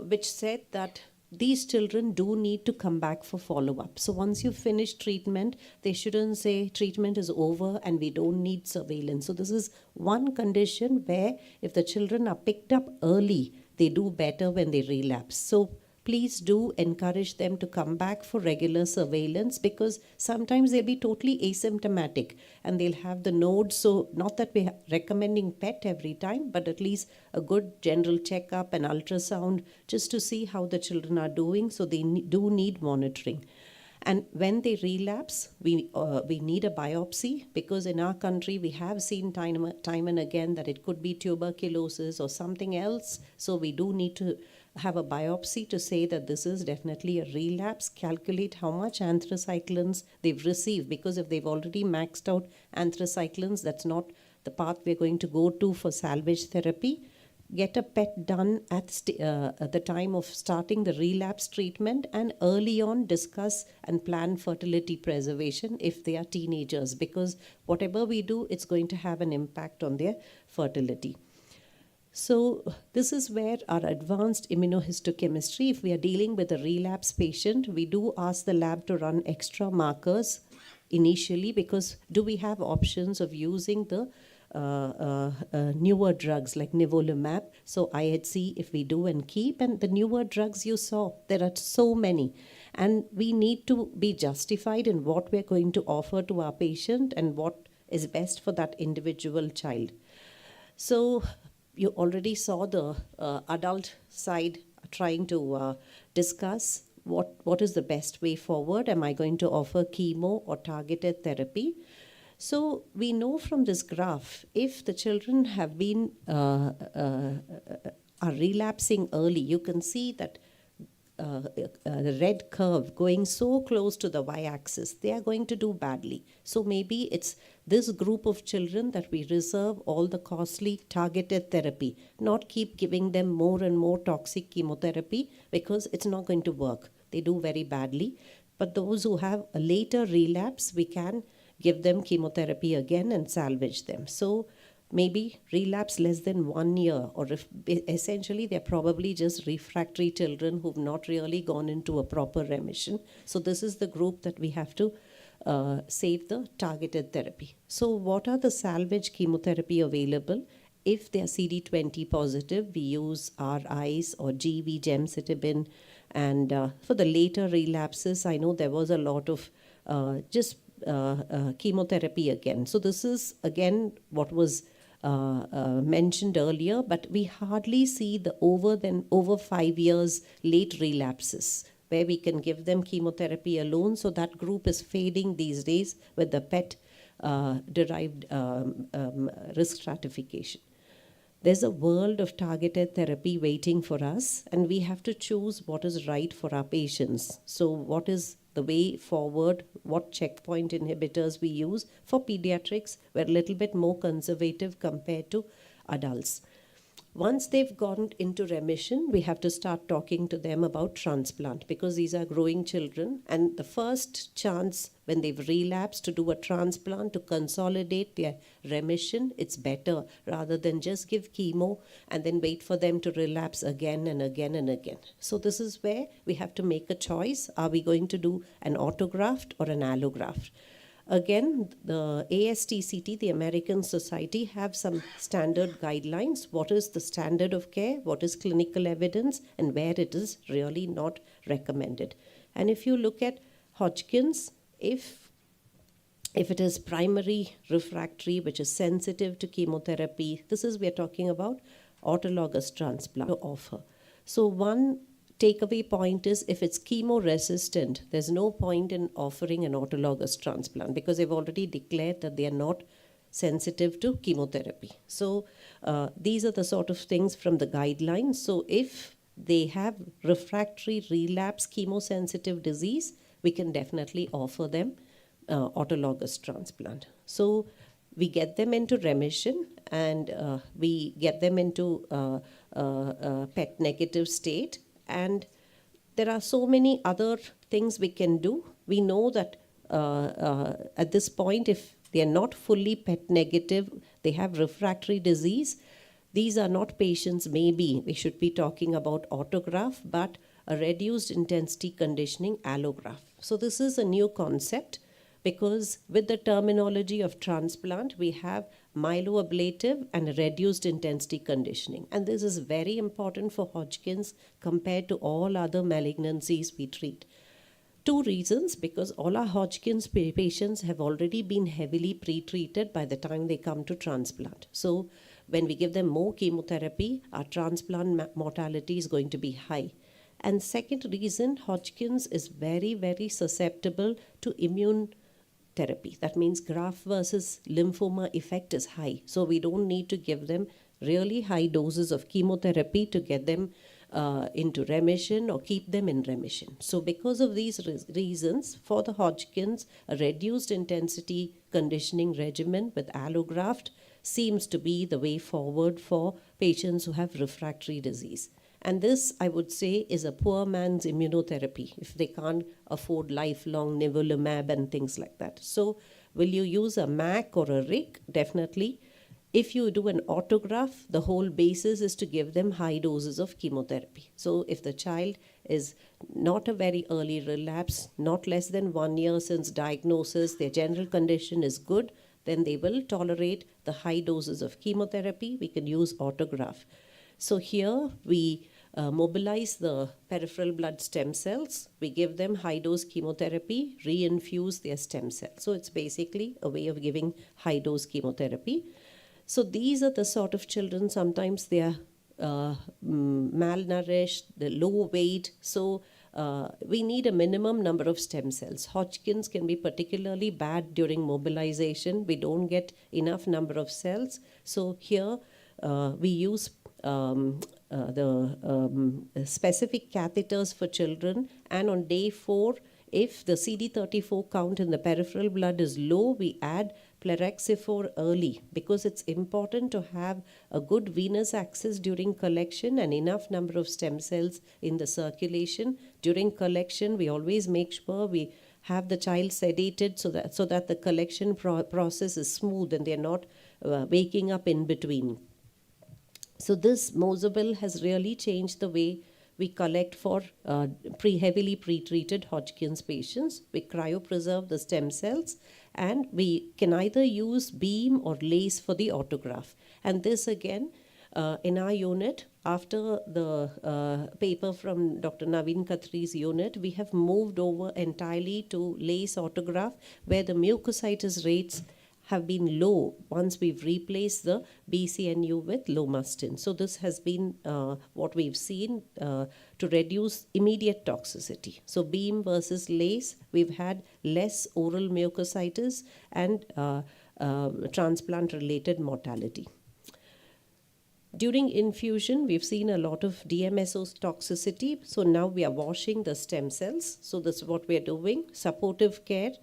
which said that these children do need to come back for follow-up. So once you finish treatment, they shouldn't say treatment is over and we don't need surveillance. So this is one condition where if the children are picked up early, they do better when they relapse. So please do encourage them to come back for regular surveillance because sometimes they'll be totally asymptomatic and they'll have the nodes. So not that we're recommending PET every time, but at least a good general checkup and ultrasound just to see how the children are doing. So they do need monitoring. And when they relapse, we need a biopsy because in our country we have seen time and again that it could be tuberculosis or something else. So we do need to have a biopsy to say that this is definitely a relapse, calculate how much anthracyclines they've received, because if they've already maxed out anthracyclines, that's not the path we're going to go to for salvage therapy. Get a PET done at the time of starting the relapse treatment, and early on discuss and plan fertility preservation if they are teenagers, because whatever we do, it's going to have an impact on their fertility. So this is where our advanced immunohistochemistry, if we are dealing with a relapse patient, we do ask the lab to run extra markers initially, because do we have options of using the newer drugs like nivolumab? So IHC, if we do and keep, and the newer drugs you saw, there are so many. And we need to be justified in what we're going to offer to our patient and what is best for that individual child. So you already saw the adult side trying to discuss what is the best way forward. Am I going to offer chemo or targeted therapy? So we know from this graph, if the children have been are relapsing early, you can see that the red curve going so close to the y-axis, they are going to do badly. So maybe it's this group of children that we reserve all the costly targeted therapy, not keep giving them more and more toxic chemotherapy, because it's not going to work. They do very badly. But those who have a later relapse, we can give them chemotherapy again and salvage them. So maybe relapse less than 1 year, or if essentially they're probably just refractory children who've not really gone into a proper remission. So this is the group that we have to save the targeted therapy. So what are the salvage chemotherapy available? If they're CD20 positive, we use RIs or GV gemcitabine. And for the later relapses, I know there was a lot of chemotherapy again. So this is again what was mentioned earlier, but we hardly see the over 5 years late relapses where we can give them chemotherapy alone. So that group is fading these days with the PET derived risk stratification. There's a world of targeted therapy waiting for us, and we have to choose what is right for our patients. So what is the way forward? What checkpoint inhibitors we use? For pediatrics, we're a little bit more conservative compared to adults. Once they've gone into remission, we have to start talking to them about transplant, because these are growing children, and the first chance when they've relapsed to do a transplant to consolidate their remission, it's better rather than just give chemo and then wait for them to relapse again and again and again. So this is where we have to make a choice. Are we going to do an autograft or an allograft? Again, the ASTCT, the American Society, have some standard guidelines. What is the standard of care? What is clinical evidence? And where it is really not recommended. And if you look at Hodgkin's, if it is primary refractory, which is sensitive to chemotherapy, this is we're talking about autologous transplant to offer. So one takeaway point is, if it's chemo resistant, there's no point in offering an autologous transplant, because they've already declared that they are not sensitive to chemotherapy. So these are the sort of things from the guidelines. So if they have refractory relapse chemosensitive disease, we can definitely offer them autologous transplant. So we get them into remission, and we get them into PET negative state. And there are so many other things we can do. We know that at this point, if they are not fully PET negative, they have refractory disease, these are not patients maybe we should be talking about autograft, but a reduced intensity conditioning allograft. So this is a new concept, because with the terminology of transplant, we have myeloablative and reduced intensity conditioning. And this is very important for Hodgkin's compared to all other malignancies we treat. Two reasons: because all our Hodgkin's patients have already been heavily pre-treated by the time they come to transplant. So when we give them more chemotherapy, our transplant mortality is going to be high. And second reason, Hodgkin's is very, very susceptible to immune therapy. That means graft versus lymphoma effect is high. So we don't need to give them really high doses of chemotherapy to get them into remission or keep them in remission. So because of these reasons, for the Hodgkin's, a reduced intensity conditioning regimen with allograft seems to be the way forward for patients who have refractory disease. And this, I would say, is a poor man's immunotherapy if they can't afford lifelong nivolumab and things like that. So will you use a MAC or a RIC? Definitely. If you do an autograft, the whole basis is to give them high doses of chemotherapy. So if the child is not a very early relapse, not less than 1 year since diagnosis, their general condition is good, then they will tolerate the high doses of chemotherapy. We can use autograft. So here we mobilize the peripheral blood stem cells. We give them high-dose chemotherapy, reinfuse their stem cells. So it's basically a way of giving high-dose chemotherapy. So these are the sort of children, sometimes they are malnourished, the low weight. So we need a minimum number of stem cells. Hodgkin's can be particularly bad during mobilization. We don't get enough number of cells. So here we use specific catheters for children, and on day 4, if the CD34 count in the peripheral blood is low, we add plerixafor early, because it's important to have a good venous access during collection and enough number of stem cells in the circulation. During collection, we always make sure we have the child sedated so that the collection process is smooth and they're not waking up in between. So this Mozobil has really changed the way we collect for heavily pre-treated Hodgkin's patients. We cryopreserve the stem cells, and we can either use beam or lace for the autograft. And this again, in our unit, after the paper from Dr. Naveen Khatri's unit, we have moved over entirely to lace autograft, where the mucositis rates have been low once we've replaced the BCNU with lomustine. So this has been what we've seen to reduce immediate toxicity. So beam versus lace, we've had less oral mucositis and transplant-related mortality. During infusion, we've seen a lot of DMSO toxicity. So now we are washing the stem cells. So that's what we're doing. Supportive care,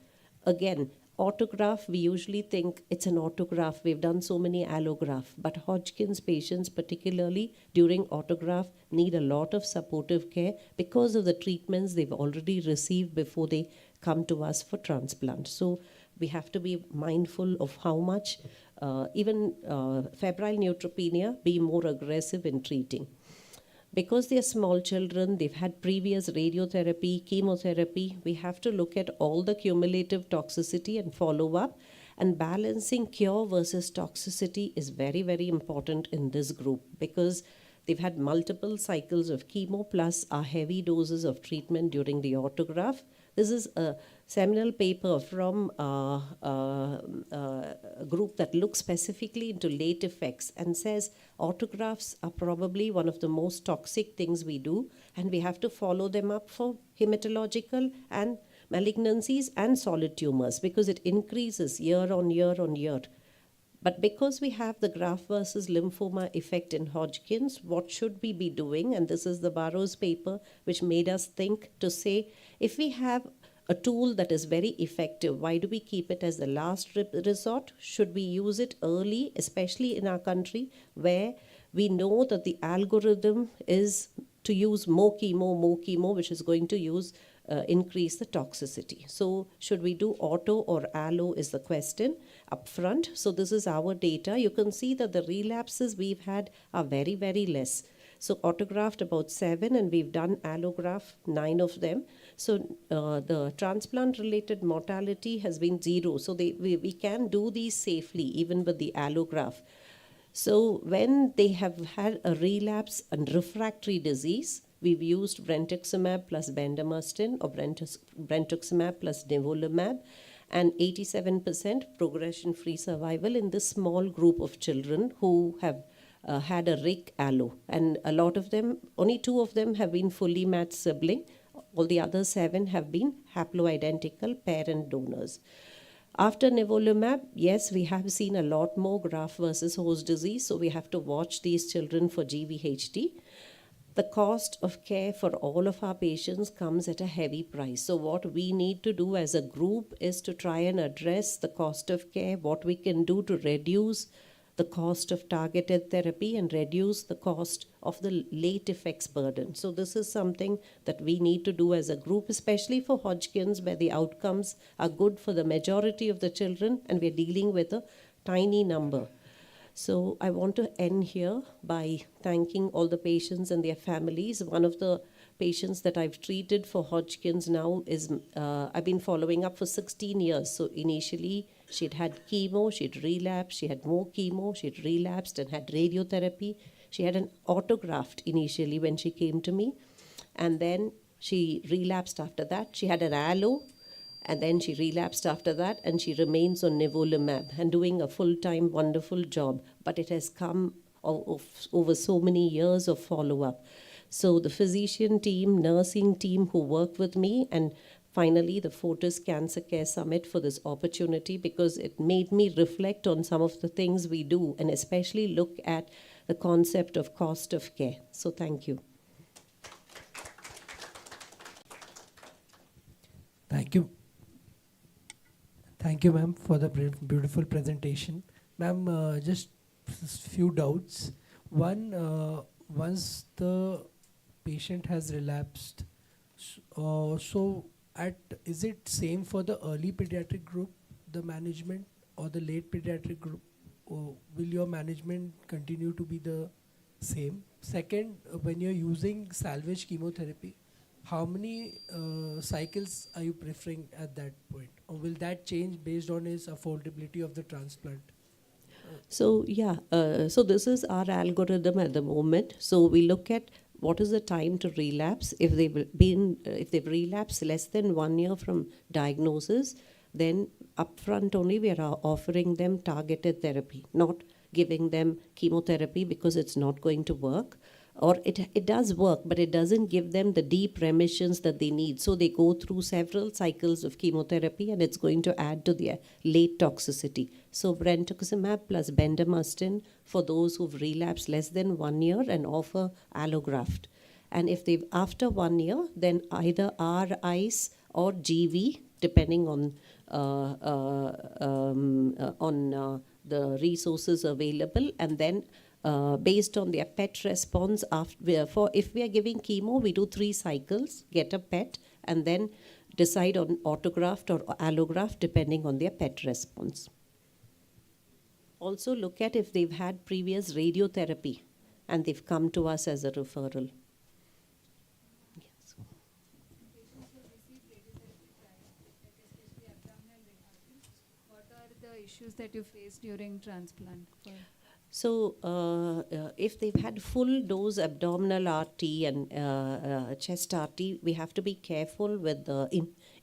again, autograft, we usually think it's an autograft. We've done so many allograft, but Hodgkin's patients, particularly during autograft, need a lot of supportive care because of the treatments they've already received before they come to us for transplant. So we have to be mindful of how much even febrile neutropenia, be more aggressive in treating. Because they are small children, they've had previous radiotherapy, chemotherapy, we have to look at all the cumulative toxicity and follow up. And balancing cure versus toxicity is very, very important in this group, because they've had multiple cycles of chemo plus our heavy doses of treatment during the autograft. This is a seminal paper from a group that looks specifically into late effects and says autografts are probably one of the most toxic things we do, and we have to follow them up for hematological and malignancies and solid tumors, because it increases year on year on year. But because we have the graft versus lymphoma effect in Hodgkin's, what should we be doing? And this is the Barrow's paper, which made us think to say, if we have a tool that is very effective, why do we keep it as the last resort? Should we use it early, especially in our country, where we know that the algorithm is to use more chemo, which is going to increase the toxicity. So should we do auto or allo is the question upfront. So this is our data. You can see that the relapses we've had are very, very less. So autograft about 7, and we've done allograft 9 of them. So the transplant-related mortality has been 0. So we can do these safely even with the allograft. So when they have had a relapse and refractory disease, we've used brentuximab plus bendamustine or brentuximab plus nivolumab, and 87% progression-free survival in this small group of children who have had a RIC allo. And a lot of them, only 2 of them have been fully matched sibling. All the other 7 have been haploidentical parent donors. After nivolumab, yes, we have seen a lot more graft versus host disease, so we have to watch these children for GVHD. The cost of care for all of our patients comes at a heavy price. So what we need to do as a group is to try and address the cost of care, what we can do to reduce the cost of targeted therapy and reduce the cost of the late effects burden. So this is something that we need to do as a group, especially for Hodgkin's, where the outcomes are good for the majority of the children and we're dealing with a tiny number. So I want to end here by thanking all the patients and their families. One of the patients that I've treated for Hodgkin's now is, I've been following up for 16 years. So initially she'd had chemo, she'd relapsed, she had more chemo, she'd relapsed and had radiotherapy. She had an autograft initially when she came to me, and then she relapsed after that. She had an allo, and then she relapsed after that, and she remains on nivolumab and doing a full-time wonderful job. But it has come over so many years of follow-up. So the physician team, nursing team who work with me, and finally the Fortis Cancer Care Summit for this opportunity, because it made me reflect on some of the things we do and especially look at the concept of cost of care. So thank you. Thank you. Thank you, ma'am, for the beautiful presentation. Ma'am, just few doubts. One, once the patient has relapsed, is it same for the early pediatric group, the management, or the late pediatric group? Or will your management continue to be the same? Second, when you're using salvage chemotherapy, how many cycles are you preferring at that point? Or will that change based on his affordability of the transplant? So yeah, so this is our algorithm at the moment. So we look at what is the time to relapse. If they've relapsed less than 1 year from diagnosis, then upfront only we are offering them targeted therapy, not giving them chemotherapy because it's not going to work. Or it does work, but it doesn't give them the deep remissions that they need. So they go through several cycles of chemotherapy and it's going to add to their late toxicity. So brentuximab plus bendamustine for those who've relapsed less than 1 year and offer allograft. And if they've after 1 year, then either R-ICE or GV, depending on the resources available, and then based on their PET response, if we are giving chemo, we do 3 cycles, get a PET, and then decide on autograft or allograft depending on their PET response. Also look at if they've had previous radiotherapy and they've come to us as a referral. Yes. What are the issues that you face during transplant? So if they've had full dose abdominal RT and chest RT, we have to be careful with the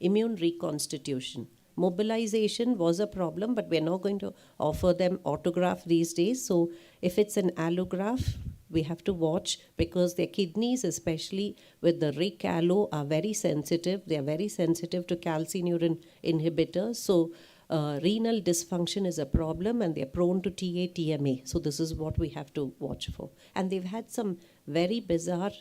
immune reconstitution. Mobilization was a problem, but we're not going to offer them autograft these days. So if it's an allograft, we have to watch because their kidneys, especially with the RIC allo, are very sensitive. They are very sensitive to calcineurin inhibitors. So renal dysfunction is a problem and they're prone to TA-TMA. So this is what we have to watch for. And they've had some very bizarre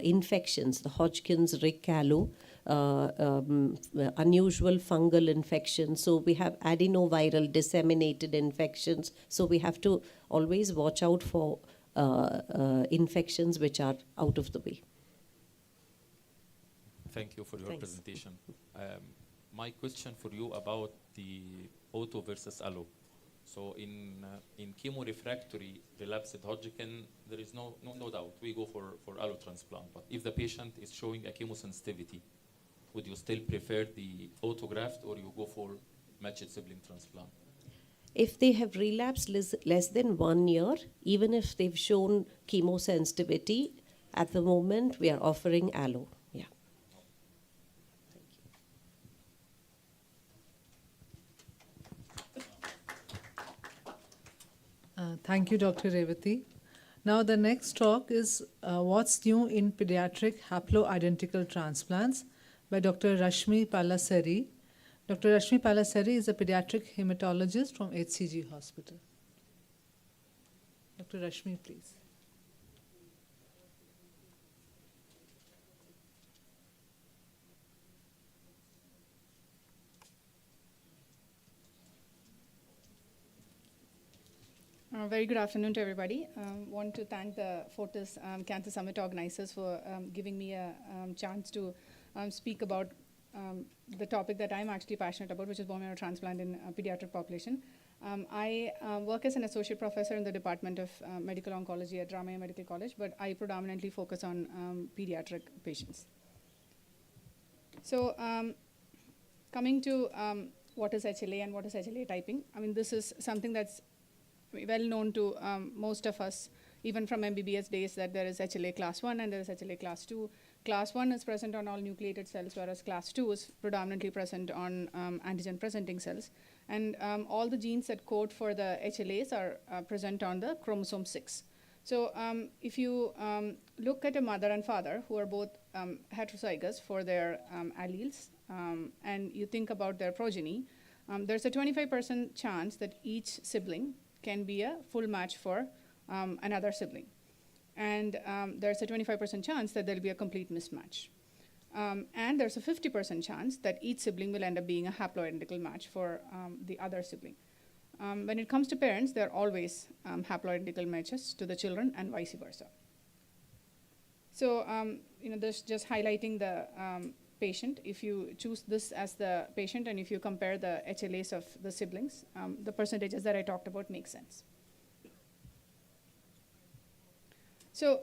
infections, the Hodgkin's, RIC allo, unusual fungal infections. So we have adenoviral disseminated infections. So we have to always watch out for infections which are out of the way. Thank you for your presentation. My question for you about the auto versus allo. So in chemorefractory relapsed Hodgkin, there is no doubt we go for allo transplant. But if the patient is showing a chemosensitivity, would you still prefer the autograft or you go for matched sibling transplant? If they have relapsed less than 1 year, even if they've shown chemosensitivity, at the moment we are offering allo. Yeah. Thank you, Dr. Revati. Now the next talk is What's New in Pediatric Haploidentical Transplants by Dr. Rashmi Palasari. Dr. Rashmi Palasari is a pediatric hematologist from HCG Hospital. Dr. Rashmi, please. Very good afternoon to everybody. Want to thank the Fortis Cancer Summit organizers for giving me a chance to speak about the topic that I'm actually passionate about, which is bone marrow transplant in pediatric population. I work as an associate professor in the Department of Medical Oncology at Ramaya Medical College, but I predominantly focus on pediatric patients. So coming to what is HLA and what is HLA typing, I mean, this is something that's well known to most of us, even from MBBS days, that there is HLA class 1 and there is HLA class 2. Class 1 is present on all nucleated cells, whereas class 2 is predominantly present on antigen-presenting cells. And all the genes that code for the HLAs are present on the chromosome 6. So if you look at a mother and father who are both heterozygous for their alleles, and you think about their progeny, there's a 25% chance that each sibling can be a full match for another sibling. And there's a 25% chance that there'll be a complete mismatch. And there's a 50% chance that each sibling will end up being a haploidentical match for the other sibling. When it comes to parents, they're always haploidentical matches to the children and vice versa. So, this just highlighting the patient. If you choose this as the patient and if you compare the HLAs of the siblings, the percentages that I talked about make sense. So,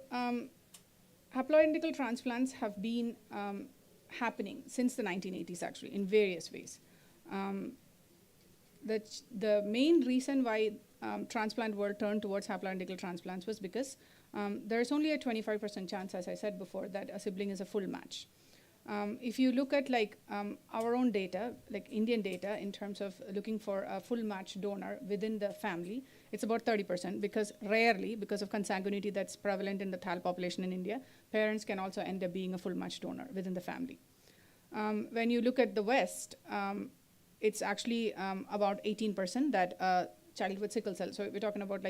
haploidentical transplants have been happening since the 1980s, actually, in various ways. The main reason why transplant world turned towards haploidentical transplants was because there's only a 25% chance, as I said before, that a sibling is a full match. If you look at our own data, like Indian data, in terms of looking for a full match donor within the family, it's about 30%, because rarely, because of consanguinity that's prevalent in the THAL population in India, parents can also end up being a full match donor within the family. When you look at the West, it's actually about 18% that child with sickle cell, so we're talking about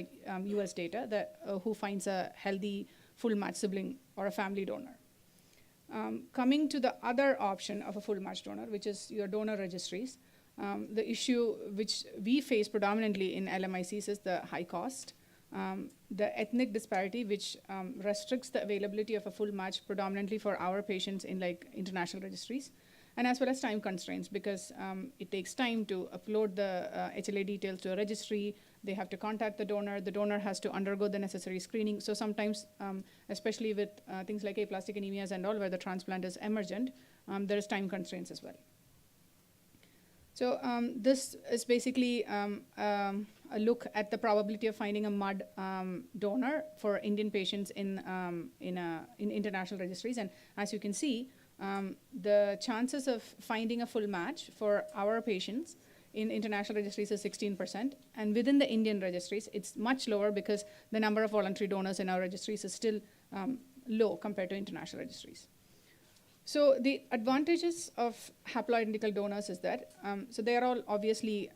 US data, that who finds a healthy full match sibling or a family donor. Coming to the other option of a full match donor, which is your donor registries, the issue which we face predominantly in LMICs is the high cost, the ethnic disparity, which restricts the availability of a full match predominantly for our patients in international registries, and as well as time constraints, because it takes time to upload the HLA details to a registry. They have to contact the donor has to undergo the necessary screening. So sometimes, especially with things like aplastic anemias and all, where the transplant is emergent, there is time constraints as well. So this is basically a look at the probability of finding a MUD donor for Indian patients in international registries. And as you can see, the chances of finding a full match for our patients in international registries is 16%, and within the Indian registries, it's much lower because the number of voluntary donors in our registries is still low compared to international registries. So the advantages of haploidentical donors is that, so they are all obviously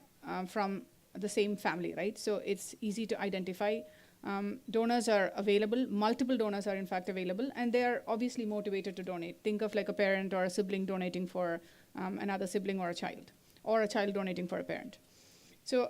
from the same family, right? So it's easy to identify. Donors are available, multiple donors are in fact available, and they are obviously motivated to donate. Think of like a parent or a sibling donating for another sibling or a child donating for a parent. So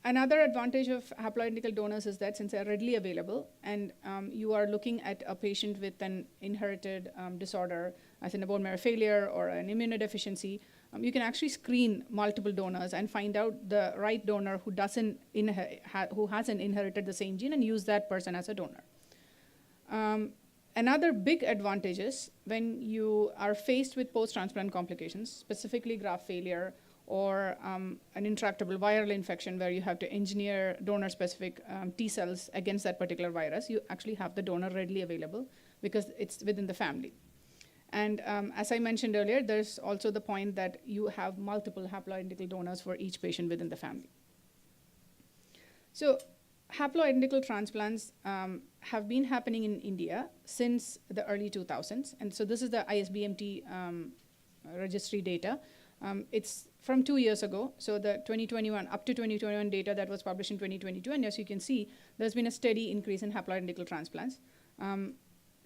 another advantage of haploidentical donors is that since they're readily available and you are looking at a patient with an inherited disorder, as in a bone marrow failure or an immunodeficiency, you can actually screen multiple donors and find out the right donor who hasn't inherited the same gene and use that person as a donor. Another big advantage is when you are faced with post-transplant complications, specifically graft failure or an intractable viral infection where you have to engineer donor-specific T cells against that particular virus, you actually have the donor readily available because it's within the family. And as I mentioned earlier, there's also the point that you have multiple haploidentical donors for each patient within the family. So haploidentical transplants have been happening in India since the early 2000s. And so this is the ISBMT registry data. It's from 2 years ago, so the 2021, up to 2021 data that was published in 2022. And as you can see, there's been a steady increase in haploidentical transplants.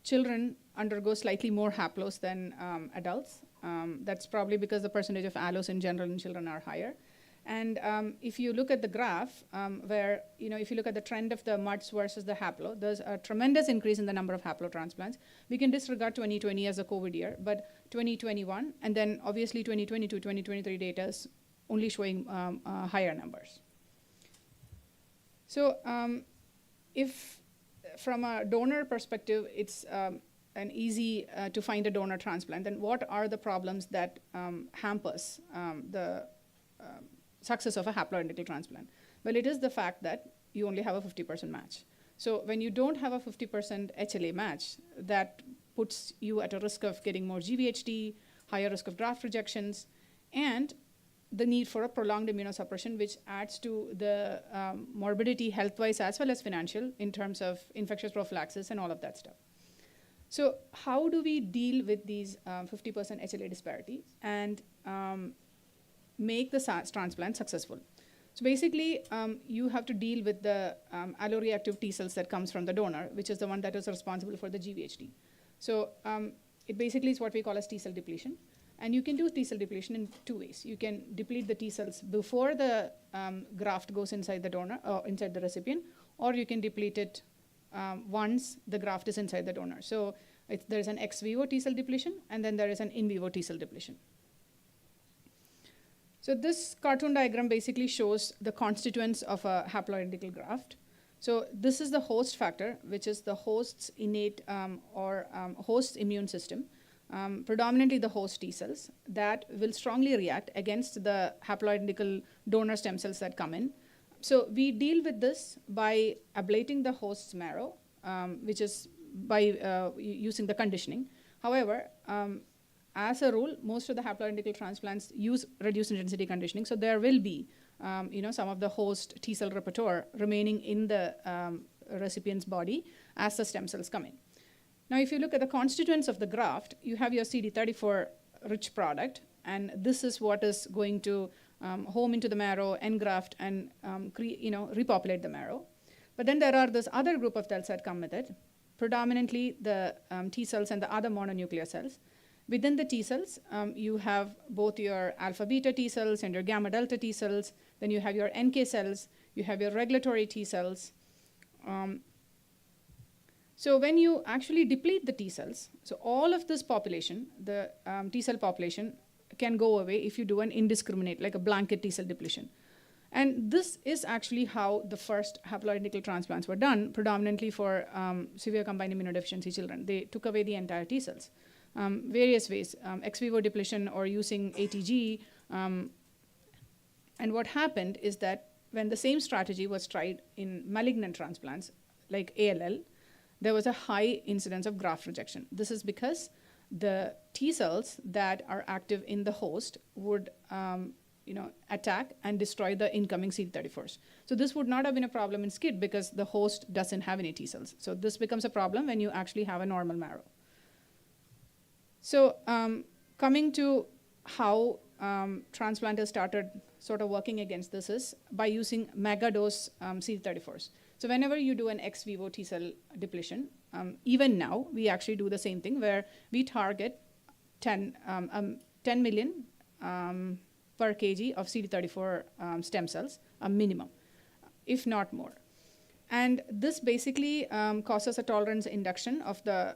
Children undergo slightly more haplos than adults. That's probably because the percentage of allos in general in children are higher. And if you look at the graph, where, if you look at the trend of the MUDs versus the haplo, there's a tremendous increase in the number of haplo transplants. We can disregard 2020 as a COVID year, but 2021, and then obviously 2022, 2023 data is only showing higher numbers. So if from a donor perspective, it's an easy to find a donor transplant, then what are the problems that hampers the success of a haploidentical transplant? Well, it is the fact that you only have a 50% match. So when you don't have a 50% HLA match, that puts you at a risk of getting more GVHD, higher risk of graft rejections, and the need for a prolonged immunosuppression, which adds to the morbidity health-wise as well as financial in terms of infectious prophylaxis and all of that stuff. So how do we deal with these 50% HLA disparity and make the transplant successful? So basically, you have to deal with the alloreactive T cells that comes from the donor, which is the one that is responsible for the GVHD. So it basically is what we call as T cell depletion. And you can do T cell depletion in two ways. You can deplete the T cells before the graft goes inside the donor or inside the recipient, or you can deplete it once the graft is inside the donor. So there's an ex vivo T cell depletion, and then there is an in vivo T cell depletion. So this cartoon diagram basically shows the constituents of a haploidentical graft. So this is the host factor, which is the host's innate host's immune system. Predominantly the host T cells that will strongly react against the haploidentical donor stem cells that come in. So we deal with this by ablating the host's marrow, which is by using the conditioning. However, as a rule, most of the haploidentical transplants use reduced intensity conditioning, so there will be some of the host T cell repertoire remaining in the recipient's body as the stem cells come in. Now, if you look at the constituents of the graft, you have your CD34 rich product, and this is what is going to home into the marrow, engraft, and repopulate the marrow. But then there are this other group of cells that come with it, predominantly the T cells and the other mononuclear cells. Within the T cells, you have both your alpha beta T cells and your gamma delta T cells. Then you have your NK cells. You have your regulatory T cells. So when you actually deplete the T cells, so all of this population, the T cell population, can go away if you do an indiscriminate, like a blanket T cell depletion. And this is actually how the first haploidentical transplants were done, predominantly for severe combined immunodeficiency children. They took away the entire T cells. Various ways, ex vivo depletion or using ATG. And what happened is that when the same strategy was tried in malignant transplants, like ALL, there was a high incidence of graft rejection. This is because the T cells that are active in the host would attack and destroy the incoming CD34s. So this would not have been a problem in SCID because the host doesn't have any T cells. So this becomes a problem when you actually have a normal marrow. So coming to how transplanters started sort of working against this is by using megadose CD34s. So whenever you do an ex vivo T cell depletion, even now, we actually do the same thing where we target 10 million per kg of CD34 stem cells, a minimum, if not more. And this basically causes a tolerance induction of the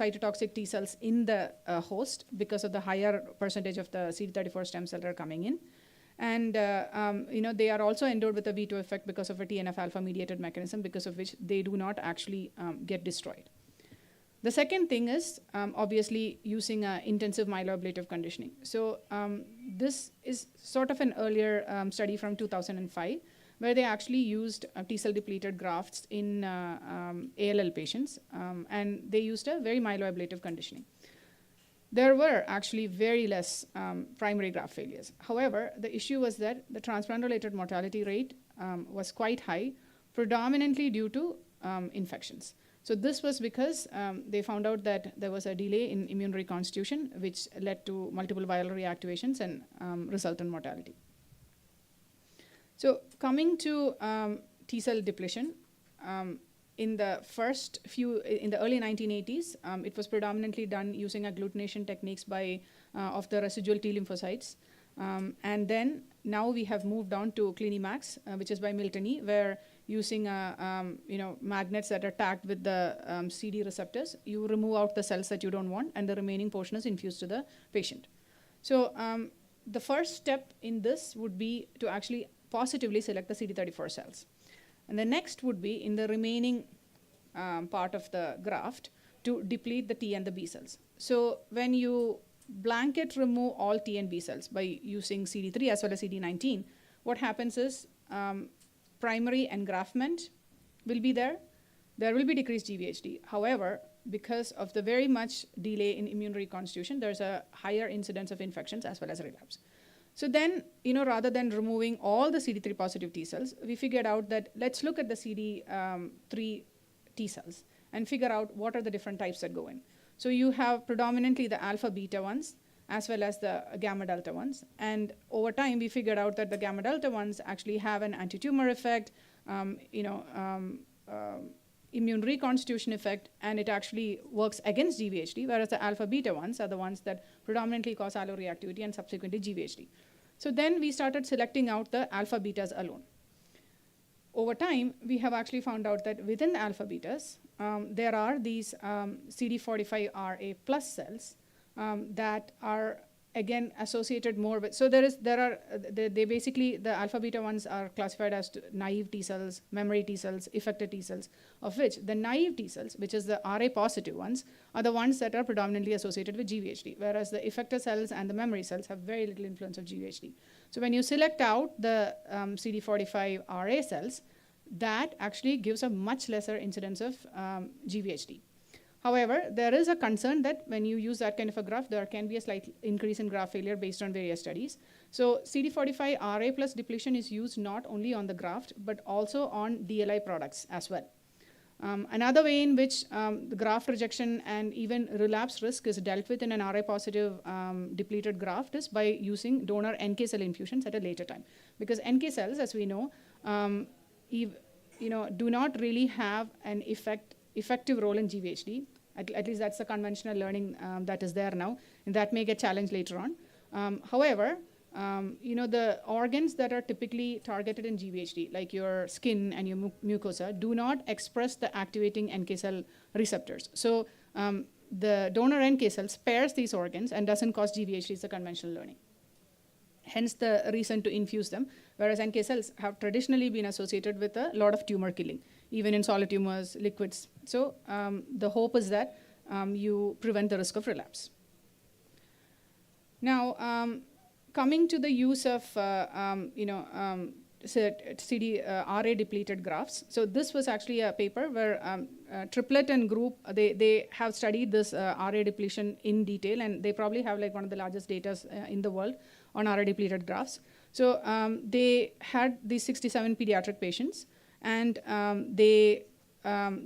cytotoxic T cells in the host because of the higher percentage of the CD34 stem cells that are coming in. And they are also endowed with a veto effect because of a TNF alpha mediated mechanism, because of which they do not actually get destroyed. The second thing is obviously using intensive myeloablative conditioning. So this is sort of an earlier study from 2005, where they actually used T cell depleted grafts in ALL patients, and they used a very myeloablative conditioning. There were actually very less primary graft failures. However, the issue was that the transplant-related mortality rate was quite high, predominantly due to infections. So this was because they found out that there was a delay in immune reconstitution, which led to multiple viral reactivations and resultant mortality. So coming to T cell depletion, in the early 1980s, it was predominantly done using agglutination techniques of the residual T lymphocytes. And then now we have moved on to Clinimax, which is by Miltony, where using magnets that are tagged with the CD receptors, you remove out the cells that you don't want, and the remaining portion is infused to the patient. So the first step in this would be to actually positively select the CD34 cells. And the next would be in the remaining part of the graft to deplete the T and the B cells. So when you blanket remove all T and B cells by using CD3 as well as CD19, what happens is primary engraftment will be there. There will be decreased GVHD. However, because of the very much delay in immune reconstitution, there's a higher incidence of infections as well as relapse. So then, rather than removing all the CD3 positive T cells, we figured out that let's look at the CD3 T cells and figure out what are the different types that go in. So you have predominantly the alpha beta ones as well as the gamma delta ones. And over time, we figured out that the gamma delta ones actually have an anti-tumor effect, immune reconstitution effect, and it actually works against GVHD, whereas the alpha beta ones are the ones that predominantly cause alloreactivity and subsequently GVHD. So then we started selecting out the alpha betas alone. Over time, we have actually found out that within the alpha betas, there are these CD45RA plus cells that are again associated more with, so they basically, the alpha beta ones are classified as naive T cells, memory T cells, effector T cells, of which the naive T cells, which is the RA positive ones, are the ones that are predominantly associated with GVHD, whereas the effector cells and the memory cells have very little influence of GVHD. So when you select out the CD45RA cells, that actually gives a much lesser incidence of GVHD. However, there is a concern that when you use that kind of a graft, there can be a slight increase in graft failure based on various studies. So CD45RA plus depletion is used not only on the graft, but also on DLI products as well. Another way in which the graft rejection and even relapse risk is dealt with in an RA positive depleted graft is by using donor NK cell infusions at a later time. Because NK cells, as we know, do not really have an effective role in GVHD. At least that's the conventional learning that is there now, and that may get challenged later on. However, the organs that are typically targeted in GVHD, like your skin and your mucosa, do not express the activating NK cell receptors. So the donor NK cell spares these organs and doesn't cause GVHD, is the conventional learning. Hence the reason to infuse them, whereas NK cells have traditionally been associated with a lot of tumor killing, even in solid tumors, liquids. So the hope is that you prevent the risk of relapse. Now, coming to the use of RA depleted grafts. So this was actually a paper where Triplet and group, they have studied this RA depletion in detail, and they probably have like one of the largest data in the world on RA depleted grafts. So they had these 67 pediatric patients, and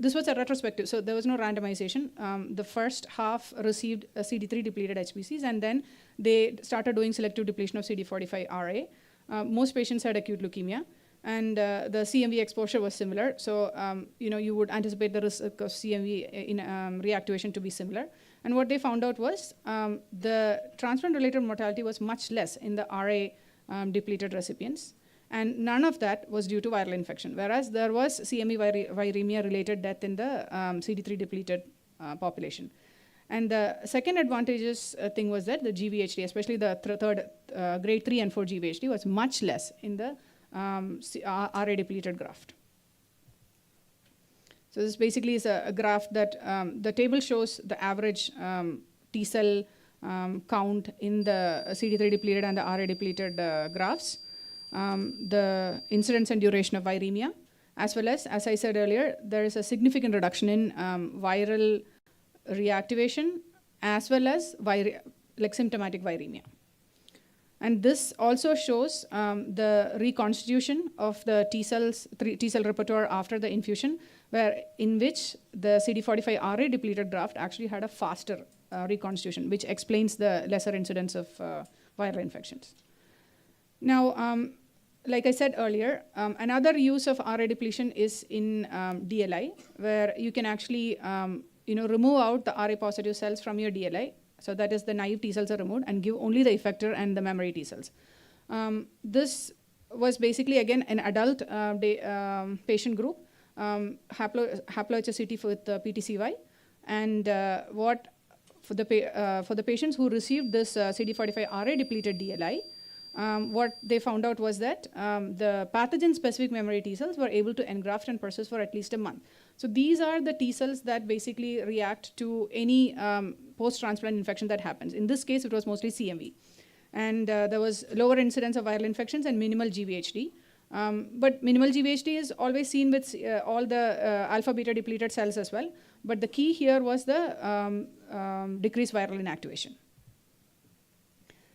this was a retrospective, so there was no randomization. The first half received CD3 depleted HBCs, and then they started doing selective depletion of CD45RA. Most patients had acute leukemia, and the CMV exposure was similar. So you would anticipate the risk of CMV in reactivation to be similar. And what they found out was the transplant-related mortality was much less in the RA depleted recipients, and none of that was due to viral infection, whereas there was CMV viremia-related death in the CD3 depleted population. And the second advantageous thing was that the GVHD, especially the third grade 3 and 4 GVHD, was much less in the RA depleted graft. So this basically is a graph that the table shows the average T cell count in the CD3 depleted and the RA depleted grafts, the incidence and duration of viremia, as well as I said earlier, there is a significant reduction in viral reactivation as well as symptomatic viremia. And this also shows the reconstitution of the T cell repertoire after the infusion, in which the CD45RA depleted graft actually had a faster reconstitution, which explains the lesser incidence of viral infections. Now, like I said earlier, another use of RA depletion is in DLI, where you can actually remove out the RA positive cells from your DLI. So that is, the naive T cells are removed and give only the effector and the memory T cells. This was basically, again, an adult patient group, haplo-HSCT with PTCY. And for the patients who received this CD45RA depleted DLI, what they found out was that the pathogen-specific memory T cells were able to engraft and persist for at least a month. So these are the T cells that basically react to any post-transplant infection that happens. In this case, it was mostly CMV. And there was lower incidence of viral infections and minimal GVHD. But minimal GVHD is always seen with all the alpha beta depleted cells as well. But the key here was the decreased viral inactivation.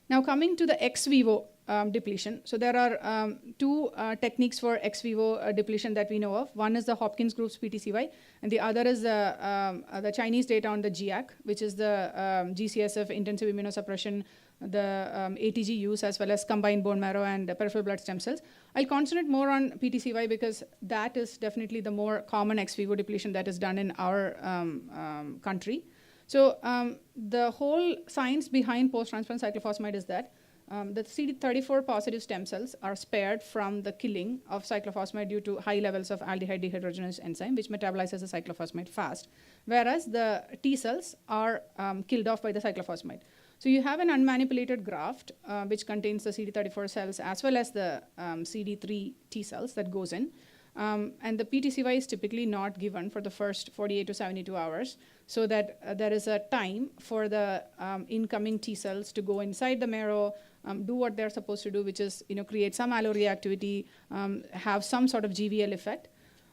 Now coming to the ex vivo depletion. So there are two techniques for ex vivo depletion that we know of. One is the Hopkins group's PTCY, and the other is the Chinese data on the GIAC, which is the GCSF intensive immunosuppression, the ATG use, as well as combined bone marrow and peripheral blood stem cells. I'll concentrate more on PTCY because that is definitely the more common ex vivo depletion that is done in our country. So the whole science behind post-transplant cyclophosphamide is that the CD34 positive stem cells are spared from the killing of cyclophosphamide due to high levels of aldehyde dehydrogenase enzyme, which metabolizes the cyclophosphamide fast, whereas the T cells are killed off by the cyclophosphamide. So you have an unmanipulated graft which contains the CD34 cells as well as the CD3 T cells that goes in. And the PTCY is typically not given for the first 48 to 72 hours so that there is a time for the incoming T cells to go inside the marrow, do what they're supposed to do, which is create some alloreactivity, have some sort of GVL effect.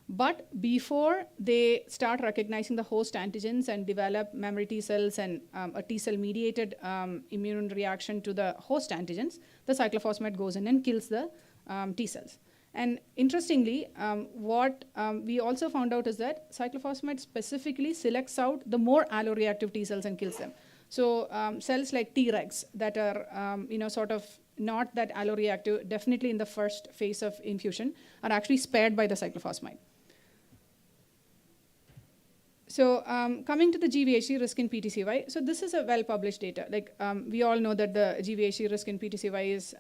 But before they start recognizing the host antigens and develop memory T cells and a T cell mediated immune reaction to the host antigens, the cyclophosphamide goes in and kills the T cells. And interestingly, what we also found out is that cyclophosphamide specifically selects out the more alloreactive T cells and kills them. So cells like Tregs that are sort of not that alloreactive, definitely in the first phase of infusion, are actually spared by the cyclophosphamide. So coming to the GVHD risk in PTCY, so this is a well-published data. Like we all know that the GVHD risk in PTCY is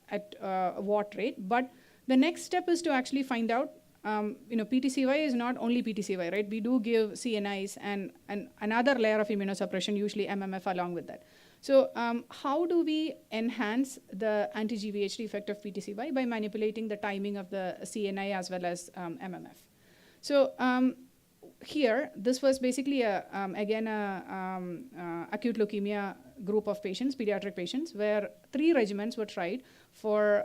at what rate, but the next step is to actually find out, PTCY is not only PTCY, right? We do give CNIs and another layer of immunosuppression, usually MMF along with that. So how do we enhance the anti-GVHD effect of PTCY? By manipulating the timing of the CNI as well as MMF. So here, this was basically again a acute leukemia group of patients, pediatric patients, where 3 regimens were tried for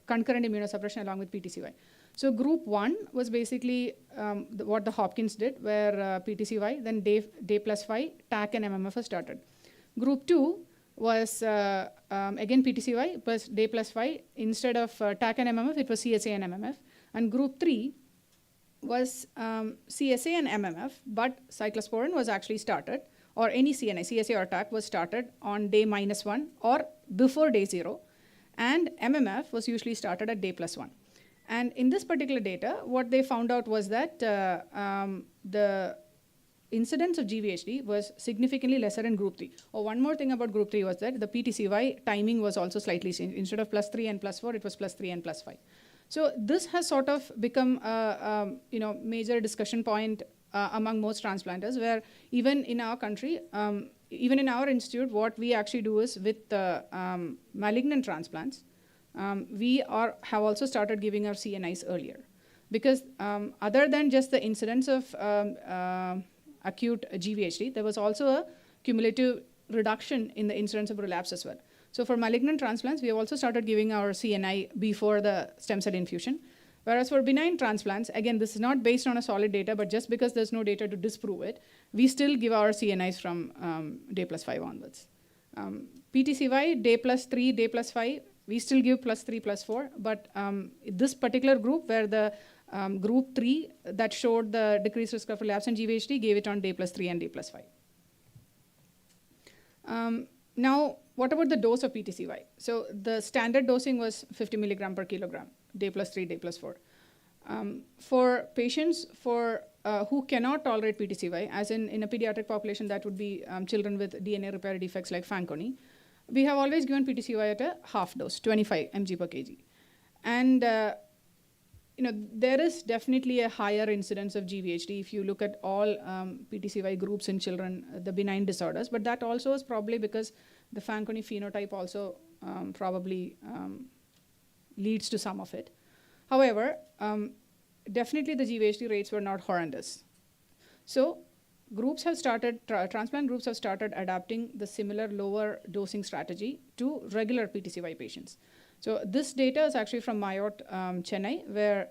concurrent immunosuppression along with PTCY. So group 1 was basically what the Hopkins did, where PTCY, then day plus 5, TAC and MMF was started. Group 2 was again PTCY plus day plus 5. Instead of TAC and MMF, it was CSA and MMF. And group 3 was CSA and MMF, but cyclosporin was actually started, or any CNI, CSA or TAC was started on day -1 or before day 0. And MMF was usually started at day +1. And in this particular data, what they found out was that the incidence of GVHD was significantly lesser in group 3. Oh, one more thing about group 3 was that the PTCY timing was also slightly changed. Instead of +3 and +4, it was +3 and +5. So this has sort of become a major discussion point among most transplanters, where even in our country, even in our institute, what we actually do is with malignant transplants, we have also started giving our CNIs earlier. Because other than just the incidence of acute GVHD, there was also a cumulative reduction in the incidence of relapse as well. So for malignant transplants, we have also started giving our CNI before the stem cell infusion. Whereas for benign transplants, again, this is not based on a solid data, but just because there's no data to disprove it, we still give our CNIs from day +5 onwards. PTCY, day +3, day +5, we still give +3, +4, but this particular group where the group 3 that showed the decreased risk of relapse and GVHD gave it on day +3 and day +5. Now, what about the dose of PTCY? So the standard dosing was 50 milligram per kilogram, day +3, day +4. For patients who cannot tolerate PTCY, as in a pediatric population, that would be children with DNA repair defects like Fanconi, we have always given PTCY at a half dose, 25 mg per kg. And there is definitely a higher incidence of GVHD if you look at all PTCY groups in children, the benign disorders, but that also is probably because the Fanconi phenotype also probably leads to some of it. However, definitely the GVHD rates were not horrendous. So groups have started, transplant groups have started adapting the similar lower dosing strategy to regular PTCY patients. So this data is actually from Mayot, Chennai, where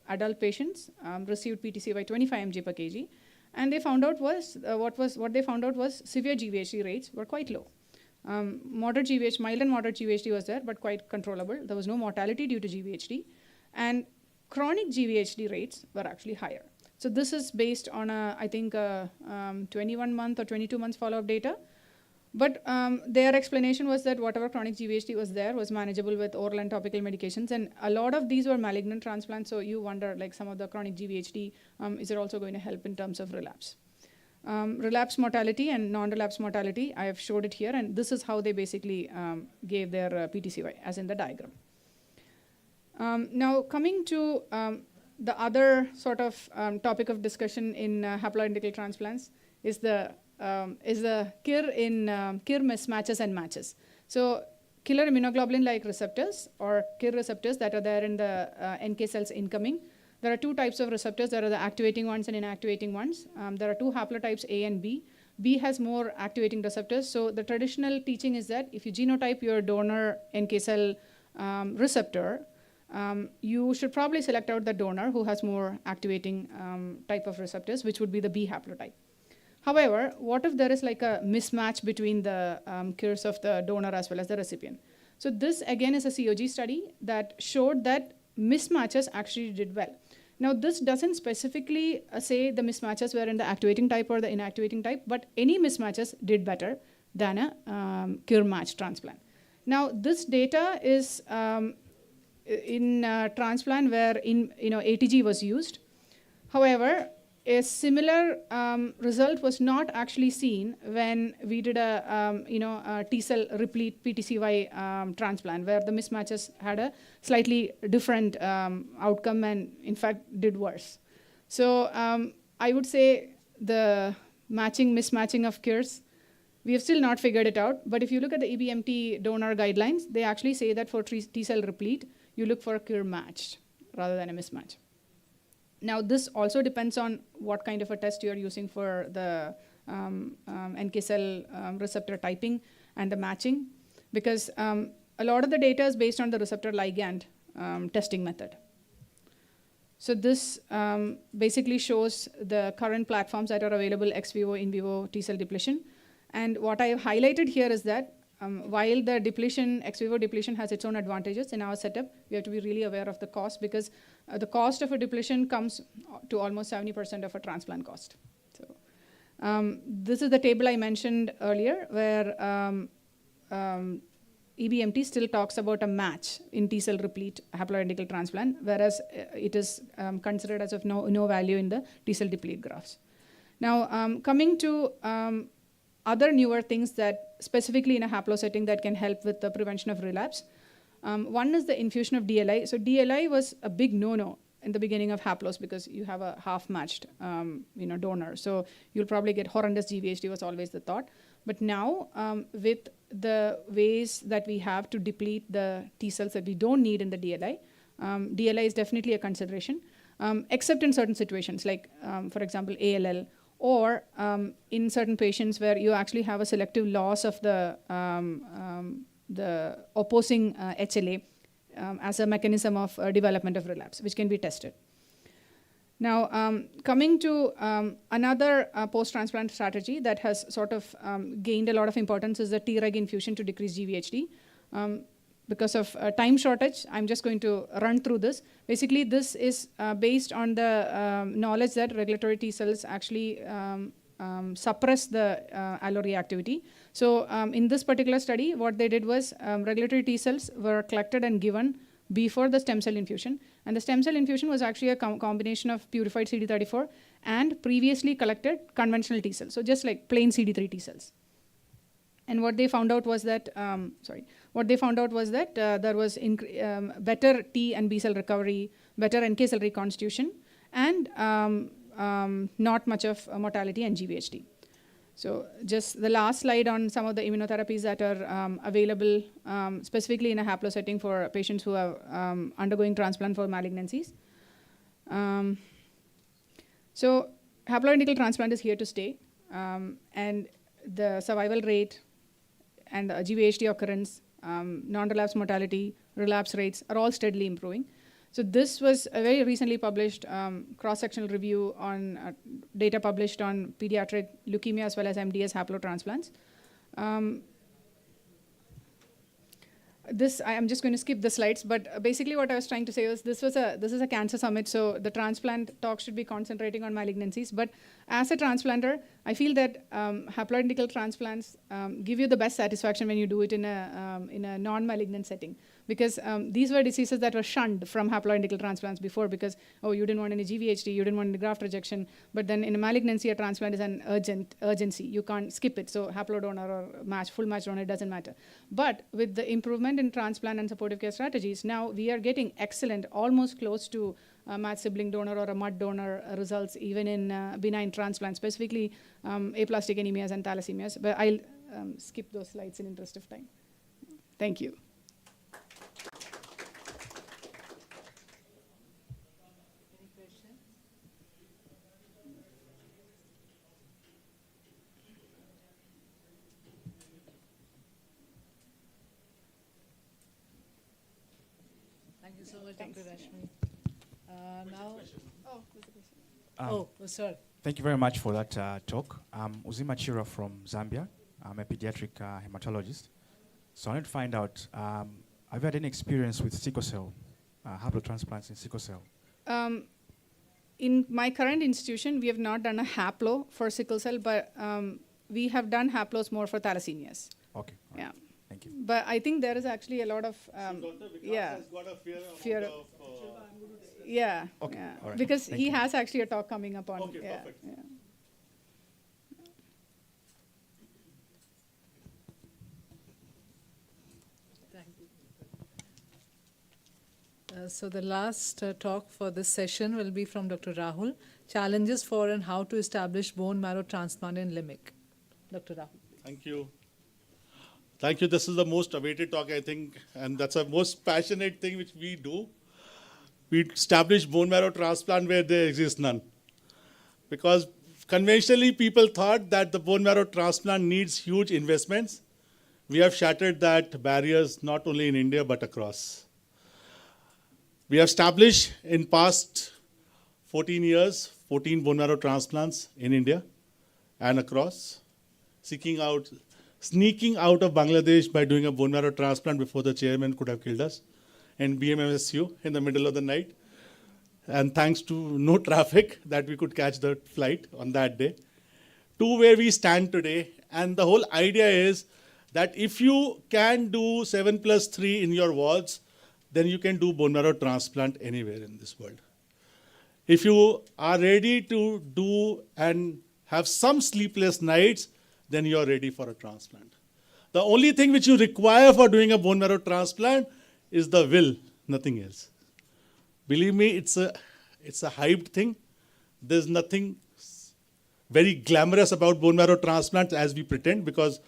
adult patients received PTC by 25 mg per kg, and they found out was what they found out was severe GVHD rates were quite low. Mild and moderate GVHD was there, but quite controllable. There was no mortality due to GVHD, and chronic GVHD rates were actually higher. So this is based on I think 21 month or 22 months follow-up data. But their explanation was that whatever chronic GVHD was there was manageable with oral and topical medications, and a lot of these were malignant transplants. So you wonder, like some of the chronic GVHD, is it also going to help in terms of relapse? Relapse mortality and non-relapse mortality, I have showed it here, and this is how they basically gave their PTCY, as in the diagram. Now coming to the other sort of topic of discussion in haploidentical transplants is the KIR mismatches and matches. So killer immunoglobulin-like receptors or KIR receptors that are there in the NK cells incoming. There are two types of receptors. There are the activating ones and inactivating ones. There are two haplotypes, A and B. B has more activating receptors. So the traditional teaching is that if you genotype your donor NK cell receptor, you should probably select out the donor who has more activating type of receptors, which would be the B haplotype. However, what if there is like a mismatch between the KIRs of the donor as well as the recipient? So this again is a COG study that showed that mismatches actually did well. Now this doesn't specifically say the mismatches were in the activating type or the inactivating type, but any mismatches did better than a KIR match transplant. Now this data is in transplant where ATG was used. However, a similar result was not actually seen when we did a T-cell replete PTCY transplant, where the mismatches had a slightly different outcome and in fact did worse. So I would say the mismatching of KIRs, we have still not figured it out. But if you look at the EBMT donor guidelines, they actually say that for T-cell replete, you look for a KIR matched rather than a mismatch. Now, this also depends on what kind of a test you're using for the NK cell receptor typing and the matching, because a lot of the data is based on the receptor ligand testing method. So this basically shows the current platforms that are available ex vivo, in vivo T-cell depletion. And what I have highlighted here is that while the depletion, ex vivo depletion has its own advantages in our setup, we have to be really aware of the cost, because the cost of a depletion comes to almost 70% of a transplant cost. So this is the table I mentioned earlier, where EBMT still talks about a match in T-cell replete haploidentical transplant, whereas it is considered as of no value in the T-cell deplete graphs. Now, coming to other newer things that specifically in a haplo setting that can help with the prevention of relapse. One is the infusion of DLI. So DLI was a big no-no in the beginning of haplos because you have a half-matched donor. So you'll probably get horrendous GVHD was always the thought. But now with the ways that we have to deplete the T cells that we don't need in the DLI, DLI is definitely a consideration, except in certain situations like, for example, ALL, or in certain patients where you actually have a selective loss of the opposing HLA as a mechanism of development of relapse, which can be tested. Now, coming to another post-transplant strategy that has sort of gained a lot of importance is the Treg infusion to decrease GVHD. Because of time shortage, I'm just going to run through this. Basically, this is based on the knowledge that regulatory T cells actually suppress the alloreactivity. So in this particular study, what they did was regulatory T cells were collected and given before the stem cell infusion. And the stem cell infusion was actually a combination of purified CD34 and previously collected conventional T cells. So just like plain CD3 T cells. And what they found out was that, there was better T and B cell recovery, better NK cell reconstitution, and not much of mortality and GVHD. So just the last slide on some of the immunotherapies that are available specifically in a haplo setting for patients who are undergoing transplant for malignancies. So haploidentical transplant is here to stay, and the survival rate and the GVHD occurrence non-relapse mortality, relapse rates are all steadily improving. So this was a very recently published cross-sectional review on data published on pediatric leukemia as well as MDS haplotransplants. I am just going to skip the slides, but basically what I was trying to say was this is a cancer summit, so the transplant talk should be concentrating on malignancies. But as a transplanter, I feel that haploidentical transplants give you the best satisfaction when you do it in a non-malignant setting, because these were diseases that were shunned from haploidentical transplants before because, oh, you didn't want any GVHD, you didn't want any graft rejection, but then in a malignancy, a transplant is an urgency. You can't skip it, so haplodonor or full match donor, it doesn't matter. But with the improvement in transplant and supportive care strategies, now we are getting excellent, almost close to match sibling donor or a mud donor results, even in benign transplants, specifically aplastic anemias and thalassemias. But I'll skip those slides in interest of time. Thank you. Thank you so much, Dr. Rashmi. Now, sir. Thank you very much for that talk. I'm Uzima Chira from Zambia. I'm a pediatric hematologist. So I wanted to find out, have you had any experience with sickle cell, haplotransplants in sickle cell? In my current institution, we have not done a haplo for sickle cell, but we have done haplos more for thalassemias. Okay. Yeah. Right. Thank you. But I think there is actually a lot of has got a fear of yeah. Okay. Yeah. All right. Because Thank he you. has actually a talk coming up on. Okay, perfect. Yeah. Thank you. So the last talk for this session will be from Dr. Rahul, Challenges for and How to Establish Bone Marrow Transplant in Limerick. Dr. Rahul. Thank you. Thank you. This is the most awaited talk, I think, and that's the most passionate thing which we do. We establish bone marrow transplant where there exists none. Because conventionally, people thought that the bone marrow transplant needs huge investments. We have shattered that barriers not only in India but across. We have established in past 14 years, 14 bone marrow transplants in India and across, sneaking out of Bangladesh by doing a bone marrow transplant before the chairman could have killed us, and BMMSU in the middle of the night. And thanks to no traffic that we could catch the flight on that day, to where we stand today. And the whole idea is that if you can do 7+3 in your wards, then you can do bone marrow transplant anywhere in this world. If you are ready to do and have some sleepless nights, then you're ready for a transplant. The only thing which you require for doing a bone marrow transplant is the will, nothing else. Believe me, it's a hyped thing. There's nothing very glamorous about bone marrow transplants as we pretend, because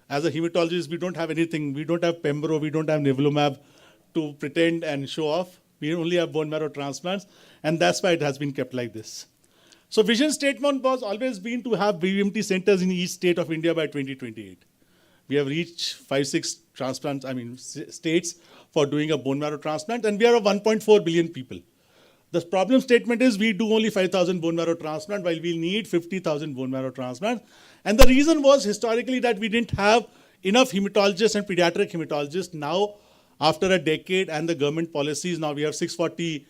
as a hematologist, we don't have anything. We don't have Pembro, we don't have Nivolumab to pretend and show off. We only have bone marrow transplants, and that's why it has been kept like this. So vision statement was always been to have BMT centers in each state of India by 2028. We have reached 5-6 states for doing a bone marrow transplant, and we are 1.4 billion people. The problem statement is we do only 5,000 bone marrow transplant while we need 50,000 bone marrow transplants. And the reason was historically that we didn't have enough hematologists and pediatric hematologists. Now, after a decade and the government policies, now we have 640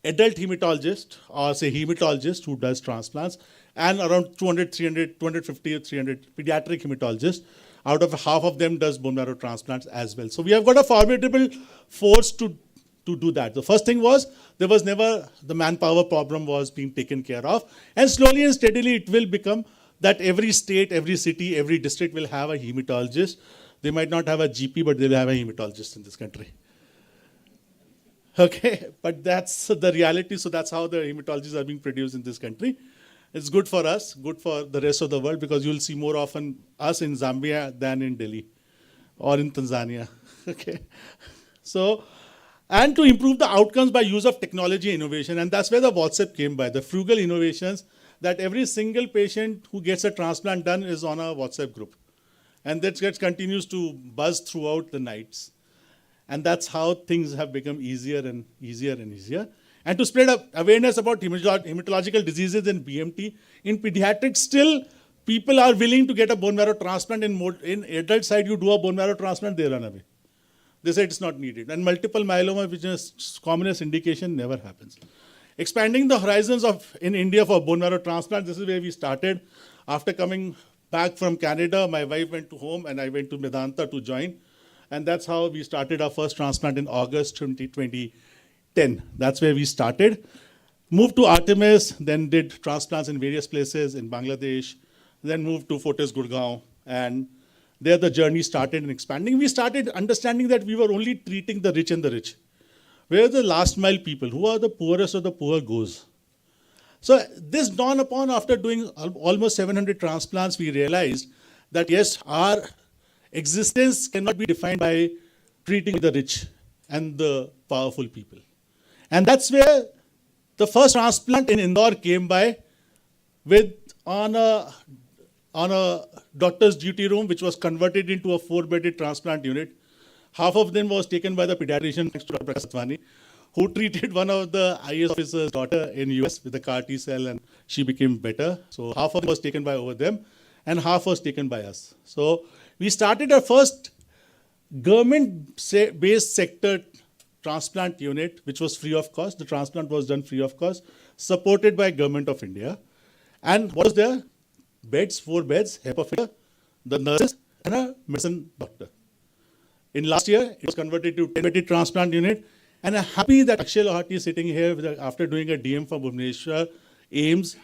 adult hematologists, or say hematologists who does transplants, and around 250 or 300 pediatric hematologists. Out of half of them does bone marrow transplants as well. So we have got a formidable force to do that. The first thing was, there was never, the manpower problem was being taken care of. And slowly and steadily it will become that every state, every city, every district will have a hematologist. They might not have a GP, but they will have a hematologist in this country. Okay, but that's the reality. So that's how the hematologists are being produced in this country. It's good for us, good for the rest of the world, because you'll see more often us in Zambia than in Delhi or in Tanzania. Okay, so, and to improve the outcomes by use of technology innovation, and that's where the WhatsApp came by, the frugal innovations, that every single patient who gets a transplant done is on a WhatsApp group. And that continues to buzz throughout the nights. And that's how things have become easier and easier and easier. And to spread awareness about hematological diseases in BMT, in pediatrics, still people are willing to get a bone marrow transplant. In adult side, you do a bone marrow transplant, they run away. They say it's not needed. And multiple myeloma, which is commonest indication, never happens. Expanding the horizons in India for bone marrow transplant, this is where we started. After coming back from Canada, my wife went to home and I went to Medanta to join. And that's how we started our first transplant in August 2010. That's where we started. Moved to Artemis, then did transplants in various places in Bangladesh, then moved to Fortis, Gurgaon, and there the journey started and expanding. We started understanding that we were only treating the rich and the rich. Where are the last mile people? Who are the poorest of the poor goes? So this dawned upon after doing almost 700 transplants, we realized that yes, our existence cannot be defined by treating the rich and the powerful people. And that's where the first transplant in Indore came by on a doctor's duty room, which was converted into a 4-bedded transplant unit. Half of them was taken by the pediatrician, thanks to Dr. Satwani, who treated one of the IAS officer's daughter in US with a CAR T cell, and she became better. So half of it was taken by over them, and half was taken by us. So we started our first government-based sector transplant unit, which was free of cost. The transplant was done free of cost, supported by Government of India. And what was there? Beds, 4 beds, HEPA filter, the nurses, and a medicine doctor. In last year, it was converted to 10-bedded transplant unit. And I'm happy that Akshay Lohati is sitting here after doing a DM for Bhubaneswar, AIMS,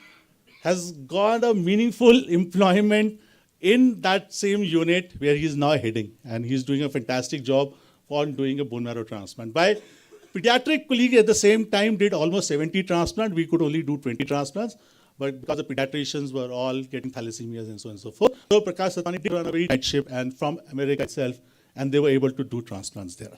has got a meaningful employment in that same unit where he's now heading. And he's doing a fantastic job on doing a bone marrow transplant. My pediatric colleague at the same time did almost 70 transplants. We could only do 20 transplants. But because the pediatricians were all getting thalassemias and so on and so forth. So Prakash Satwani did run a very tight ship and from America itself, and they were able to do transplants there.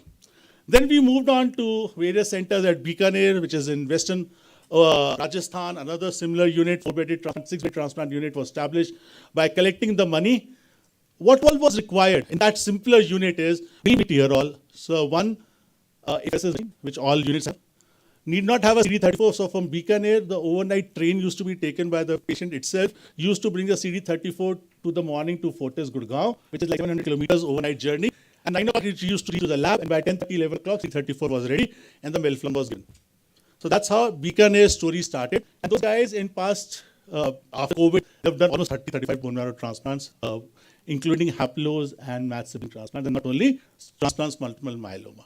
Then we moved on to various centers at Bikaner, which is in Western Rajasthan. Another similar unit, 4-bedded, 6-bedded transplant unit was established by collecting the money. What all was required in that simpler unit is Milmeterol. So one FSS, which all units have. Need not have a CD34. So from Bikaner, the overnight train used to be taken by the patient itself, used to bring the CD34 to the morning to Fortis, Gurgaon, which is like 700 kilometers overnight journey. And 9 o'clock it used to reach to the lab, and by 10:30, 11 o'clock, CD34 was ready, and the melphalan was given. So that's how Bikaner's story started. And those guys in past, after COVID, have done almost 30-35 bone marrow transplants, including haplos and matched sibling transplants, and not only transplants, multiple myeloma.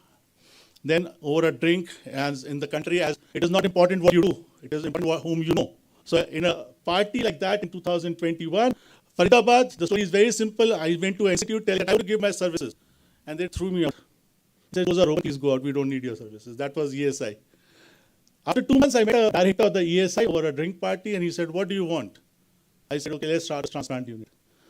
Then over a drink, as in the country, as it is not important what you do, it is important whom you know. So in a party like that in 2021, Faridabad, the story is very simple. I went to an institute, telling I have to give my services. And they threw me out. They said, those are open, please go out, we don't need your services. That was ESI. After 2 months, I met a director of the ESI over a drink party, and he said, what do you want? I said, okay, let's start a transplant unit.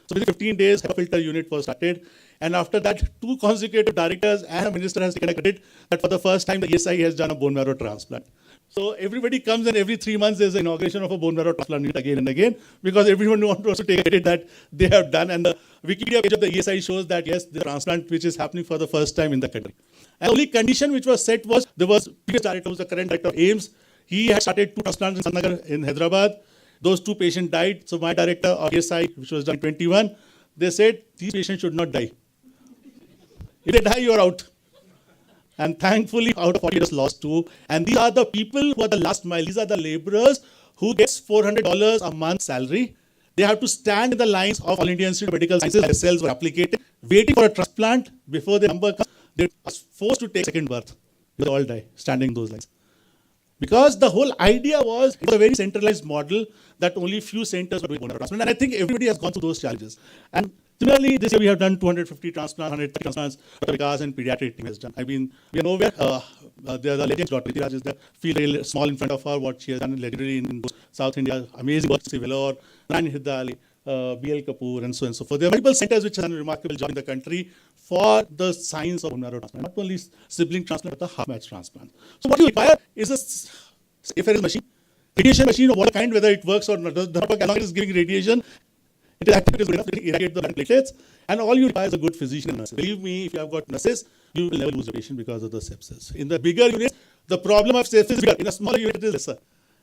So within 15 days, HEPA filter unit was started. And after that, 2 consecutive directors and a minister has taken a credit that for the first time, the ESI has done a bone marrow transplant. So everybody comes and every 3 months there's an inauguration of a bone marrow transplant unit again and again, because everyone wants to also take credit that they have done. And the Wikipedia page of the ESI shows that yes, the transplant which is happening for the first time in the country. And the only condition which was set was, there was previous director, who was the current director of AIMS. He had started 2 transplants in Sanagar in Hyderabad. Those 2 patients died. So my director of ESI, which was done in 21, they said, these patients should not die. If they die, you are out. And thankfully, out of 40, just lost 2. And these are the people who are the last mile. These are the laborers who gets $400 a month salary. They have to stand in the lines of All India Institute of Medical Sciences, their cells were applicated, waiting for a transplant before the number comes. They are forced to take second birth. They all die, standing in those lines. Because the whole idea was, it was a very centralized model that only few centers were doing bone marrow transplant. And I think everybody has gone through those challenges. And similarly, this year we have done 250 transplants, 130 transplants, Dr. Vikas and pediatric team has done. I mean, we are nowhere. The legend, Dr. Raj is there. Feel very small in front of her, what she has done legendary in South India. Amazing work, Sivalor, Rani Hiddali, BL Kapoor, and so on and so forth. There are multiple centers which have done a remarkable job in the country for the science of bone marrow transplant. Not only sibling transplant, but the half-match transplant. So what you require is a machine, radiation machine of what kind, whether it works or not, does not work, as long as it is giving radiation. It is active, it is good enough to irrigate the blood platelets, and all you require is a good physician and nurses. Believe me, if you have got nurses, you will never lose a patient because of the sepsis. In the bigger units, the problem of sepsis is bigger. In a smaller unit, it is lesser.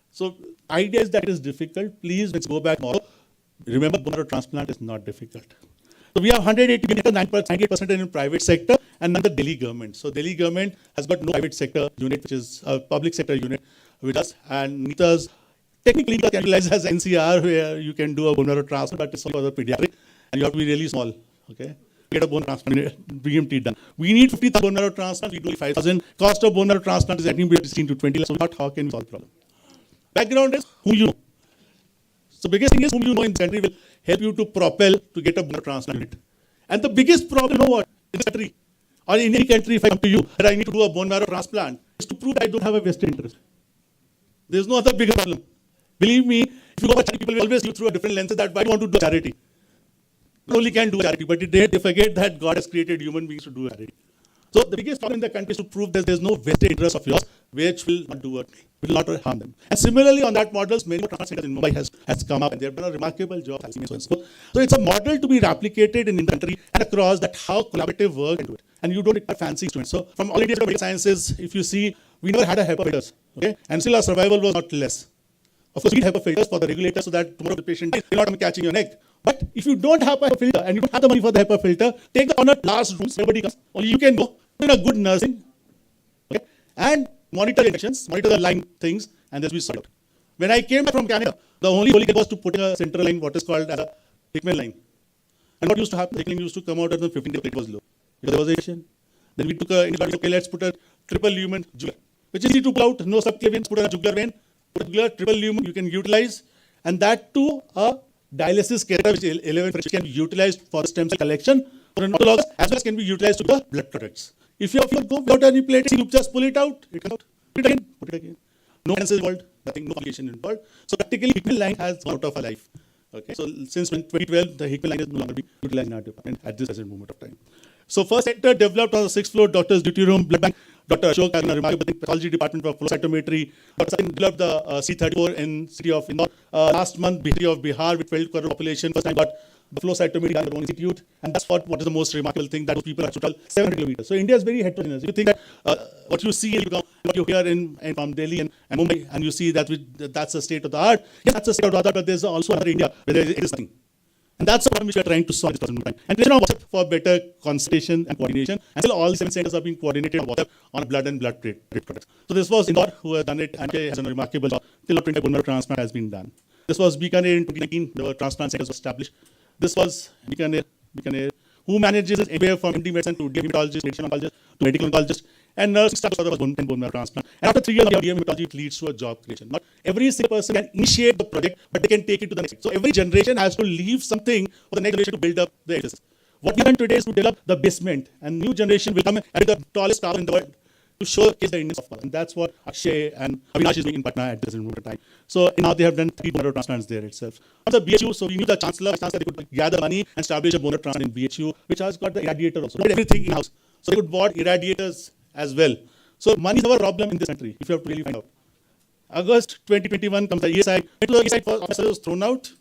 So, idea is that it is difficult. Please, let's go back tomorrow. Remember, bone marrow transplant is not difficult. So we have 180 clinics, 98% in private sector, and none the Delhi government. So Delhi government has got no private sector unit, which is a public sector unit with us. And NITA's technically can utilize as NCR, where you can do a bone marrow transplant, but it's only for the pediatric, and you have to be really small. Okay, get a bone transplant, BMT done. We need 50,000 bone marrow transplants. We do 5,000. Cost of bone marrow transplant is anywhere between 16 to 20 lakhs. So how can we solve the problem? Background is who you know. So biggest thing is whom you know in the country will help you to propel to get a bone marrow transplant unit. And the biggest problem, you know what, in this country, or in any country, if I come to you that I need to do a bone marrow transplant, is to prove that I don't have a vested interest. There's no other bigger problem. Believe me, if you go by charity, people will always see you through a different lenses that why do you want to do charity? Not only can do charity, but they forget that God has created human beings to do charity. So the biggest problem in the country is to prove that there's no vested interest of yours, which will not do it, will not harm them. And similarly, on that models, many more transplant centers in Mumbai has come up, and they've done a remarkable job. So it's a model to be replicated in the country and across, that how collaborative work can do it. And you don't require fancy instruments. So from all India Medical Sciences, if you see, we never had a HEPA filters, okay? And still our survival was not less. Of course, we need HEPA filters for the regulators so that tomorrow the patient will not be catching your neck. But if you don't have a HEPA filter and you don't have the money for the HEPA filter, take the corner last rooms, everybody comes, only you can go, in a good nursing, okay? And monitor injections, monitor the line things, and this will be solved out. When I came back from Canada, the only holy was to put in a central line, what is called as a Hickman line. And what used to happen, the Hickman used to come out at the 15th plate was low. Because there was a injection. Then we took okay, let's put a triple lumen jugular, which is easy to pull out, no subclavian, put a jugular vein, put a jugular, triple lumen, you can utilize, and that too a dialysis catheter, which is 11 which can be utilized for the stem cell collection, for an autologous, as well as can be utilized to the blood products. If you go without any plate, you just pull it out, it comes out, put it again, put it again. No cancer involved, nothing, no complication involved. So practically, Hickman line has gone out of our life. Okay, so since 2012, the Hickman line is no longer being utilized in our department at this present moment of time. So first center developed on the 6th floor, doctor's duty room, blood bank. Dr. Ashok has a remarkable pathology department for flow cytometry. Dr. Satin developed the C34 in city of Indore. Last month, city of Bihar with 12 crore population, first time got the flow cytometry done at their own institute. And that's what is the most remarkable thing, that those people are total 700 kilometers. So India is very heterogeneous. You think that what you see and what you hear from Delhi and Mumbai, and you see that that's the state of the art. Yes, that's the state of the art, but there's also another India where it is nothing. And that's the problem which we are trying to solve this present time. And we're on WhatsApp for better consultation and coordination. And still all 7 centers are being coordinated on WhatsApp on blood and blood platelet products. So this was Indore who has done it, and has done a remarkable job. Till now 25 bone marrow transplant has been done. This was Bikaner in 2019, the transplant centers were established. This was Bikaner, who manages anywhere from MD medicine to hematologist, radiation oncologist, to medical oncologist, and nursing staff was bone marrow transplant. And after 3 years of hematology, it leads to a job creation. Not every single person can initiate the project, but they can take it to the next. So every generation has to leave something for the next generation to build up the existence. What we have done today is to develop the basement, and new generation will come at the tallest tower in the world to showcase the Indians of course. And that's what Akshay and Avinash is doing in Patna at this moment of time. So now they have done 3 bone marrow transplants there itself. On the BHU, so we knew the chancellor they could gather money and establish a bone marrow transplant in BHU, which has got the irradiator also. Not everything in house. So they could bought irradiators as well. So money is our problem in this country, if you have to really find out. August 2021 comes the ESI. The ESI officer was thrown out,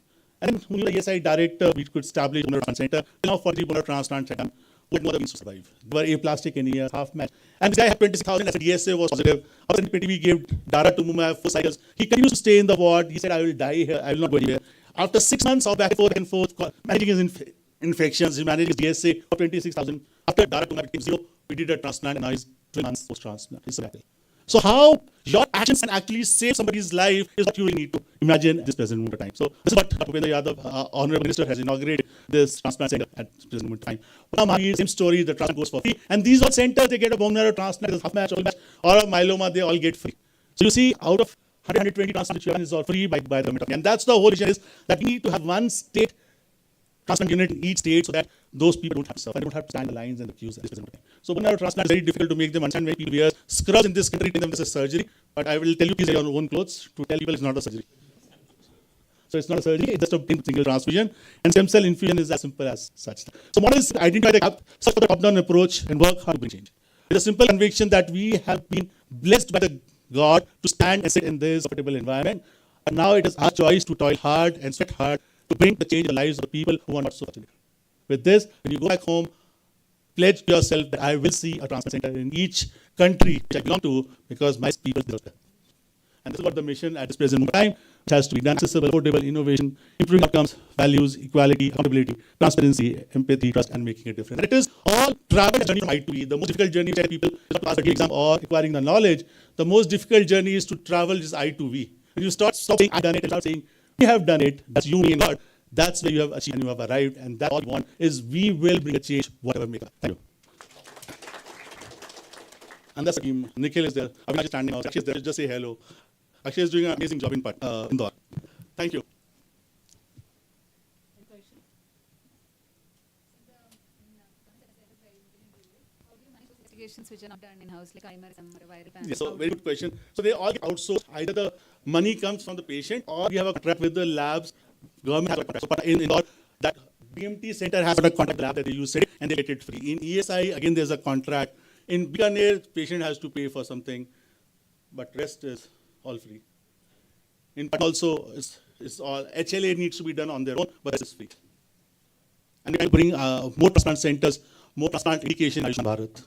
and then who knew the ESI director, we could establish a bone marrow transplant center. Now 40 bone marrow transplants are done. Who had no other means to survive? They were aplastic in years, half match. And this guy had 26,000 as a DSA was positive. After we gave Daratumumab 4 cycles. He continues to stay in the ward. He said, I will die here. I will not go anywhere. After 6 months of back and forth, managing his infections, he managed his DSA for 26,000. After Daratumumab became 0, we did a transplant, and now he's 3 months post-transplant. He's a miracle. So how your actions can actually save somebody's life is what you will need to imagine at this present moment of time. So this is what Dr. Bhupendra Yadav, Honorable Minister, has inaugurated this transplant center at this present moment of time. Now, same story, the transplant goes for free. And these all centers, they get a bone marrow transplant, half match, all match, or a myeloma, they all get free. So you see, out of 120 transplants, is all free by the government. And that's the whole vision, is that we need to have one state transplant unit in each state so that those people don't have to suffer, don't have to stand the lines and the queues at this present time. So bone marrow transplant is very difficult to make them understand. Many people wear scrubs in this country, tell them this is surgery, but I will tell you, please wear your own clothes to tell people it's not a surgery. So it's not a surgery, it's just a single transfusion, and stem cell infusion is as simple as such. So model is identify the gap, search for the top-down approach, and work hard to bring change. With a simple conviction that we have been blessed by the God to stand and sit in this comfortable environment, and now it is our choice to toil hard and sweat hard to bring the change in the lives of the people who are not so fortunate. With this, when you go back home, pledge to yourself that I will see a transplant center in each country which I belong to because my people deserve that. And this is what the mission at this present time, which has to be done: accessible, affordable, innovation, improving outcomes, values, equality, accountability, transparency, empathy, trust, and making a difference. And it is all travel journey from I to E. The most difficult journey which people is not to pass the exam or acquiring the knowledge. The most difficult journey is to travel is I to V. When you stop saying I've done it and start saying we have done it, that's you, me, and God. That's where you have achieved and you have arrived. And that's all we want is we will bring a change, whatever may come. Thank you. And that's the team. Nikhil is there. Avinash is standing out. Akshay is there. Just say hello. Akshay is doing an amazing job in Indore. Thank you. Investigations which are not done in-house, like chimerism or viral panel. Yes, so very good question. So they all get outsourced. Either the money comes from the patient or we have a contract with the labs. Government has a contract. So in Indore, that BMT center has a contract lab that they use it and they get it free. In ESI, again, there's a contract. In Bikaner, patient has to pay for something, but rest is all free. In Patna also, it's all HLA needs to be done on their own, but it's free. And we can bring more transplant centers, more transplant education in Bharat.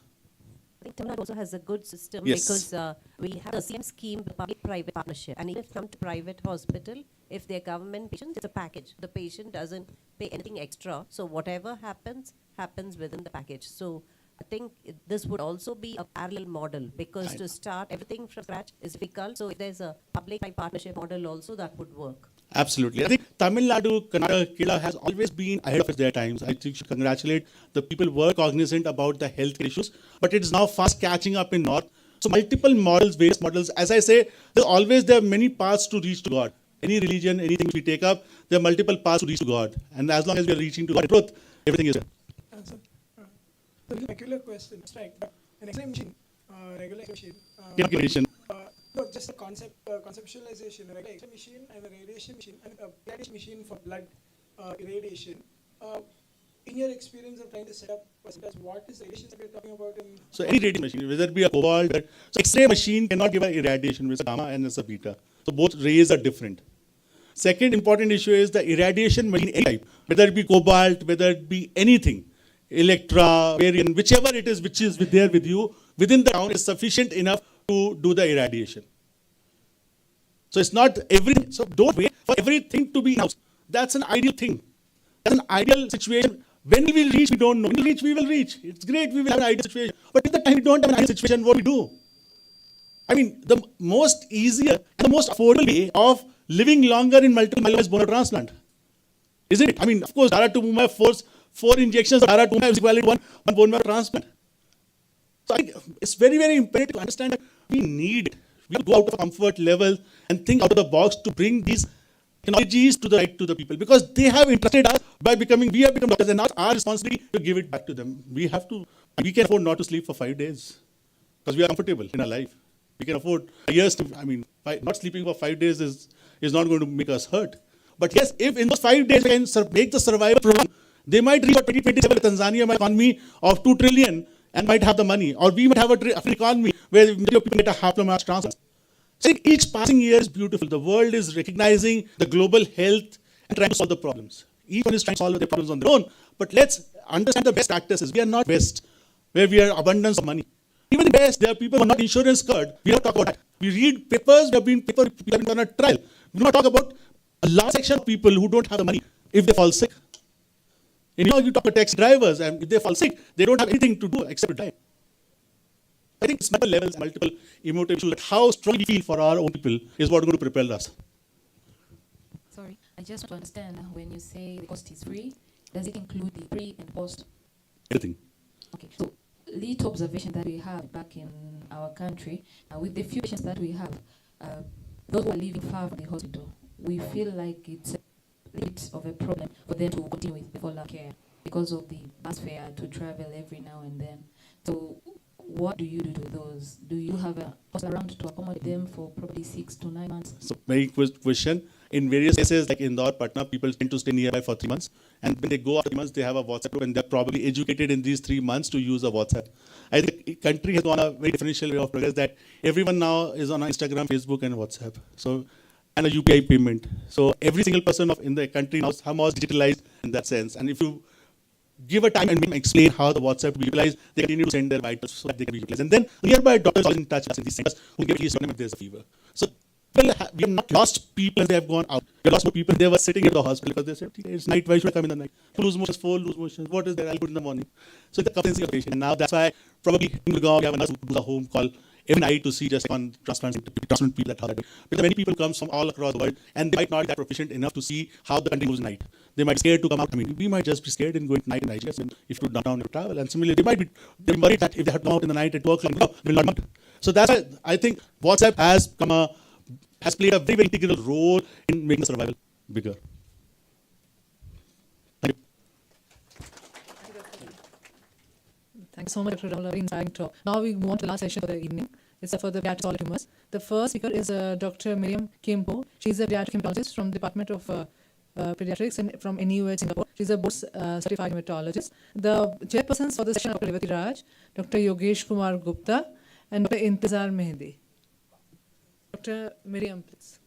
I think Tamil Nadu also has a good system Yes. because we have the same scheme, public-private partnership. And even if come to private hospital, if they're government patients, it's a package. The patient doesn't pay anything extra. So whatever happens, happens within the package. So I think this would also be a parallel model because to start everything from scratch is difficult. So if there's a public-private partnership model also, that would work. Absolutely. I think Tamil Nadu, Karnataka, Kerala has always been ahead of their times. I think you should congratulate the people who were cognizant about the health issues, but it is now fast catching up in North. So multiple models, various models. As I say, there are many paths to reach to God. Any religion, anything we take up, there are multiple paths to reach to God. And as long as we are reaching to God in truth, everything is there. A peculiar question, right? An X-ray machine, regular X-ray machine. Inoculation. No, just a conceptualization. A regular X-ray machine and a radiation machine and a radiation machine for blood irradiation. In your experience of trying to set up, what is the radiation that we're talking about? So any radiation machine, whether it be a cobalt, so X-ray machine cannot give an irradiation with a gamma and it's a beta. So both rays are different. Second important issue is the irradiation machine, any type, whether it be cobalt, whether it be anything. Electra, variant, whichever it is which is there with you, within the town is sufficient enough to do the irradiation. So it's not everything. So don't wait for everything to be in-house. That's an ideal thing. That's an ideal situation. When we will reach, we don't know. When we reach, we will reach. It's great, we will have an ideal situation. But at the time we don't have an ideal situation, what we do? I mean, the most easier and the most affordable way of living longer in multiple myeloma is bone marrow transplant. Isn't it? I mean, of course, Daratumumab 4 injections of Daratumumab is equivalent to one bone marrow transplant. So I think it's very, very imperative to understand that we need it. We have to go out of our comfort level and think out of the box to bring these technologies to the people because they have entrusted us by we have become doctors and now it's our responsibility to give it back to them. We can afford not to sleep for 5 days because we are comfortable in our life. We can afford years to, not sleeping for 5 days is not going to make us hurt. But yes, if in those 5 days we can make the survival prolong, they might reach 2027 Tanzania might economy of 2 trillion and might have the money. Or we might have an economy where people get a Haploidentical transplant. So each passing year is beautiful. The world is recognizing the global health and trying to solve the problems. Each one is trying to solve their problems on their own. But let's understand the best practices. We are not West, where we are abundance of money. Even in West, there are people who are not insurance covered. We don't talk about that. We read papers, people have been on a trial. We do not talk about a large section of people who don't have the money if they fall sick. And you talk to taxi drivers, and if they fall sick, they don't have anything to do except to die. I think it's multiple levels, multiple emotive issues, that how strong we feel for our own people is what is going to propel us. Sorry, I just want to understand when you say the cost is free, does it include the pre and post? Everything. Okay, so little observation that we have back in our country, with the few patients that we have, those who are living far from the hospital, we feel like it's a bit of a problem for them to continue with the follow-up care because of the bus fare to travel every now and then. So what do you do to those? Do you have a hospital around to accommodate them for probably 6 to 9 months? So very quick question. In various places like Indore, Patna, people tend to stay nearby for 3 months. And when they go after 3 months, they have a WhatsApp group and they're probably educated in these 3 months to use a WhatsApp. I think the country has gone a very differential way of progress that everyone now is on Instagram, Facebook and WhatsApp. So and a UPI payment. So every single person in the country now somehow is digitalized in that sense. And if you give a time and make them explain how the WhatsApp will be utilized, they continue to send their vitals so that they can be utilized. And then nearby doctors are in touch with us in these centers who give at least if there's a fever. So we have not lost people as they have gone out. We lost more people. They were sitting in the hospital because they said, it's night, why should I come in the night? Lose motions, lose motions, what is there? I'll put in the morning. So the competency of the patient. And now that's why probably in Gurgaon we have a nurse who does a home call every night to see just on transplant people that how that. Because many people come from all across the world and they might not be that proficient enough to see how the country moves at night. They might be scared to come out. I mean, we might just be scared in going night in Nigeria if you downtown and travel. And similarly, they be worried that if they have to come out in the night at 2 o'clock, they will not come out. So that's why I think WhatsApp has played a very, very integral role in making the survival bigger. Thank you. Thanks so much, Dr. Rahul. Very inspiring talk. Now we move on to the last session for the evening. It's for the pediatric solid tumors. The first speaker is Dr. Miriam Kimpo. She's a pediatric hematologist from the Department of Pediatrics from NUH Singapore. She's a board certified hematologist. The chairpersons for the session are Dr. Revati Raj, Dr. Yogesh Kumar Gupta, and Dr. Intizar Mehdi. Dr. Miriam, please.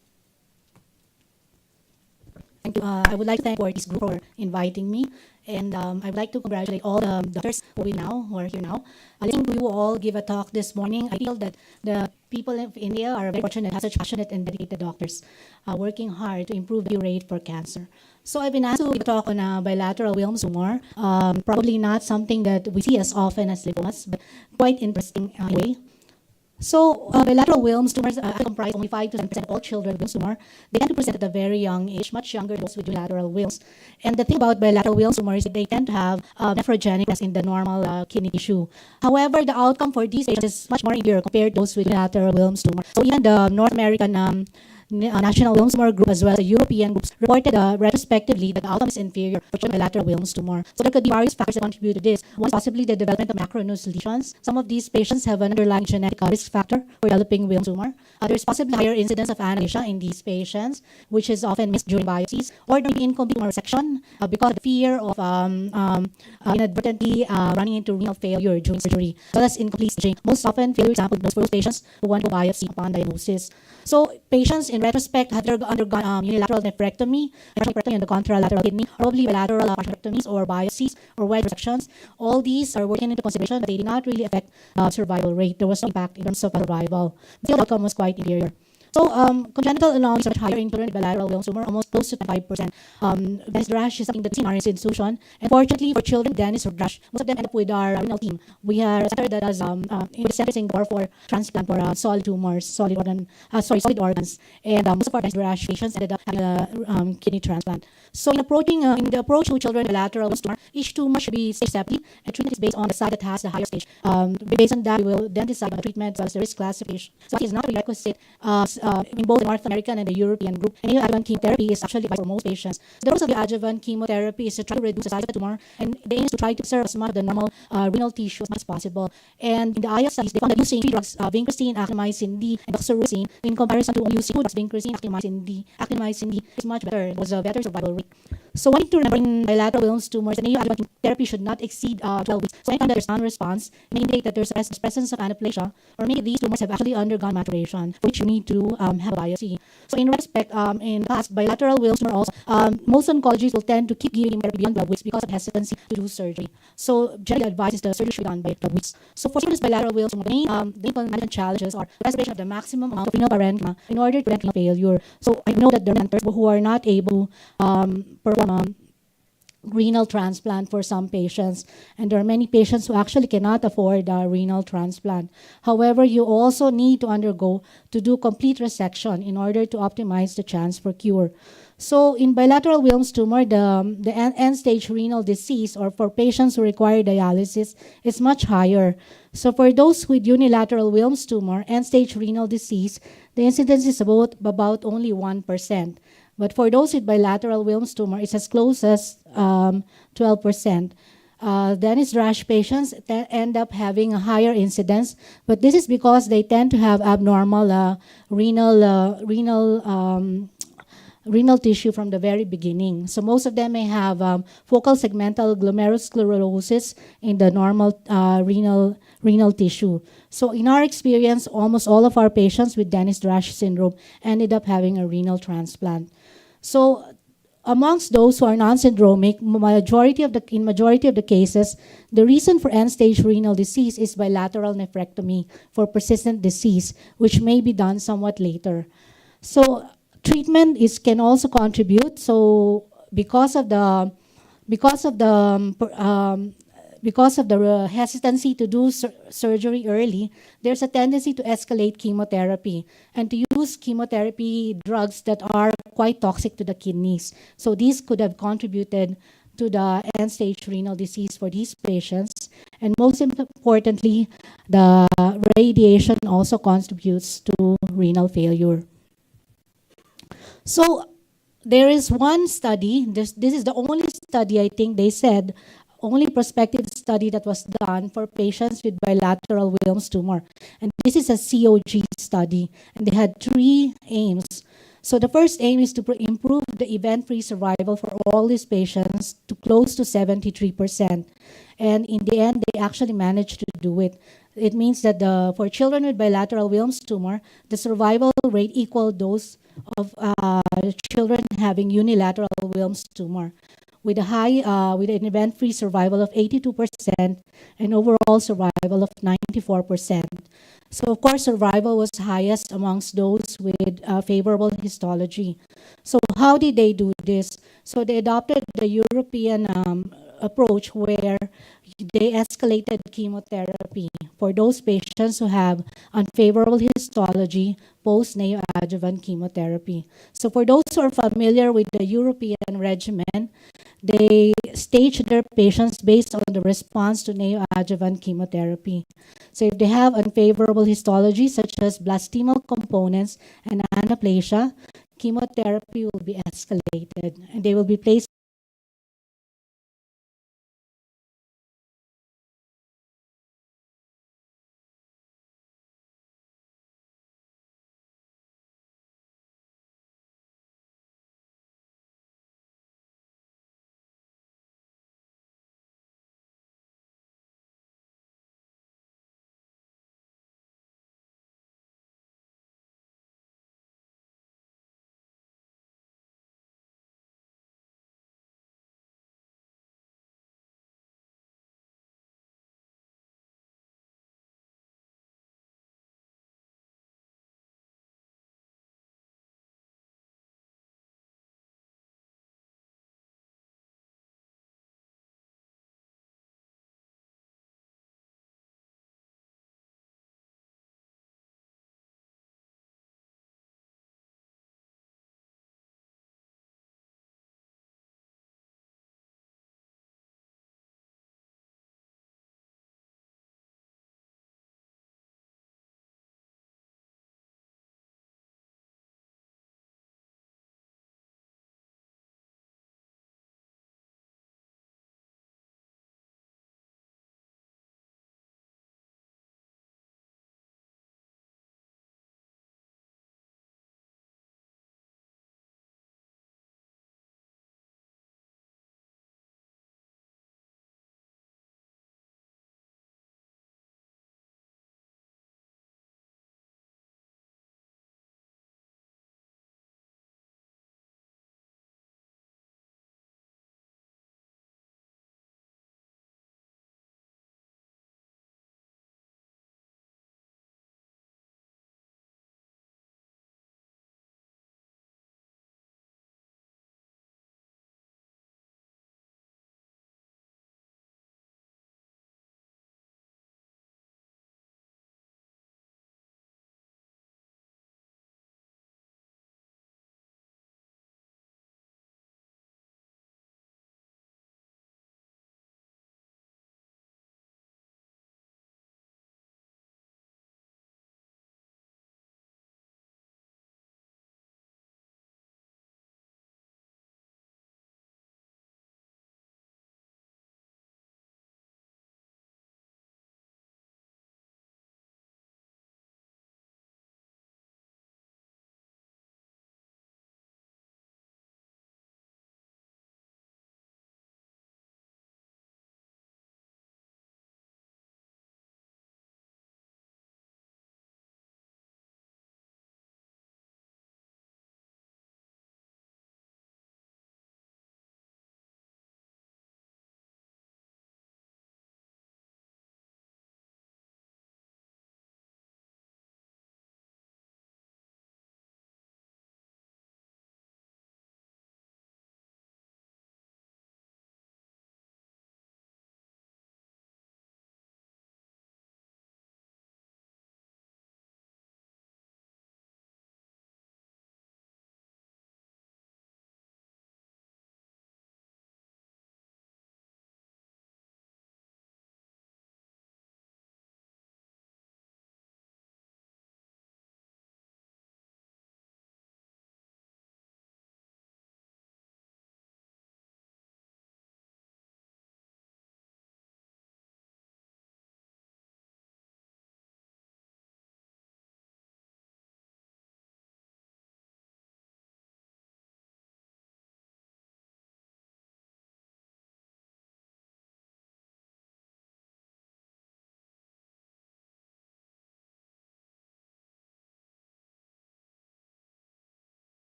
Thank you. I would like to thank Fortis group for inviting me, and I would like to congratulate all the doctors who are here now. Listening to you all give a talk this morning, I feel that the people of India are very fortunate to have such passionate and dedicated doctors working hard to improve the rate for cancer. So I've been asked to give a talk on bilateral Wilms tumor. Probably not something that we see as often as lymphomas, but quite interesting anyway. So bilateral Wilms tumors comprise only 5 to 10% of all children with Wilms tumor. They tend to present at a very young age, much younger than those with unilateral Wilms. And the thing about bilateral Wilms tumors is that they tend to have nephrogenic as in the normal kidney tissue. However, the outcome for these patients is much more severe compared to those with unilateral Wilms tumor. So even the North American National Wilms tumor group as well as the European groups reported retrospectively that the outcome is inferior for bilateral Wilms tumor. So there could be various factors that contribute to this. One is possibly the development of macronous lesions. Some of these patients have an underlying genetic risk factor for developing Wilms tumor. There is possibly higher incidence of anaplasia in these patients, which is often missed during biopsies, or during incomplete tumor resection because of the fear of inadvertently running into renal failure during surgery. So that's incomplete staging. Most often, failure example those first patients who want to biopsy upon diagnosis. So patients in retrospect have undergone unilateral nephrectomy on the contralateral kidney, probably bilateral nephrectomies or biopsies or wide resections. All these are working into consideration, but they did not really affect survival rate. There was no impact in terms of survival. The outcome was quite inferior. So congenital anomalies are much higher in children with bilateral Wilms tumor, almost close to 5%. Dennis rash is something that's in our institution. And fortunately for children with Dennis rash, most of them end up with our renal team. We are a center that does in the center in Singapore for transplant for solid tumors, solid organs. And most of our Dennis rash patients ended up having a kidney transplant. So in the approach to children with bilateral Wilms tumor, each tumor should be staged separately, and treatment is based on the side that has the higher stage. Based on that, we will then decide on the treatment as well as the risk classification. So it is not a prerequisite in both the North American and the European group. And adjuvant chemotherapy is actually advised for most patients. The purpose of the adjuvant chemotherapy is to try to reduce the size of the tumor, and the aim is to try to preserve as much of the normal renal tissue as much as possible. And in the IS studies, they found that using 3 drugs, vincristine, actinomycin D, and doxorubicin, in comparison to only using 2 drugs, vincristine, actinomycin D is much better. It was a better survival rate. So one thing to remember in bilateral Wilms tumors, the adjuvant chemotherapy should not exceed 12 weeks. So anytime there's non-response, it may indicate that there's a presence of anaplasia, or maybe these tumors have actually undergone maturation, for which you need to have a biopsy. So in retrospect, in past bilateral Wilms tumor also, most oncologists will tend to keep giving therapy beyond 12 weeks because of hesitancy to do surgery. So generally advice is the surgery should be done by 12 weeks. So for this bilateral Wilms tumor, the main management challenges are the preservation of the maximum amount of renal parenchyma in order to prevent renal failure. So I know that there are centers who are not able to perform renal transplant for some patients, and there are many patients who actually cannot afford a renal transplant. However, you also need to do complete resection in order to optimize the chance for cure. So in bilateral Wilms tumor, the end-stage renal disease, or for patients who require dialysis, is much higher. So for those with unilateral Wilms tumor, end-stage renal disease, the incidence is about only 1%. But for those with bilateral Wilms tumor, it's as close as 12%. Dennis rash patients end up having a higher incidence, but this is because they tend to have abnormal renal renal tissue from the very beginning. So most of them may have focal segmental glomerulosclerosis in the normal renal tissue. So in our experience, almost all of our patients with Dennis-Drash syndrome ended up having a renal transplant. So amongst those who are non-syndromic, in majority of the cases, the reason for end-stage renal disease is bilateral nephrectomy for persistent disease, which may be done somewhat later. So treatment can also contribute. So because of the hesitancy to do surgery early, there's a tendency to escalate chemotherapy and to use chemotherapy drugs that are quite toxic to the kidneys. So these could have contributed to the end-stage renal disease for these patients. And most importantly, the radiation also contributes to renal failure. So there is one study, this is the only study, I think they said, only prospective study that was done for patients with bilateral Wilms tumor. And this is a COG study, and they had 3 aims. So the first aim is to improve the event-free survival for all these patients to close to 73%. And in the end, they actually managed to do it. It means that for children with bilateral Wilms tumor, the survival rate equaled those of children having unilateral Wilms tumor, with an event-free survival of 82% and overall survival of 94%. So of course, survival was highest amongst those with favorable histology. So how did they do this? So they adopted the European approach where they escalated chemotherapy for those patients who have unfavorable histology post-neoadjuvant chemotherapy. So for those who are familiar with the European regimen, they stage their patients based on the response to neoadjuvant chemotherapy. So if they have unfavorable histology such as blastemal components and anaplasia, chemotherapy will be escalated and they will be placed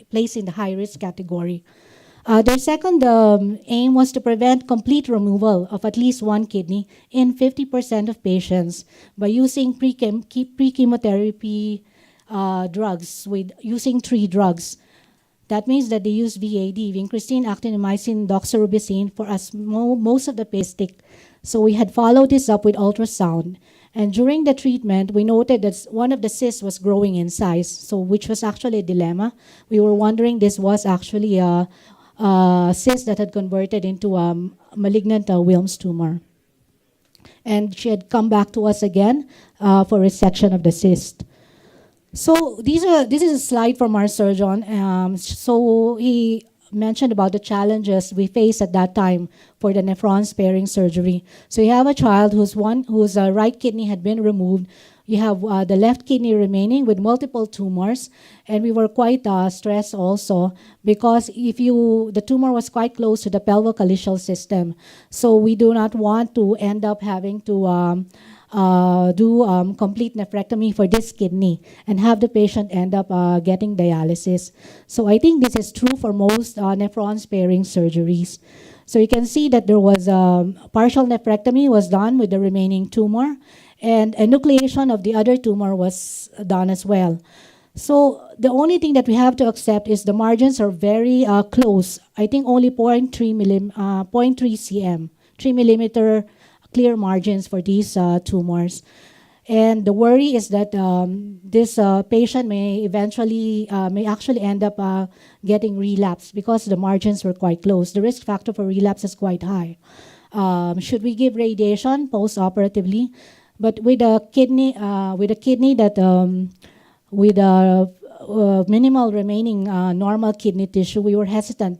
placed in the high risk category. Their second aim was to prevent complete removal of at least one kidney in 50% of patients by using pre-chemotherapy drugs with using 3 drugs. That means that they use VAD, vincristine, actinomycin, doxorubicin, for as most of the patients. So we had followed this up with ultrasound. And during the treatment, we noted that one of the cysts was growing in size, so which was actually a dilemma. We were wondering this was actually a cyst that had converted into a malignant Wilms tumor. And she had come back to us again for resection of the cyst. So this is a slide from our surgeon. So he mentioned about the challenges we faced at that time for the nephron sparing surgery. So you have a child whose right kidney had been removed. You have the left kidney remaining with multiple tumors, and we were quite stressed also because the tumor was quite close to the pelvic-calycial system. So we do not want to end up having to do complete nephrectomy for this kidney and have the patient end up getting dialysis. So I think this is true for most nephron sparing surgeries. So you can see that there was partial nephrectomy was done with the remaining tumor, and enucleation of the other tumor was done as well. So the only thing that we have to accept is the margins are very close. I think only 0.3 cm, 3 millimeter clear margins for these tumors. And the worry is that this patient may actually end up getting relapse because the margins were quite close. The risk factor for relapse is quite high. Should we give radiation post-operatively? But with a kidney that with a minimal remaining normal kidney tissue, we were hesitant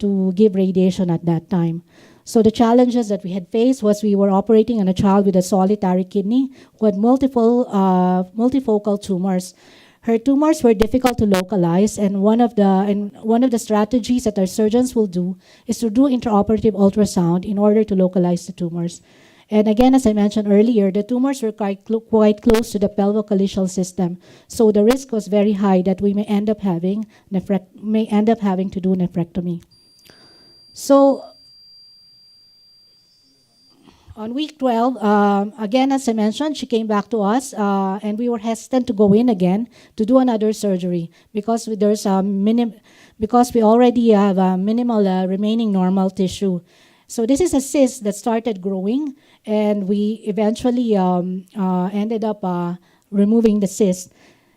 to give radiation at that time. So the challenges that we had faced was we were operating on a child with a solitary kidney who had multifocal tumors. Her tumors were difficult to localize, and one of the strategies that our surgeons will do is to do intraoperative ultrasound in order to localize the tumors. And again, as I mentioned earlier, the tumors were quite close to the pelvic-calycial system, so the risk was very high that we may end up having to do nephrectomy. So on week 12, again, as I mentioned, she came back to us, and we were hesitant to go in again to do another surgery because because we already have a minimal remaining normal tissue. So this is a cyst that started growing, and we eventually ended up removing the cyst,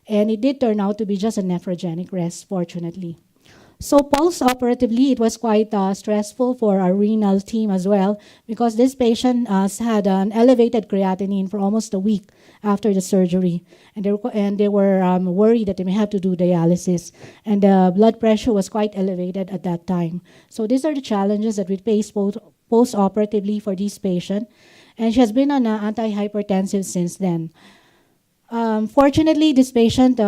and it did turn out to be just a nephrogenic rest, fortunately. So post-operatively, it was quite stressful for our renal team as well because this patient had an elevated creatinine for almost a week after the surgery, and they were worried that they may have to do dialysis, and the blood pressure was quite elevated at that time. So these are the challenges that we face post-operatively for this patient, and she has been on antihypertensive since then. Fortunately, this patient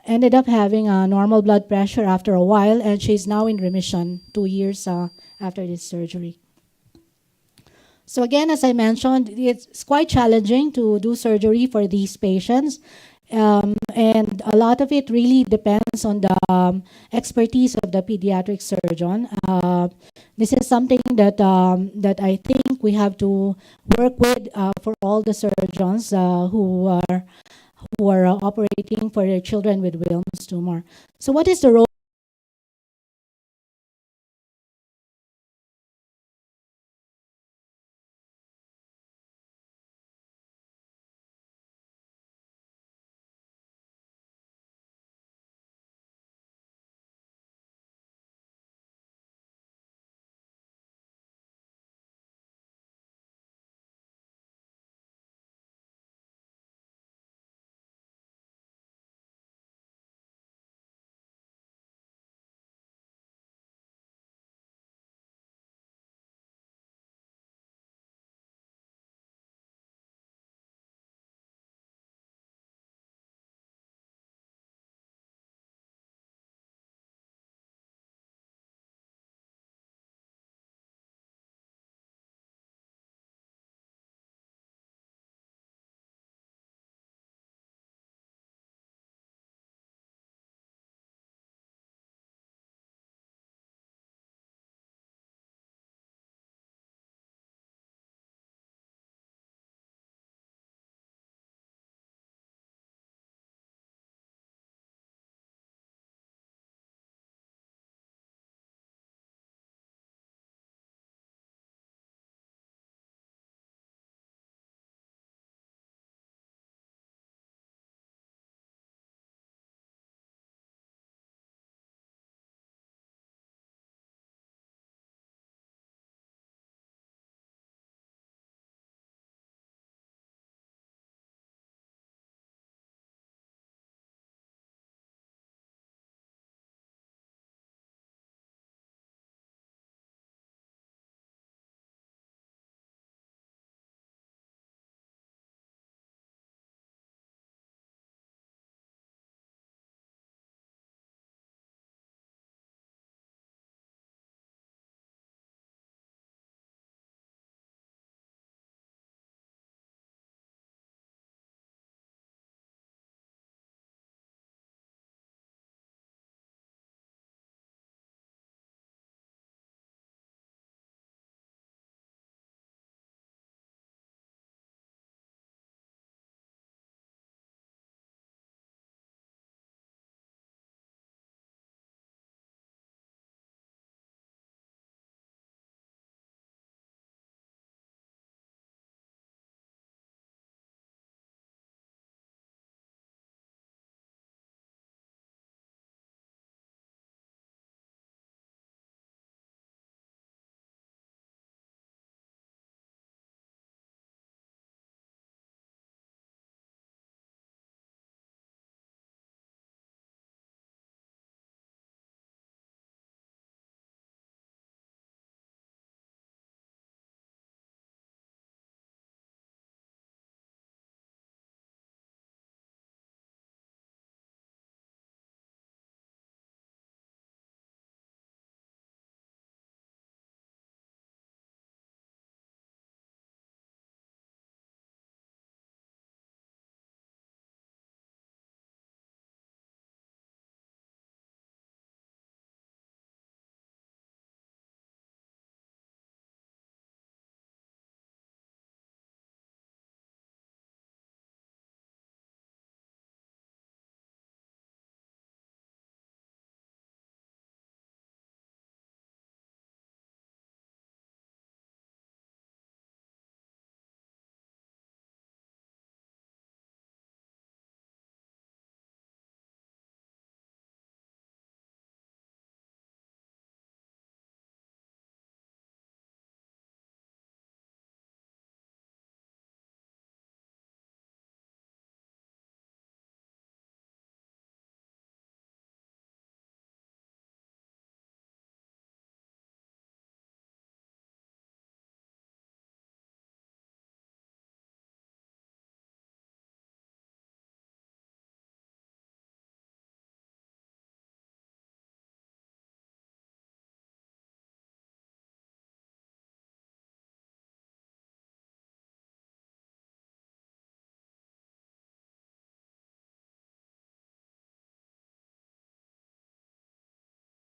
ended up having a normal blood pressure after a while, and she's now in remission 2 years after this surgery. So again, as I mentioned, it's quite challenging to do surgery for these patients, and a lot of it really depends on the expertise of the pediatric surgeon. This is something that I think we have to work with for all the surgeons who are operating for their children with Wilms tumor. So what is the role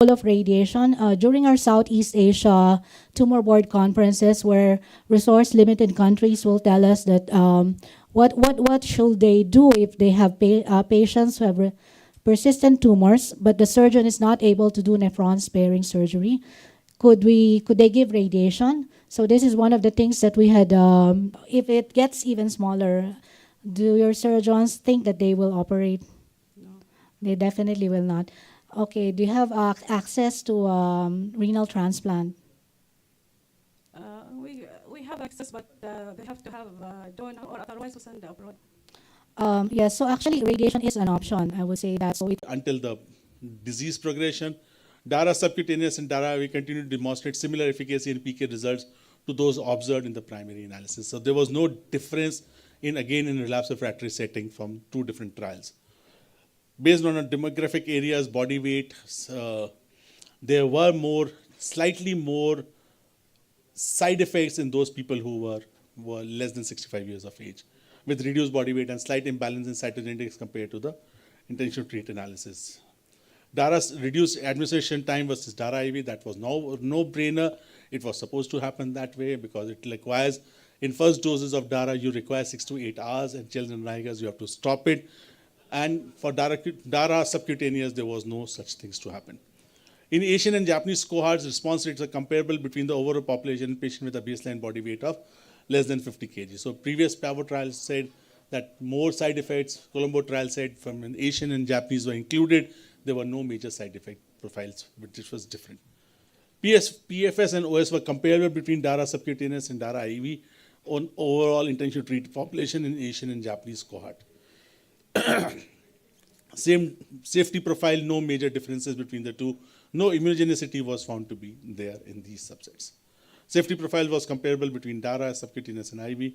of radiation. During our Southeast Asia tumor board conferences, where resource-limited countries will tell us that what should they do if they have patients who have persistent tumors, but the surgeon is not able to do nephron-sparing surgery. Could they give radiation? So this is one of the things that we had. If it gets even smaller, do your surgeons think that they will operate? No. They definitely will not. Okay, do you have access to renal transplant? We have access, but they have to have donor, or otherwise we send abroad. Yes, so actually radiation is an option, I would say that. So until the disease progression, Dara subcutaneous and Dara we continue to demonstrate similar efficacy and PK results to those observed in the primary analysis. So there was no difference in relapse refractory setting from two different trials. Based on demographic areas, body weight, there were slightly more side effects in those people who were less than 65 years of age, with reduced body weight and slight imbalance in cytogenetics compared to the intention to treat analysis. Dara's reduced administration time versus Dara IV, that was no-brainer. It was supposed to happen that way because it requires, in first doses of Dara, you require 6 to 8 hours, and children and you have to stop it. And for Dara subcutaneous, there was no such things to happen. In Asian and Japanese cohorts, response rates are comparable between the overall population and patient with a baseline body weight of less than 50 kg. So previous PAVO trials said that more side effects. Colombo trial said from an Asian and Japanese were included. There were no major side effect profiles, which was different. PFS and OS were comparable between Dara subcutaneous and Dara IV on overall intention to treat population in Asian and Japanese cohort. Same safety profile, no major differences between the two. No immunogenicity was found to be there in these subsets. Safety profile was comparable between Dara, subcutaneous, and IV.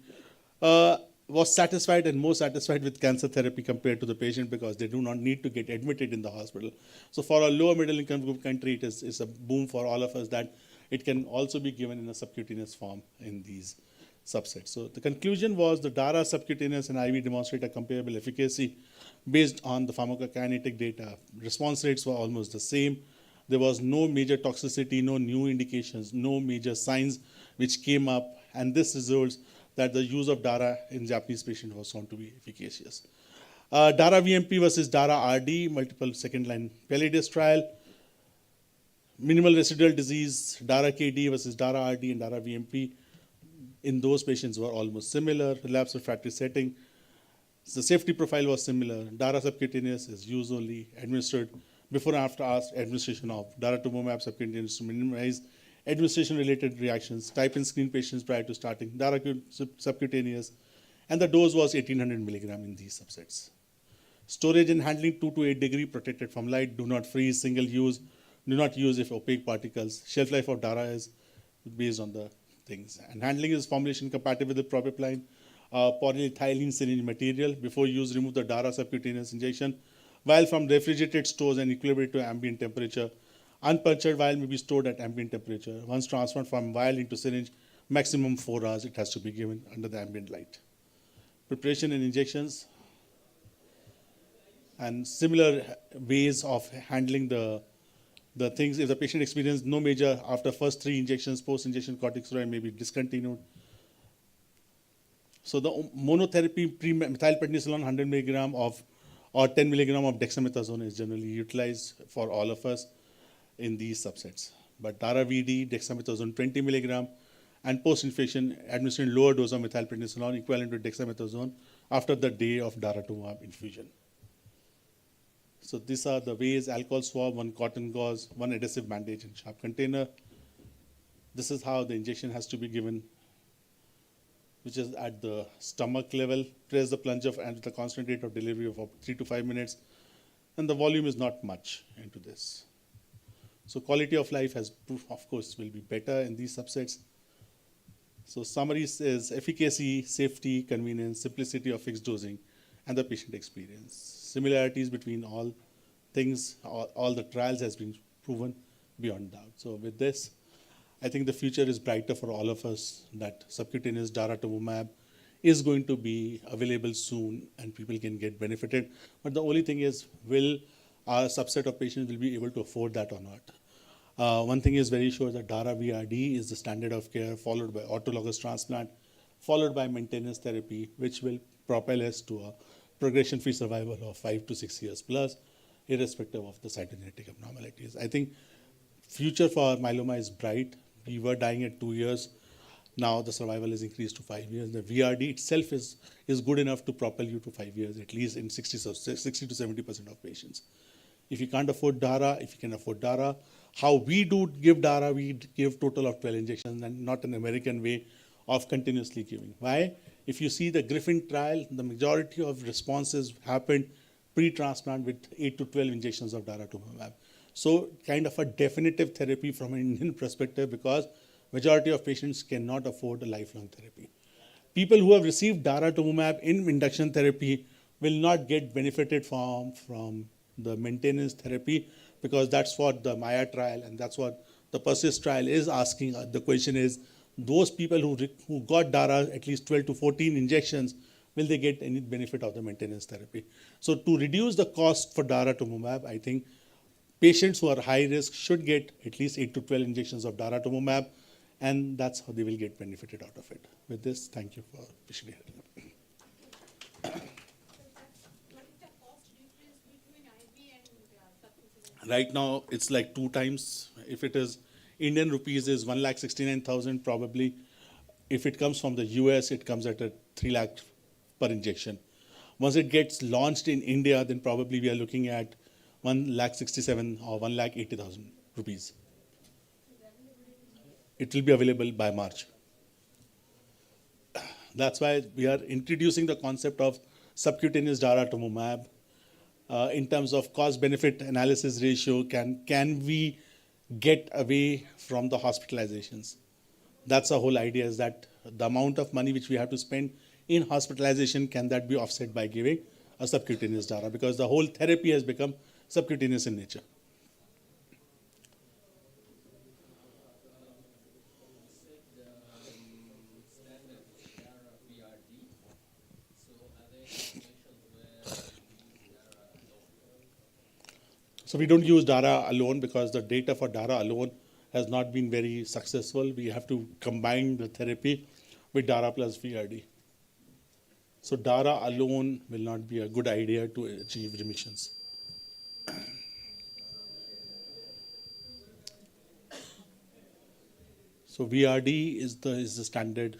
Was satisfied and more satisfied with cancer therapy compared to the patient because they do not need to get admitted in the hospital. So for a lower middle income group country, it is a boom for all of us that it can also be given in a subcutaneous form in these subsets. So the conclusion was the Dara subcutaneous and IV demonstrate a comparable efficacy based on the pharmacokinetic data. Response rates were almost the same. There was no major toxicity, no new indications, no major signs which came up, and this results that the use of Dara in Japanese patients was found to be efficacious. Dara VMP versus Dara RD, multiple second-line Pallidus trial. Minimal residual disease, Dara KD versus Dara RD and Dara VMP in those patients were almost similar. Relapsed refractory setting, the safety profile was similar. Dara subcutaneous is usually administered before and after administration of Daratumumab subcutaneous to minimize administration-related reactions. Type and screen patients prior to starting Dara subcutaneous, and the dose was 1800 milligram in these subsets. Storage and handling 2 to 8 degree, protected from light, do not freeze, single use, do not use if opaque particles. Shelf life of Dara is based on the things. And handling is formulation compatible with the propylene, polyethylene syringe material. Before use, remove the Dara subcutaneous injection. Vial from refrigerated stores and equilibrate to ambient temperature. Unpunctured vial may be stored at ambient temperature. Once transferred from vial into syringe, maximum 4 hours it has to be given under the ambient light. Preparation and injections, and similar ways of handling the things. If the patient experiences no major after first 3 injections, post-injection corticosteroid may be discontinued. So the monotherapy methylprednisolone 100 milligram or 10 milligram of dexamethasone is generally utilized for all of us in these subsets. But Dara VD, dexamethasone 20 milligram, and post-infusion administering lower dose of methylprednisolone equivalent to dexamethasone after the day of Daratumumab infusion. So these are the ways: alcohol swab, 1 cotton gauze, 1 adhesive bandage and sharp container. This is how the injection has to be given, which is at the stomach level. Press the plunger and with the constant rate of delivery of 3 to 5 minutes. And the volume is not much into this. So quality of life has proof, of course, will be better in these subsets. So summary is efficacy, safety, convenience, simplicity of fixed dosing, and the patient experience. Similarities between all things, all the trials has been proven beyond doubt. So with this, I think the future is brighter for all of us, that subcutaneous Daratumumab is going to be available soon and people can get benefited. But the only thing is, will our subset of patients will be able to afford that or not. One thing is very sure that Dara VRD is the standard of care, followed by autologous transplant, followed by maintenance therapy, which will propel us to a progression-free survival of 5 to 6 years plus, irrespective of the cytogenetic abnormalities. I think future for myeloma is bright. We were dying at 2 years. Now the survival is increased to 5 years. The VRD itself is good enough to propel you to 5 years, at least in 60 to 70% of patients. If you can't afford Dara, if you can afford Dara, how we do give Dara, we give total of 12 injections and not an American way of continuously giving. Why? If you see the Griffin trial, the majority of responses happened pre-transplant with 8 to 12 injections of Daratumumab. So kind of a definitive therapy from an Indian perspective, because majority of patients cannot afford a lifelong therapy. People who have received Daratumumab in induction therapy will not get benefited from the maintenance therapy, because that's what the Maya trial and that's what the Persis trial is asking. The question is, those people who got Dara at least 12 to 14 injections, will they get any benefit of the maintenance therapy? So to reduce the cost for Daratumumab, I think patients who are high risk should get at least 8 to 12 injections of Daratumumab, and that's how they will get benefited out of it. With this, thank you for patiently hearing. Right now, it's like 2 times. If it is Indian rupees is 1,69,000 probably. If it comes from the US, it comes at a 3 lakh per injection. Once it gets launched in India, then probably we are looking at 1,67,000 or 1,80,000 rupees. It will be available by March. That's why we are introducing the concept of subcutaneous Daratumumab. In terms of cost-benefit analysis ratio, can we get away from the hospitalizations? That's the whole idea, is that the amount of money which we have to spend in hospitalization, can that be offset by giving a subcutaneous Dara? Because the whole therapy has become subcutaneous in nature. So we don't use Dara alone, because the data for Dara alone has not been very successful. We have to combine the therapy with Dara plus VRD. So Dara alone will not be a good idea to achieve remissions. So VRD is the standard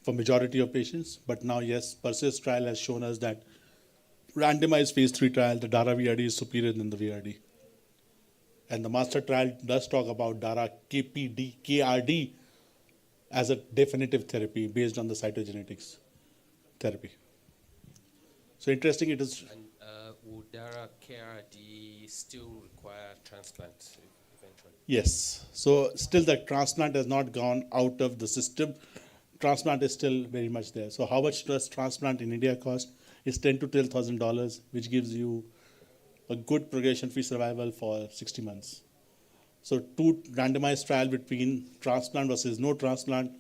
for majority of patients. But now, yes, Persis trial has shown us that randomized phase 3 trial, the Dara VRD is superior than the VRD. And the master trial does talk about Dara KRD as a definitive therapy based on the cytogenetics therapy. So interesting it is. And would Dara KRD still require transplant eventually? Yes. So still the transplant has not gone out of the system. Transplant is still very much there. So how much does transplant in India cost? Is $10,000 to $12,000, which gives you a good progression-free survival for 60 months. So 2 randomized trial between transplant versus no transplant,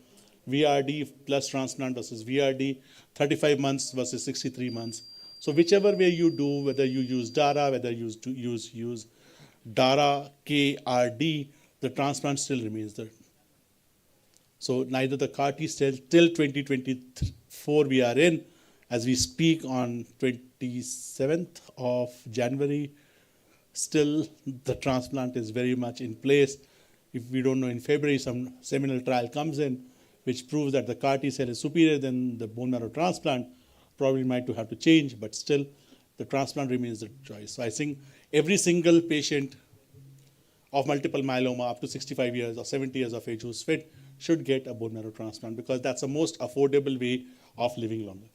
VRD plus transplant versus VRD, 35 months versus 63 months. So whichever way you do, whether you use Dara, whether you use Dara KRD, the transplant still remains there. So neither the CAR T cell till 2024 we are in. As we speak on 27th of January, still the transplant is very much in place. If we don't know, in February some seminal trial comes in which proves that the CAR T cell is superior than the bone marrow transplant, probably might have to change, but still the transplant remains the choice. So I think every single patient of multiple myeloma up to 65 years or 70 years of age who's fit should get a bone marrow transplant, because that's the most affordable way of living longer.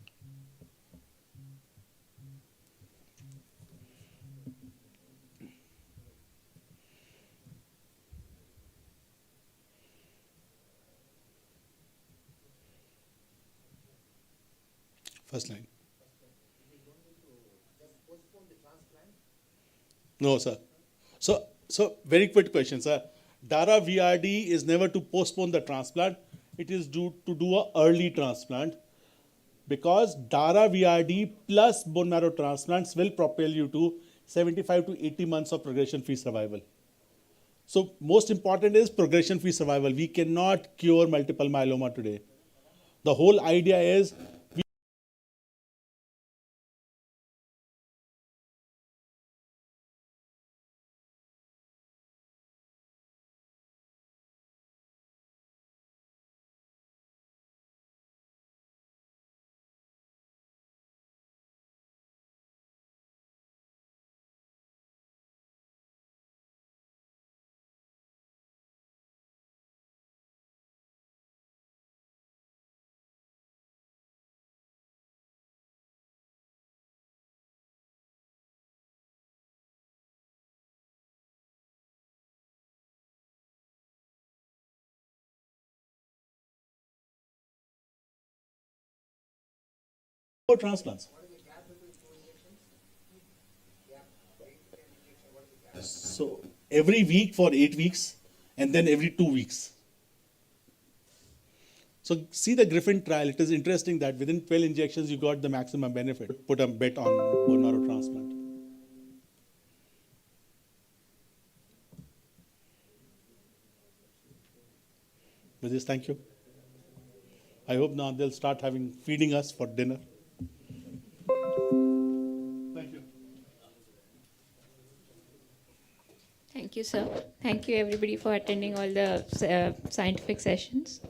First line. No, sir. So very quick question, sir. Dara VRD is never to postpone the transplant. It is to do an early transplant, because Dara VRD plus bone marrow transplants will propel you to 75 to 80 months of progression-free survival. So most important is progression-free survival. We cannot cure multiple myeloma today. The whole idea is for transplants. So every week for 8 weeks and then every 2 weeks. So see the Griffin trial. It is interesting that within 12 injections you got the maximum benefit. Put a bet on bone marrow transplant. With this, thank you. I hope now they'll start feeding us for dinner. Thank you. Thank you, sir. Thank you, everybody, for attending all the scientific sessions.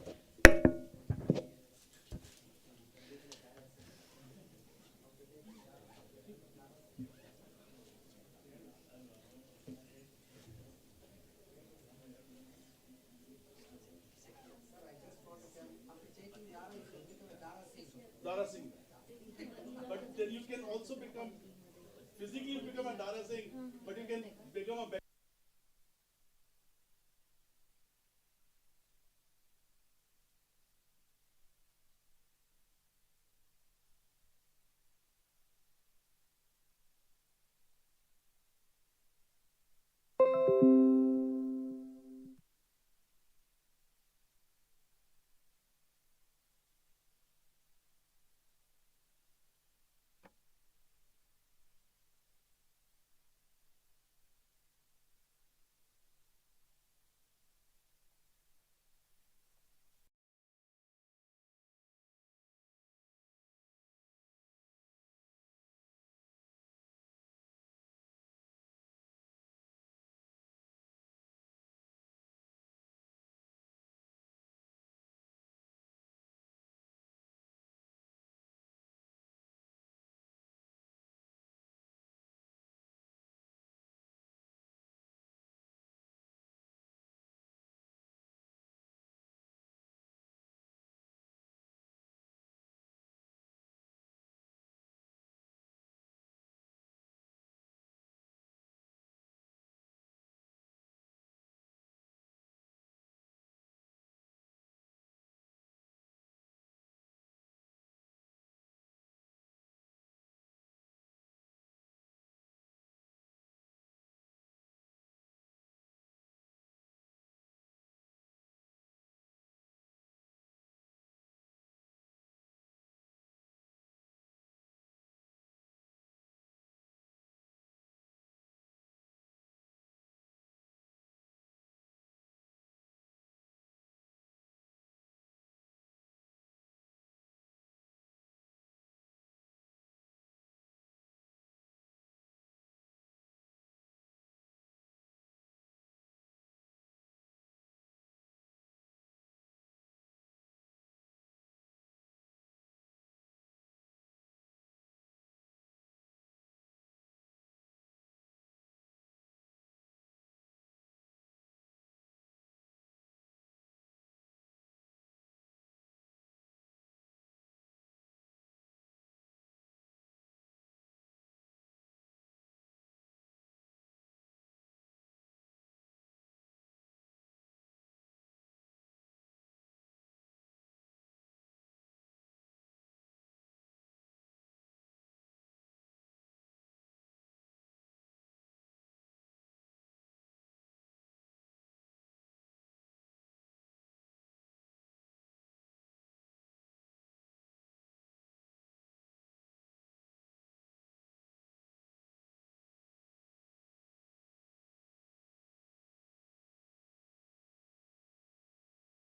But then you can also become physically